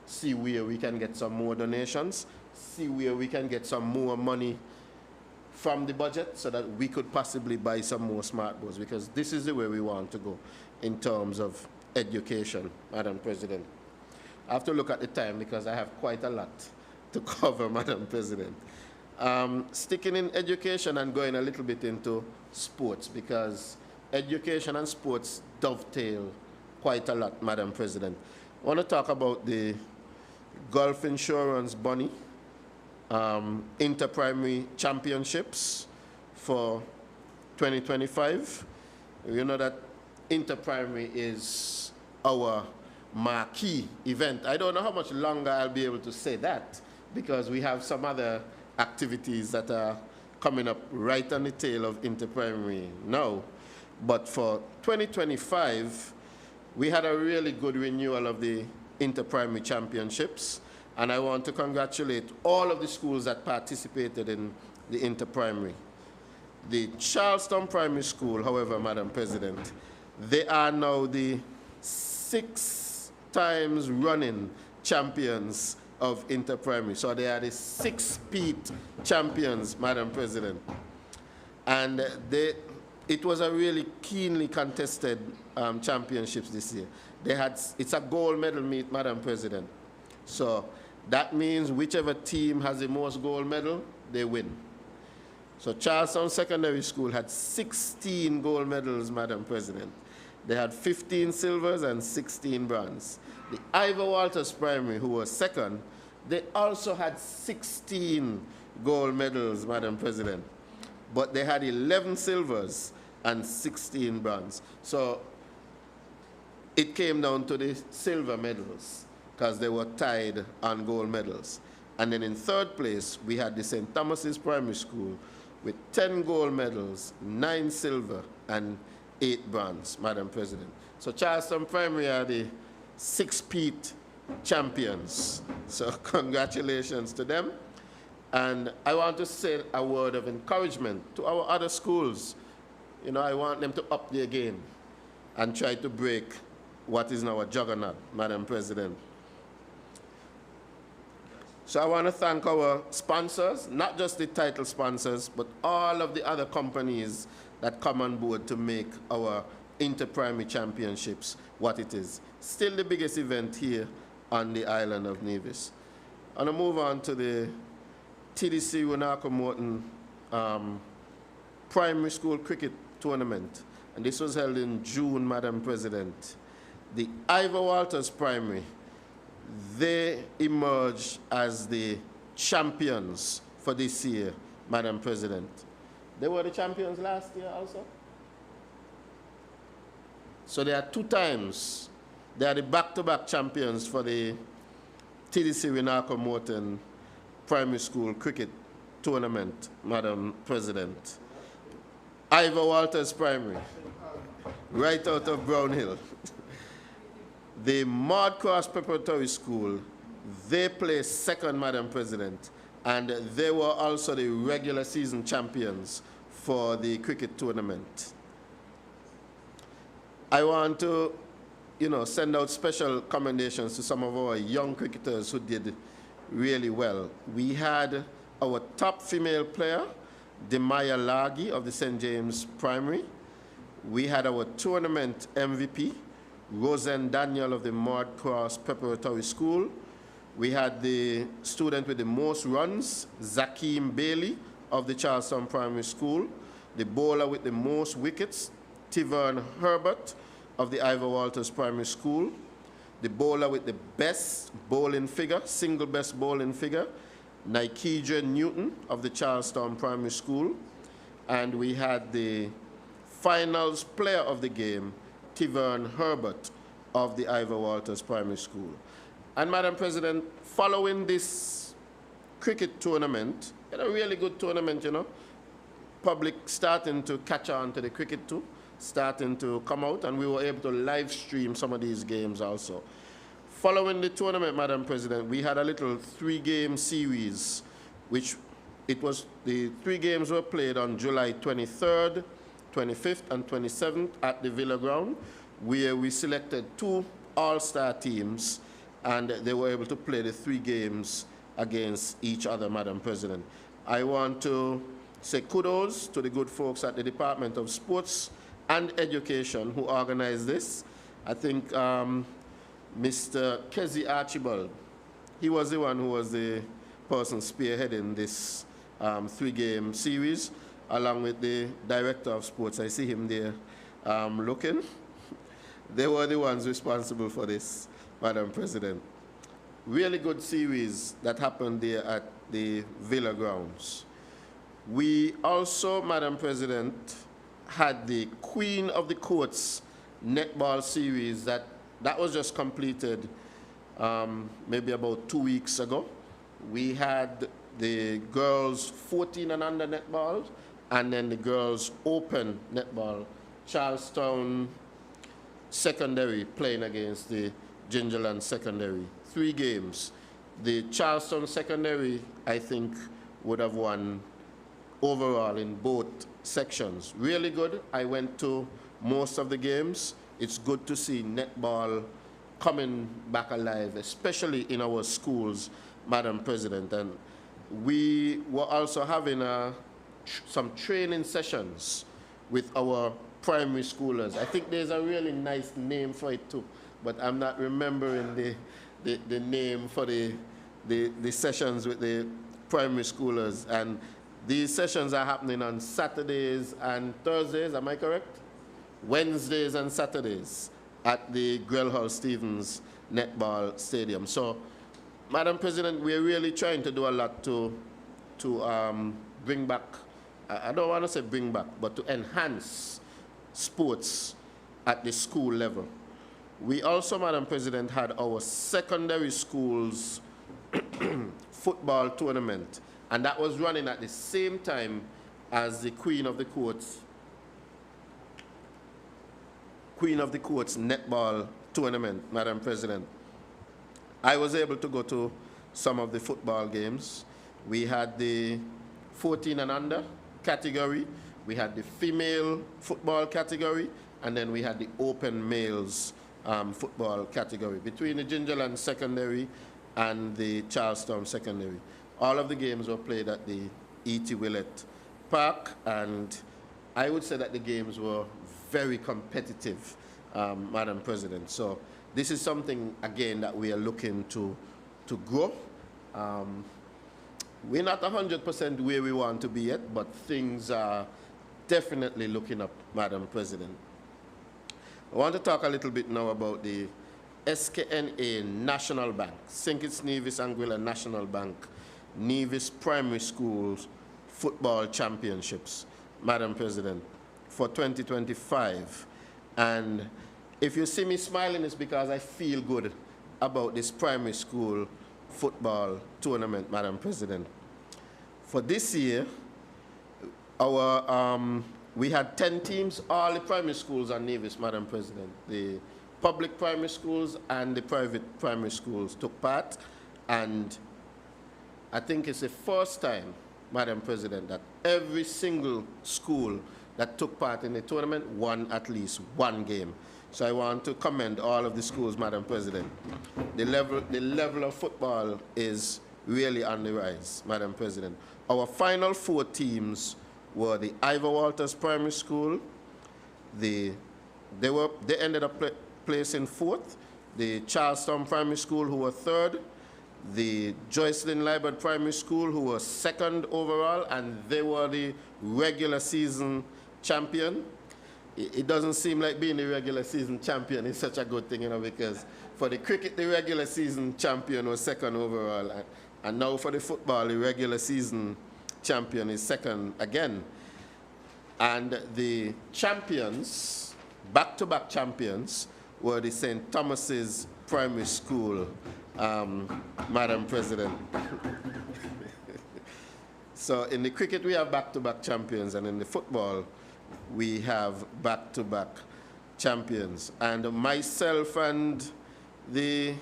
see where we can get some more donations, see where we can get some more money from the budget so that we could possibly buy some more smart boards, because this is the way we want to go in terms of education, Madam President. I have to look at the time because I have quite a lot to cover, Madam President. Sticking in education and going a little bit into sports, because education and sports dovetail quite a lot, Madam President. I want to talk about the Gulf Insurance Bunny Inter-Primary Championships for 2025. You know that Inter-Primary is our marquee event. I don't know how much longer I'll be able to say that, because we have some other activities that are coming up right on the tail of Inter-Primary now. But for 2025, we had a really good renewal of the Inter-Primary Championships, and I want to congratulate all of the schools that participated in the Inter-Primary. The Charleston Primary School, however, Madam President, they are now the 6 times running champions of Inter-Primary. So they are the 6-peat champions, Madam President. And it was a really keenly contested championships this year. It's a gold medal meet, Madam President. So that means whichever team has the most gold medal, they win. So Charleston Secondary School had 16 gold medals, Madam President. They had 15 silvers and 16 bronze. The Ivor Walters Primary, who was second, they also had 16 gold medals, Madam President. But they had 11 silvers and 16 bronze. So it came down to the silver medals, because they were tied on gold medals. And then in third place, we had the St. Thomas's Primary School with 10 gold medals, 9 silver, and 8 bronze, Madam President. So Charleston Primary are the 6-peat champions. So congratulations to them. And I want to say a word of encouragement to our other schools. I want them to up their game and try to break what is now a juggernaut, Madam President. So I want to thank our sponsors, not just the title sponsors, but all of the other companies that come on board to make our Inter-Primary Championships what it is. Still the biggest event here on the island of Nevis. And I move on to the TDC Winako Morton Primary School Cricket Tournament. And this was held in June, Madam President. The Ivor Walters Primary, they emerged as the champions for this year, Madam President. They were the champions last year also. So they are 2 times. They are the back-to-back champions for the TDC Winako Morton Primary School Cricket Tournament, Madam President. Ivor Walters Primary, right out of Brownhill. The Maud Cross Preparatory School, they placed second, Madam President, and they were also the regular season champions for the cricket tournament. I want to, send out special commendations to some of our young cricketers who did really well. We had our top female player, Demaya Lagi of the St. James Primary. We had our tournament MVP, Rosen Daniel of the Maud Cross Preparatory School. We had the student with the most runs, Zakeem Bailey of the Charlestown Primary School. The bowler with the most wickets, Tivern Herbert of the Ivor Walters Primary School. The bowler with the best bowling figure, single best bowling figure, Nikedra Newton of the Charlestown Primary School. And we had the finals player of the game, Tivern Herbert of the Ivor Walters Primary School. And Madam President, following this cricket tournament, a really good tournament, you know, public starting to catch on to the cricket too, starting to come out, and we were able to live stream some of these games also. Following the tournament, Madam President, we had a little 3-game series, which it was, the 3 games were played on July 23rd, 25th, and 27th at the Villa Ground, where we selected 2 all-star teams, and they were able to play the 3 games against each other, Madam President. I want to say kudos to the good folks at the Department of Sports and Education who organized this. I think Mr. Kezi Archibald, he was the one who was the person spearheading this 3-game series, along with the Director of Sports. I see him there looking. They were the ones responsible for this, Madam President. Really good series that happened there at the Villa Grounds. We also, Madam President, had the Queen of the Courts netball series that was just completed maybe about 2 weeks ago. We had the girls 14 and under netball, and then the girls open netball, Charlestown Secondary playing against the Gingerland Secondary. 3 games. The Charlestown Secondary, I think, would have won overall in both sections. Really good. I went to most of the games. It's good to see netball coming back alive, especially in our schools, Madam President. And we were also having some training sessions with our primary schoolers. I think there's a really nice name for it too, but I'm not remembering the name for the sessions with the primary schoolers. And these sessions are happening on Saturdays and Thursdays, am I correct? Wednesdays and Saturdays at the Grell Stevens Netball Stadium. So, Madam President, we're really trying to do a lot to bring back, I don't want to say bring back, but to enhance sports at the school level. We also, Madam President, had our secondary schools football tournament, and that was running at the same time as the Queen of the Courts netball tournament, Madam President. I was able to go to some of the football games. We had the 14 and under category, we had the female football category, and then we had the open males football category between the Gingerland Secondary and the Charlestown Secondary. All of the games were played at the E.T. Willett Park, and I would say that the games were very competitive, Madam President. So this is something, again, that we are looking to grow. We're not 100% where we want to be yet, but things are definitely looking up, Madam President. I want to talk a little bit now about the SKNA National Bank, St. Kitts Nevis Anguilla National Bank, Nevis Primary Schools Football Championships, Madam President, for 2025. And if you see me smiling, it's because I feel good about this primary school football tournament, Madam President. For this year, we had 10 teams. All the primary schools are Nevis, Madam President. The public primary schools and the private primary schools took part, and I think it's the first time, Madam President, that every single school that took part in the tournament won at least one game. So I want to commend all of the schools, Madam President. The level of football is really on the rise, Madam President. Our final 4 teams were the Ivor Walters Primary School. They ended up placing fourth, the Charlestown Primary School, who were third, the Joycelyn Liebert Primary School, who were second overall, and they were the regular season champion. It doesn't seem like being the regular season champion is such a good thing, you know, because for the cricket, the regular season champion was second overall, and now for the football, the regular season champion is second again. And the champions, back-to-back champions, were the St. Thomas's Primary School, Madam President. So in the cricket, we have back-to-back champions, and in the football, we have back-to-back champions. And myself and the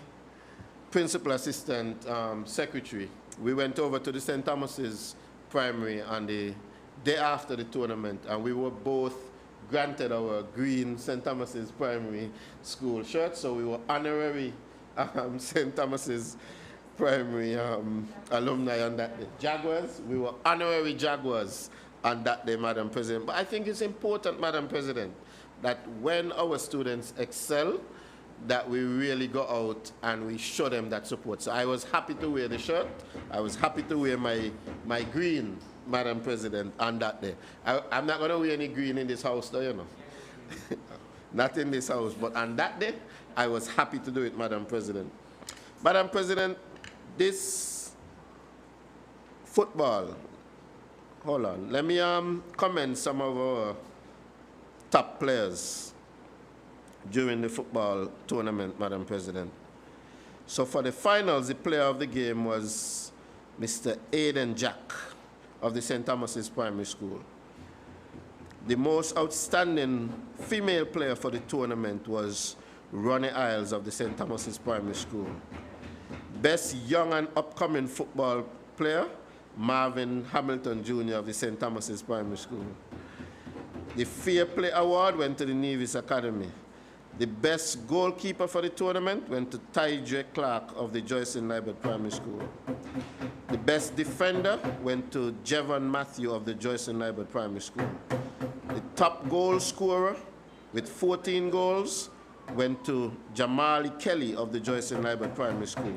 principal assistant secretary, we went over to the St. Thomas's Primary on the day after the tournament, and we were both granted our green St. Thomas's Primary School shirt, so we were honorary St. Thomas's Primary alumni on that day. Jaguars, we were honorary Jaguars on that day, Madam President. But I think it's important, Madam President, that when our students excel, that we really go out and we show them that support. So I was happy to wear the shirt. I was happy to wear my green, Madam President, on that day. I'm not going to wear any green in this house, though, you know. Not in this house, but on that day, I was happy to do it, Madam President. Madam President, this football, hold on, let me commend some of our top players during the football tournament, Madam President. So for the finals, the player of the game was Mr. Aiden Jack of the St. Thomas's Primary School. The most outstanding female player for the tournament was Ronnie Isles of the St. Thomas's Primary School. Best young and upcoming football player, Marvin Hamilton Jr. of the St. Thomas's Primary School. The Fair Play Award went to the Nevis Academy. The best goalkeeper for the tournament went to Ty J. Clark of the Joycelyn Liebert Primary School. The best defender went to Jevon Matthew of the Joycelyn Liebert Primary School. The top goal scorer with 14 goals went to Jamali Kelly of the Joycelyn Liebert Primary School.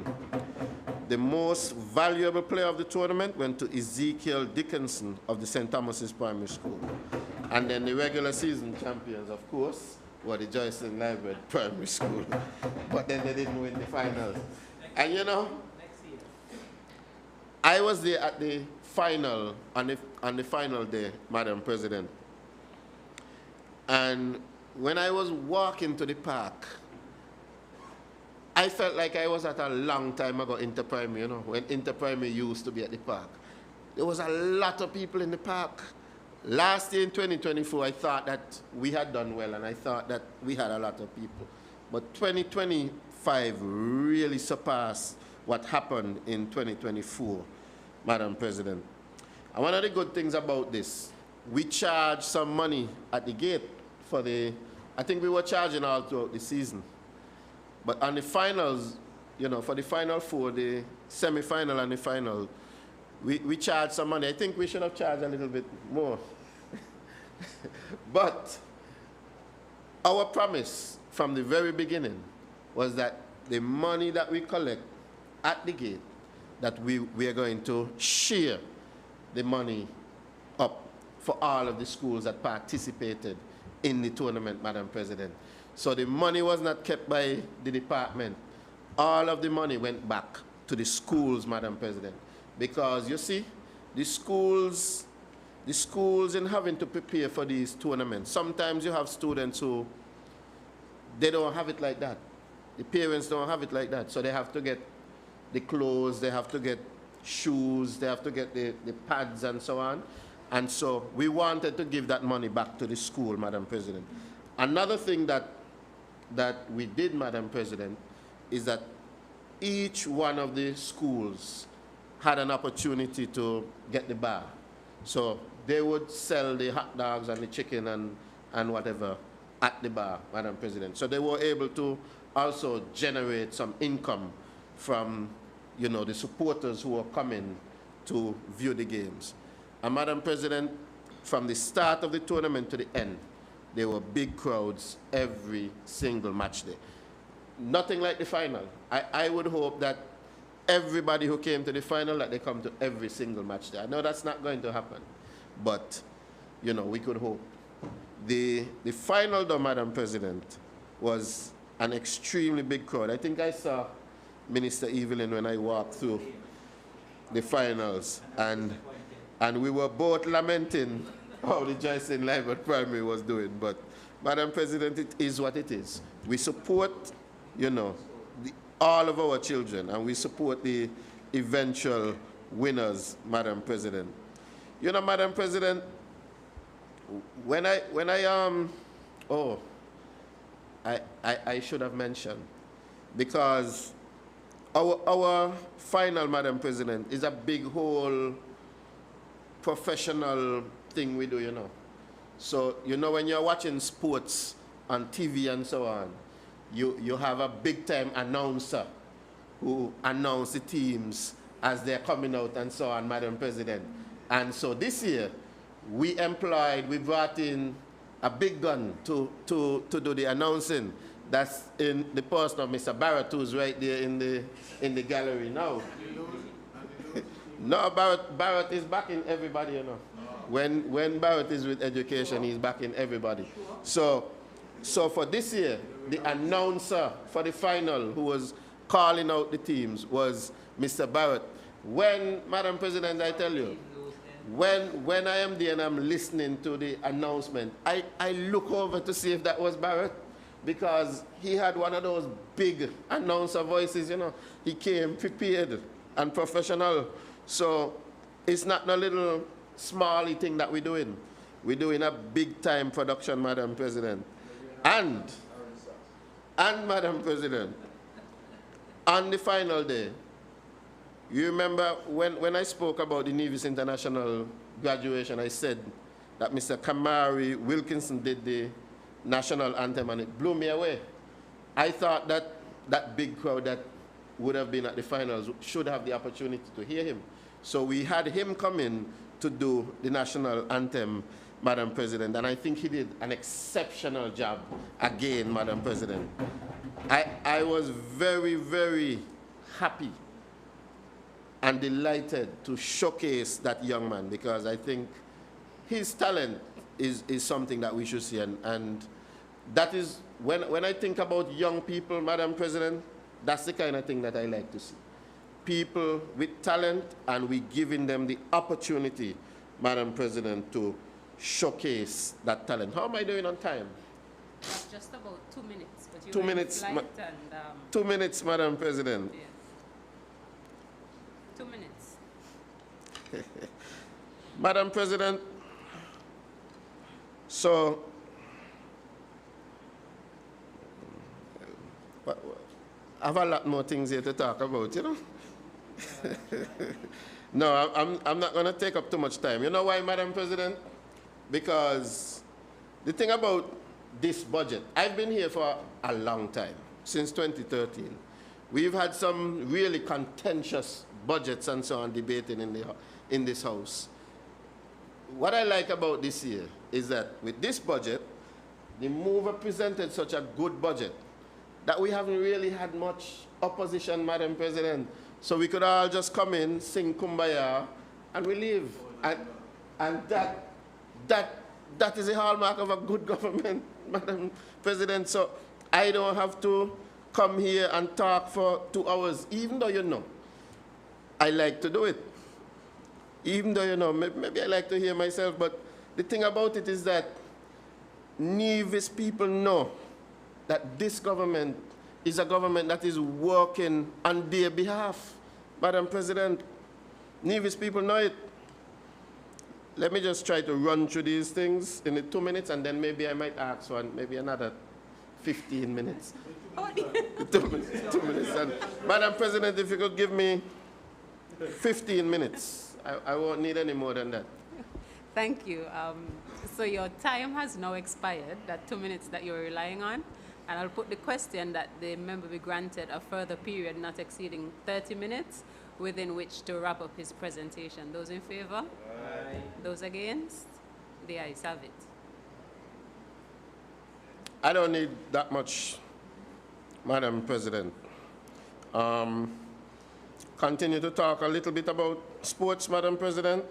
The most valuable player of the tournament went to Ezekiel Dickinson of the St. Thomas's Primary School. And then the regular season champions, of course, were the Joycelyn Liebert Primary School. But then they didn't win the finals. And you know, I was there at the final, on the final day, Madam President. And when I was walking to the park, I felt like I was at a long time ago Inter-Primary, you know, when Inter-Primary used to be at the park. There was a lot of people in the park. Last year in 2024, I thought that we had done well, and I thought that we had a lot of people. But 2025 really surpassed what happened in 2024, Madam President. And one of the good things about this, we charge some money at the gate for the, I think we were charging all throughout the season. But on the finals, you know, for the final four, the semi-final and the final, we charged some money. I think we should have charged a little bit more. But our promise from the very beginning was that the money that we collect at the gate, that we are going to share the money up for all of the schools that participated in the tournament, Madam President. So the money was not kept by the department. All of the money went back to the schools, Madam President. Because you see, the schools in having to prepare for these tournaments, sometimes you have students who, they don't have it like that. The parents don't have it like that. So they have to get the clothes, they have to get shoes, they have to get the pads and so on. And so we wanted to give that money back to the school, Madam President. Another thing that we did, Madam President, is that each one of the schools had an opportunity to get the bar. So they would sell the hot dogs and the chicken and whatever at the bar, Madam President. So they were able to also generate some income from, you know, the supporters who were coming to view the games. And Madam President, from the start of the tournament to the end, there were big crowds every single match day. Nothing like the final. I would hope that everybody who came to the final, that they come to every single match day. I know that's not going to happen, but, you know, we could hope. The final, though, Madam President, was an extremely big crowd. I think I saw Minister Evelyn when I walked through the finals, and we were both lamenting how the Joycelyn Liebert primary was doing. But, Madam President, it is what it is. We support, you know, all of our children, and we support the eventual winners, Madam President. You know, Madam President, I should have mentioned, because our final, Madam President, is a big whole professional thing we do, you know. So, you know, when you're watching sports on TV and so on, you have a big-time announcer who announce the teams as they're coming out and so on, Madam President. And so this year, we brought in a big gun to do the announcing. That's in the person of Mr. Barrett, who's right there in the gallery now. No, Barrett is backing everybody, you know. When Barrett is with education, he's backing everybody. So for this year, the announcer for the final, who was calling out the teams, was Mr. Barrett. When, Madam President, I tell you, when I am there and I'm listening to the announcement, I look over to see if that was Barrett, because he had one of those big announcer voices, you know. He came prepared and professional. So it's not a little smally thing that we're doing. We're doing a big-time production, Madam President. And Madam President, on the final day, you remember when I spoke about the Nevis International graduation, I said that Mr. Kamari Wilkinson did the national anthem, and it blew me away. I thought that that big crowd that would have been at the finals should have the opportunity to hear him. So we had him come in to do the national anthem, Madam President, and I think he did an exceptional job again, Madam President. I was very, very happy and delighted to showcase that young man, because I think his talent is something that we should see. And that is, when I think about young people, Madam President, that's the kind of thing that I like to see. People with talent, and we giving them the opportunity, Madam President, to showcase that talent. How am I doing on time? Just about 2 minutes. But you 2 minutes. 2 minutes, Madam President. Yes. 2 minutes. Madam President, so I have a lot more things here to talk about, you know. No, I'm not going to take up too much time. You know why, Madam President? Because the thing about this budget, I've been here for a long time, since 2013. We've had some really contentious budgets and so on debating in this House. What I like about this year is that with this budget, the mover presented such a good budget that we haven't really had much opposition, Madam President. So we could all just come in, sing Kumbaya, and we leave. And that is a hallmark of a good government, Madam President. So I don't have to come here and talk for 2 hours, even though, you know, I like to do it. Even though, you know, maybe I like to hear myself, but the thing about it is that Nevis people know that this government is a government that is working on their behalf. Madam President, Nevis people know it. Let me just try to run through these things in the 2 minutes, and then maybe I might ask for maybe another 15 minutes. 2 minutes. And Madam President, if you could give me 15 minutes. I won't need any more than that. Thank you. So your time has now expired, that 2 minutes that you're relying on. And I'll put the question that the member be granted a further period not exceeding 30 minutes within which to wrap up his presentation. Those in favor? Aye. Those against? The ayes have it. I don't need that much, Madam President. Continue to talk a little bit about sports, Madam President.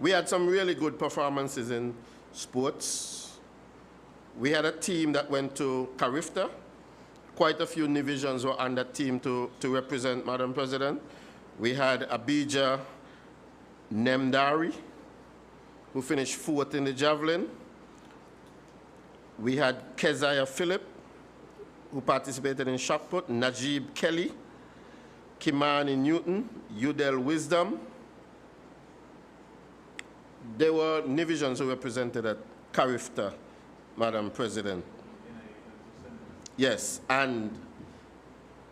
We had some really good performances in sports. We had a team that went to Carifta. Quite a few divisions were on that team to represent, Madam President. We had Abija Nemdari, who finished 4th in the javelin. We had Keziah Phillip, who participated in shot put, Najib Kelly, Kimani Newton, Udell Wisdom. There were divisions who represented at Carifta, Madam President. Yes, and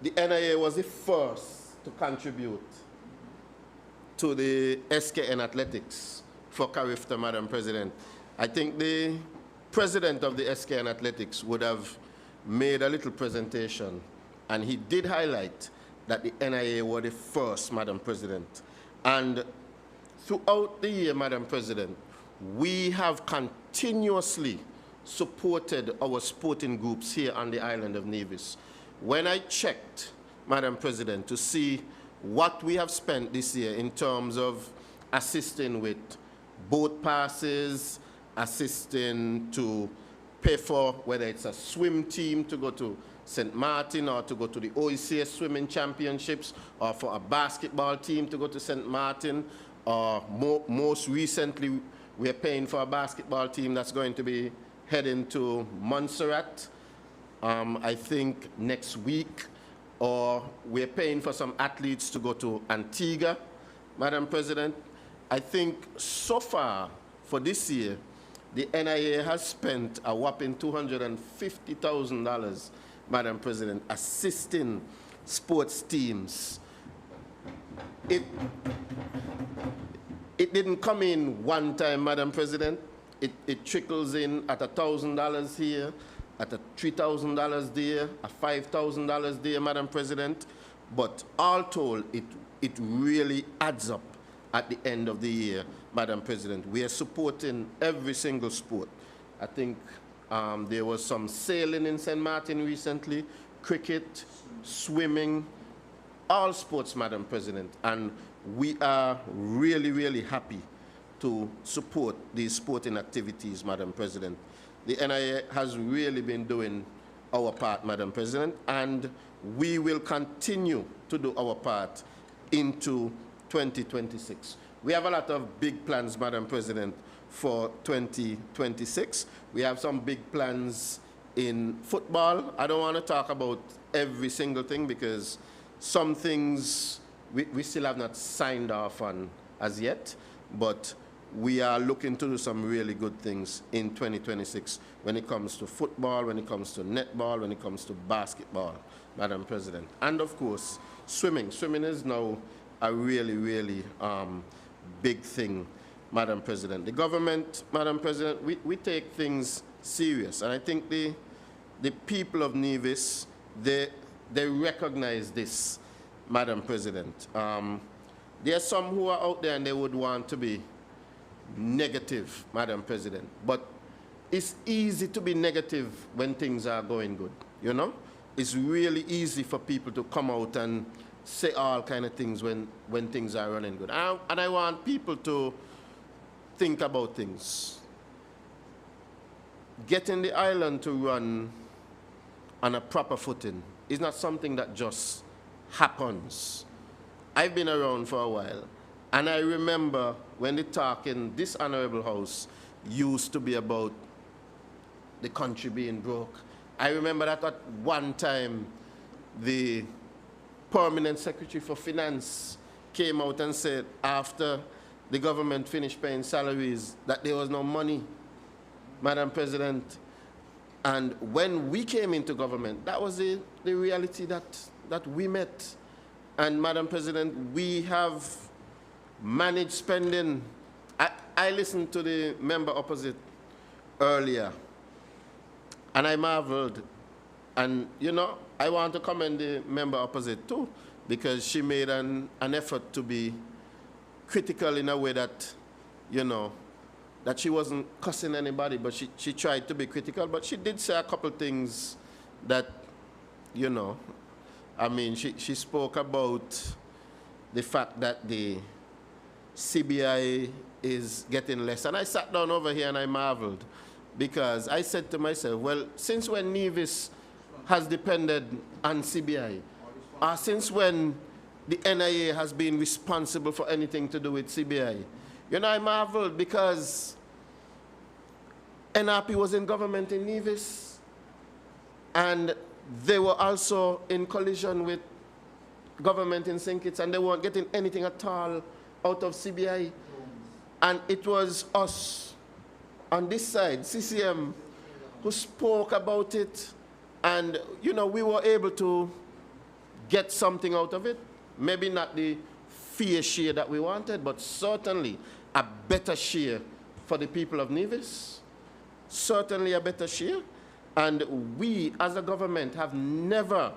the NIA was the first to contribute to the SKN Athletics for Carifta, Madam President. I think the president of the SKN Athletics would have made a little presentation, and he did highlight that the NIA were the first, Madam President. And throughout the year, Madam President, we have continuously supported our sporting groups here on the island of Nevis. When I checked, Madam President, to see what we have spent this year in terms of assisting with boat passes, assisting to pay for whether it's a swim team to go to St. Martin or to go to the OECS swimming championships, or for a basketball team to go to St. Martin, or most recently we're paying for a basketball team that's going to be heading to Montserrat, I think next week, or we're paying for some athletes to go to Antigua, Madam President. I think so far for this year, the NIA has spent a whopping $250,000, Madam President, assisting sports teams. It didn't come in one time, Madam President. It trickles in at $1,000 here, at a $3,000 there, a $5,000 there, Madam President. But all told, it really adds up at the end of the year, Madam President. We are supporting every single sport. I think there was some sailing in St. Martin recently, cricket, swimming, all sports, Madam President. And we are really, really happy to support these sporting activities, Madam President. The NIA has really been doing our part, Madam President, and we will continue to do our part into 2026. We have a lot of big plans, Madam President, for 2026. We have some big plans in football. I don't want to talk about every single thing because some things we still have not signed off on as yet, but we are looking to do some really good things in 2026 when it comes to football, when it comes to netball, when it comes to basketball, Madam President. And of course, swimming. Swimming is now a really, really big thing, Madam President. The government, Madam President, we take things serious. And I think the people of Nevis, they recognize this, Madam President. There are some who are out there and they would want to be negative, Madam President. But it's easy to be negative when things are going good, you know? It's really easy for people to come out and say all kind of things when things are running good. And I want people to think about things. Getting the island to run on a proper footing is not something that just happens. I've been around for a while, and I remember when the talk in this honorable house used to be about the country being broke. I remember that at one time the permanent secretary for finance came out and said after the government finished paying salaries that there was no money, Madam President. And when we came into government, that was the reality that we met. And Madam President, we have managed spending. I listened to the member opposite earlier, and I marveled. And, you know, I want to commend the member opposite too, because she made an effort to be critical in a way that, you know, that she wasn't cussing anybody, but she tried to be critical. But she did say a couple things that, you know, I mean, she spoke about the fact that the CBI is getting less. And I sat down over here and I marveled, because I said to myself, well, since when Nevis has depended on CBI, or since when the NIA has been responsible for anything to do with CBI? You know, I marveled because NRP was in government in Nevis, and they were also in collision with government in St. Kitts, and they weren't getting anything at all out of CBI. And it was us on this side, CCM, who spoke about it, and, you know, we were able to get something out of it. Maybe not the fair share that we wanted, but certainly a better share for the people of Nevis. Certainly a better share. And we, as a government, have never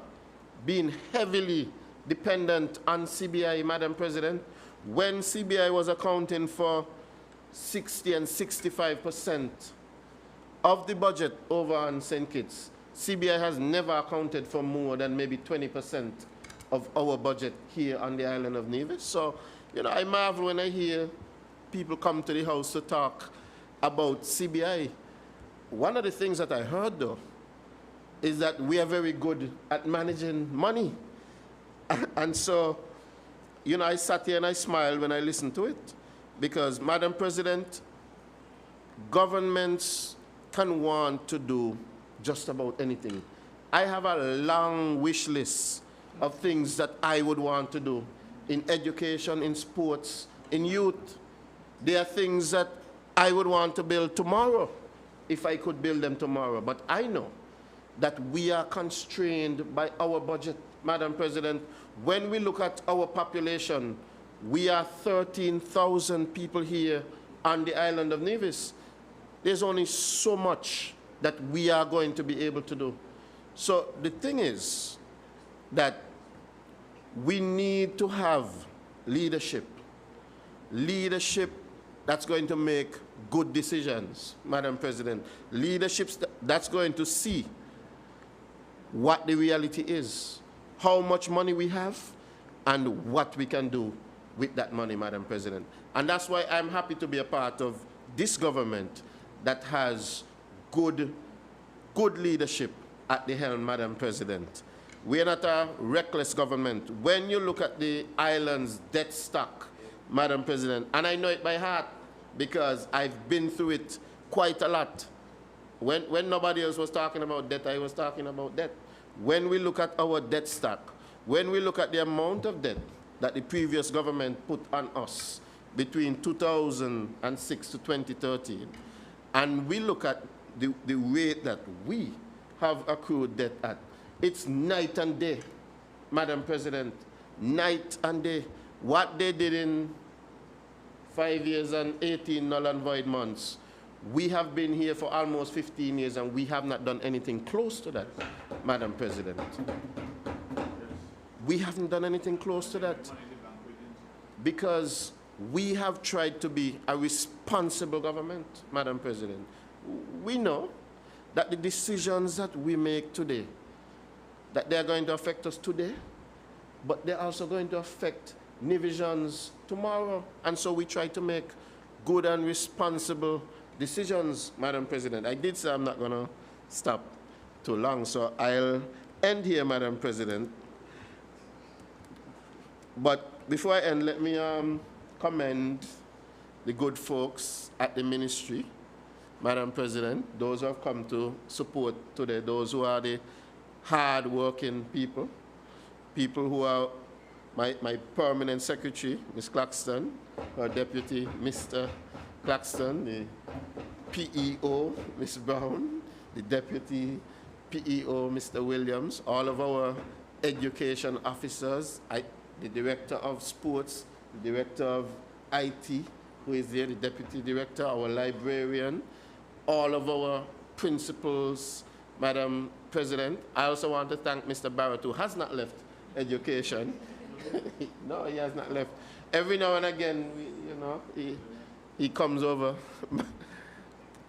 been heavily dependent on CBI, Madam President. When CBI was accounting for 60 and 65% of the budget over on St. Kitts, CBI has never accounted for more than maybe 20% of our budget here on the island of Nevis. So, you know, I marvel when I hear people come to the house to talk about CBI. One of the things that I heard, though, is that we are very good at managing money. And so, you know, I sat here and I smiled when I listened to it, because, Madam President, governments can want to do just about anything. I have a long wish list of things that I would want to do in education, in sports, in youth. There are things that I would want to build tomorrow if I could build them tomorrow. But I know that we are constrained by our budget, Madam President. When we look at our population, we are 13,000 people here on the island of Nevis. There's only so much that we are going to be able to do. So the thing is that we need to have leadership. Leadership that's going to make good decisions, Madam President. Leadership that's going to see what the reality is, how much money we have, and what we can do with that money, Madam President. And that's why I'm happy to be a part of this government that has good leadership at the helm, Madam President. We're not a reckless government. When you look at the island's debt stock, Madam President, and I know it by heart because I've been through it quite a lot. When nobody else was talking about debt, I was talking about debt. When we look at our debt stock, when we look at the amount of debt that the previous government put on us between 2006 to 2013, and we look at the rate that we have accrued debt at, it's night and day, Madam President, night and day. What they did in 5 years and 18 null and void months, we have been here for almost 15 years and we have not done anything close to that, Madam President. We haven't done anything close to that because we have tried to be a responsible government, Madam President. We know that the decisions that we make today, that they're going to affect us today, but they're also going to affect Nevisians tomorrow. And so we try to make good and responsible decisions, Madam President. I did say I'm not going to stop too long, so I'll end here, Madam President. But before I end, let me commend the good folks at the ministry, Madam President, those who have come to support today, those who are the hard-working people, people who are my permanent secretary, Ms. Claxton, her deputy, Mr. Claxton, the PEO, Ms. Brown, the deputy PEO, Mr. Williams, all of our education officers, the director of sports, the director of IT, who is there, the deputy director, our librarian, all of our principals, Madam President. I also want to thank Mr. Barrett, who has not left education. No, he has not left. Every now and again, he comes over.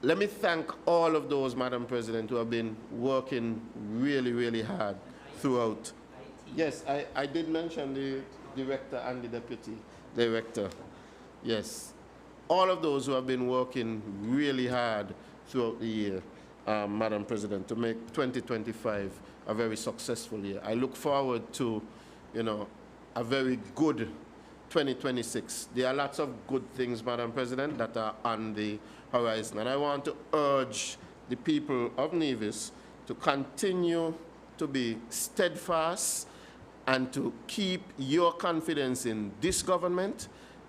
Let me thank all of those, Madam President, who have been working really, really hard throughout. Yes, I did mention the director and the deputy director. Yes. All of those who have been working really hard throughout the year, Madam President, to make 2025 a very successful year. I look forward to, a very good 2026. There are lots of good things, Madam President, that are on the horizon. And I want to urge the people of Nevis to continue to be steadfast and to keep your confidence in this government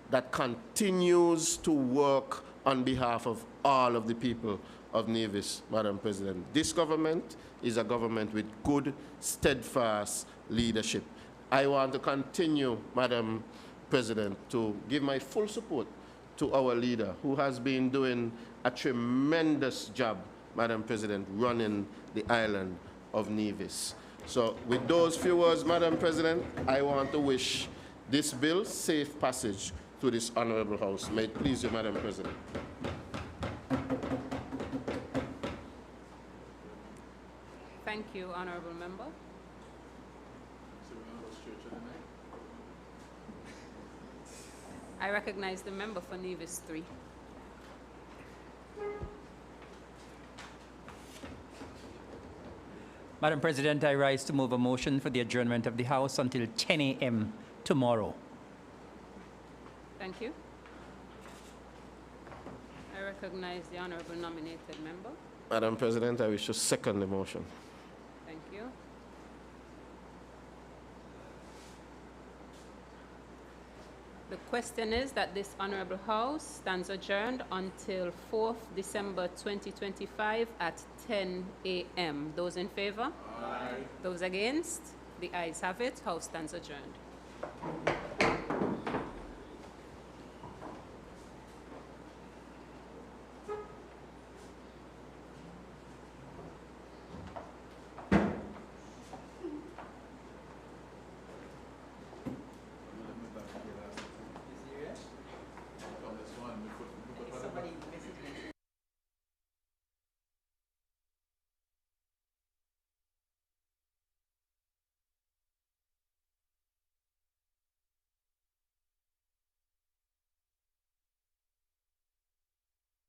that continues to work on behalf of all of the people of Nevis, Madam President. This government is a government with good, steadfast leadership. I want to continue, Madam President, to give my full support to our leader, who has been doing a tremendous job, Madam President, running the island of Nevis. So with those few words, Madam President, I want to wish this bill safe passage through this honorable House. May it please you, Madam President. Thank you, honorable member. I recognize the member for Nevis 3. Madam President, I rise to move a motion for the adjournment of the House until 10 a.m. tomorrow. Thank you. I recognize the honorable nominated member. Madam President, I wish to second the motion. Thank you. The question is that this honorable House stands adjourned until 4th December 2025 at 10 a.m. Those in favor? Aye. Those against? The ayes have it. House stands adjourned.